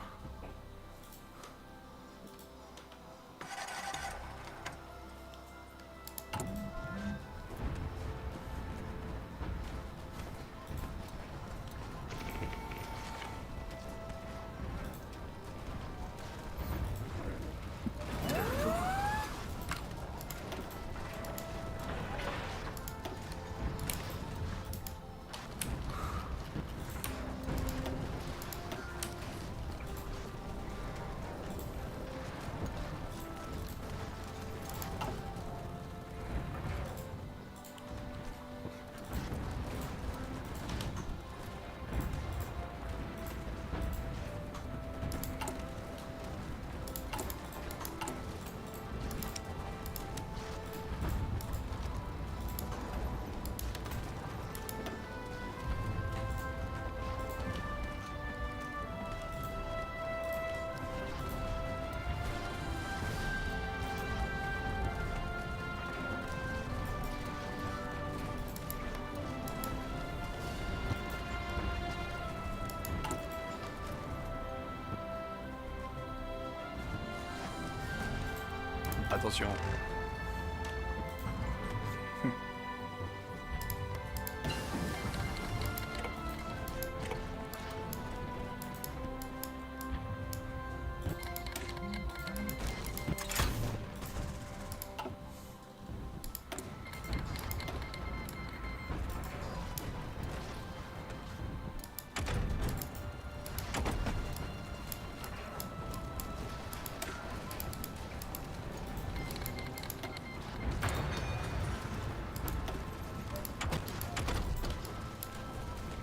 Attention.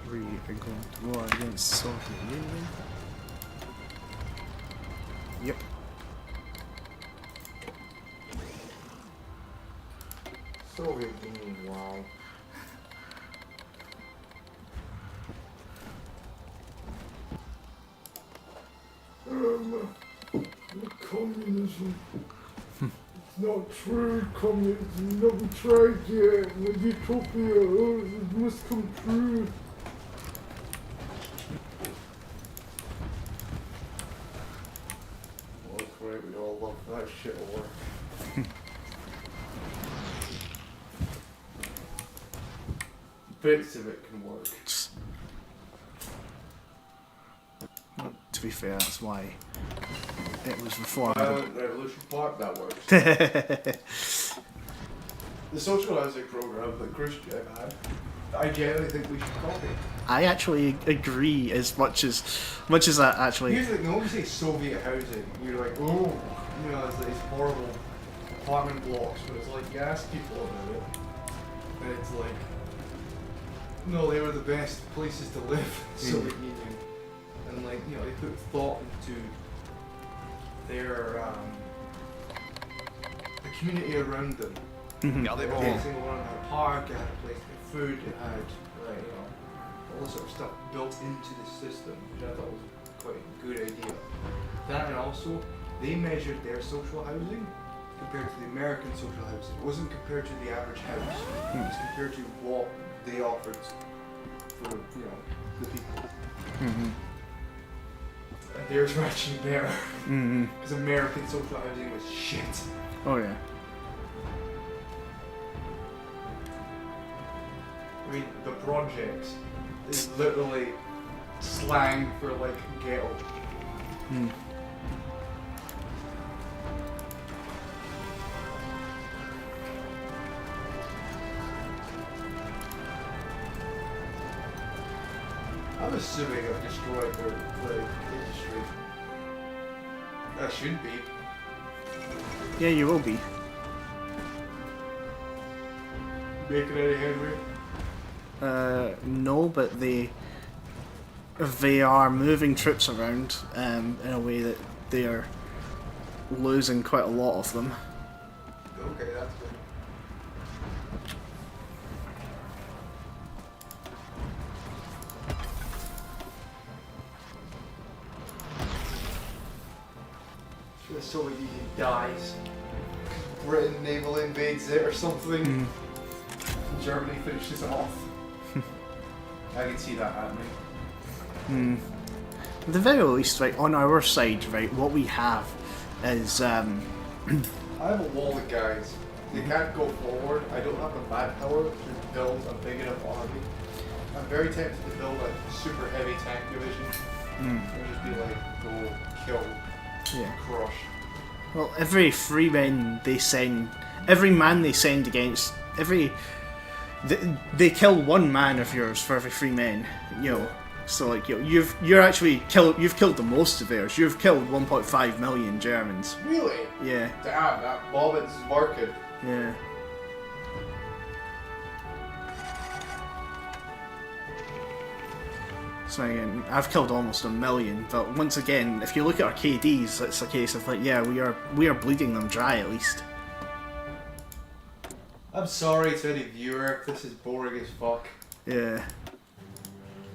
We are going to war against the Soviet Union. Yep. Soviet Union, wow. Communism. It's not true, communism. Not been tried yet. The utopia, it must come true. Well, that's right, we all love that shit war. Bits of it can work. Well, to be fair, that's why it was reformed. Revolution Park, that works. The social housing program that Khrushchev had, I generally think we should copy. I actually agree as much as that actually. Here's the thing, when we say Soviet housing, you're like, oh, you know, it's these horrible apartment blocks, but it's like, you ask people about it, and it's like, no, they were the best places to live in the Soviet Union. And like, you know, they put thought into their, the community around them. Regardez bon. Every single one had a park, it had a place to get food, it had, like, you know, all this sort of stuff built into the system, which I thought was quite a good idea. That and also, they measured their social housing compared to the American social housing. It wasn't compared to the average house. It was compared to what they offered for, you know, the people. And theirs were actually better. Because American social housing was shit. Oh yeah. I mean, the projects is literally slang for like ghetto. I'm assuming I've destroyed the industry. That should be. Yeah, you will be. Making any headway? No, but they are moving troops around in a way that they are losing quite a lot of them. Okay, that's good. The Soviet Union dies. Britain naval invades it or something. Germany finishes it off. I can see that happening. At the very least, right, on our side, right, what we have is I have a wall of guys. They can't go forward. I don't have the manpower to build a big enough army. I'm very tempted to build a super heavy tank division. And just be like, go, kill, crush. well, every free man they send against they kill one man of yours for every 3 men, you know. So like you've killed the most of theirs. You've killed 1.5 million Germans. Really? Yeah. Damn, that Bobbins is working. Yeah. So again, I've killed almost 1 million, but once again, if you look at our KDs, it's a case of like, yeah, we are bleeding them dry at least. I'm sorry to any viewer if this is boring as fuck. Yeah.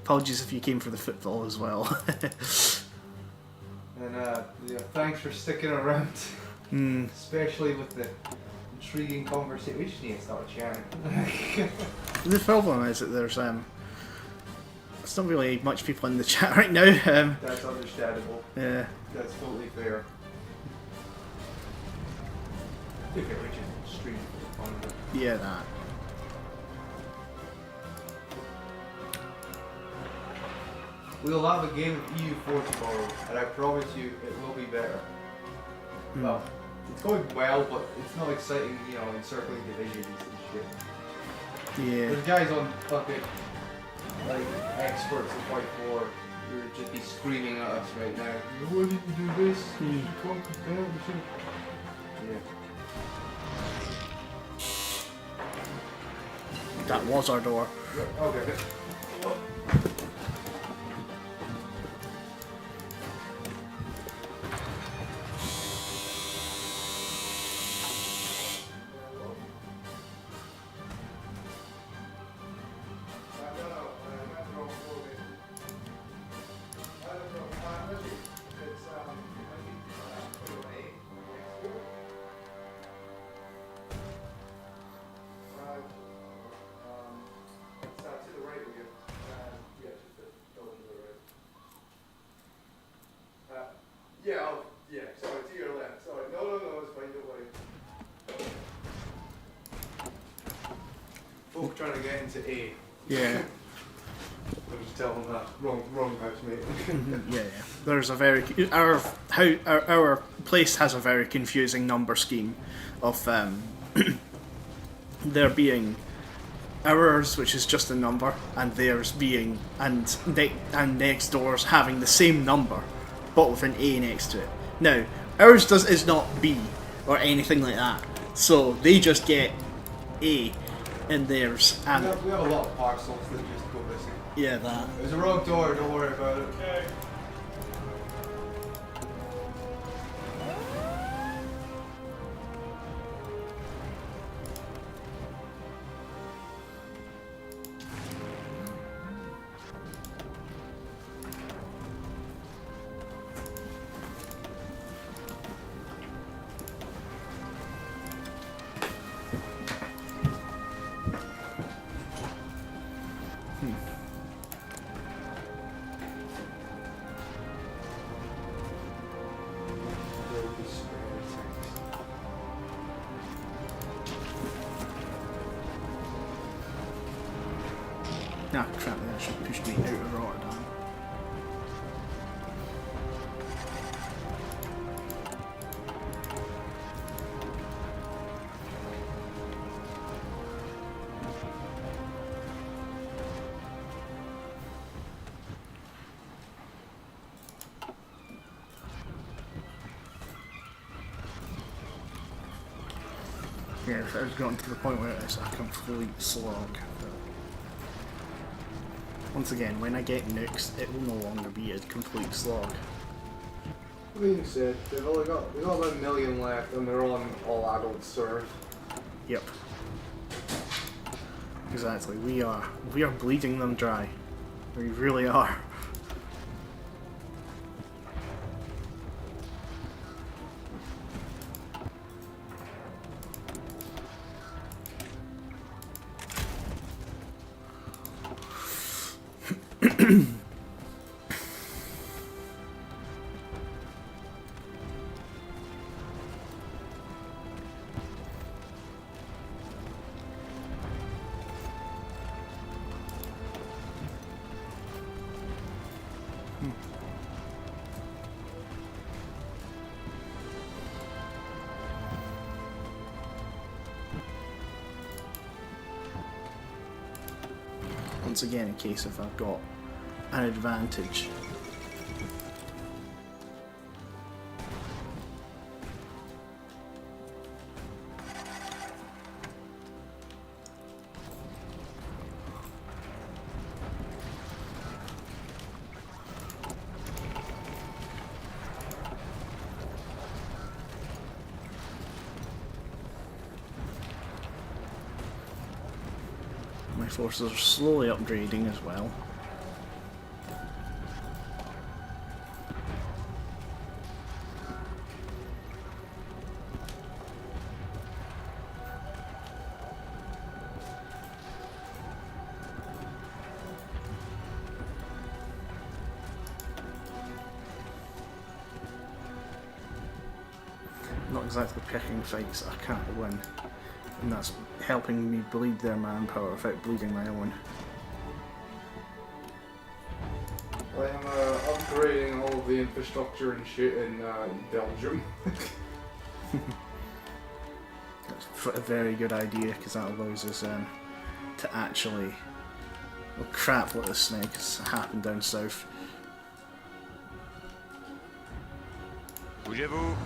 Apologies if you came for the football as well. And yeah, thanks for sticking around. Especially with the intriguing conversation. We just need to start chatting. The problem is that there's not really much people in the chat right now. That's understandable. Yeah. That's totally fair. Took it originally stream for fun of it. Yeah, that. We'll have a game of EU4 tomorrow, and I promise you it will be better. Well, it's going well, but it's not exciting, you know, encircling divisions and shit. Yeah. There's guys on fucking, like, experts in HOI4 who would just be screaming at us right now. Why did you do this? You should come compare, you should... Yeah. That was our door. Okay, good. Sorry, to your left. Sorry. No, it's fine, don't worry. Folk trying to get into A. Yeah. I'll just tell them that. Wrong house, mate. Yeah. There's a very our place has a very confusing number scheme of there being ours, which is just a number, and theirs being and next doors having the same number, but with an A next to it. Now, ours is not B or anything like that, so they just get A in theirs. And we have a lot of parcels that just go missing. yeah, that. It was a wrong door, don't worry about it. Okay. Ah, crap, that should push me out of Rotterdam. Yeah, if it was gotten to the point where it's a complete slog. Once again, when I get nukes, it will no longer be a complete slog. Being said, we got about 1 million left, and they're on all adult serve. Yep. Exactly. We are bleeding them dry. We really are. Once again, in case if I've got an advantage. My forces are slowly upgrading as well. Not exactly picking fights that I can't win, and that's helping me bleed their manpower without bleeding my own. I'm upgrading all of the infrastructure and shit in Belgium. That's a very good idea, because that allows us to actually... Oh crap, what the snake has happened down south. Bougez-vous.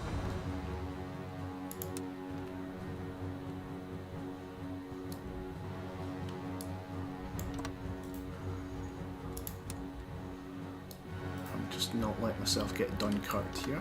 I'm just not letting myself get Dunkirk here.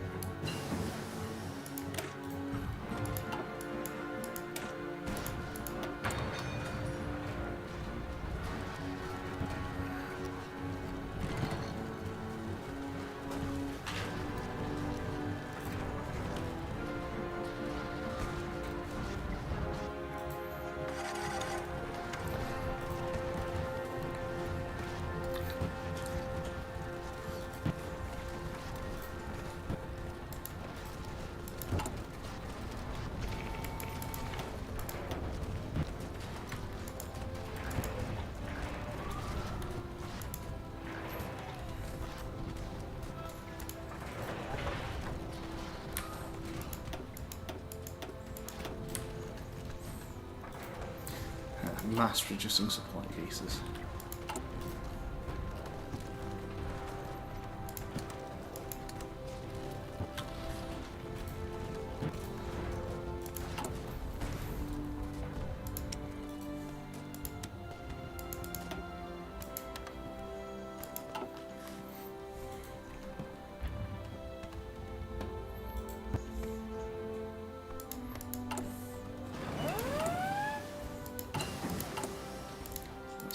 Mass producing supply cases.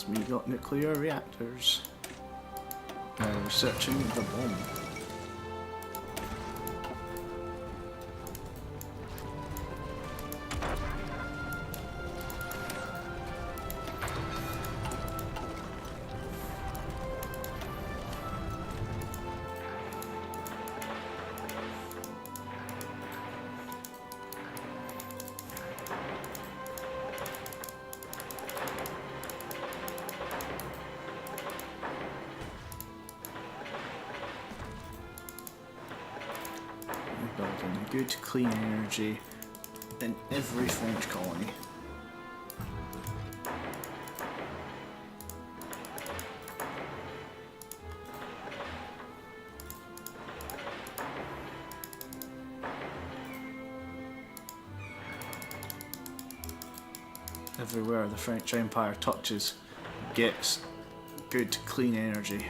We got nuclear reactors. Now researching the bomb. Building good clean energy in every French colony. Everywhere the French Empire touches gets good clean energy.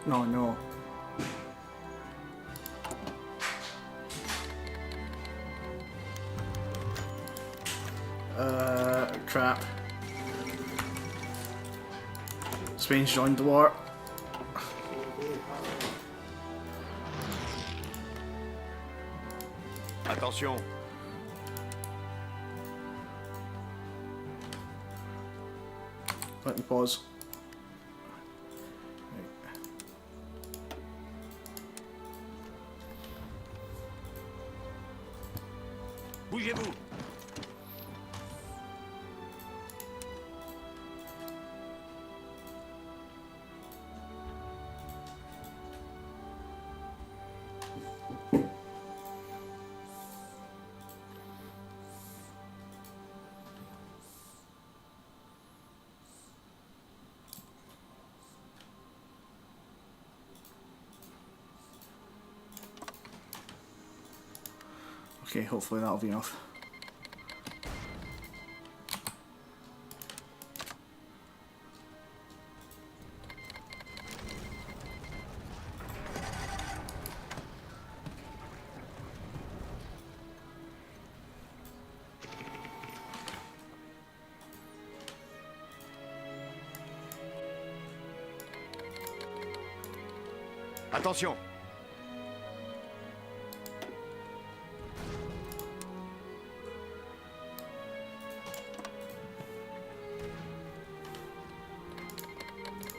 No, no. Crap. Spain's joined the war. Attention. Let me pause. Bougez-vous. Okay, hopefully that'll be enough. Attention.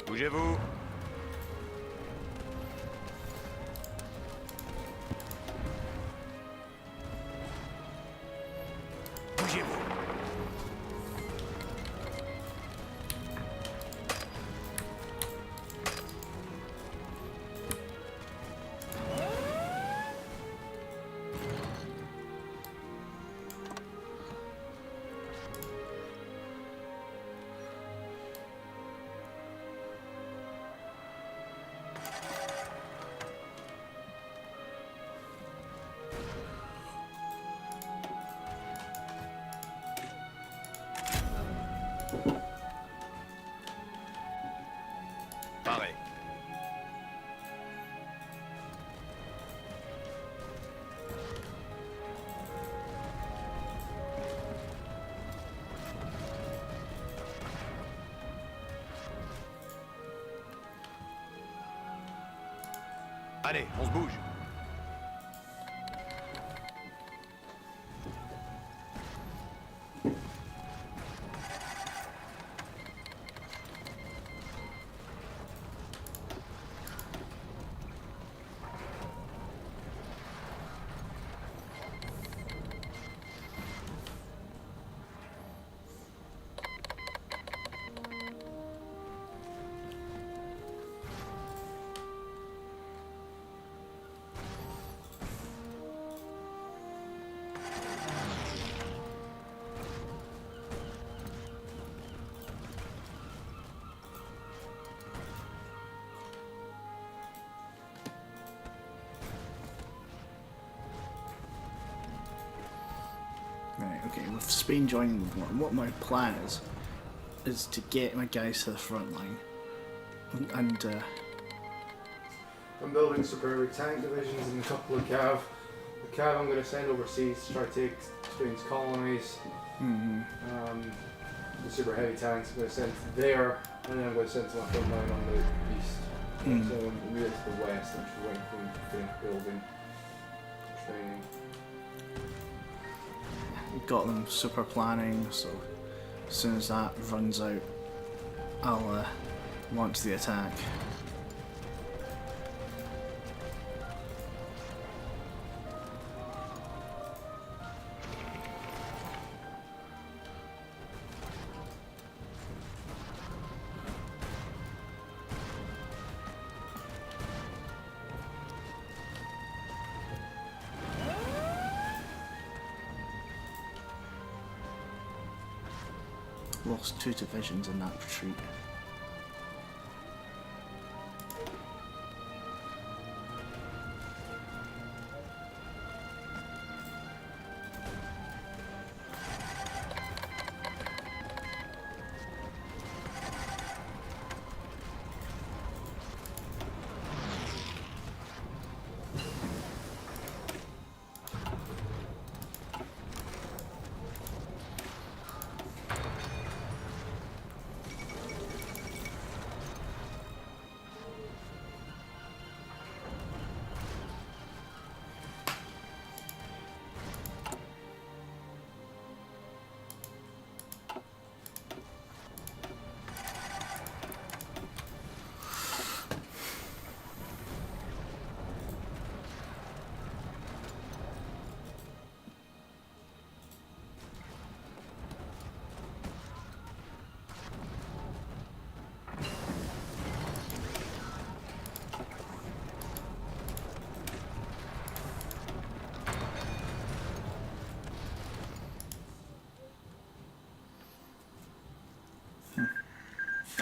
Bougez-vous. Bougez-vous. Pareil. Allez, on se bouge. Right, okay, with Spain joining the war, what my plan is to get my guys to the front line. And I'm building super tank divisions and a couple of cav. The cav I'm going to send overseas to try to take Spain's colonies. The super heavy tanks I'm going to send there, and then I'm going to send to my front line on the east. So I'm moving to the west and just waiting for them building training. got them super planning, so as soon as that runs out, I'll launch the attack. Lost 2 divisions in that retreat.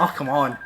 Oh, come on.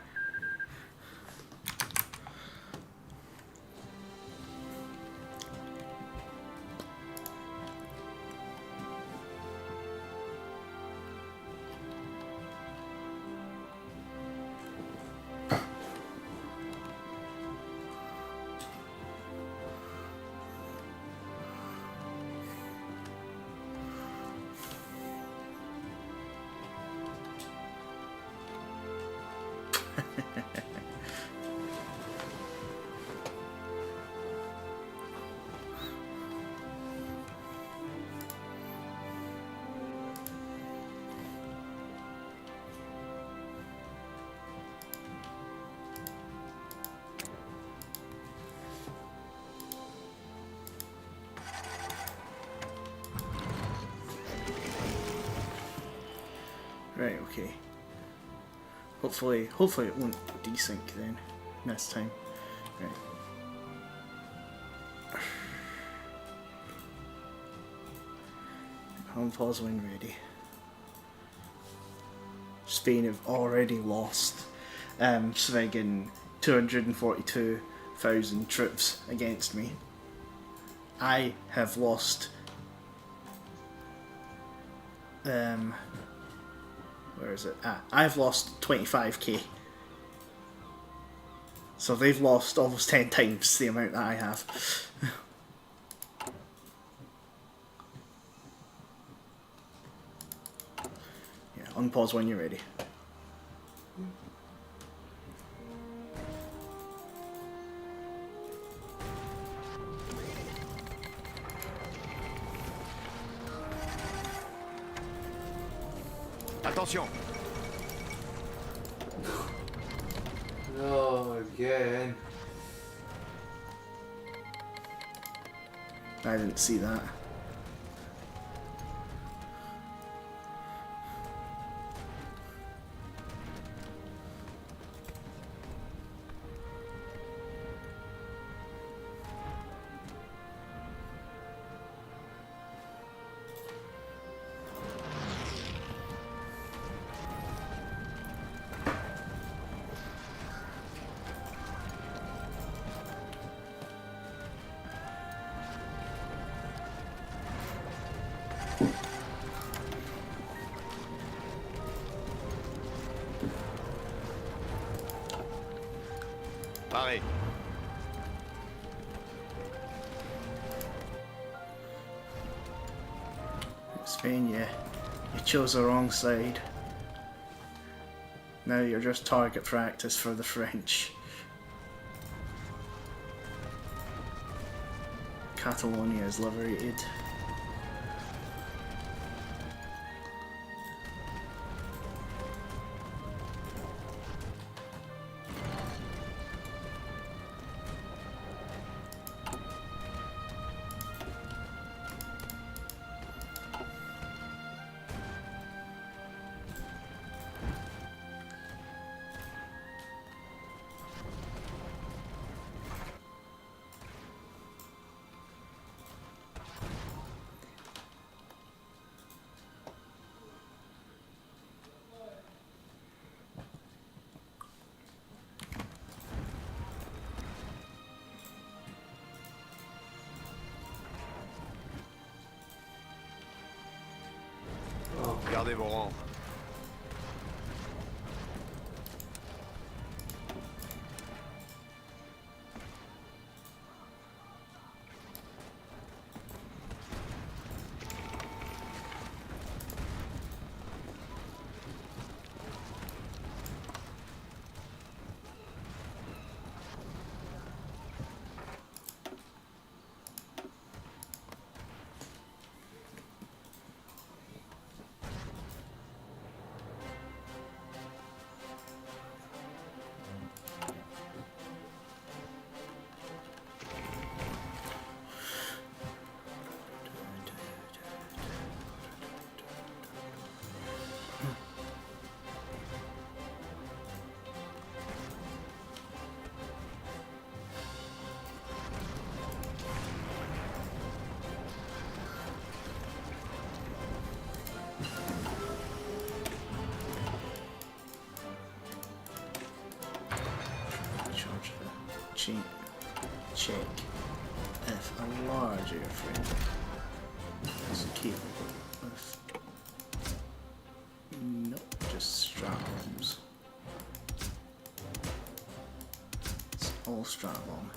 Right, okay. Hopefully it won't desync then next time. Right. Unpause when ready. Spain have already lost Svegen 242,000 troops against me. I have lost where is it? I've lost 25k. So they've lost almost 10 times the amount that I have. Yeah, unpause when you're ready. Attention. Oh, again. I didn't see that. Paré. Spain, yeah. You chose the wrong side. Now you're just target practice for the French. Catalonia is liberated. Gardez vos rangs. Check if a larger frame is capable of just strap arms. It's all strap on.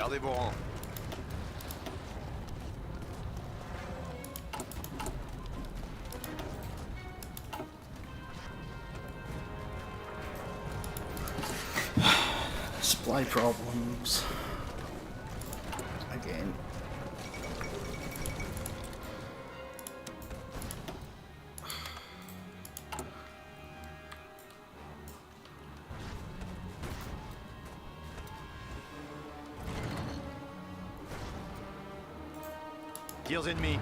Gardez vos rangs. Supply problems. Again. Tirs ennemis.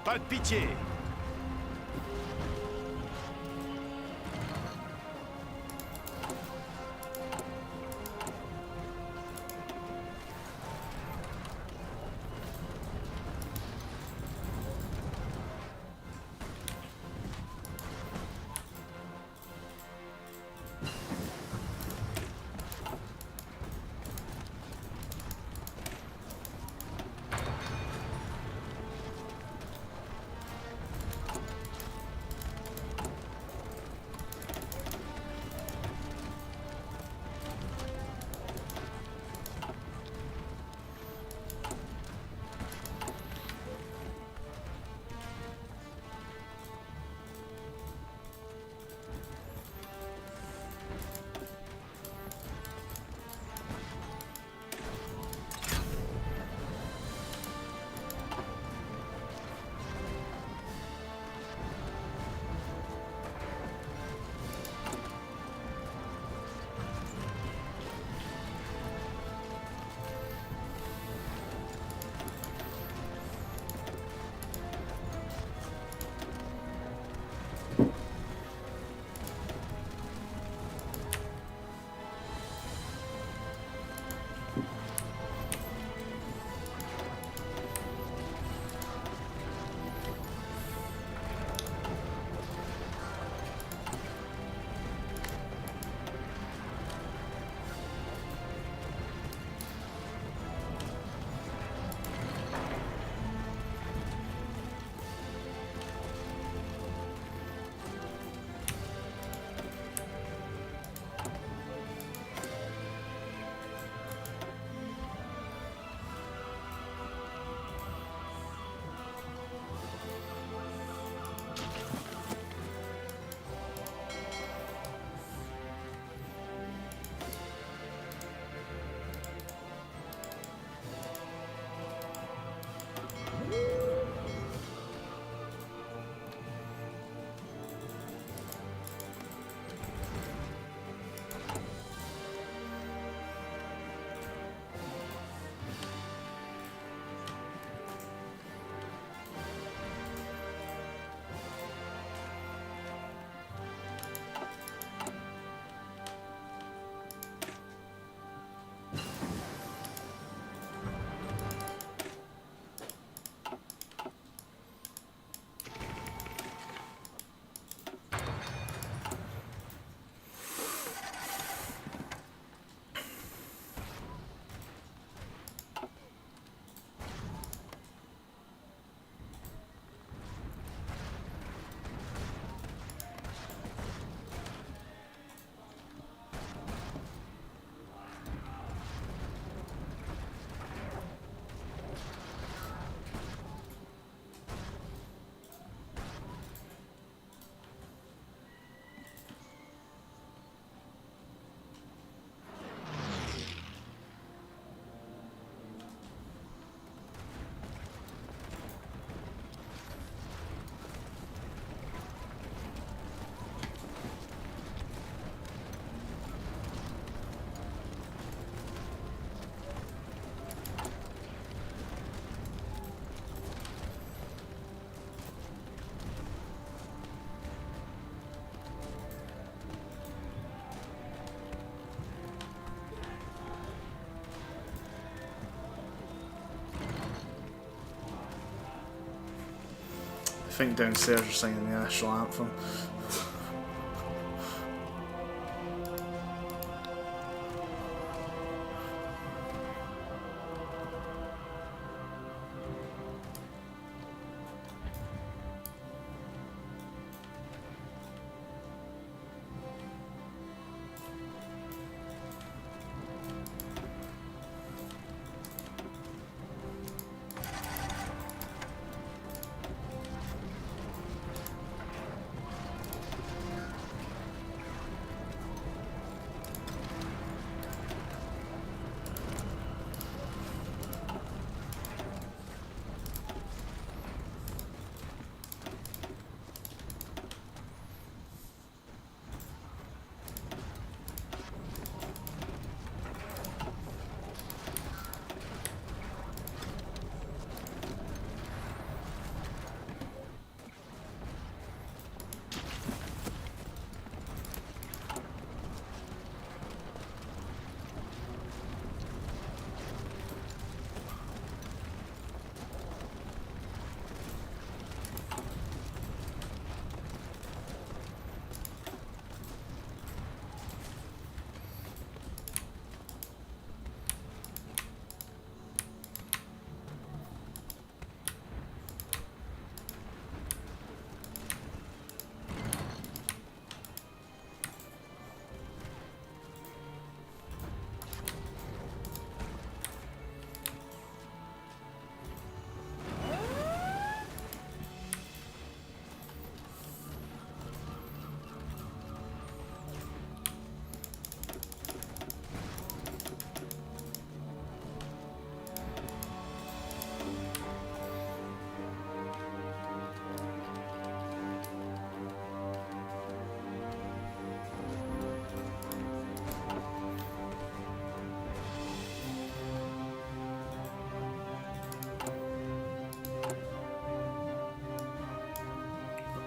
Pas de pitié. think downstairs are singing the national anthem.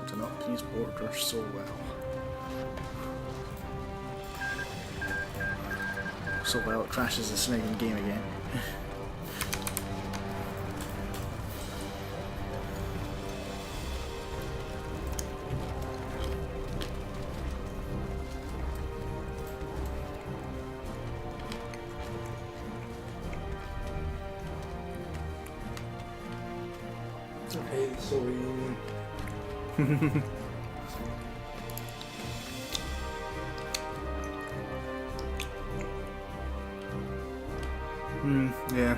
To not appease border so well. So well it crashes the snagging game again. Okay, the Soviet Union. Yeah.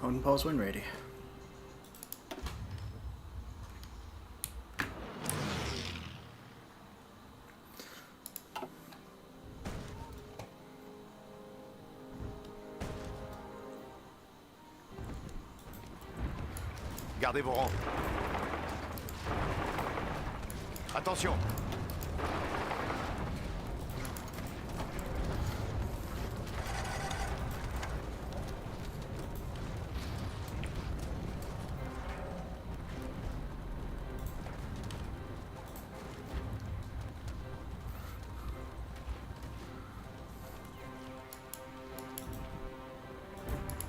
On pause when ready. Gardez vos rangs. Attention.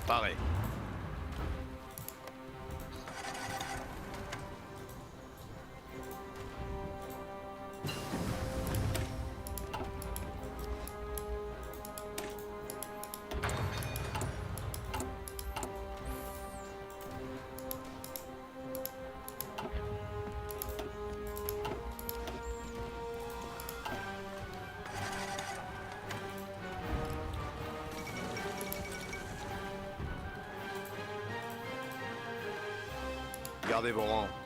Paré. Gardez vos rangs.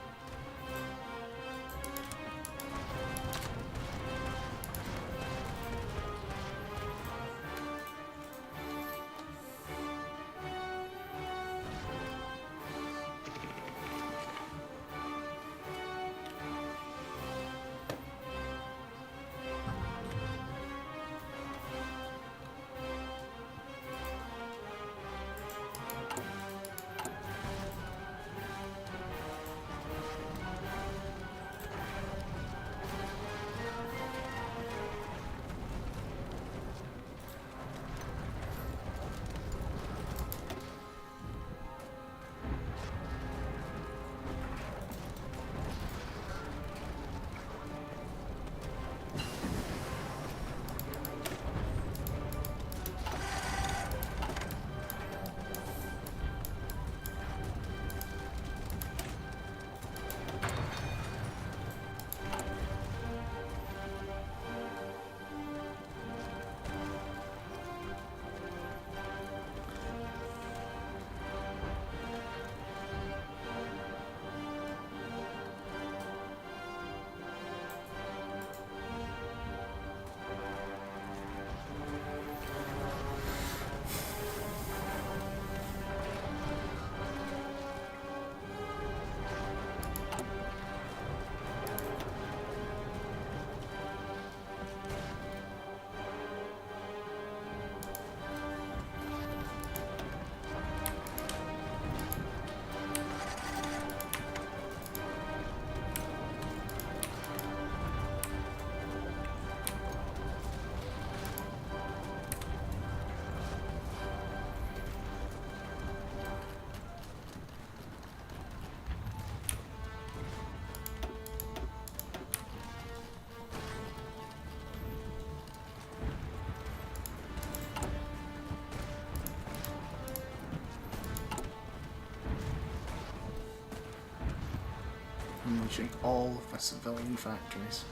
Unleashing all of the civilian factories.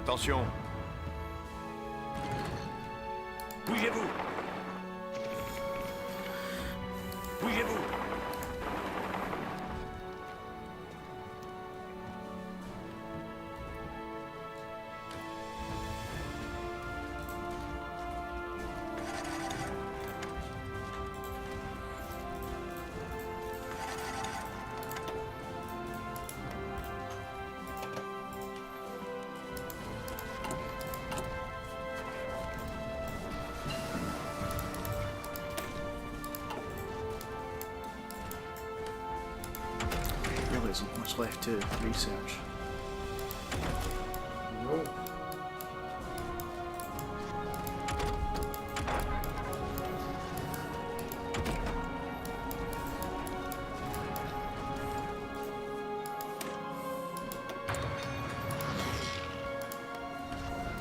Attention. Bougez-vous. Bougez-vous. Really isn't much left to research. No.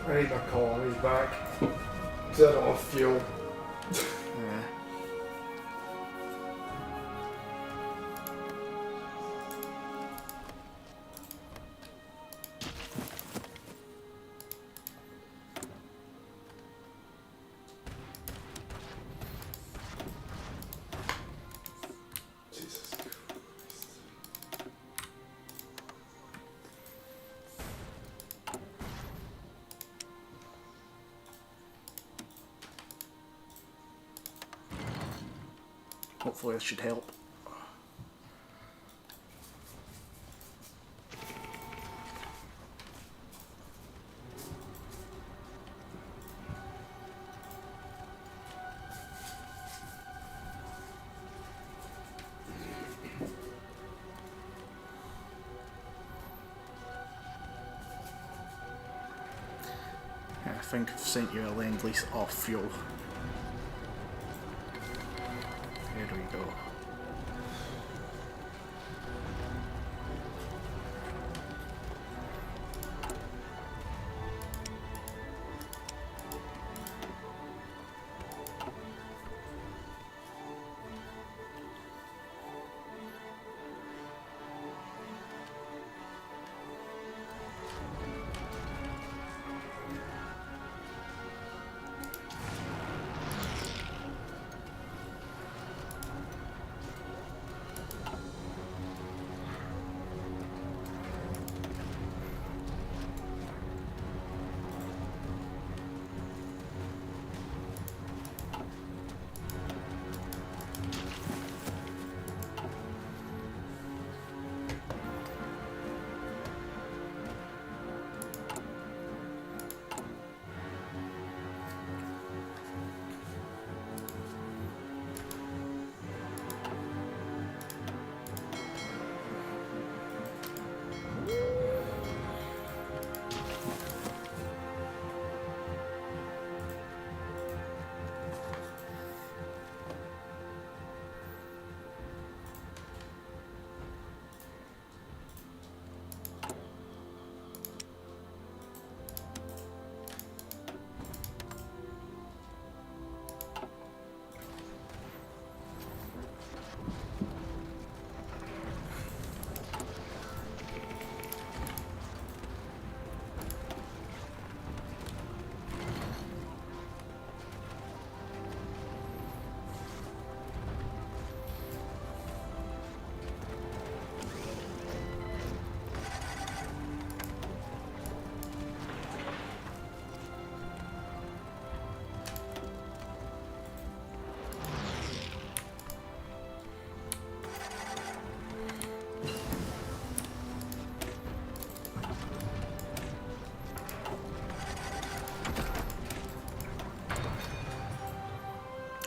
I need my colonies back. Because I don't have fuel. Yeah. Jesus Christ. Hopefully this should help. I think I've sent you a lend-lease off fuel. There we go.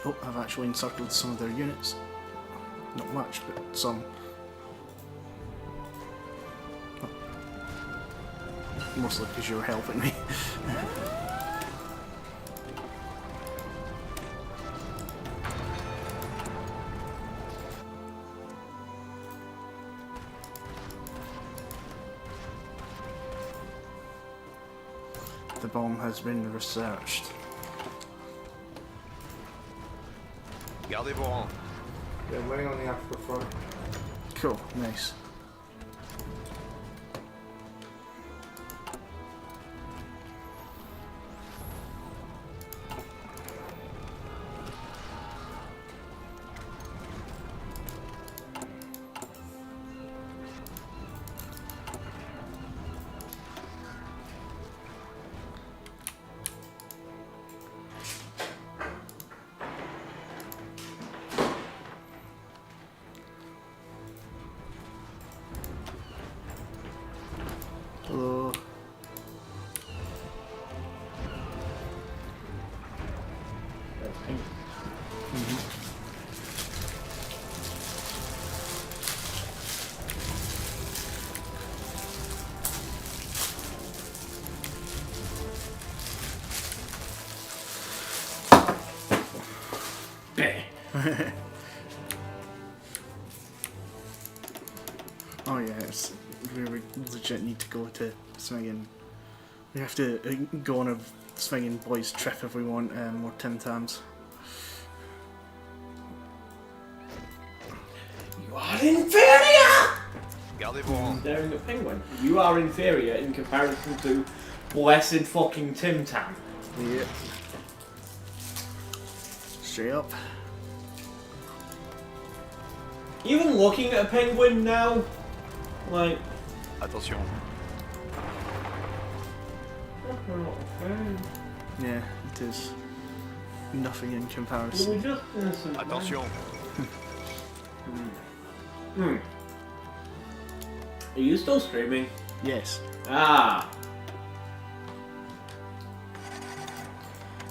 Oh, I've actually encircled some of their units. Not much, but some. Oh. Mostly because you were helping me. The bomb has been researched. Gardez vos rangs. Yeah, I'm waiting on the Africa front. Cool, nice. penguin. Oh yeah, we legit need to go to swinging. We have to go on a swinging boys trip if we want more Tim Tams. You are inferior! Gardez vos rangs. Daring a penguin. You are inferior in comparison to blessed fucking Tim Tam. Yep. Straight up. Even looking at a penguin now, like... Attention. Yeah, it is nothing in comparison. Attention. Are you still streaming? Yes. Ah.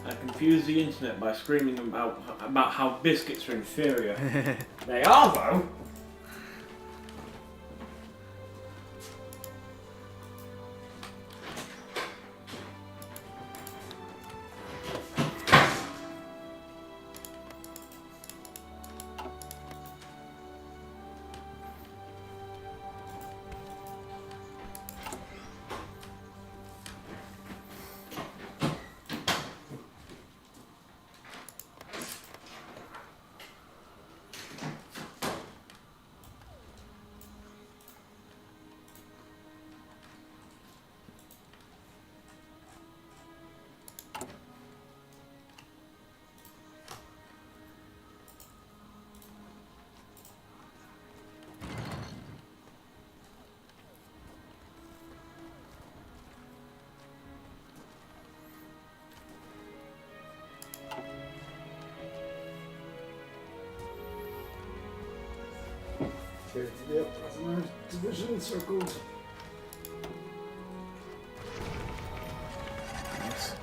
I confused the internet by screaming about how biscuits are inferior. They are though. Yep, that's my division circled. Nice.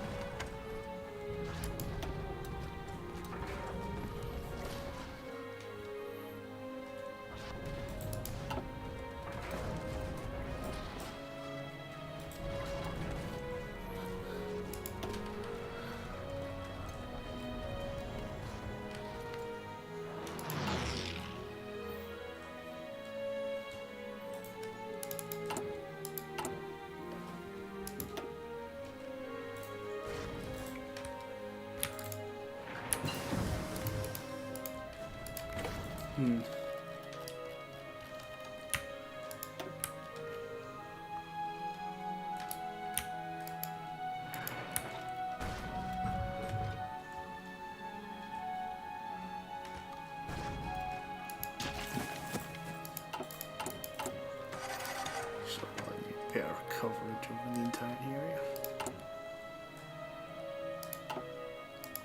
So I need better coverage over the entire area.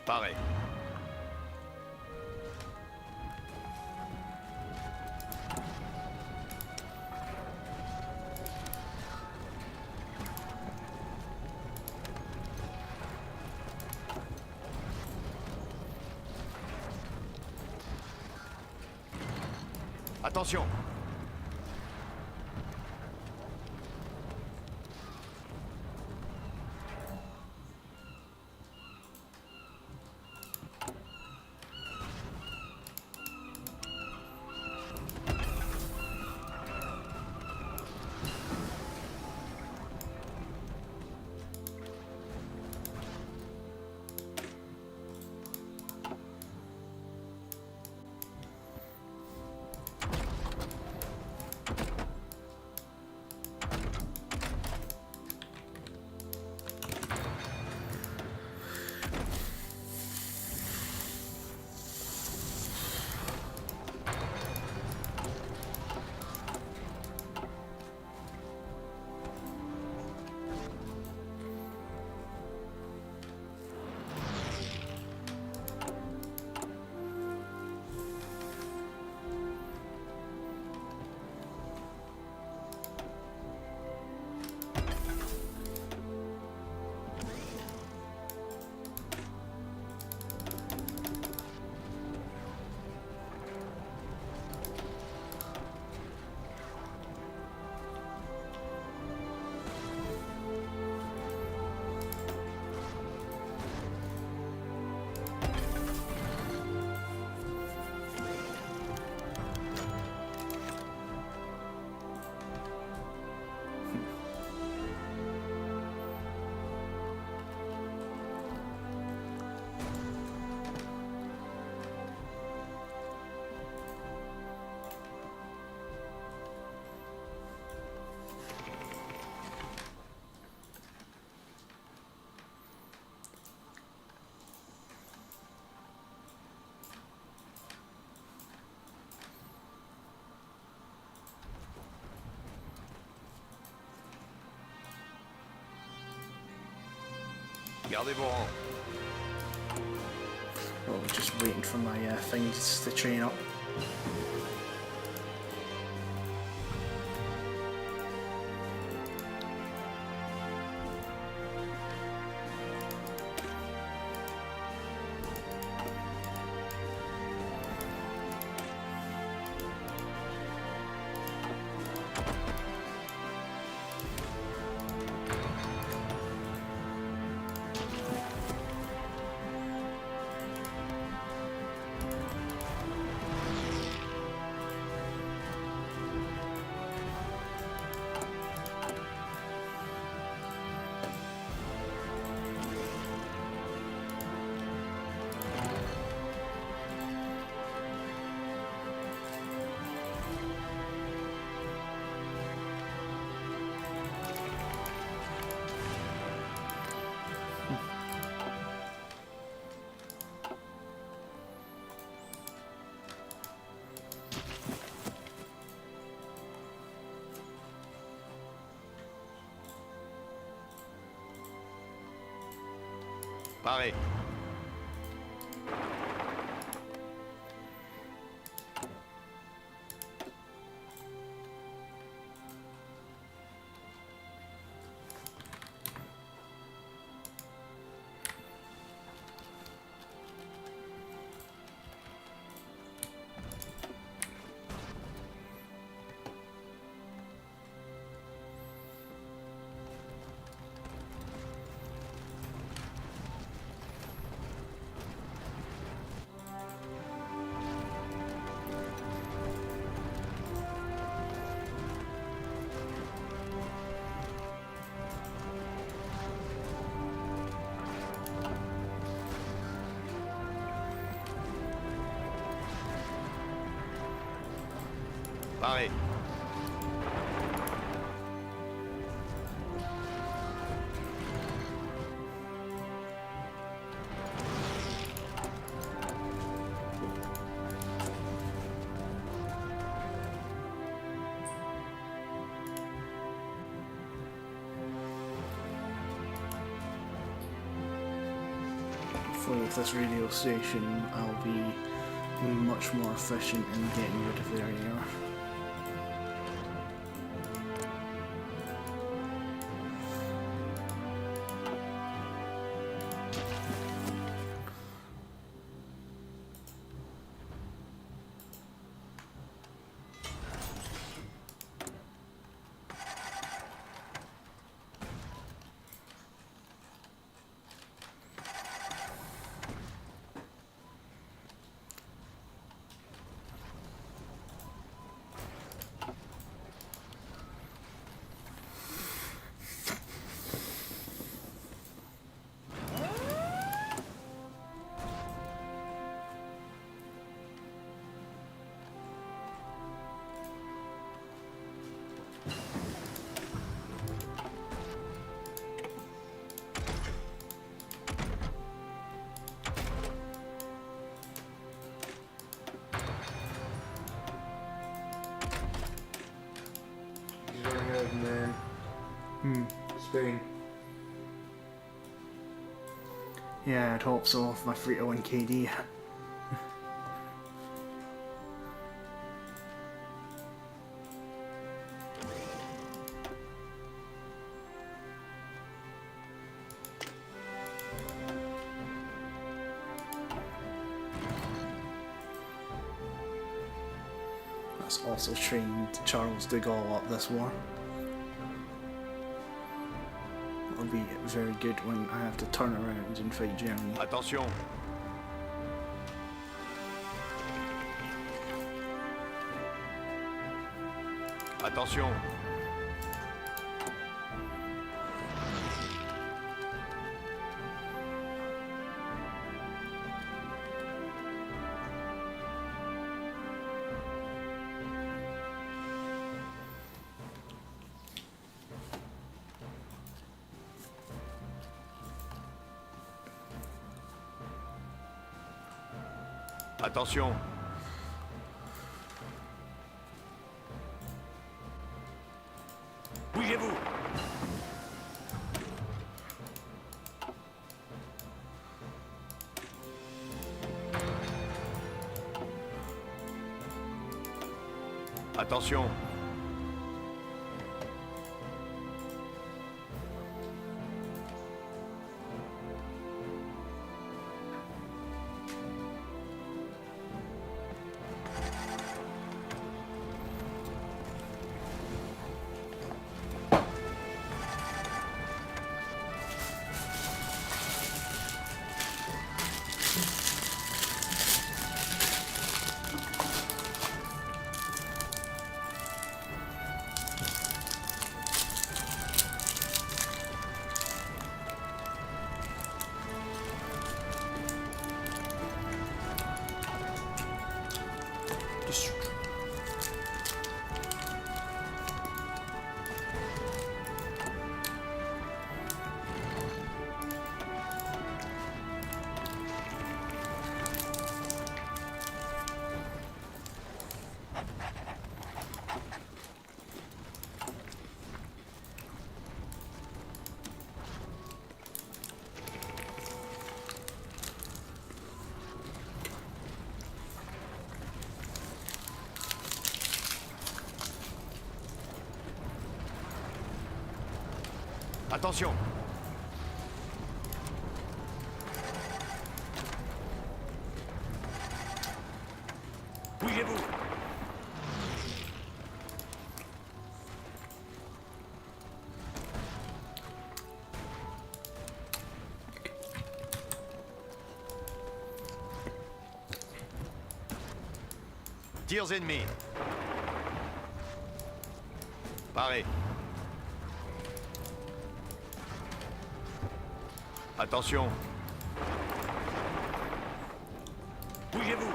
Pareil. Attention. Gardez vos rangs. Oh, just waiting for my things to train up. Paré. Paré. Hopefully with this radio station I'll be much more efficient in getting rid of their air. He's running out of men. Spain. Yeah, I'd hope so with my 3-to-1 KD. That's also trained Charles de Gaulle up this war. It'll be very good when I have to turn around and fight Germany. Attention. Attention. Attention. Bougez-vous. Attention. Attention. Bougez-vous. Tirs ennemis. Paré. Attention. Bougez-vous.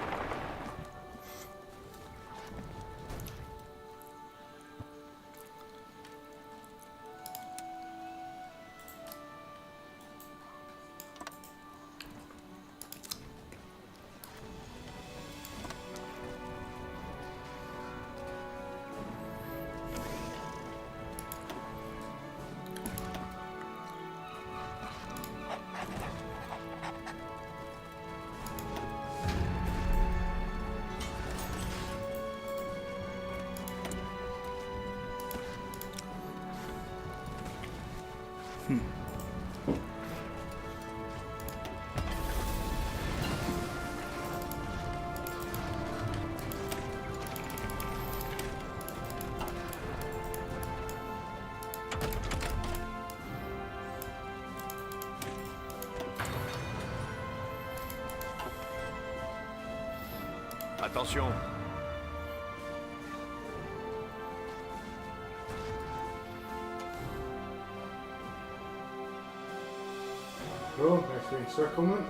Attention. Oh, nice encirclement.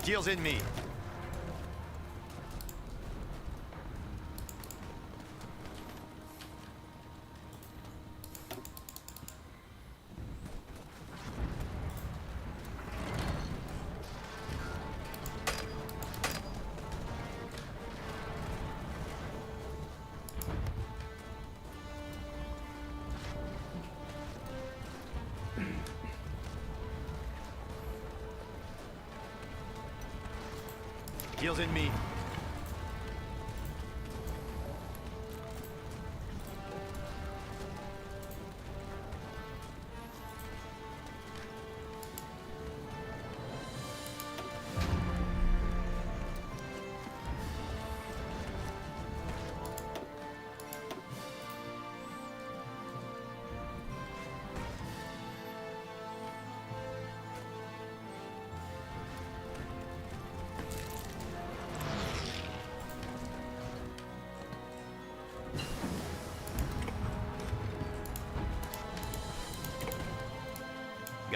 Tirs ennemis. Tirs ennemis.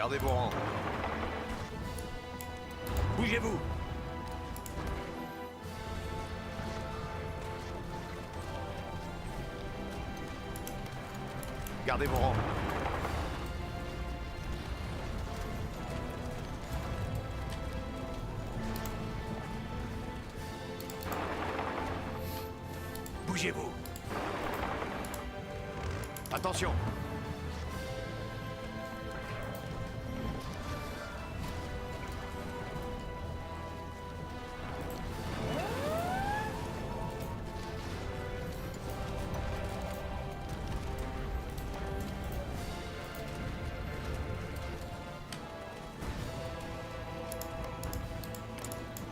Gardez vos rangs. Bougez-vous. Gardez vos rangs. Bougez-vous. Attention.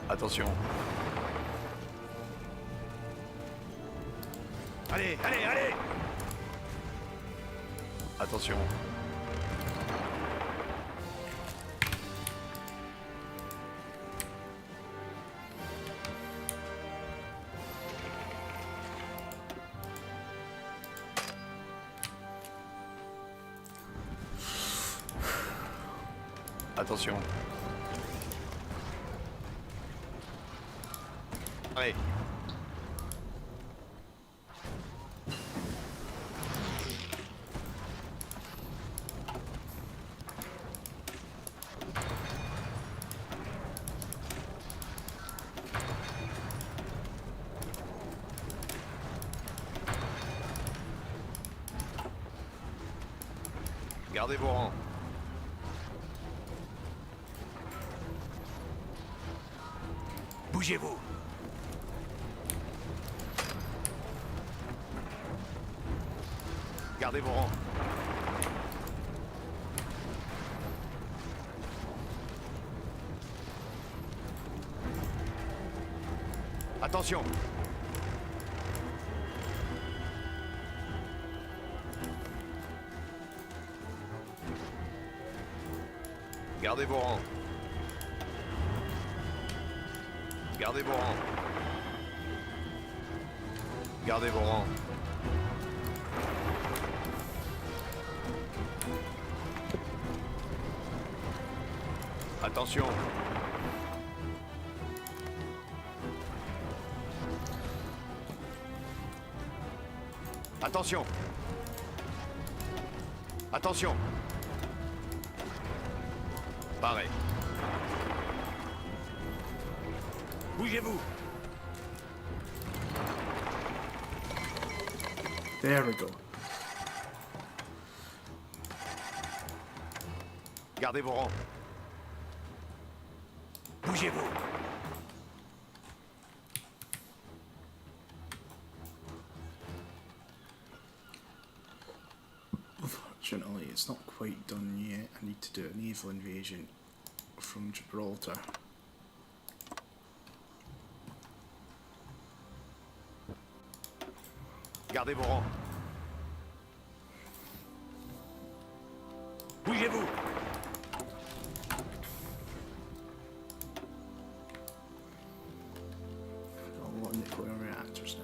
Attention. Allez, allez, allez! Attention. Attention. Allez. Gardez vos rangs. Bougez-vous. Gardez vos rangs. Attention. Gardez vos rangs. Gardez vos rangs. Gardez vos rangs. Attention. Attention. Attention. Pareil. Bougez-vous. There we go. Gardez vos rangs. Bougez-vous. Unfortunately, it's not quite done yet. I need to do a naval invasion from Gibraltar. Gardez vos rangs. Bougez-vous. Got a lot of nuclear reactors now.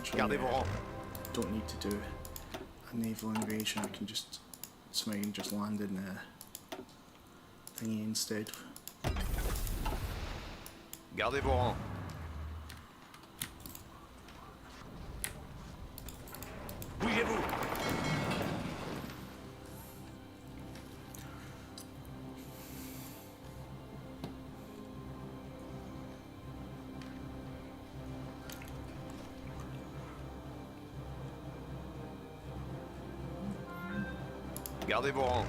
Actually, Gardez vos rangs. don't need to do a naval invasion. I can just just land in thingy instead. Gardez vos rangs. Bougez-vous. Gardez vos rangs.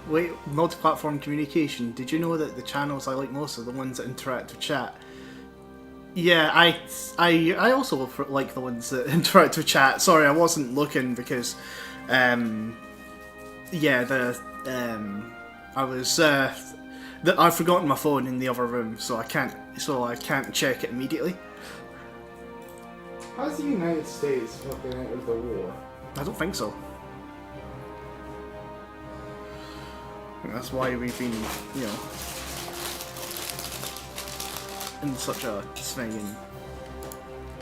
Wait, multi-platform communication. Did you know that the channels I like most are the ones that interact with chat? Yeah, I also like the ones that interact with chat. Sorry, I wasn't looking because, yeah, I've forgotten my phone in the other room, so I can't check it immediately. How's the United States fucking out of the war? I don't think so. I think that's why we've been, you know, in such a swinging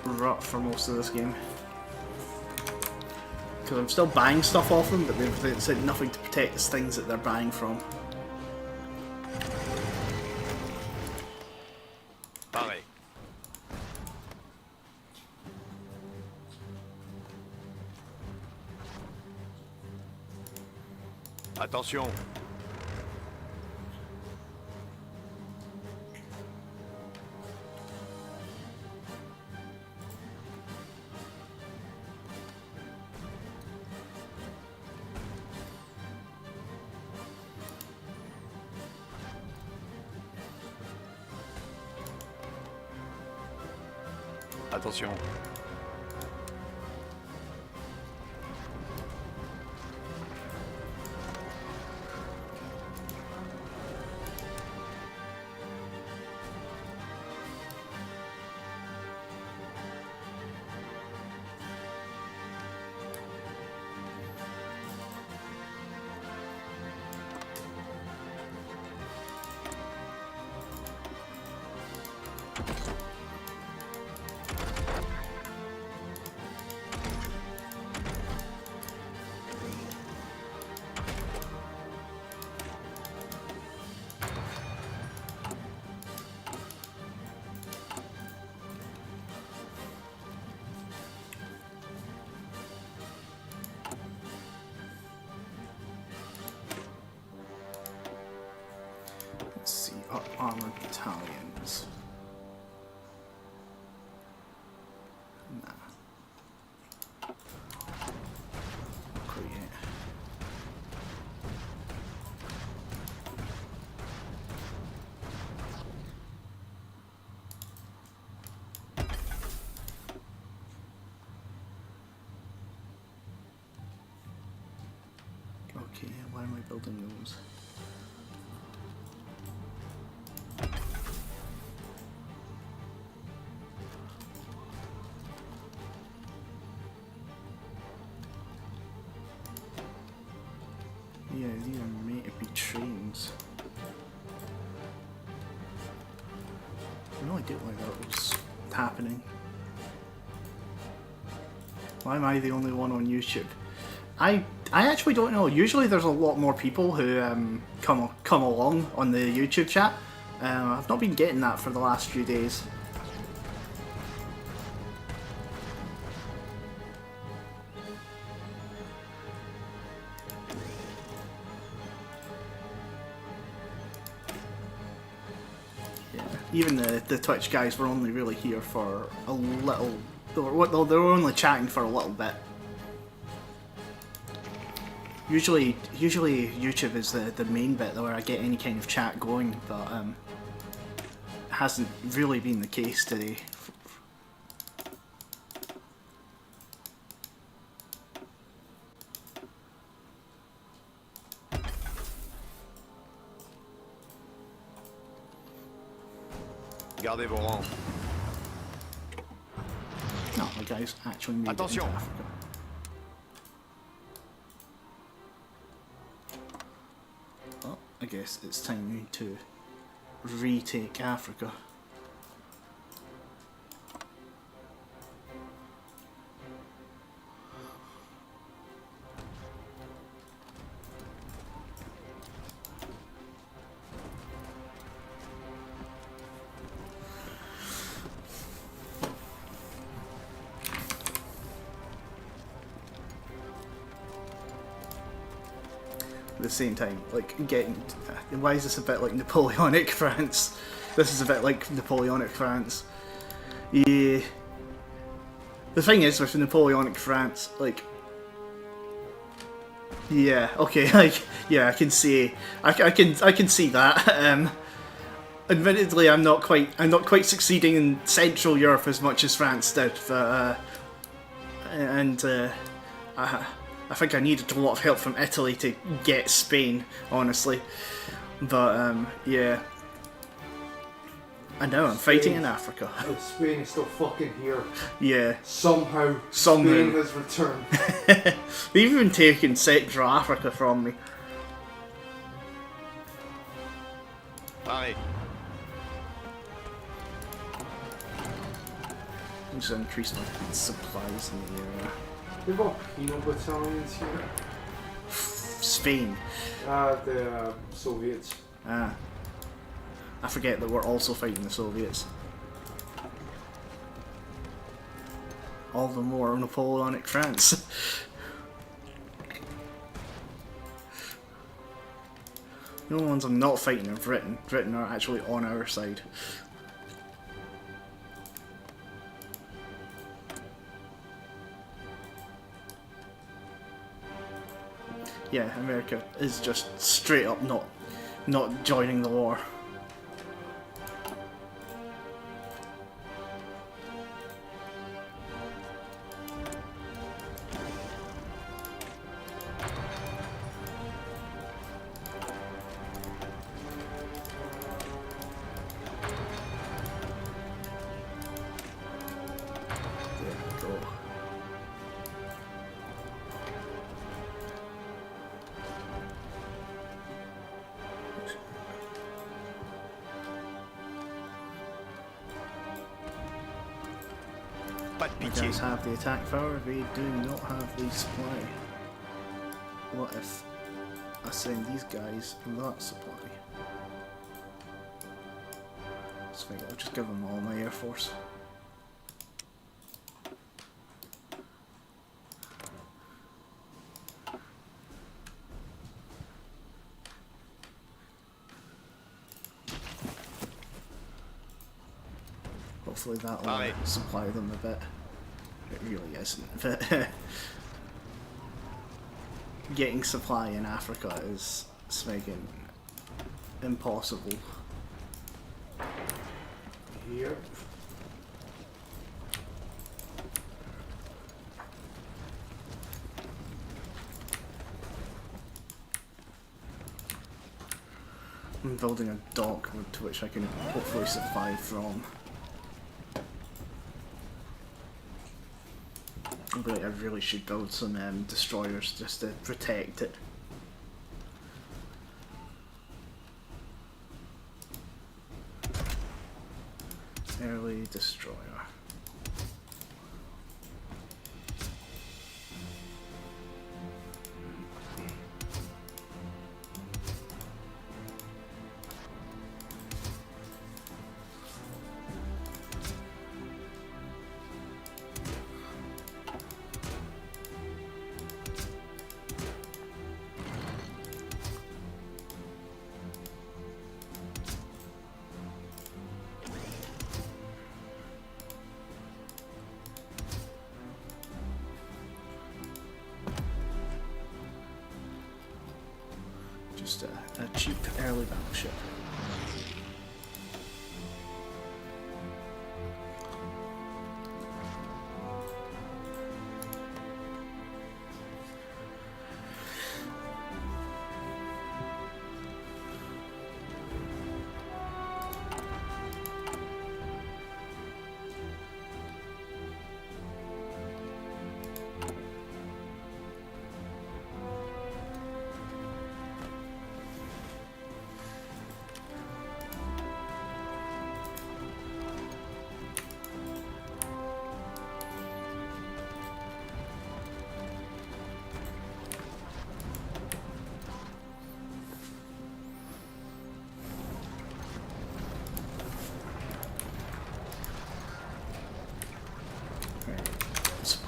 rut for most of this game. Because I'm still buying stuff off them, but they've said nothing to protect the things that they're buying from. Pareil. Attention. Attention. Let's see, armored battalions. Nah. Not quite yet. Okay, why am I building those? Yeah, these are meant to be trains. No idea why that was happening. Why am I the only one on YouTube? I actually don't know. Usually there's a lot more people who come along on the YouTube chat. I've not been getting that for the last few days. Even the Twitch guys were only really here for a little. They were only chatting for a little bit. Usually YouTube is the main bit where I get any kind of chat going, but it hasn't really been the case today. Gardez vos rangs. No, the guys actually made it into Attention. Africa. Well, I guess it's time to retake Africa. At the same time, like, why is this a bit like Napoleonic France? This is a bit like Napoleonic France. Yeah. The thing is with Napoleonic France, like, yeah, okay, like, yeah, I can see that. Admittedly, I'm not quite succeeding in Central Europe as much as France did, but I think I needed a lot of help from Italy to get Spain, honestly. But yeah. And now I'm fighting in Africa. Spain is still fucking here. Yeah. Somehow. Spain has returned. They've even taken Central Africa from me. Pareil. I'm just increase my supplies in the area. They've got penal battalions here. Spain. The Soviets. Ah. I forget that we're also fighting the Soviets. All the more Napoleonic France. The only ones I'm not fighting are Britain. Britain are actually on our side. Yeah, America is just straight up not joining the war. You guys have the attack power, they do not have the supply. What if I send these guys that supply? I'll just give them all my air force. Hopefully that'll supply them a bit. It really isn't, but getting supply in Africa is making impossible. Here. I'm building a dock to which I can hopefully supply from. But I really should build some destroyers just to protect it. Early destroyer. Just a cheap early battleship.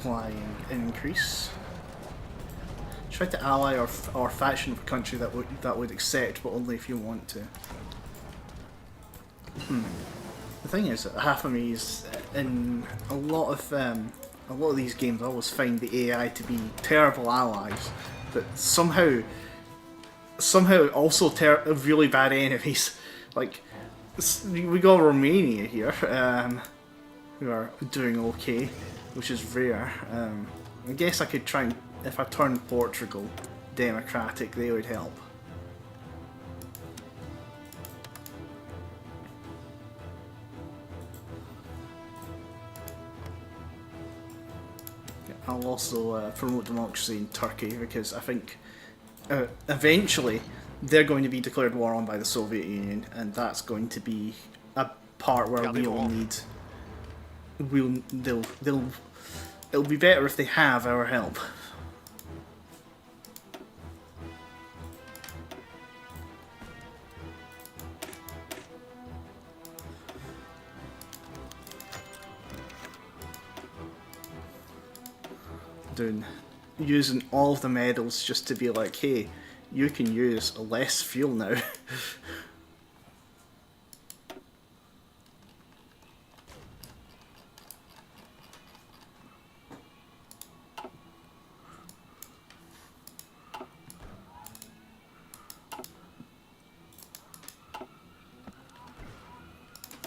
supplying increase. Try to ally or faction with a country that would accept, but only if you want to. The thing is, that half of me is in a lot of these games. I always find the AI to be terrible allies, but somehow also really bad enemies. Like we got Romania here, who are doing okay, which is rare. I guess I could try and, if I turn Portugal democratic, they would help. I'll also promote democracy in Turkey, because I think eventually they're going to be declared war on by the Soviet Union, and that's going to be a part where we'll need. It'll be better if they have our help. Using all of the medals just to be like, hey, you can use less fuel now.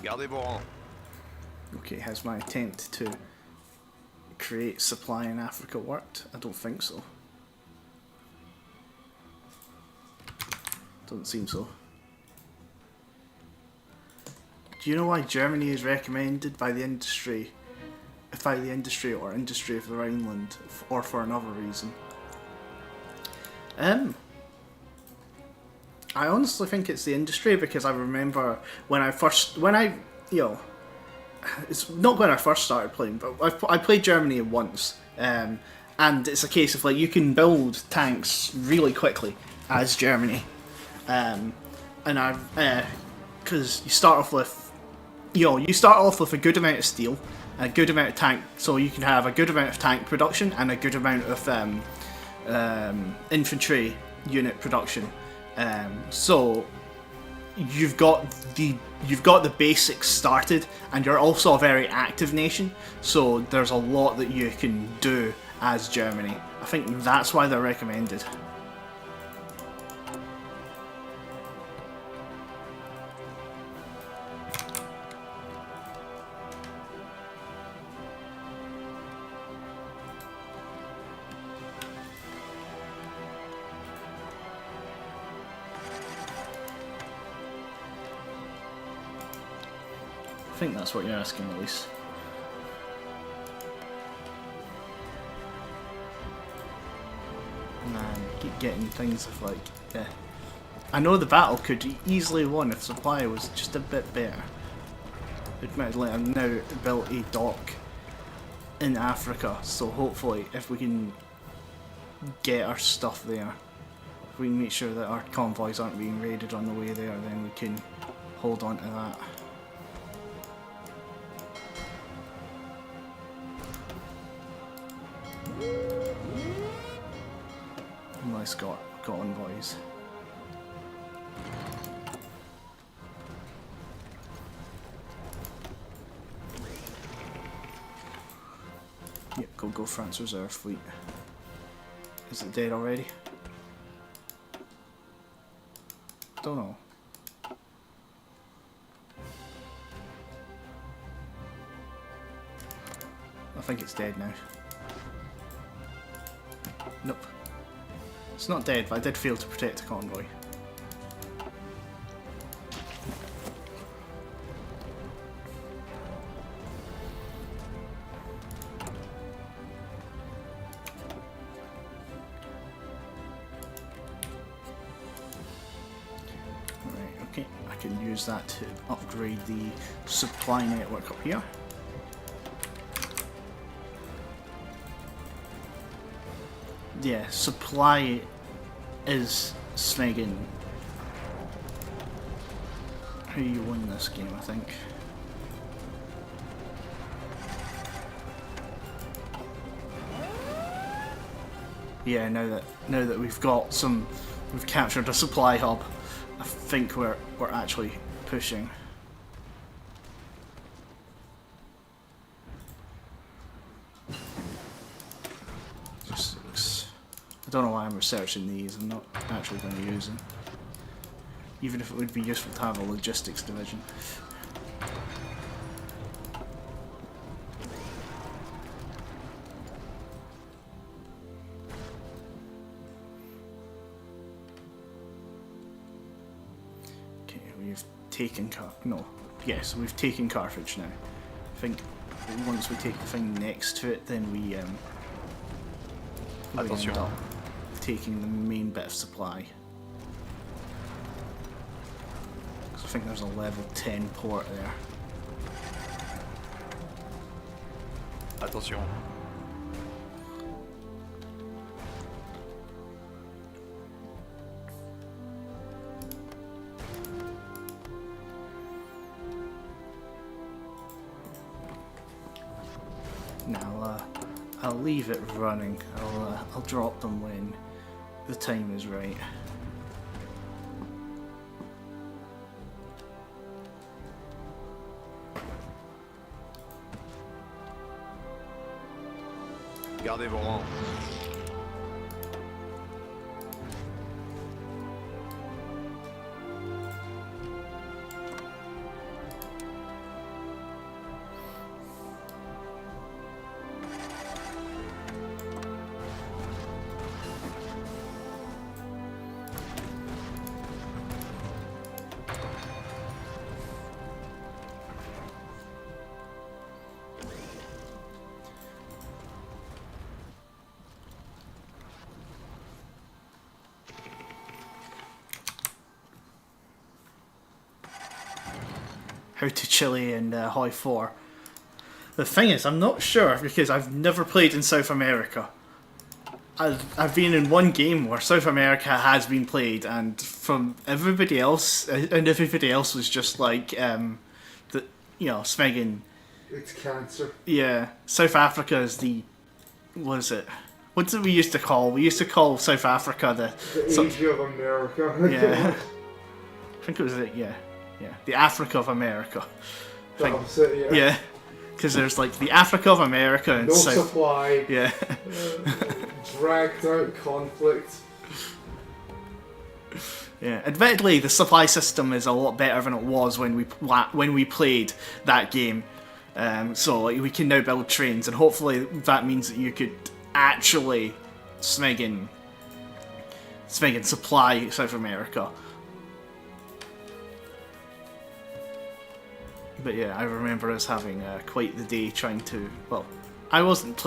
Gardez vos rangs. Okay, has my attempt to create supply in Africa worked? I don't think so. Doesn't seem so. Do you know why Germany is recommended by the industry or industry of the Rhineland, or for another reason? I honestly think it's the industry, because I remember it's not when I first started playing, but I played Germany once, and it's a case of like you can build tanks really quickly as Germany, and because you start off with a good amount of steel, a good amount of tank, so you can have a good amount of tank production and a good amount of infantry unit production. So you've got the basics started, and you're also a very active nation, so there's a lot that you can do as Germany. I think that's why they're recommended. I think that's what you're asking, Elise. Man, keep getting things of like, yeah. I know the battle could easily won if supply was just a bit better. Admittedly, I've now built a dock in Africa, so hopefully if we can get our stuff there, if we can make sure that our convoys aren't being raided on the way there, then we can hold on to that. Nice got envoys. Yep, go France Reserve Fleet. Is it dead already? Don't know. I think it's dead now. Nope. It's not dead, but I did fail to protect the convoy. Right, okay, I can use that to upgrade the supply network up here. Yeah, supply is snagging who you win this game, I think. yeah, now that we've captured a supply hub, I think we're actually pushing. I don't know why I'm researching these. I'm not actually going to use them, even if it would be useful to have a logistics division. We've taken we've taken Carthage now. I think once we take the thing next to it, then we end up taking the main bit of supply. So I think there's a level 10 port there. Attention. Now I'll leave it running. I'll drop them when the time is right. Gardez vos rangs. How to Chile and HOI4. The thing is, I'm not sure because I've never played in South America. I've been in one game where South America has been played, and from everybody else, was just like Smeggin. It's cancer. Yeah, South Africa is the. What is it? What did we used to call? We used to call South Africa the Asia of America. Yeah, I think it was it. Yeah, the Africa of America. That was it, yeah. Yeah, because there's like the Africa of America and no South. Supply. Yeah. Dragged out conflict. Yeah, admittedly, the supply system is a lot better than it was when we played that game. So like, we can now build trains, and hopefully that means that you could actually Smeggin supply South America. But yeah, I remember us having quite the day trying to. Well, I wasn't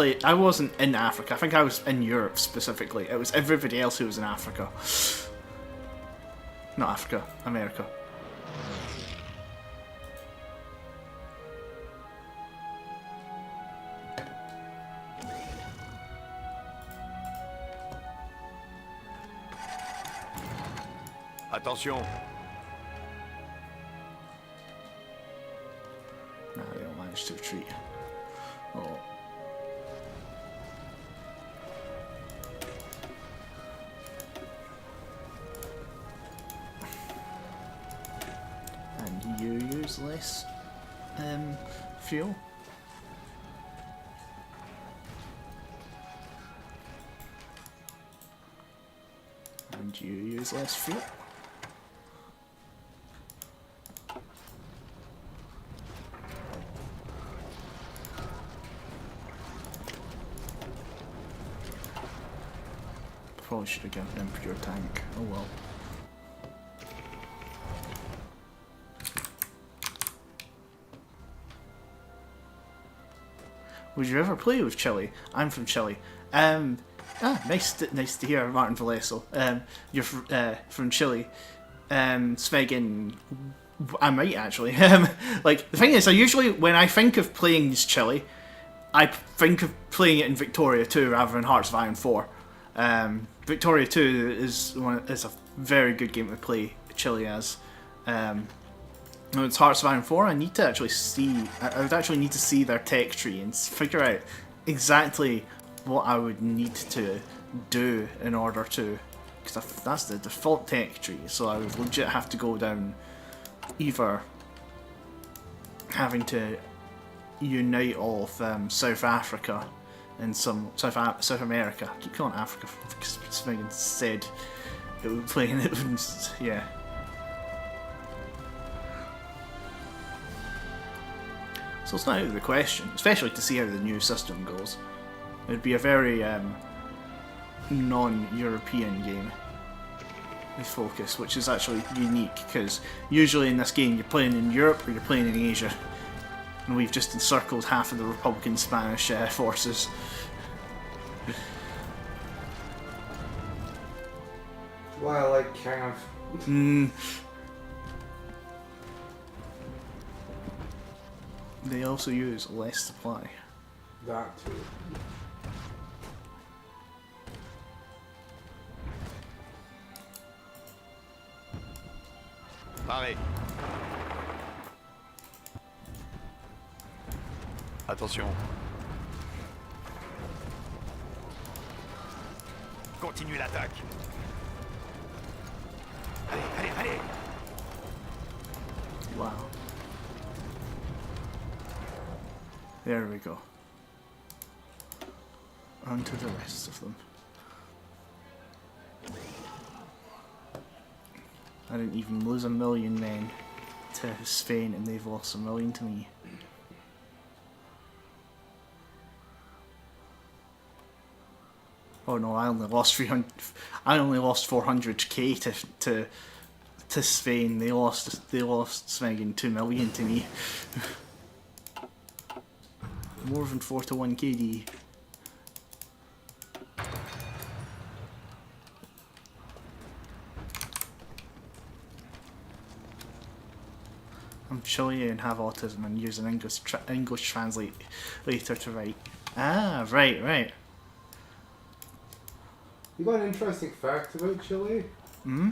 in Africa. I think I was in Europe specifically. It was everybody else who was in Africa. Not Africa, America. Attention. No, they don't manage to retreat. Oh. And you use less fuel. And you use less fuel. Probably should have given them pure tank. Oh well. Would you ever play with Chile? I'm from Chile. Nice to hear, Martin Valeso. You're from Chile. Svegan, I might actually. Like, the thing is, when I think of playing as Chile, I think of playing it in Victoria 2 rather than Hearts of Iron 4. Victoria 2 is a very good game to play Chile as. When it's Hearts of Iron 4, I need to actually see. I would actually need to see their tech tree and figure out exactly what I would need to do in order to, because that's the default tech tree, so I would legit have to go down either having to unite all of South Africa and some South America. I keep calling it Africa because Megan said it would play and it wouldn't. Yeah. So it's not out of the question, especially to see how the new system goes. It'd be a very non-European game with focus, which is actually unique because usually in this game you're playing in Europe or you're playing in Asia. And we've just encircled half of the Republican Spanish forces. Why I like Cav. They also use less supply. That too. Pareil. Attention. Continue l'attaque. Allez, allez, allez. Wow. There we go. On to the rest of them. I didn't even lose 1 million men to Spain and they've lost 1 million to me. Oh no, I only lost 300. I only lost 400k to Spain. They lost Smegin 2 million to me. More than 4 to 1 KD. I'm Chilean, have autism, and use an English translator to write. Ah, right. You got an interesting fact about Chile? Hmm?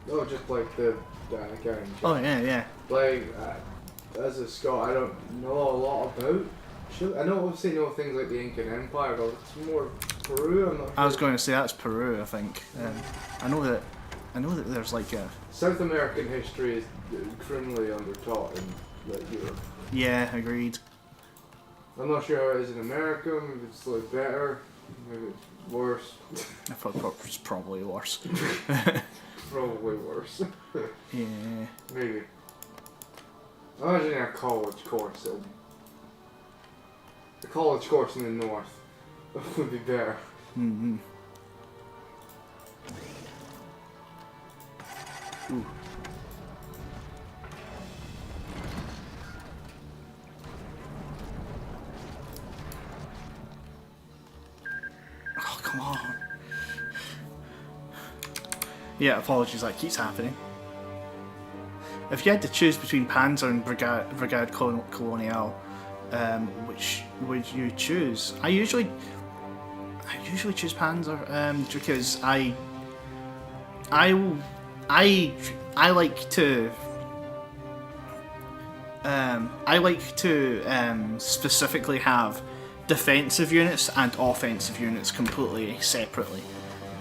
Oh, just like the guy in Chile. Oh, yeah. Like, as a Scot, I don't know a lot about Chile. I know obviously know things like the Incan Empire, but it's more Peru. I'm not sure. I was going to say that's Peru, I think. I know that there's like a... South American history is criminally undertaught in like Europe. Yeah, agreed. I'm not sure how it is in America. Maybe it's like better. Maybe it's worse. It's probably worse. Probably worse. Yeah. Maybe. Imagine a college course. A college course in the north would be better. Mm-hmm. Ooh. Oh, come on. Yeah, apologies, that keeps happening. If you had to choose between Panzer and Brigade Colonial, which would you choose? I usually choose Panzer because I like to specifically have defensive units and offensive units completely separately.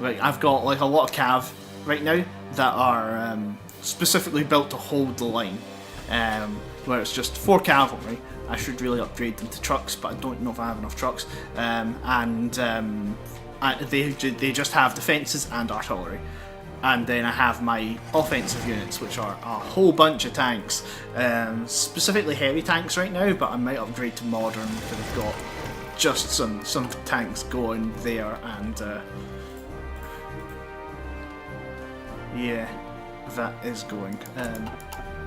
Like I've got like a lot of cav right now that are specifically built to hold the line, where it's just 4 cavalry. I should really upgrade them to trucks, but I don't know if I have enough trucks. They just have defences and artillery. And then I have my offensive units, which are a whole bunch of tanks, specifically heavy tanks right now, but I might upgrade to modern because I've got just some tanks going there, and yeah, that is going.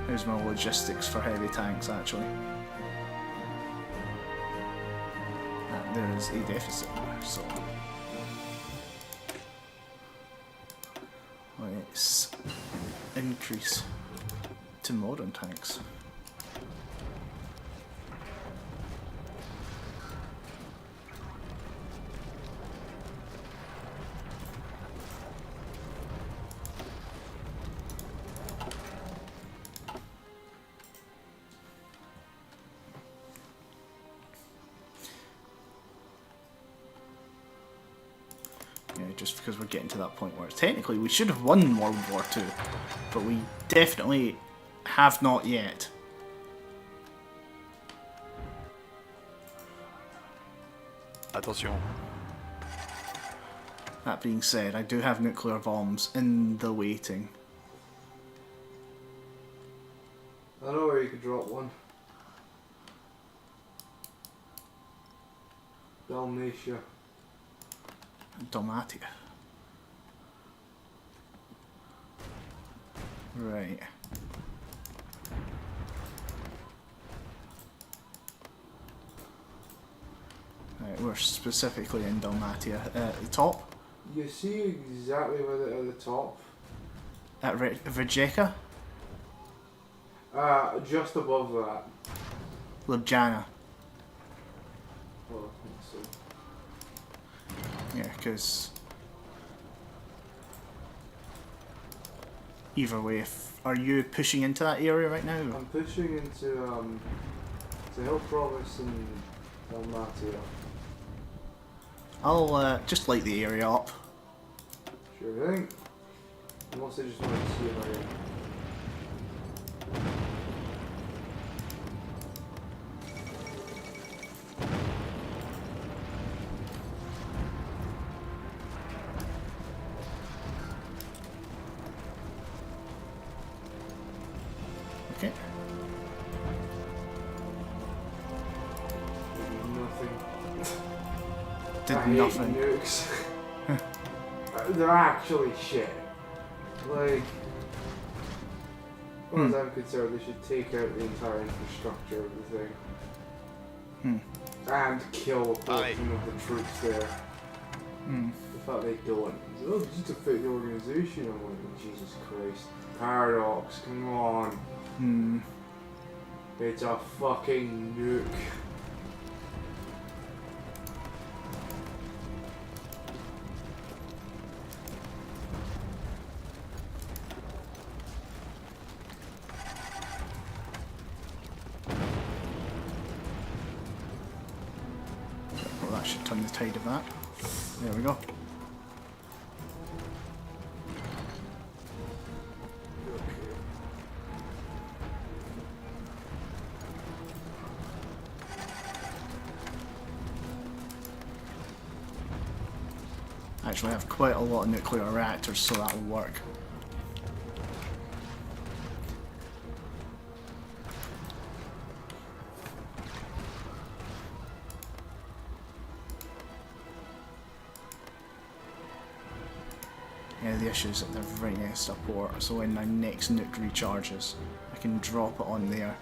Here's my logistics for heavy tanks actually. And there is a deficit there, so let's increase to modern tanks. just because we're getting to that point where technically we should have won World War II, but we definitely have not yet. Attention. That being said, I do have nuclear bombs in the waiting. I know where you could drop one. Dalmatia. Dalmatia. Right. Right, we're specifically in Dalmatia. At the top? You see exactly where at the top? At Rijeka? Just above that. Ljubljana. Oh, I think so. Yeah, because either way, are you pushing into that area right now? I'm pushing into Hill Province and Dalmatia. I'll just light the area up. Sure thing. Unless I just want to see if I can. Okay. Did I hate nothing. nukes. They're actually shit. Like, as far as I'm concerned, they should take out the entire infrastructure of the thing. And kill a portion of the troops there. The fact they don't. Oh, just to fit the organization. I'm like, Jesus Christ. Paradox, come on. It's a fucking nuke. Well, that should turn the tide of that. There we go. Actually, I have quite a lot of nuclear reactors, so that'll work. Yeah, the issue is that they're right next to a port, so when my next nuke recharges, I can drop it on there,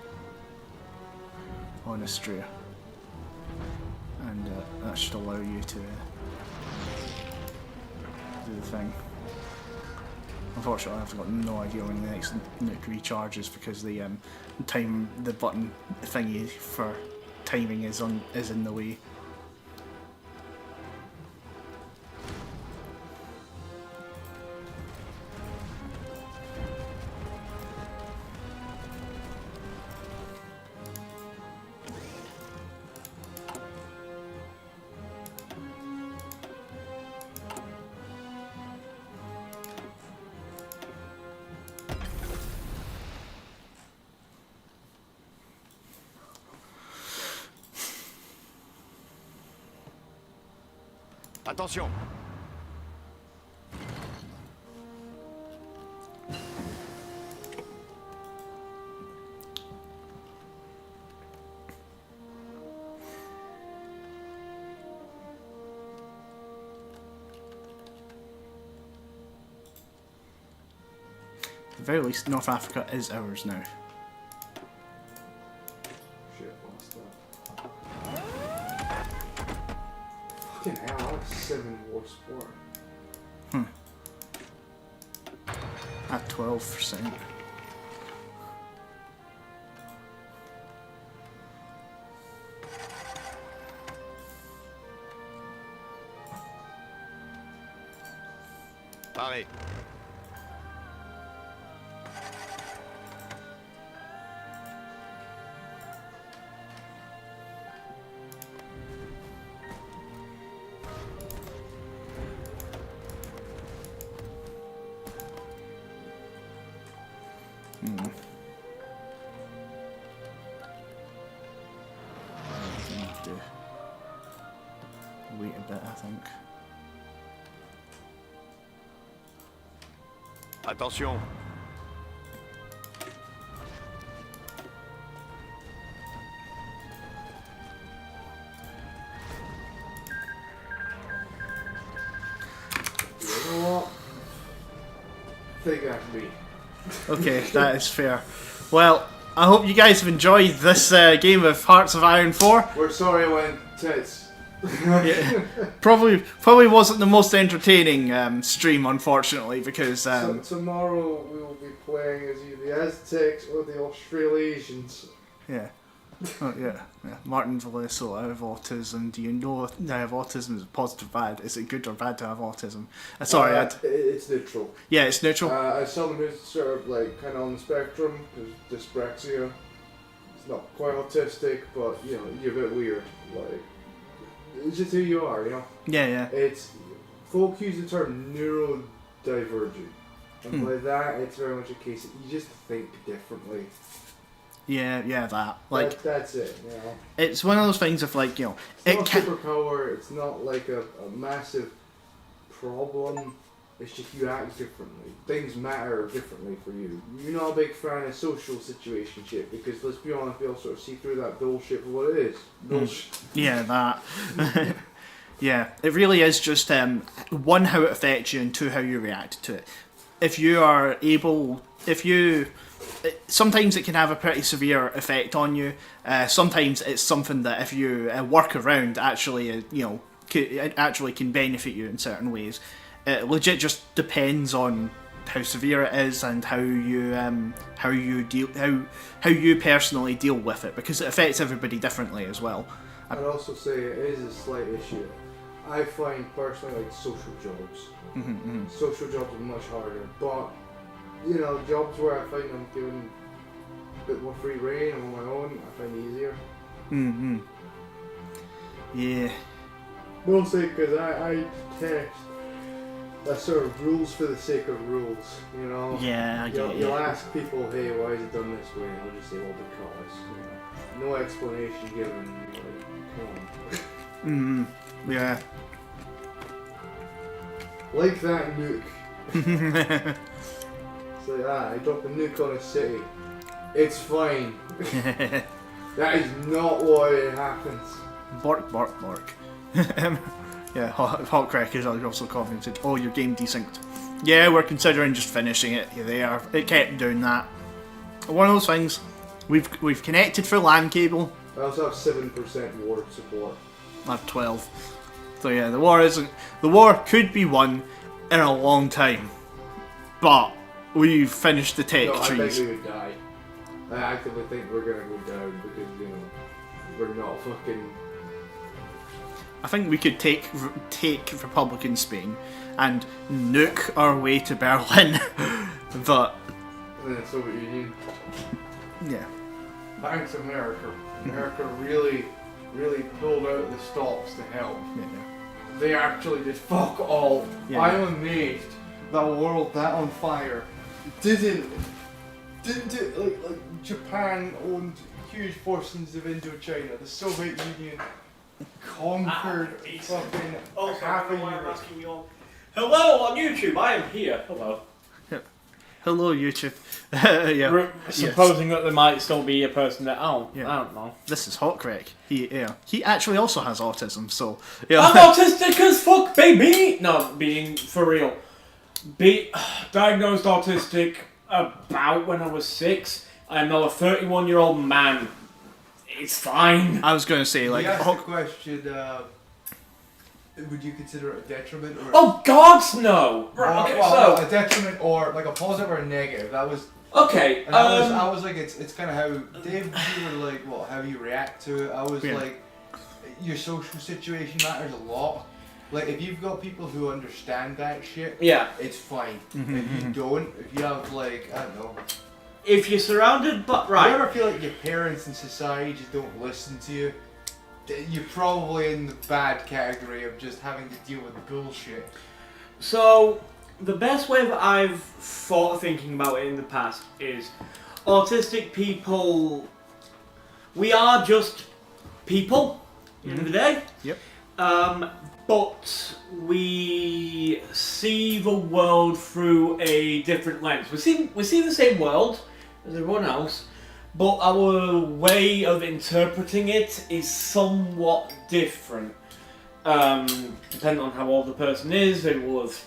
on Istria, and that should allow you to do the thing. Unfortunately, I've got no idea when the next nuke recharges because the the button thingy for timing is in the way. Attention. At the very least, North Africa is ours now. Shit, lost that. Fucking hell, that's 7 war sport. At 12%. Parlez. I think. Attention. You know what? Think that's me. Okay, that is fair. Well, I hope you guys have enjoyed this game of Hearts of Iron 4. We're sorry it went tits. Yeah, probably wasn't the most entertaining stream, unfortunately, because So tomorrow we will be playing as either the Aztecs or the Australasians. yeah. Oh, yeah. Martin Veloso, I have autism. Do you know I have autism is positive bad? Is it good or bad to have autism? Sorry, it's neutral. yeah, it's neutral. As someone who's sort of like kind of on the spectrum, there's dyspraxia. It's not quite autistic, but you know you're a bit weird. Like it's just who you are, you know. Yeah. It's folk use the term neurodivergent, and by that it's very much a case that you just think differently. Yeah, that. Like that's it. You know. it's one of those things of like, you know, It's not a superpower. It's not like a massive problem. It's just you act differently. Things matter differently for you. You're not a big fan of social situationship because let's be honest, we all sort of see through that bullshit for what it is. Bullshit. Yeah, that. Yeah, it really is just one, how it affects you, and two, how you react to it. If you are able, sometimes it can have a pretty severe effect on you. Sometimes it's something that if you work around, actually, it actually can benefit you in certain ways. It legit just depends on how severe it is and how you personally deal with it, because it affects everybody differently as well. I'd also say it is a slight issue. I find personally like social jobs. Social jobs are much harder, but you know, jobs where I find I'm given a bit more free reign on my own, I find easier. Yeah. Mostly because I test that sort of rules for the sake of rules, you know? Yeah, I get You'll ask people, hey, why is it done this way? And they'll just say, well, because. You know? No explanation given. Like, come on. Yeah. Like that nuke. It's like, I dropped a nuke on a city. It's fine. That is not why it happens. Bark. Yeah, Hot Crackers also commented, oh, your game desynced. Yeah, we're considering just finishing it. Yeah, they are. It kept doing that. One of those things, we've connected for LAN cable. I also have 7% war support. I have 12. So yeah, the war could be won in a long time. But we've finished the tech I trees. think we would die. I actively think we're gonna go down because, you know, we're not fucking... I think we could take Republican Spain and nuke our way to Berlin, but... And then Soviet Union. Yeah. Thanks America. America really pulled out the stops to help. Yeah. They actually did fuck all. Yeah. I'm amazed that a world that on fire didn't do, like Japan owned huge portions of Indochina. The Soviet Union conquered fucking half of Europe. Hello on YouTube, I am here. Hello. Hello, YouTube. Yeah. Supposing that there might still be a person that I don't know. This is Hot Crack. He actually also has autism, so yeah. I'm autistic as fuck, baby. No, being for real. Diagnosed autistic about when I was 6. I'm now a 31-year-old man. It's fine. I was going to say, like, You asked the question, would you consider it a detriment or? Oh God, no! Right, okay, well, a detriment or like a positive or a negative. That was okay. And I was like, it's kind of how Dave. You were like, well, how you react to it. I was like, your social situation matters a lot. Like, if you've got people who understand that shit, it's fine. If you don't, if you have like, I don't know. If you're surrounded, but right. You ever feel like your parents and society just don't listen to you? You're probably in the bad category of just having to deal with bullshit. So, the best way that I've thought of thinking about it in the past is autistic people, we are just people, at the end of the day. Yep. but we see the world through a different lens. We see the same world as everyone else, but our way of interpreting it is somewhat different. Depending on how old the person is, they will have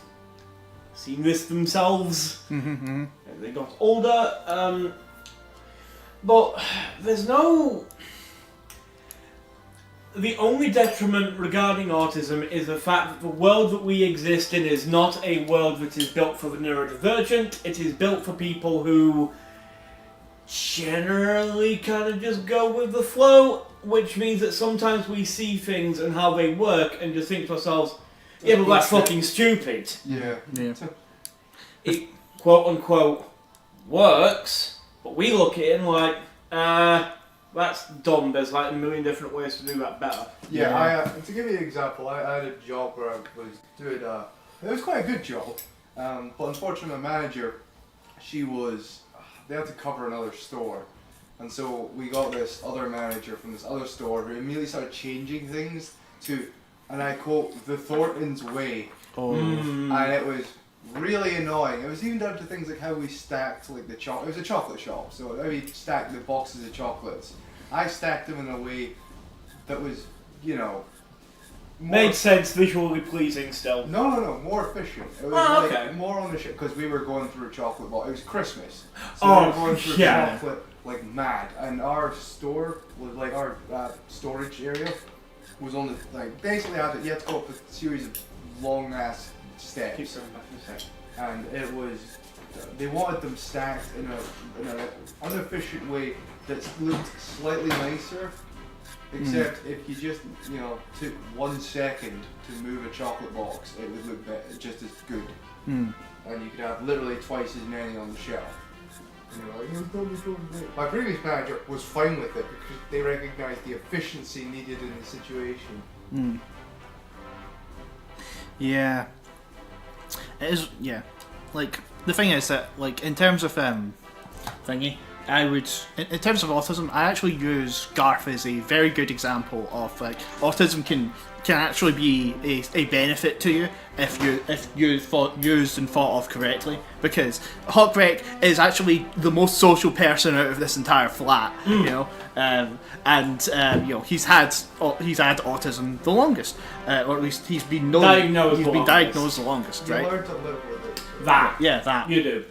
seen this themselves as they got older. But there's no... The only detriment regarding autism is the fact that the world that we exist in is not a world that is built for the neurodivergent. It is built for people who generally kind of just go with the flow, which means that sometimes we see things and how they work and just think to ourselves, yeah, but that's fucking stupid. Yeah. It, quote unquote, works, but we look at it and like, that's dumb. There's like a million different ways to do that better. Yeah. To give you an example, I had a job where I was doing it was quite a good job, but unfortunately my manager, they had to cover another store, and so we got this other manager from this other store who immediately started changing things to, and I quote, the Thornton's way. And it was really annoying. It was even down to things like how we stacked like the chocolate. It was a chocolate shop, so how we stacked the boxes of chocolates. I stacked them in a way that was, made sense, visually pleasing still. No, more efficient. It was more on the ship because we were going through a chocolate box. It was Christmas, so we were going through chocolate like mad. And our store was like our storage area was on the basically you had to go up a series of long ass steps. And it was they wanted them stacked in an inefficient way that looked slightly nicer. Except if you just, took 1 second to move a chocolate box, it would look just as good. And you could have literally twice as many on the shelf. And you're like, my previous manager was fine with it because they recognised the efficiency needed in the situation. Yeah. It is, yeah. Like, the thing is that, in terms of, thingy, I would, in terms of autism, I actually use Garth as a very good example of autism can actually be a benefit to you if used and thought of correctly. Because Hawkwreck is actually the most social person out of this entire flat, he's had autism the longest, or at least he's been diagnosed the longest, right? You learn to live with it. That you do.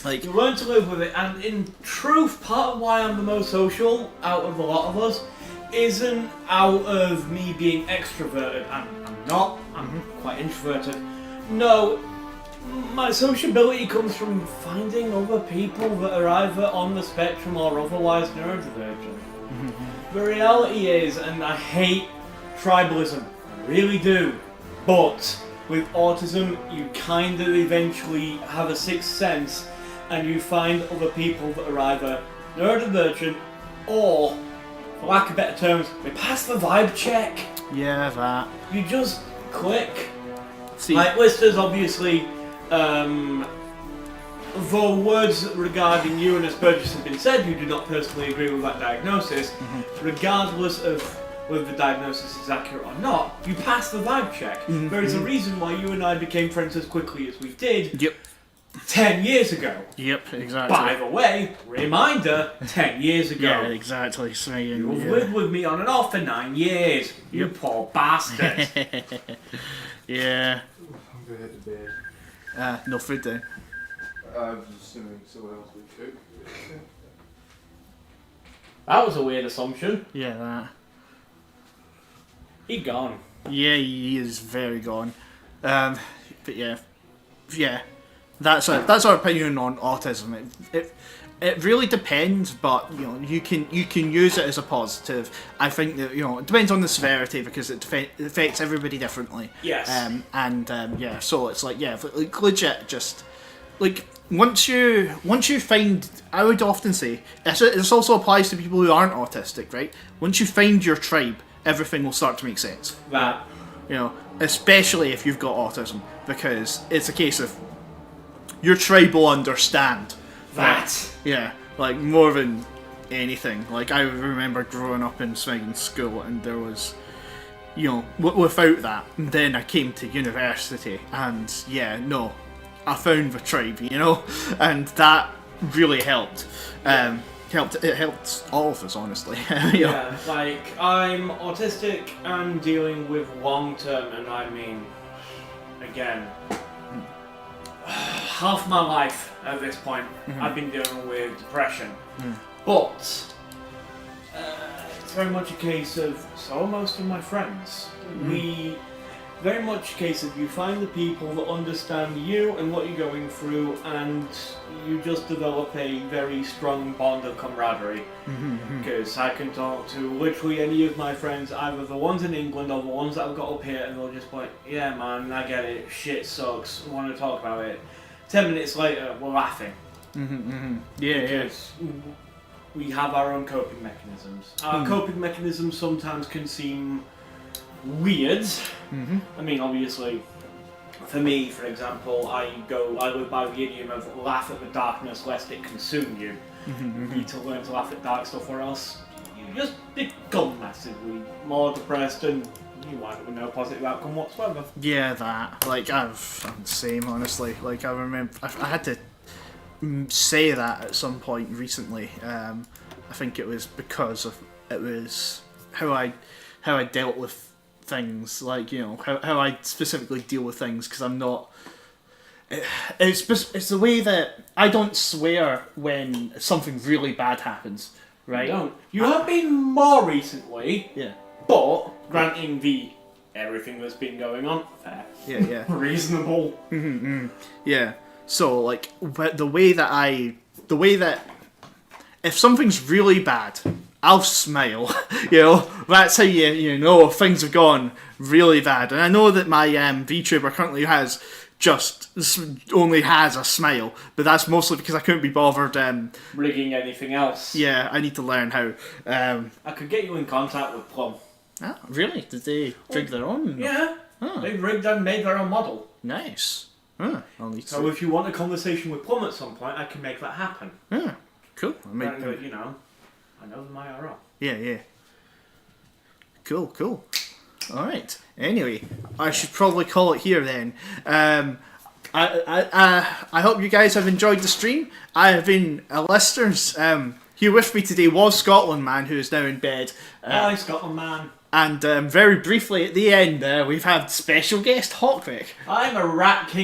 You learn to live with it, and in truth, part of why I'm the most social out of a lot of us isn't out of me being extroverted. I'm not. I'm quite introverted. No, my sociability comes from finding other people that are either on the spectrum or otherwise neurodivergent. The reality is, and I hate tribalism, I really do, but with autism, you kind of eventually have a sixth sense and you find other people that are either neurodivergent or, for lack of better terms, they pass the vibe check. Yeah, that. You just click. See, listeners, obviously, the words regarding you and Asperger's have been said, you do not personally agree with that diagnosis. Regardless of whether the diagnosis is accurate or not, you pass the vibe check. There is a reason why you and I became friends as quickly as we did. Yep. 10 years ago. Yep, exactly. By the way, reminder, 10 years ago. Yeah, exactly. So, You've lived with me on and off for 9 years. You poor bastard. Yeah. I'm gonna hit the bed. No food then. I'm assuming someone else would cook. That was a weird assumption. Yeah, that. He gone. Yeah, he is very gone. But yeah. That's our opinion on autism. It really depends, but you can use it as a positive. I think that it depends on the severity because it affects everybody differently. Yes. So it's legit. Just once you find, I would often say this also applies to people who aren't autistic, right? Once you find your tribe, everything will start to make sense. That. Especially if you've got autism, because it's a case of your tribe will understand that. Yeah, more than anything. I remember growing up in Swigan school, and there was you know, without that, then I came to university, and yeah, no, I found the tribe, you know, and that really helped. It helped all of us, honestly. Yeah, like, I'm autistic and dealing with long term, and I mean, again, half my life at this point, I've been dealing with depression. But it's very much a case of, so are most of my friends. We very much a case of you find the people that understand you and what you're going through, and you just develop a very strong bond of camaraderie. Because I can talk to literally any of my friends, either the ones in England or the ones that I've got up here, and they'll just be like, yeah man, I get it, shit sucks, I want to talk about it. 10 minutes later, we're laughing. Because we have our own coping mechanisms. Our coping mechanisms sometimes can seem weird. I mean, obviously, for me, for example, I live by the idiom of laugh at the darkness lest it consume you. You need to learn to laugh at dark stuff, or else you just become massively more depressed and you wind up with no positive outcome whatsoever. Yeah, that. Like, I'm the same, honestly. Like, I remember, I had to say that at some point recently. I think it was because of, it was how I dealt with things, like, you know, how I specifically deal with things, because I'm not, it's the way that I don't swear when something really bad happens, right? You have been more recently, yeah, but granting the everything that's been going on, fair, yeah, reasonable, yeah. So like, the way that if something's really bad, I'll smile, you know, that's how you know things have gone really bad. And I know that my VTuber currently only has a smile, but that's mostly because I couldn't be bothered rigging anything else. Yeah, I need to learn how. I could get you in contact with Plum. Ah, really? Did they rig their own? Yeah, they rigged and made their own model. Nice. I'll need so if you want a conversation with Plum at some point, I can make that happen. Cool. You know, I know them IRL. Yeah. Cool. Alright. Anyway, I should probably call it here then. I hope you guys have enjoyed the stream. I have been listeners. Here with me today was Scotland Man, who is now in bed. Hi, Scotland Man. And very briefly at the end, we've had special guest Hawkwick. I'm a rat king.